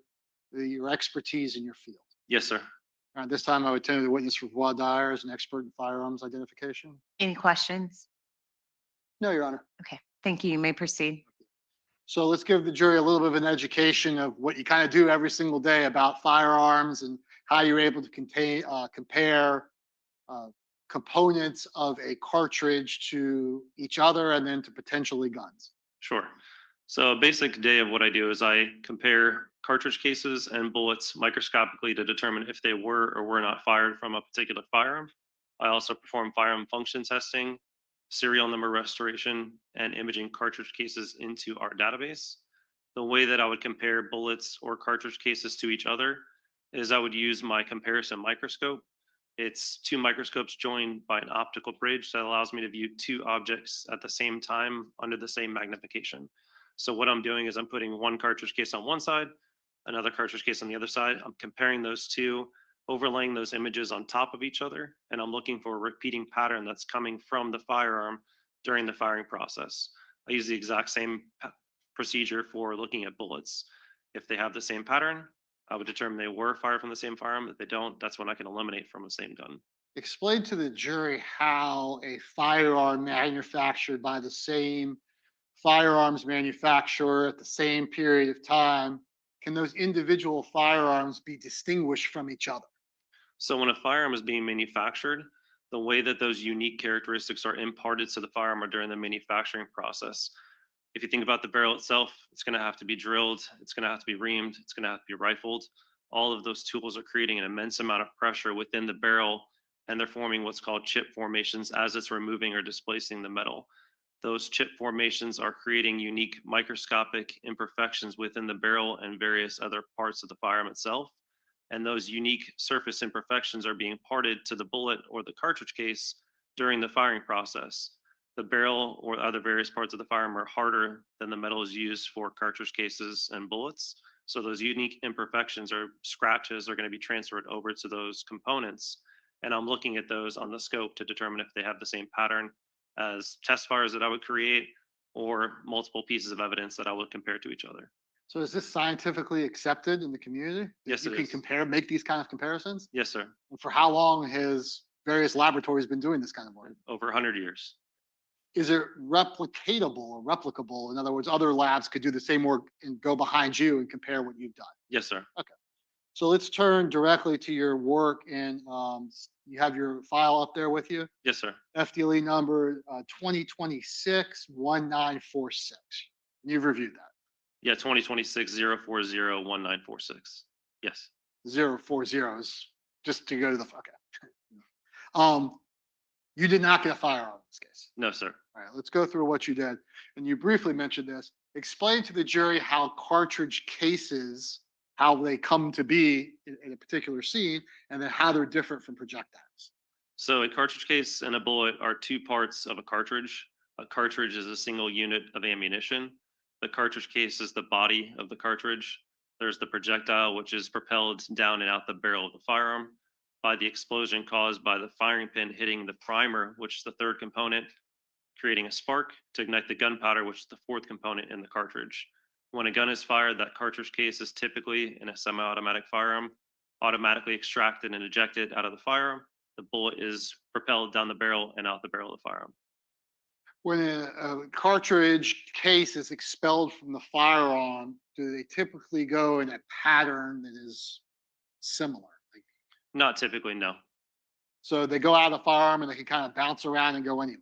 your expertise in your field? Yes, sir. This time I would turn to the witness for voir dire as an expert in firearms identification. Any questions? No, Your Honor. Okay, thank you. You may proceed. So let's give the jury a little bit of an education of what you kind of do every single day about firearms and how you're able to compare components of a cartridge to each other and then to potentially guns. Sure. So a basic day of what I do is I compare cartridge cases and bullets microscopically to determine if they were or were not fired from a particular firearm. I also perform firearm function testing, serial number restoration, and imaging cartridge cases into our database. The way that I would compare bullets or cartridge cases to each other is I would use my comparison microscope. It's 2 microscopes joined by an optical bridge that allows me to view 2 objects at the same time under the same magnification. So what I'm doing is I'm putting one cartridge case on one side, another cartridge case on the other side. I'm comparing those 2 overlaying those images on top of each other, and I'm looking for a repeating pattern that's coming from the firearm during the firing process. I use the exact same procedure for looking at bullets. If they have the same pattern, I would determine they were fired from the same firearm. If they don't, that's when I can eliminate from the same gun. Explain to the jury how a firearm manufactured by the same firearms manufacturer at the same period of time, can those individual firearms be distinguished from each other? So when a firearm is being manufactured, the way that those unique characteristics are imparted to the firearm are during the manufacturing process. If you think about the barrel itself, it's going to have to be drilled, it's going to have to be reamed, it's going to have to be rifled. All of those tools are creating an immense amount of pressure within the barrel, and they're forming what's called chip formations as it's removing or displacing the metal. Those chip formations are creating unique microscopic imperfections within the barrel and various other parts of the firearm itself. And those unique surface imperfections are being imparted to the bullet or the cartridge case during the firing process. The barrel or other various parts of the firearm are harder than the metals used for cartridge cases and bullets. So those unique imperfections or scratches are going to be transferred over to those components. And I'm looking at those on the scope to determine if they have the same pattern as test fires that I would create or multiple pieces of evidence that I would compare to each other. So is this scientifically accepted in the community? Yes, You it can is. compare, make these kind of comparisons? Yes, sir. And for how long has various laboratories been doing this kind of work? Over 100 years. Is it replicatable or replicable? In other words, other labs could do the same work and go behind you and compare what you've done. Yes, sir. So let's turn directly to your work, and you have your file up there with you. Yes, sir. FDLE number 2026-1946. You've reviewed that. Yeah, 2026-040-1946. Yes. 040 is just to go to the, okay. You did not get a firearm in this case. No, sir. All right, let's go through what you did. And you briefly mentioned this. Explain to the jury how cartridge cases, how they come to be in a particular scene, and then how they're different from projectiles. So a cartridge case and a bullet are two parts of a cartridge. A cartridge is a single unit of ammunition. The cartridge case is the body of the cartridge. There's the projectile, which is propelled down and out the barrel of the firearm by the explosion caused by the firing pin hitting the primer, which is the third component, creating a spark to ignite the gunpowder, which is the fourth component in the cartridge. When a gun is fired, that cartridge case is typically in a semi-automatic firearm, automatically extracted and ejected out of the firearm. The bullet is propelled down the barrel and out the barrel of the firearm. When a cartridge case is expelled from the firearm, do they typically go in a pattern that is similar? Not typically, no. So they go out of the firearm and they can kind of bounce around and go anywhere.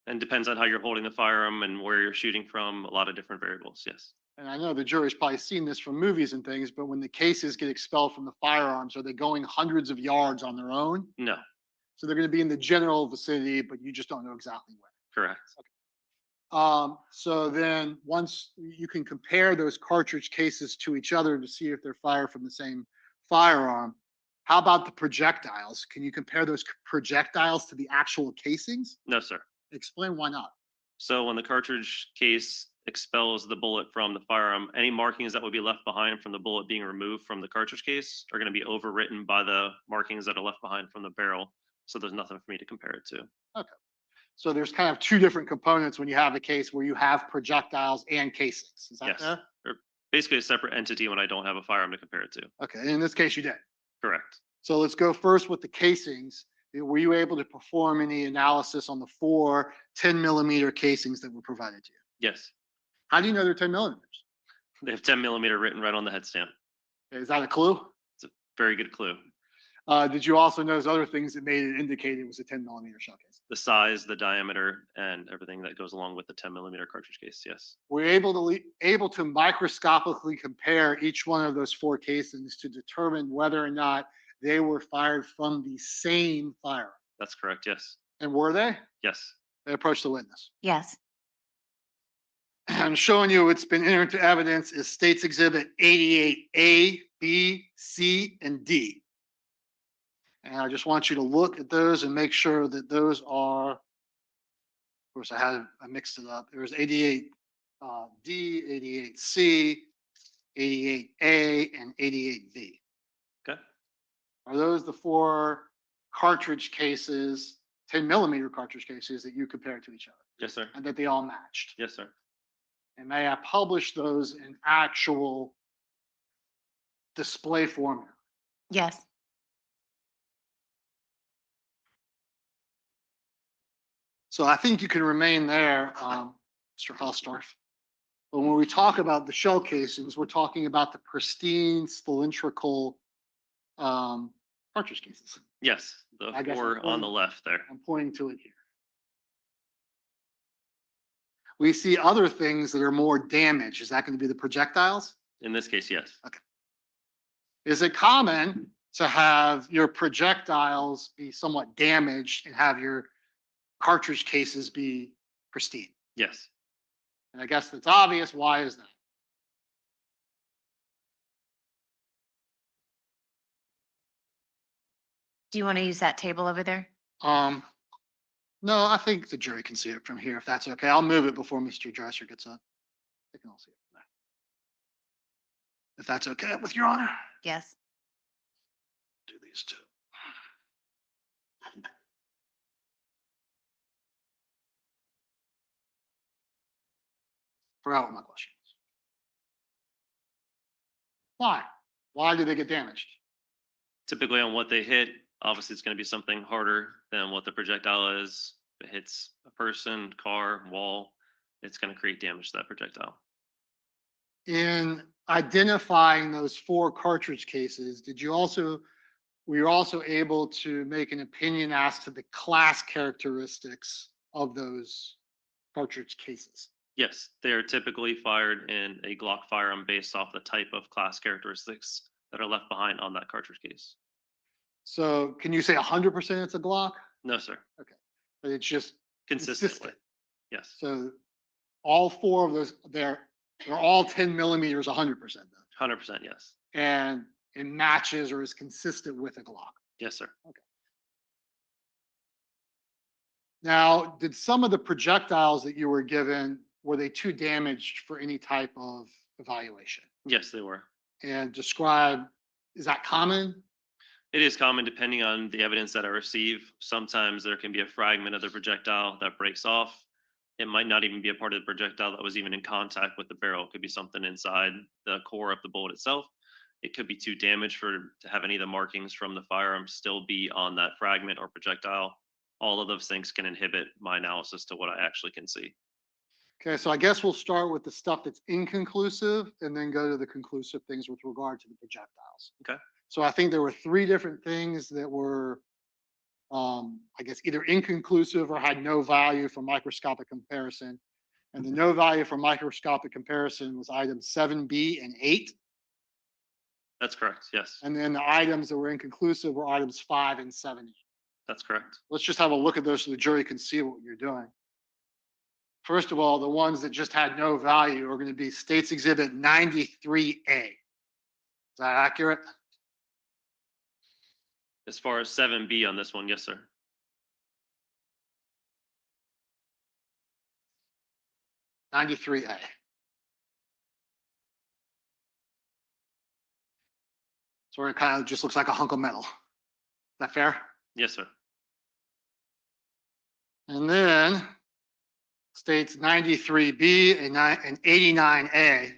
And depends on how you're holding the firearm and where you're shooting from, a lot of different variables, yes. And I know the jury's probably seen this from movies and things, but when the cases get expelled from the firearms, are they going hundreds of yards on their own? No, So they're going to be in the general vicinity, but you just don't know exactly where. correct. So then once you can compare those cartridge cases to each other to see if they're fired from the same firearm, how about the projectiles? Can you compare those projectiles to the actual casings? No, sir. Explain why not. So when the cartridge case expels the bullet from the firearm, any markings that would be left behind from the bullet being removed from the cartridge case are going to be overwritten by the markings that are left behind from the barrel. So there's nothing for me to compare it to. Okay. So there's kind of two different components when you have a case where you have projectiles and casings. Is that Yes. fair? Or basically a separate entity when I don't have a firearm to compare it to. Okay. In this case, you did. Correct. So let's go first with the casings. Were you able to perform any analysis on the 4 10mm casings that were provided to you? Yes. How do you know they're 10 millimeters? They have 10mm written right on the head stamp. Is that a clue? It's a very good clue. Did you also notice other things that made it indicate it was a 10mm shell case? The size, the diameter, and everything that goes along with the 10mm cartridge case. Yes. We're able to microscopically compare each one of those 4 casings to determine whether or not they were fired from the same firearm. That's correct. Yes. And were they? Yes. They approached the witness. Yes. I'm showing you it's been entered into evidence is States Exhibit 88A, B, C, and D. And I just want you to look at those and make sure that those are, of course, I mixed it up. There was 88D, 88C, 88A, and 88B. Okay. Are those the 4 cartridge cases, 10 millimeter cartridge cases that you compared to each other? Yes, sir. And that they all matched? Yes, sir. And may I publish those in actual display format? Yes. So I think you can remain there, Mr. Hostorf. But when we talk about the shell casings, we're talking about the pristine cylindrical cartridge cases. Yes, I the guess 4 I'm on the pointing- left there. I'm pointing to it here. We see other things that are more damaged. Is that going to be the projectiles? In this case, yes. Is it common to have your projectiles be somewhat damaged and have your cartridge cases be pristine? Yes. And I guess that's obvious. Why is that? Do you want to use that table over there? No, I think the jury can see it from here, if that's okay. I'll move it before Mr. Dresser gets up. They can all see it from there. If that's okay with Your Honor. Yes. Do these two. Forgot what my question was. Why? Why do they get damaged? Typically on what they hit, obviously it's going to be something harder than what the projectile is. If it hits a person, car, wall, it's going to create damage to that projectile. In identifying those 4 cartridge cases, were you also able to make an opinion as to the class characteristics of those cartridge cases? Yes, they are typically fired in a Glock firearm based off the type of class characteristics that are left behind on that cartridge case. So can you say 100% it's a Glock? No, sir. But it's just Consistently. consistent. Yes. So all 4 of those, they're all 10 millimeters, 100% though. 100%. Yes. And it matches or is consistent with a Glock. Yes, sir. Now, did some of the projectiles that you were given, were they too damaged for any type of evaluation? Yes, they were. And describe, is that common? It is common depending on the evidence that I receive. Sometimes there can be a fragment of the projectile that breaks off. It might not even be a part of the projectile that was even in contact with the barrel. It could be something inside the core of the bullet itself. It could be too damaged to have any of the markings from the firearm still be on that fragment or projectile. All of those things can inhibit my analysis to what I actually can see. Okay, so I guess we'll start with the stuff that's inconclusive and then go to the conclusive things with regard to the projectiles. Okay. So I think there were 3 different things that were, I guess, either inconclusive or had no value for microscopic comparison. And the no value for microscopic comparison was items 7B and 8. That's correct. Yes. And then the items that were inconclusive were items 5 and 7. That's correct. Let's just have a look at those so the jury can see what you're doing. First of all, the ones that just had no value are going to be States Exhibit 93A. Is that accurate? As far as 7B on this one, yes, sir. '93A. So it kind of just looks like a hunk of metal. Is that fair? Yes, sir. And then States 93B and 89A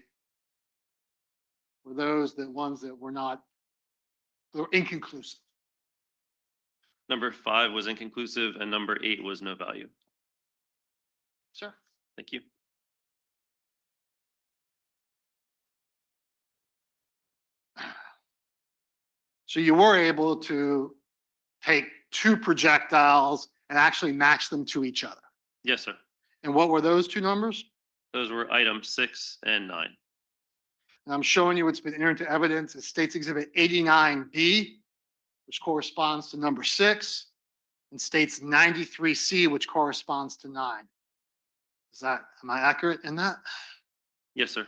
were those ones that were not, they were inconclusive. Number 5 was inconclusive and number 8 was no value. Sure. Thank you. So you were able to take 2 projectiles and actually match them to each other. Yes, sir. And what were those 2 numbers? Those were items 6 and 9. And I'm showing you what's been entered into evidence as States Exhibit 89B, which corresponds to number 6, and States 93C, which corresponds to 9. Am I accurate in that? Yes, sir.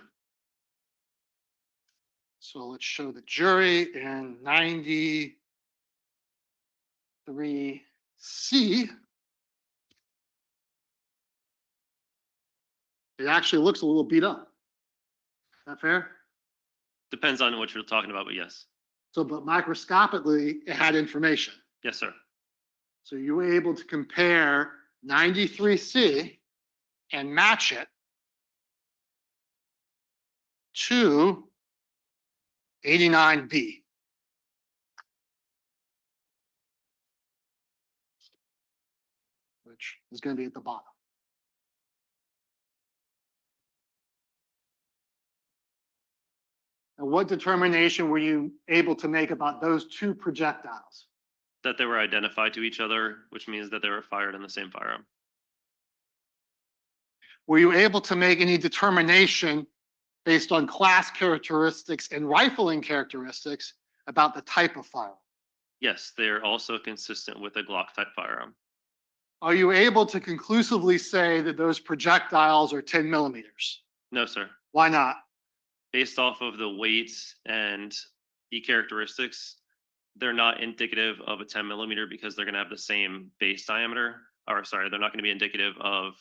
So let's show the jury in 93C. It actually looks a little beat up. Is that fair? Depends on what you're talking about, but yes. So, but microscopically, it had information. Yes, sir. So you were able to compare 93C and match it to 89B. Which is going to be at the bottom. And what determination were you able to make about those two projectiles? That they were identified to each other, which means that they were fired in the same firearm. Were you able to make any determination based on class characteristics and rifling characteristics about the type of firearm? Yes, they are also consistent with a Glock type firearm. Are you able to conclusively say that those projectiles are 10 millimeters? No, sir. Why not? Based off of the weights and the characteristics, they're not indicative of a 10 millimeter because they're going to have the same base diameter. Or sorry, they're not going to be indicative of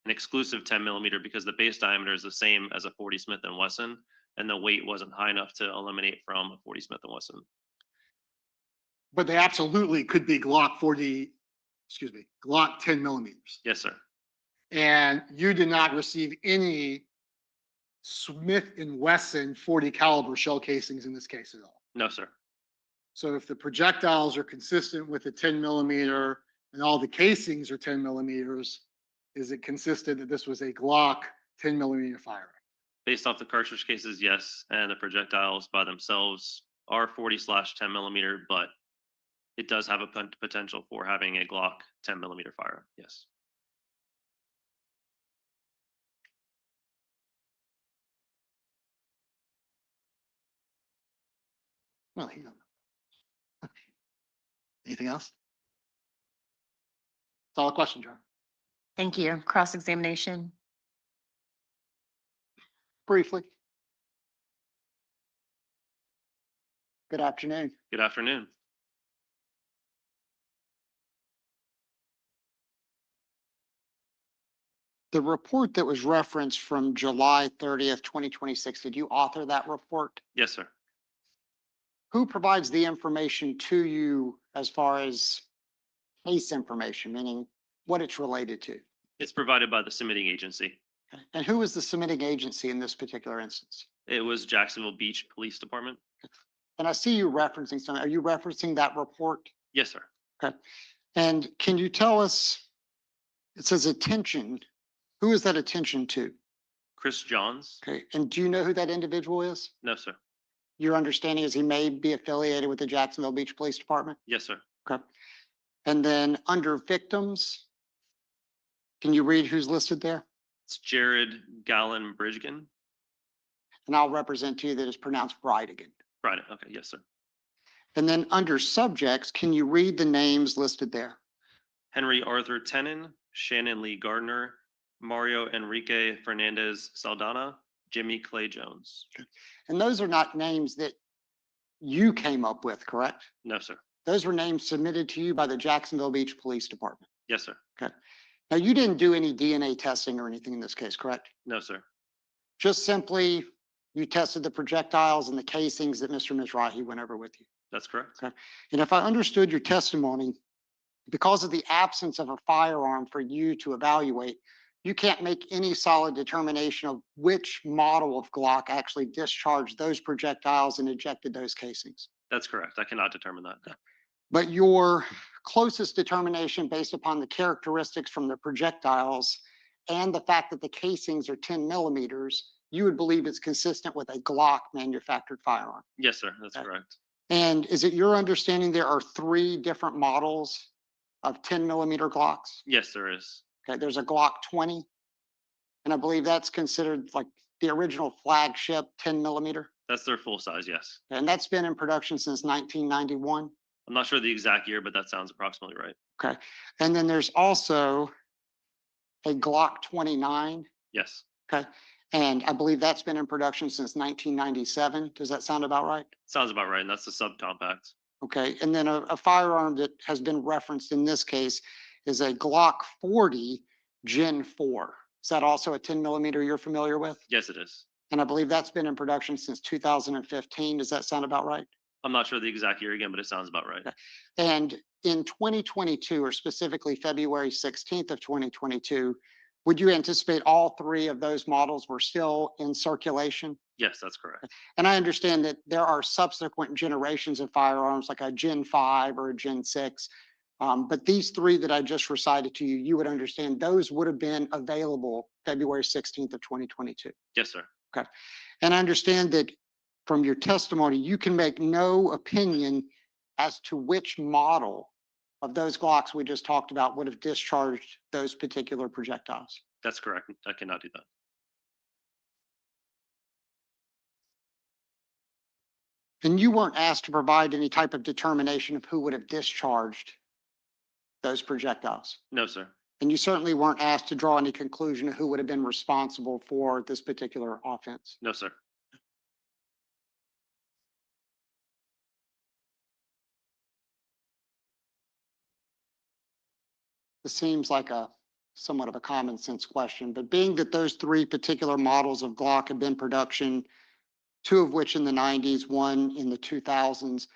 an exclusive 10 millimeter because the base diameter is the same as a 40 Smith & Wesson, and the weight wasn't high enough to eliminate from a 40 Smith & Wesson. But they absolutely could be Glock 10 millimeters. Yes, sir. And you did not receive any Smith & Wesson 40 caliber shell casings in this case at all. No, sir. So if the projectiles are consistent with the 10 millimeter and all the casings are 10 millimeters, is it consistent that this was a Glock 10 millimeter firearm? Based off the cartridge cases, yes, and the projectiles by themselves are 40/10 millimeter, but it does have a potential for having a Glock 10 millimeter firearm. Yes. Well, you don't know. Anything else? That's all the question, John. Thank you. Cross-examination. Briefly. Good afternoon. Good afternoon. The report that was referenced from July 30th, 2026, did you author that report? Yes, sir. Who provides the information to you as far as case information, meaning what it's related to? It's provided by the submitting agency. Okay. And who is the submitting agency in this particular instance? It was Jacksonville Beach Police Department. And I see you referencing something. Are you referencing that report? Yes, sir. Okay. And can you tell us, it says attention, who is that attention to? Chris Johns. Okay. And do you know who that individual is? No, sir. Your understanding is he may be affiliated with the Jacksonville Beach Police Department? Yes, sir. Okay. And then under victims, can you read who's listed there? It's Jared Bridegan. And I'll represent to you that it's pronounced Bridegan. Right. Okay. Yes, sir. And then under subjects, can you read the names listed there? Henry Tenon, Shanna Gardner, Mario Fernandez-Saldana, Jimmy Clay Jones. And those are not names that you came up with, correct? No, sir. Those were names submitted to you by the Jacksonville Beach Police Department. Yes, sir. Okay. Now, you didn't do any DNA testing or anything in this case, correct? No, sir. Just simply, you tested the projectiles and the casings that Mr. Mizrahi went over with you. That's correct. Okay. And if I understood your testimony, because of the absence of a firearm for you to evaluate, you can't make any solid determination of which model of Glock actually discharged those projectiles and ejected those casings. That's correct. I cannot determine that. But your closest determination based upon the characteristics from the projectiles and the fact that the casings are 10 millimeters, you would believe it's consistent with a Glock manufactured firearm. Yes, sir. That's Okay. correct. And is it your understanding there are 3 different models of 10 millimeter Glocks? Yes, there is. Okay, there's a Glock 20, and I believe that's considered like the original flagship 10 millimeter. That's their full size. Yes. And that's been in production since 1991. I'm not sure the exact year, but that sounds approximately right. Okay. And then there's also a Glock 29. Yes. Okay. And I believe that's been in production since 1997. Does that sound about right? Sounds about right. And that's the subcompact. Okay. And then a firearm that has been referenced in this case is a Glock 40 Gen 4. Is that also a 10 millimeter you're familiar with? Yes, it is. And I believe that's been in production since 2015. Does that sound about right? I'm not sure the exact year again, but it sounds about right. And in 2022, or specifically February 16th of 2022, would you anticipate all three of those models were still in circulation? Yes, that's correct. And I understand that there are subsequent generations of firearms, like a Gen 5 or a Gen 6. But these three that I just recited to you, you would understand those would have been available February 16th of 2022. Yes, sir. Okay. And I understand that from your testimony, you can make no opinion as to which model of those Glocks we just talked about would have discharged those particular projectiles. That's correct. I cannot do that. And you weren't asked to provide any type of determination of who would have discharged those projectiles. No, sir. And you certainly weren't asked to draw any conclusion of who would have been responsible for this particular offense. No, sir. This seems like a somewhat of a common sense question, but being that those three particular models of Glock have been in production, two of which in the 90s, one in the 2000s,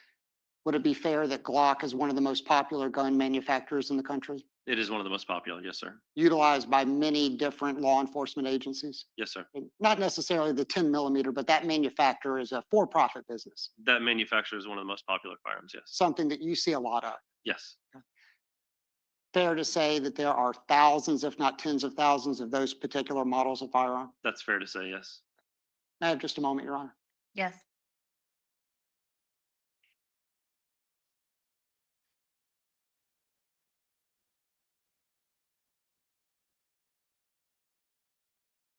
would it be fair that Glock is one of the most popular gun manufacturers in the country, It is one of the most popular. Yes, sir. utilized by many different law enforcement agencies? Yes, sir. And not necessarily the 10 millimeter, but that manufacturer is a for-profit business, That manufacturer is one of the most popular firearms. Yes. something that you see a lot of. Yes. Fair to say that there are thousands, if not tens of thousands, of those particular models of firearm? That's fair to say. Yes. May I have just a moment, Your Honor? Yes.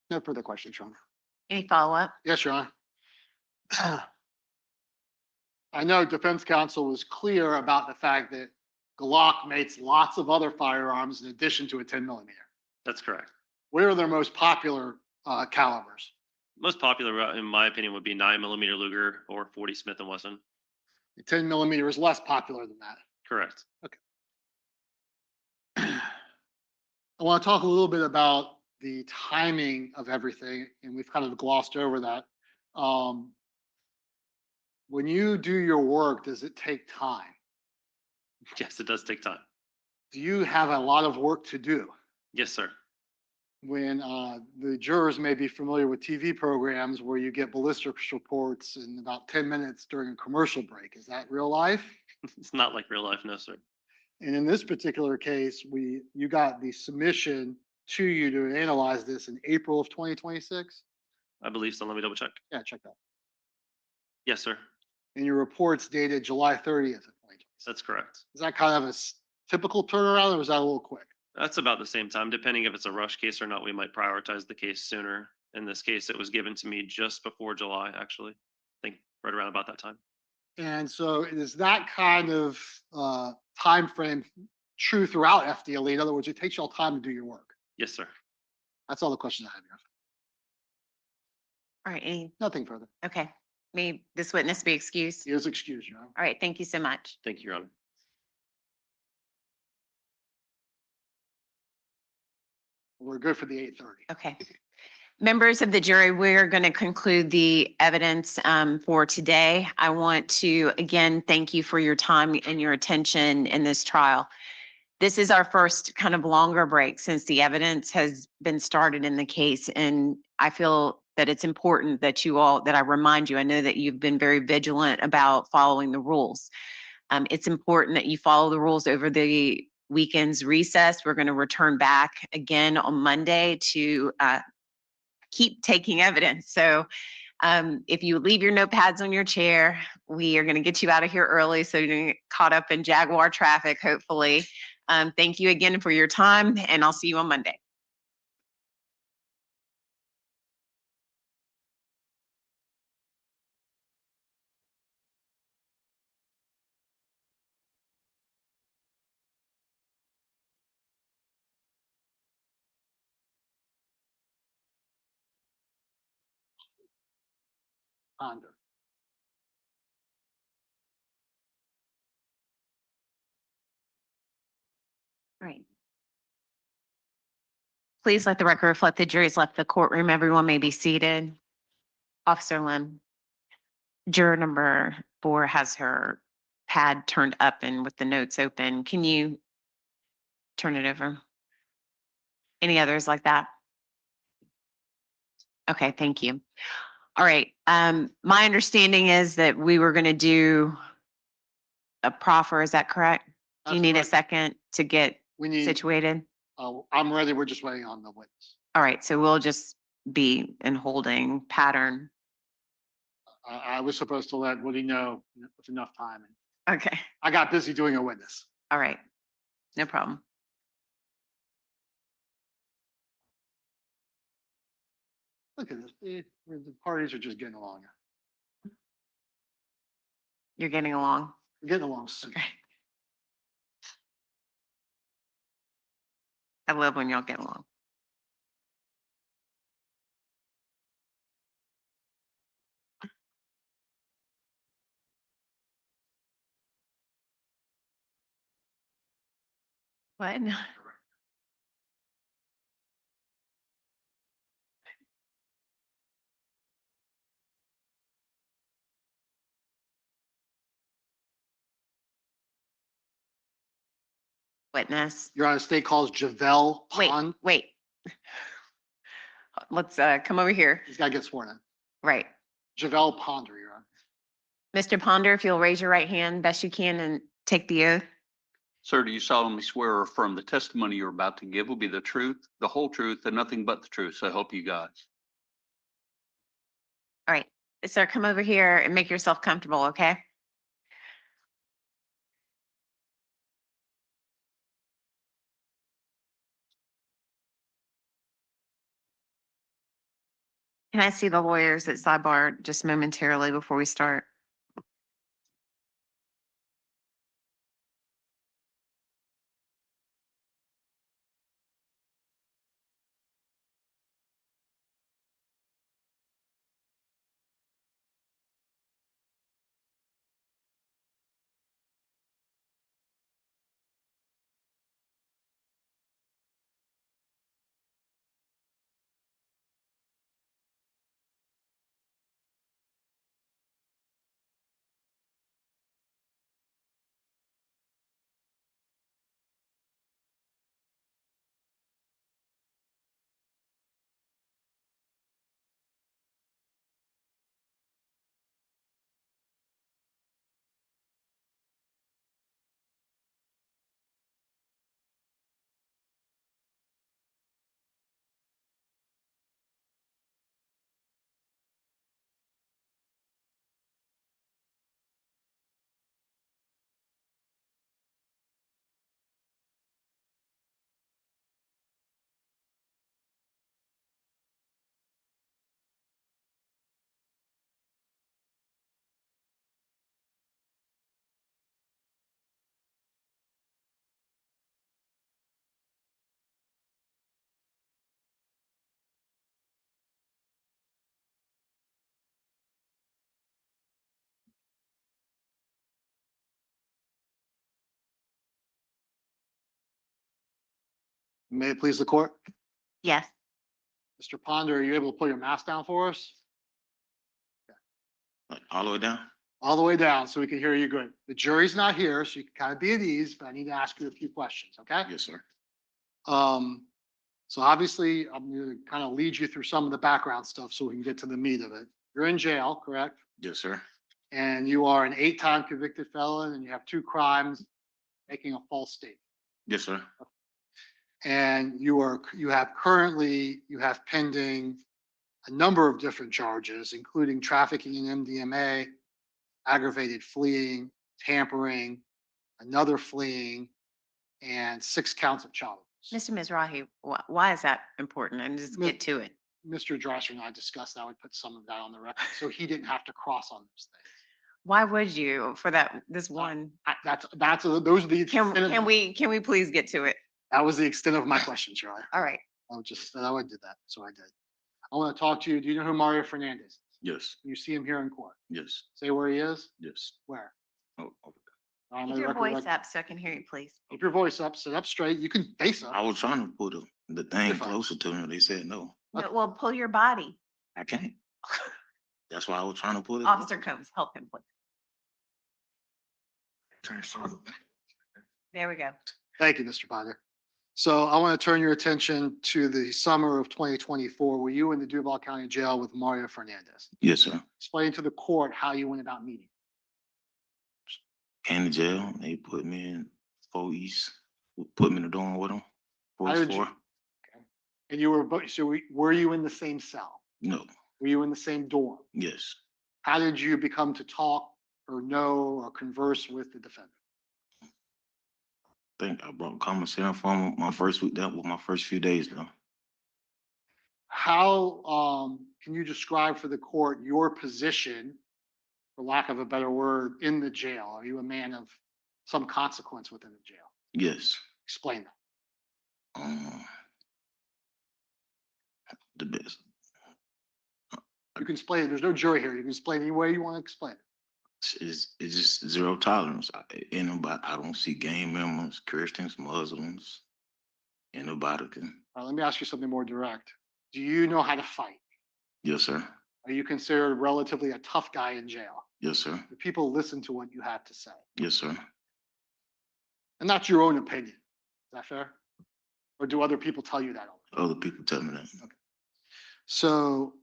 No further questions, Your Honor. Any follow-up? Yes, Your Honor. I know defense counsel was clear about the fact that Glock makes lots of other firearms in addition to a 10 millimeter. That's correct. Where are their most popular calibers? Most popular, in my opinion, would be 9mm Luger or 40 Smith & Wesson. The 10 millimeter is less popular than that. Correct. I want to talk a little bit about the timing of everything, and we've kind of glossed over that. When you do your work, does it take time? Yes, it does take time. Do you have a lot of work to do? Yes, sir. When the jurors may be familiar with TV programs where you get ballistics reports in about 10 minutes during a commercial break. Is that real life? It's not like real life. No, sir. And in this particular case, you got the submission to you to analyze this in April of 2026? I believe so. Let me double check. Yeah, check that. Yes, sir. And your report's dated July 30th of 2026. That's correct. Is that kind of a typical turnaround, or was that a little quick? That's about the same time. Depending if it's a rush case or not, we might prioritize the case sooner. In this case, it was given to me just before July, actually. I think right around about that time. And so is that kind of time frame true throughout FDLE? In other words, it takes you all time to do your work. Yes, sir. That's all the questions I have here. All right, Nothing further. okay. May this witness be excused? He is excused, Your Honor. All right, thank you so much. Thank you, Your Honor. We're good for the 8:30. Okay. Members of the jury, we're going to conclude the evidence for today. I want to again thank you for your time and your attention in this trial. This is our first kind of longer break since the evidence has been started in the case, and I feel that it's important that I remind you. I know that you've been very vigilant about following the rules. It's important that you follow the rules over the weekend's recess. We're going to return back again on Monday to keep taking evidence. So if you leave your notepads on your chair, we are going to get you out of here early so you don't get caught up in Jaguar traffic, hopefully. Thank you again for your time, and I'll see you on Monday. Ponder. Right. Please let the record reflect the jury's left the courtroom. Everyone may be seated. Officer Lim. Juror number 4 has her pad turned up and with the notes open. Can you turn it over? Any others like that? Okay, thank you. All right. My understanding is that we were going to do a proffer. Is that correct? Do you That's need a correct. second to get We need, situated? I'm ready. We're just waiting on the witness. All right, so we'll just be in holding pattern. I was supposed to let Woody know with enough time. Okay, I got busy doing a witness. all right. No problem. Look at this. The parties are just getting along. You're getting along. We're getting along. Okay. I love when y'all get along. What? Witness. You're on a state called Javel Wait, Pond. wait. Let's come over here. He's got to get sworn in. Right. Javel Ponder, you're on. Mr. Ponder, if you'll raise your right hand best you can and take the oath. Sir, do you solemnly swear or affirm the testimony you're about to give will be the truth, the whole truth, and nothing but the truth? So help you God. All right. Sir, come over here and make yourself comfortable, okay? Can I see the lawyers at sidebar just momentarily before we start? May it please the court. Yes. Mr. Ponder, are you able to pull your mask down for us? All the way down? All the way down so we can hear you good. The jury's not here, so you can kind of be at ease, but I need to ask you a few questions, okay? Yes, sir. So obviously, I'm going to kind of lead you through some of the background stuff so we can get to the meat of it. You're in jail, correct? Yes, sir. And you are an 8-time convicted felon and you have 2 crimes, making a false statement. Yes, sir. And you have pending a number of different charges, including trafficking in MDMA, aggravated fleeing, tampering, another fleeing, and 6 counts of child abuse. Mr. Mizrahi, why is that important? And just get to it. Mr. Dresser and I discussed that. I would put some of that on the record, so he didn't have to cross on those things. Why would you for this one? Those are the. Can we please get to it? That was the extent of my question, Charlie. All right. I would do that, so I did. I want to talk to you. Do you know who Mario Fernandez is? Yes, You see him here in court. yes, Say where he is. yes. Where? Oh, okay. On Keep the your record, voice up so I can hear you, please. Keep your voice up. Sit up straight. You can face up. I was trying to put the thing You're fine. closer to me. They said no. No, well, pull your body. I can't. That's why I was trying to pull it. Officer Combs, help him, please. There we go. Thank you, Mr. Ponder. So I want to turn your attention to the summer of 2024. Were you in the Duval County Jail with Mario Fernandez? Yes, sir. Explain to the court how you went about meeting. Came to jail. They put me in 4 East. Put me in the dorm with them. How did you? And you were, were you in the same cell? No. Were you in the same dorm? Yes. How did you become to talk or know or converse with the defendant? I think I brought commissary from my first week. That was my first few days though. How can you describe for the court your position, for lack of a better word, in the jail? Are you a man of some consequence within the jail? Yes. Explain that. The best. You can explain it. There's no jury here. You can explain any way you want to explain it. It's just zero tolerance. Anybody, I don't see gang members, Christians, Muslims. Anybody can. All right, let me ask you something more direct. Do you know how to fight? Yes, sir. Are you considered relatively a tough guy in jail? Yes, sir. Do people listen to what you have to say? Yes, sir. And that's your own opinion. Is that fair? Or do other people tell you that? Other people tell me that. Okay. So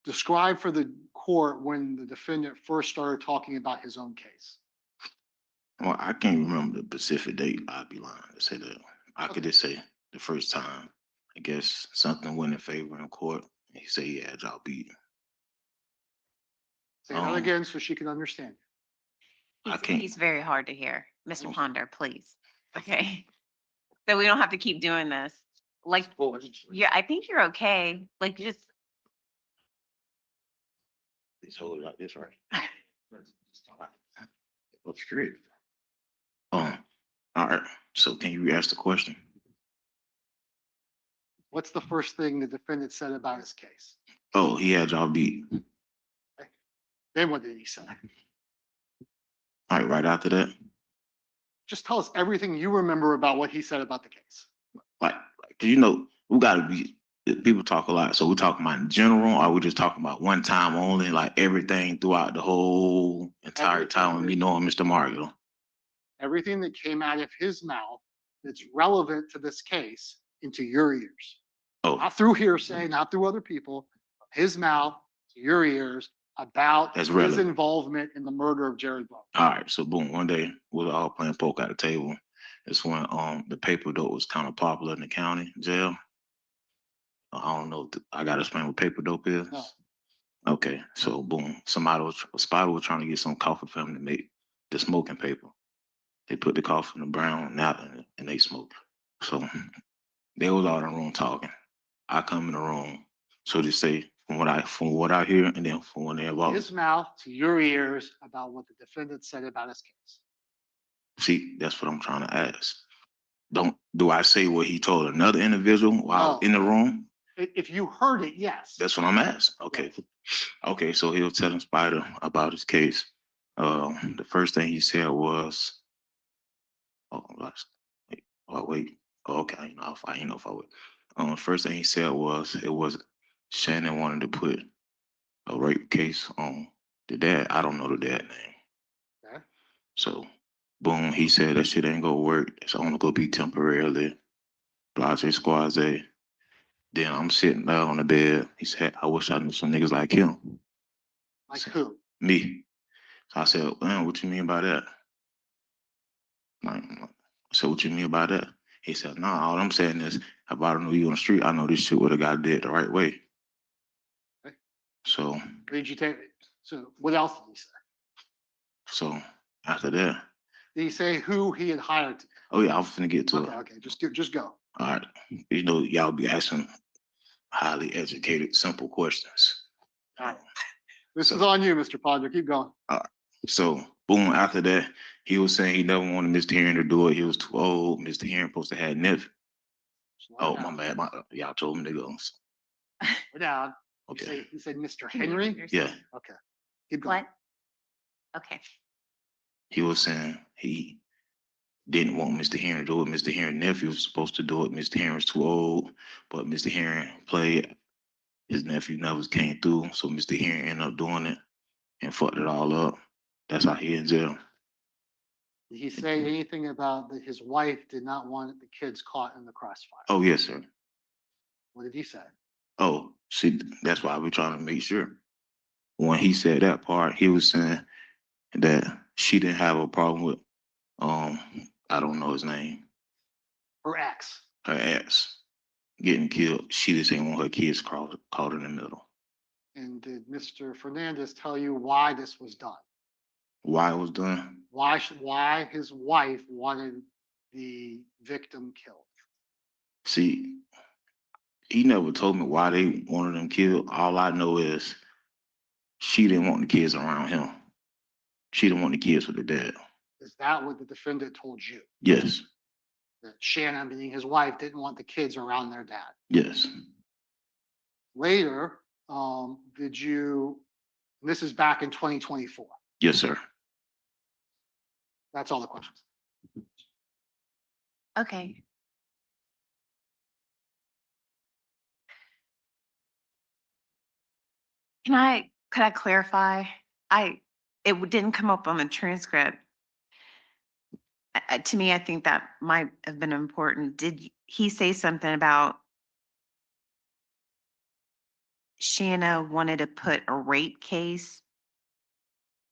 describe for the court when the defendant first started talking about his own case. Well, I can't remember the specific date. I'd be lying to say that. I could just say the first time, I guess something went in favor in court. And he said he had y'all beat. Say that again so she can understand. I can't. He's very hard to hear. Mr. Ponder, please. Okay. So we don't have to keep doing this. Like, yeah, I think you're okay. Like, just. Just hold it like this, right? Looks great. All right. So can you re-ask the question? What's the first thing the defendant said about his case? Oh, he had y'all beat. Then what did he say? All right, right after that. Just tell us everything you remember about what he said about the case. Like, you know, we gotta be. People talk a lot, so we're talking about in general, or we just talking about one time only, like everything throughout the whole entire time we knowing Mr. Mario. Everything that came out of his mouth that's relevant to this case into your ears. Oh, Not through hearsay, not through other people, his mouth to your ears about That's his relevant. involvement in the murder of Jared Bridegan. all right. So boom, one day we were all playing poker at the table. It's when the paper dope was kind of popular in the county jail. I don't know. I gotta explain what paper dope is. No. Okay, so boom, a spider was trying to get some coffee for him to make the smoking paper. They put the coffee in the brown napkin and they smoked. So they was all in the room talking. I come in the room, so to say, from what I hear, and then from when they involved. His mouth to your ears about what the defendant said about his case. See, that's what I'm trying to ask. Do I say what he told another individual while in the room? If you heard it, yes. That's what I'm asking. Okay. Okay, so he was telling Spider about his case. The first thing he said was, wait. Oh, okay, I know if I would. First thing he said was it was Shannon wanted to put a rape case on the dad. I don't know the dad name. Okay. So boom, he said that shit ain't gonna work. It's only gonna be temporarily. Blase squaze. Then I'm sitting there on the bed. He said, I wish I knew some niggas like him. Like who? Me. So I said, man, what you mean by that? Like, I said, what you mean by that? He said, nah, all I'm saying is, if I don't know you on the street, I know this shit would have got did the right way. Okay. So. Did you take it? So what else did he say? So after that. Did he say who he had hired? Oh yeah, I was finna get to it. Okay, just go. All right. You know, y'all be asking highly educated, simple questions. All right. This is on you, Mr. Ponder. Keep going. All right. So boom, after that, he was saying he never wanted Mr. Heron to do it. He was too old. Mr. Heron supposed to have nephew. Oh, my bad. Y'all told him to go. We're down. Okay. You said Mr. Henry? Yeah. Okay. Keep going. What? Okay. He was saying he didn't want Mr. Heron to do it. Mr. Heron's nephew was supposed to do it. Mr. Heron's too old, but Mr. Heron played his nephew never came through, so Mr. Henry ended up doing it and fucked it all up. That's how he in jail. Did he say anything about that his wife did not want the kids caught in the crossfire? Oh, yes, sir. What did he say? Oh, see, that's why we're trying to make sure. When he said that part, he was saying that she didn't have a problem with, I don't know his name, Her ex. her ex getting killed. She just didn't want her kids caught in the middle. And did Mr. Fernandez tell you why this was done? Why it was done? Why his wife wanted the victim killed? See, he never told me why they wanted them killed. All I know is she didn't want the kids around him. She didn't want the kids with the dad. Is that what the defendant told you? Yes, That Shanna, meaning his wife, didn't want the kids around their dad? yes, Later, did you, and this is back in 2024. yes, sir. That's all the questions. Okay. Could I clarify? It didn't come up on the transcript. To me, I think that might have been important. Did he say something about Shanna wanted to put a rape case?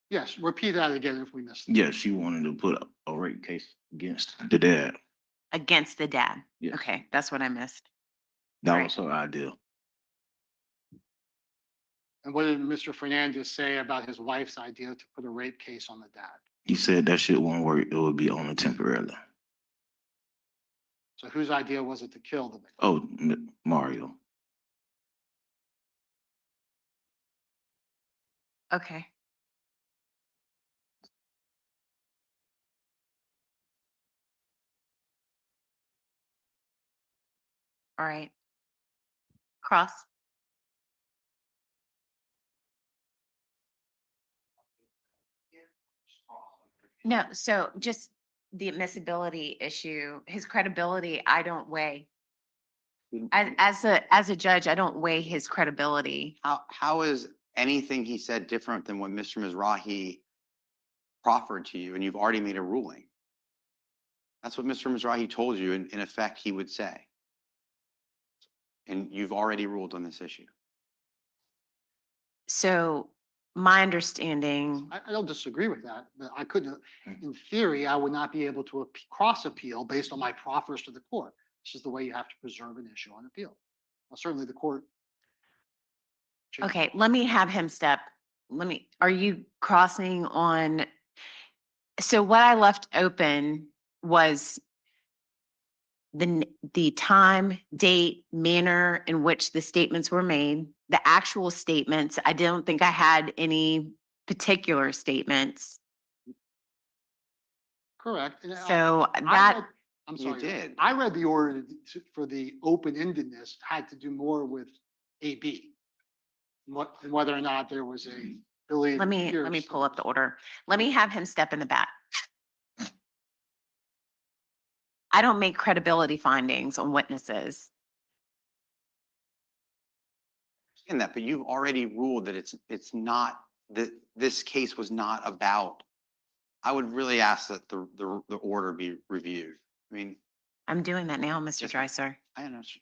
Yes, repeat that again if we missed it. Yes, she wanted to put a rape case against the dad. Against the dad? Yes. Okay, that's what I missed. That Right. was her idea. And what did Mr. Fernandez say about his wife's idea to put a rape case on the dad? He said that shit won't work. It would be only temporarily. So whose idea was it to kill the victim? Oh, Mario. Okay. All right. Cross. No, so just the admissibility issue, his credibility, I don't weigh. As a judge, I don't weigh his credibility. How is anything he said different than what Mr. Mizrahi proffered to you, and you've already made a ruling? That's what Mr. Mizrahi told you, in effect, he would say. And you've already ruled on this issue. So my understanding, I don't disagree with that, but I couldn't, in theory, I would not be able to cross appeal based on my proffers to the court. This is the way you have to preserve an issue on appeal. Now, certainly the court. okay, let me have him step. Are you crossing on? So what I left open was the time, date, manner in which the statements were made, the actual statements. I don't think I had any particular statements. Correct. And So I that, read- I'm You sorry. did. I read the order for the open-endedness had to do more with AB. And whether or not there was a ability. let me pull up the order. Let me have him step in the back. I don't make credibility findings on witnesses. In that, but you've already ruled that it's not, that this case was not about. I would really ask that the order be reviewed. I mean, I'm doing that now, Mr. Yes, ma'am. Dreiser. I understand.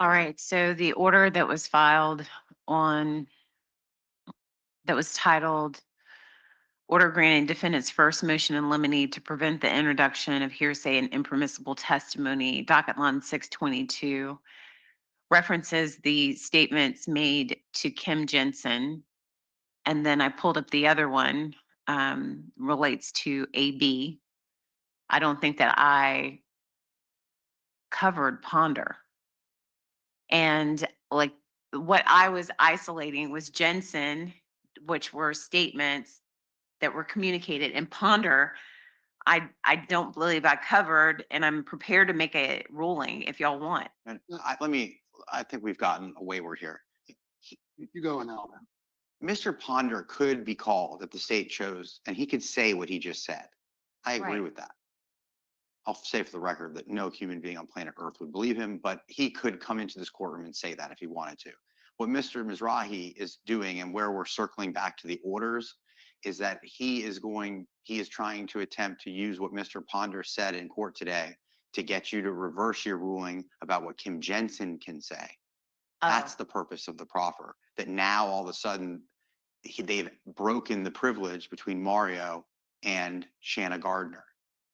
All right, so the order that was filed on, that was titled Order Granting Defendant's First Motion in Limine to Prevent the Introduction of Hearsay and Impermissible Testimony, docket line 622, references the statements made to Kim Jensen. And then I pulled up the other one, relates to AB. I don't think that I covered Ponder. And like what I was isolating was Jensen, which were statements that were communicated, and Ponder, I don't believe I covered, and I'm prepared to make a ruling if y'all want. And I think we've gotten wayward here. You go, Alvin. Mr. Ponder could be called if the state chose, and he could say what he just said. I agree Right. with that. I'll say for the record that no human being on planet Earth would believe him, but he could come into this courtroom and say that if he wanted to. What Mr. Mizrahi is doing, and where we're circling back to the orders, is that he is trying to attempt to use what Mr. Ponder said in court today to get you to reverse your ruling about what Kim Jensen can say. That's the purpose of the proffer, that now all of a sudden they've broken the privilege between Mario and Shanna Gardner.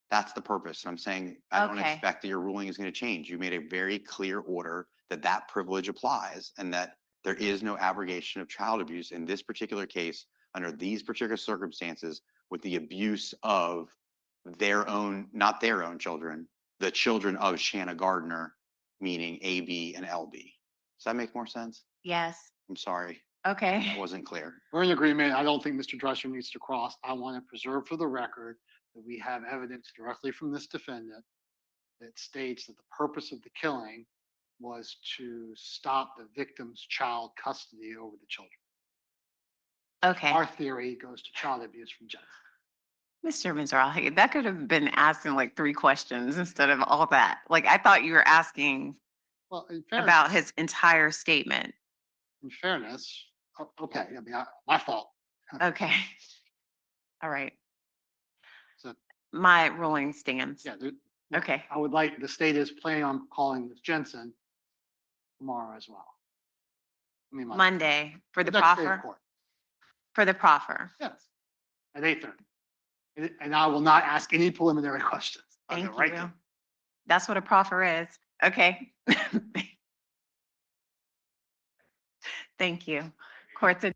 That's the purpose. And I'm saying, I don't Okay. expect that your ruling is going to change. You made a very clear order that that privilege applies and that there is no abrogation of child abuse in this particular case under these particular circumstances with the abuse of their own, not their own children, the children of Shanna Gardner, meaning AB and LB. Does that make more sense? Yes, I'm sorry, okay. that wasn't clear. We're in agreement. I don't think Mr. Dresser needs to cross. I want to preserve for the record that we have evidence directly from this defendant that states that the purpose of the killing was to stop the victim's child custody over the children. Okay. Our theory goes to child abuse from Jensen. Mr. Mizrahi, that could have been asking like 3 questions instead of all that. Like, I thought you were asking Well, in fairness, about his entire statement. Okay, I mean, my fault. Okay. All right. So- My ruling stands. Yeah, Okay. I would like, the state is planning on calling this Jensen tomorrow as well. I mean, Monday for the next day of proffer, court. for the proffer. Yes, at 8:30. And I will not ask any preliminary questions. I'll go Thank right you. there. That's what a proffer is. Okay. Thank you. Court's adjourned.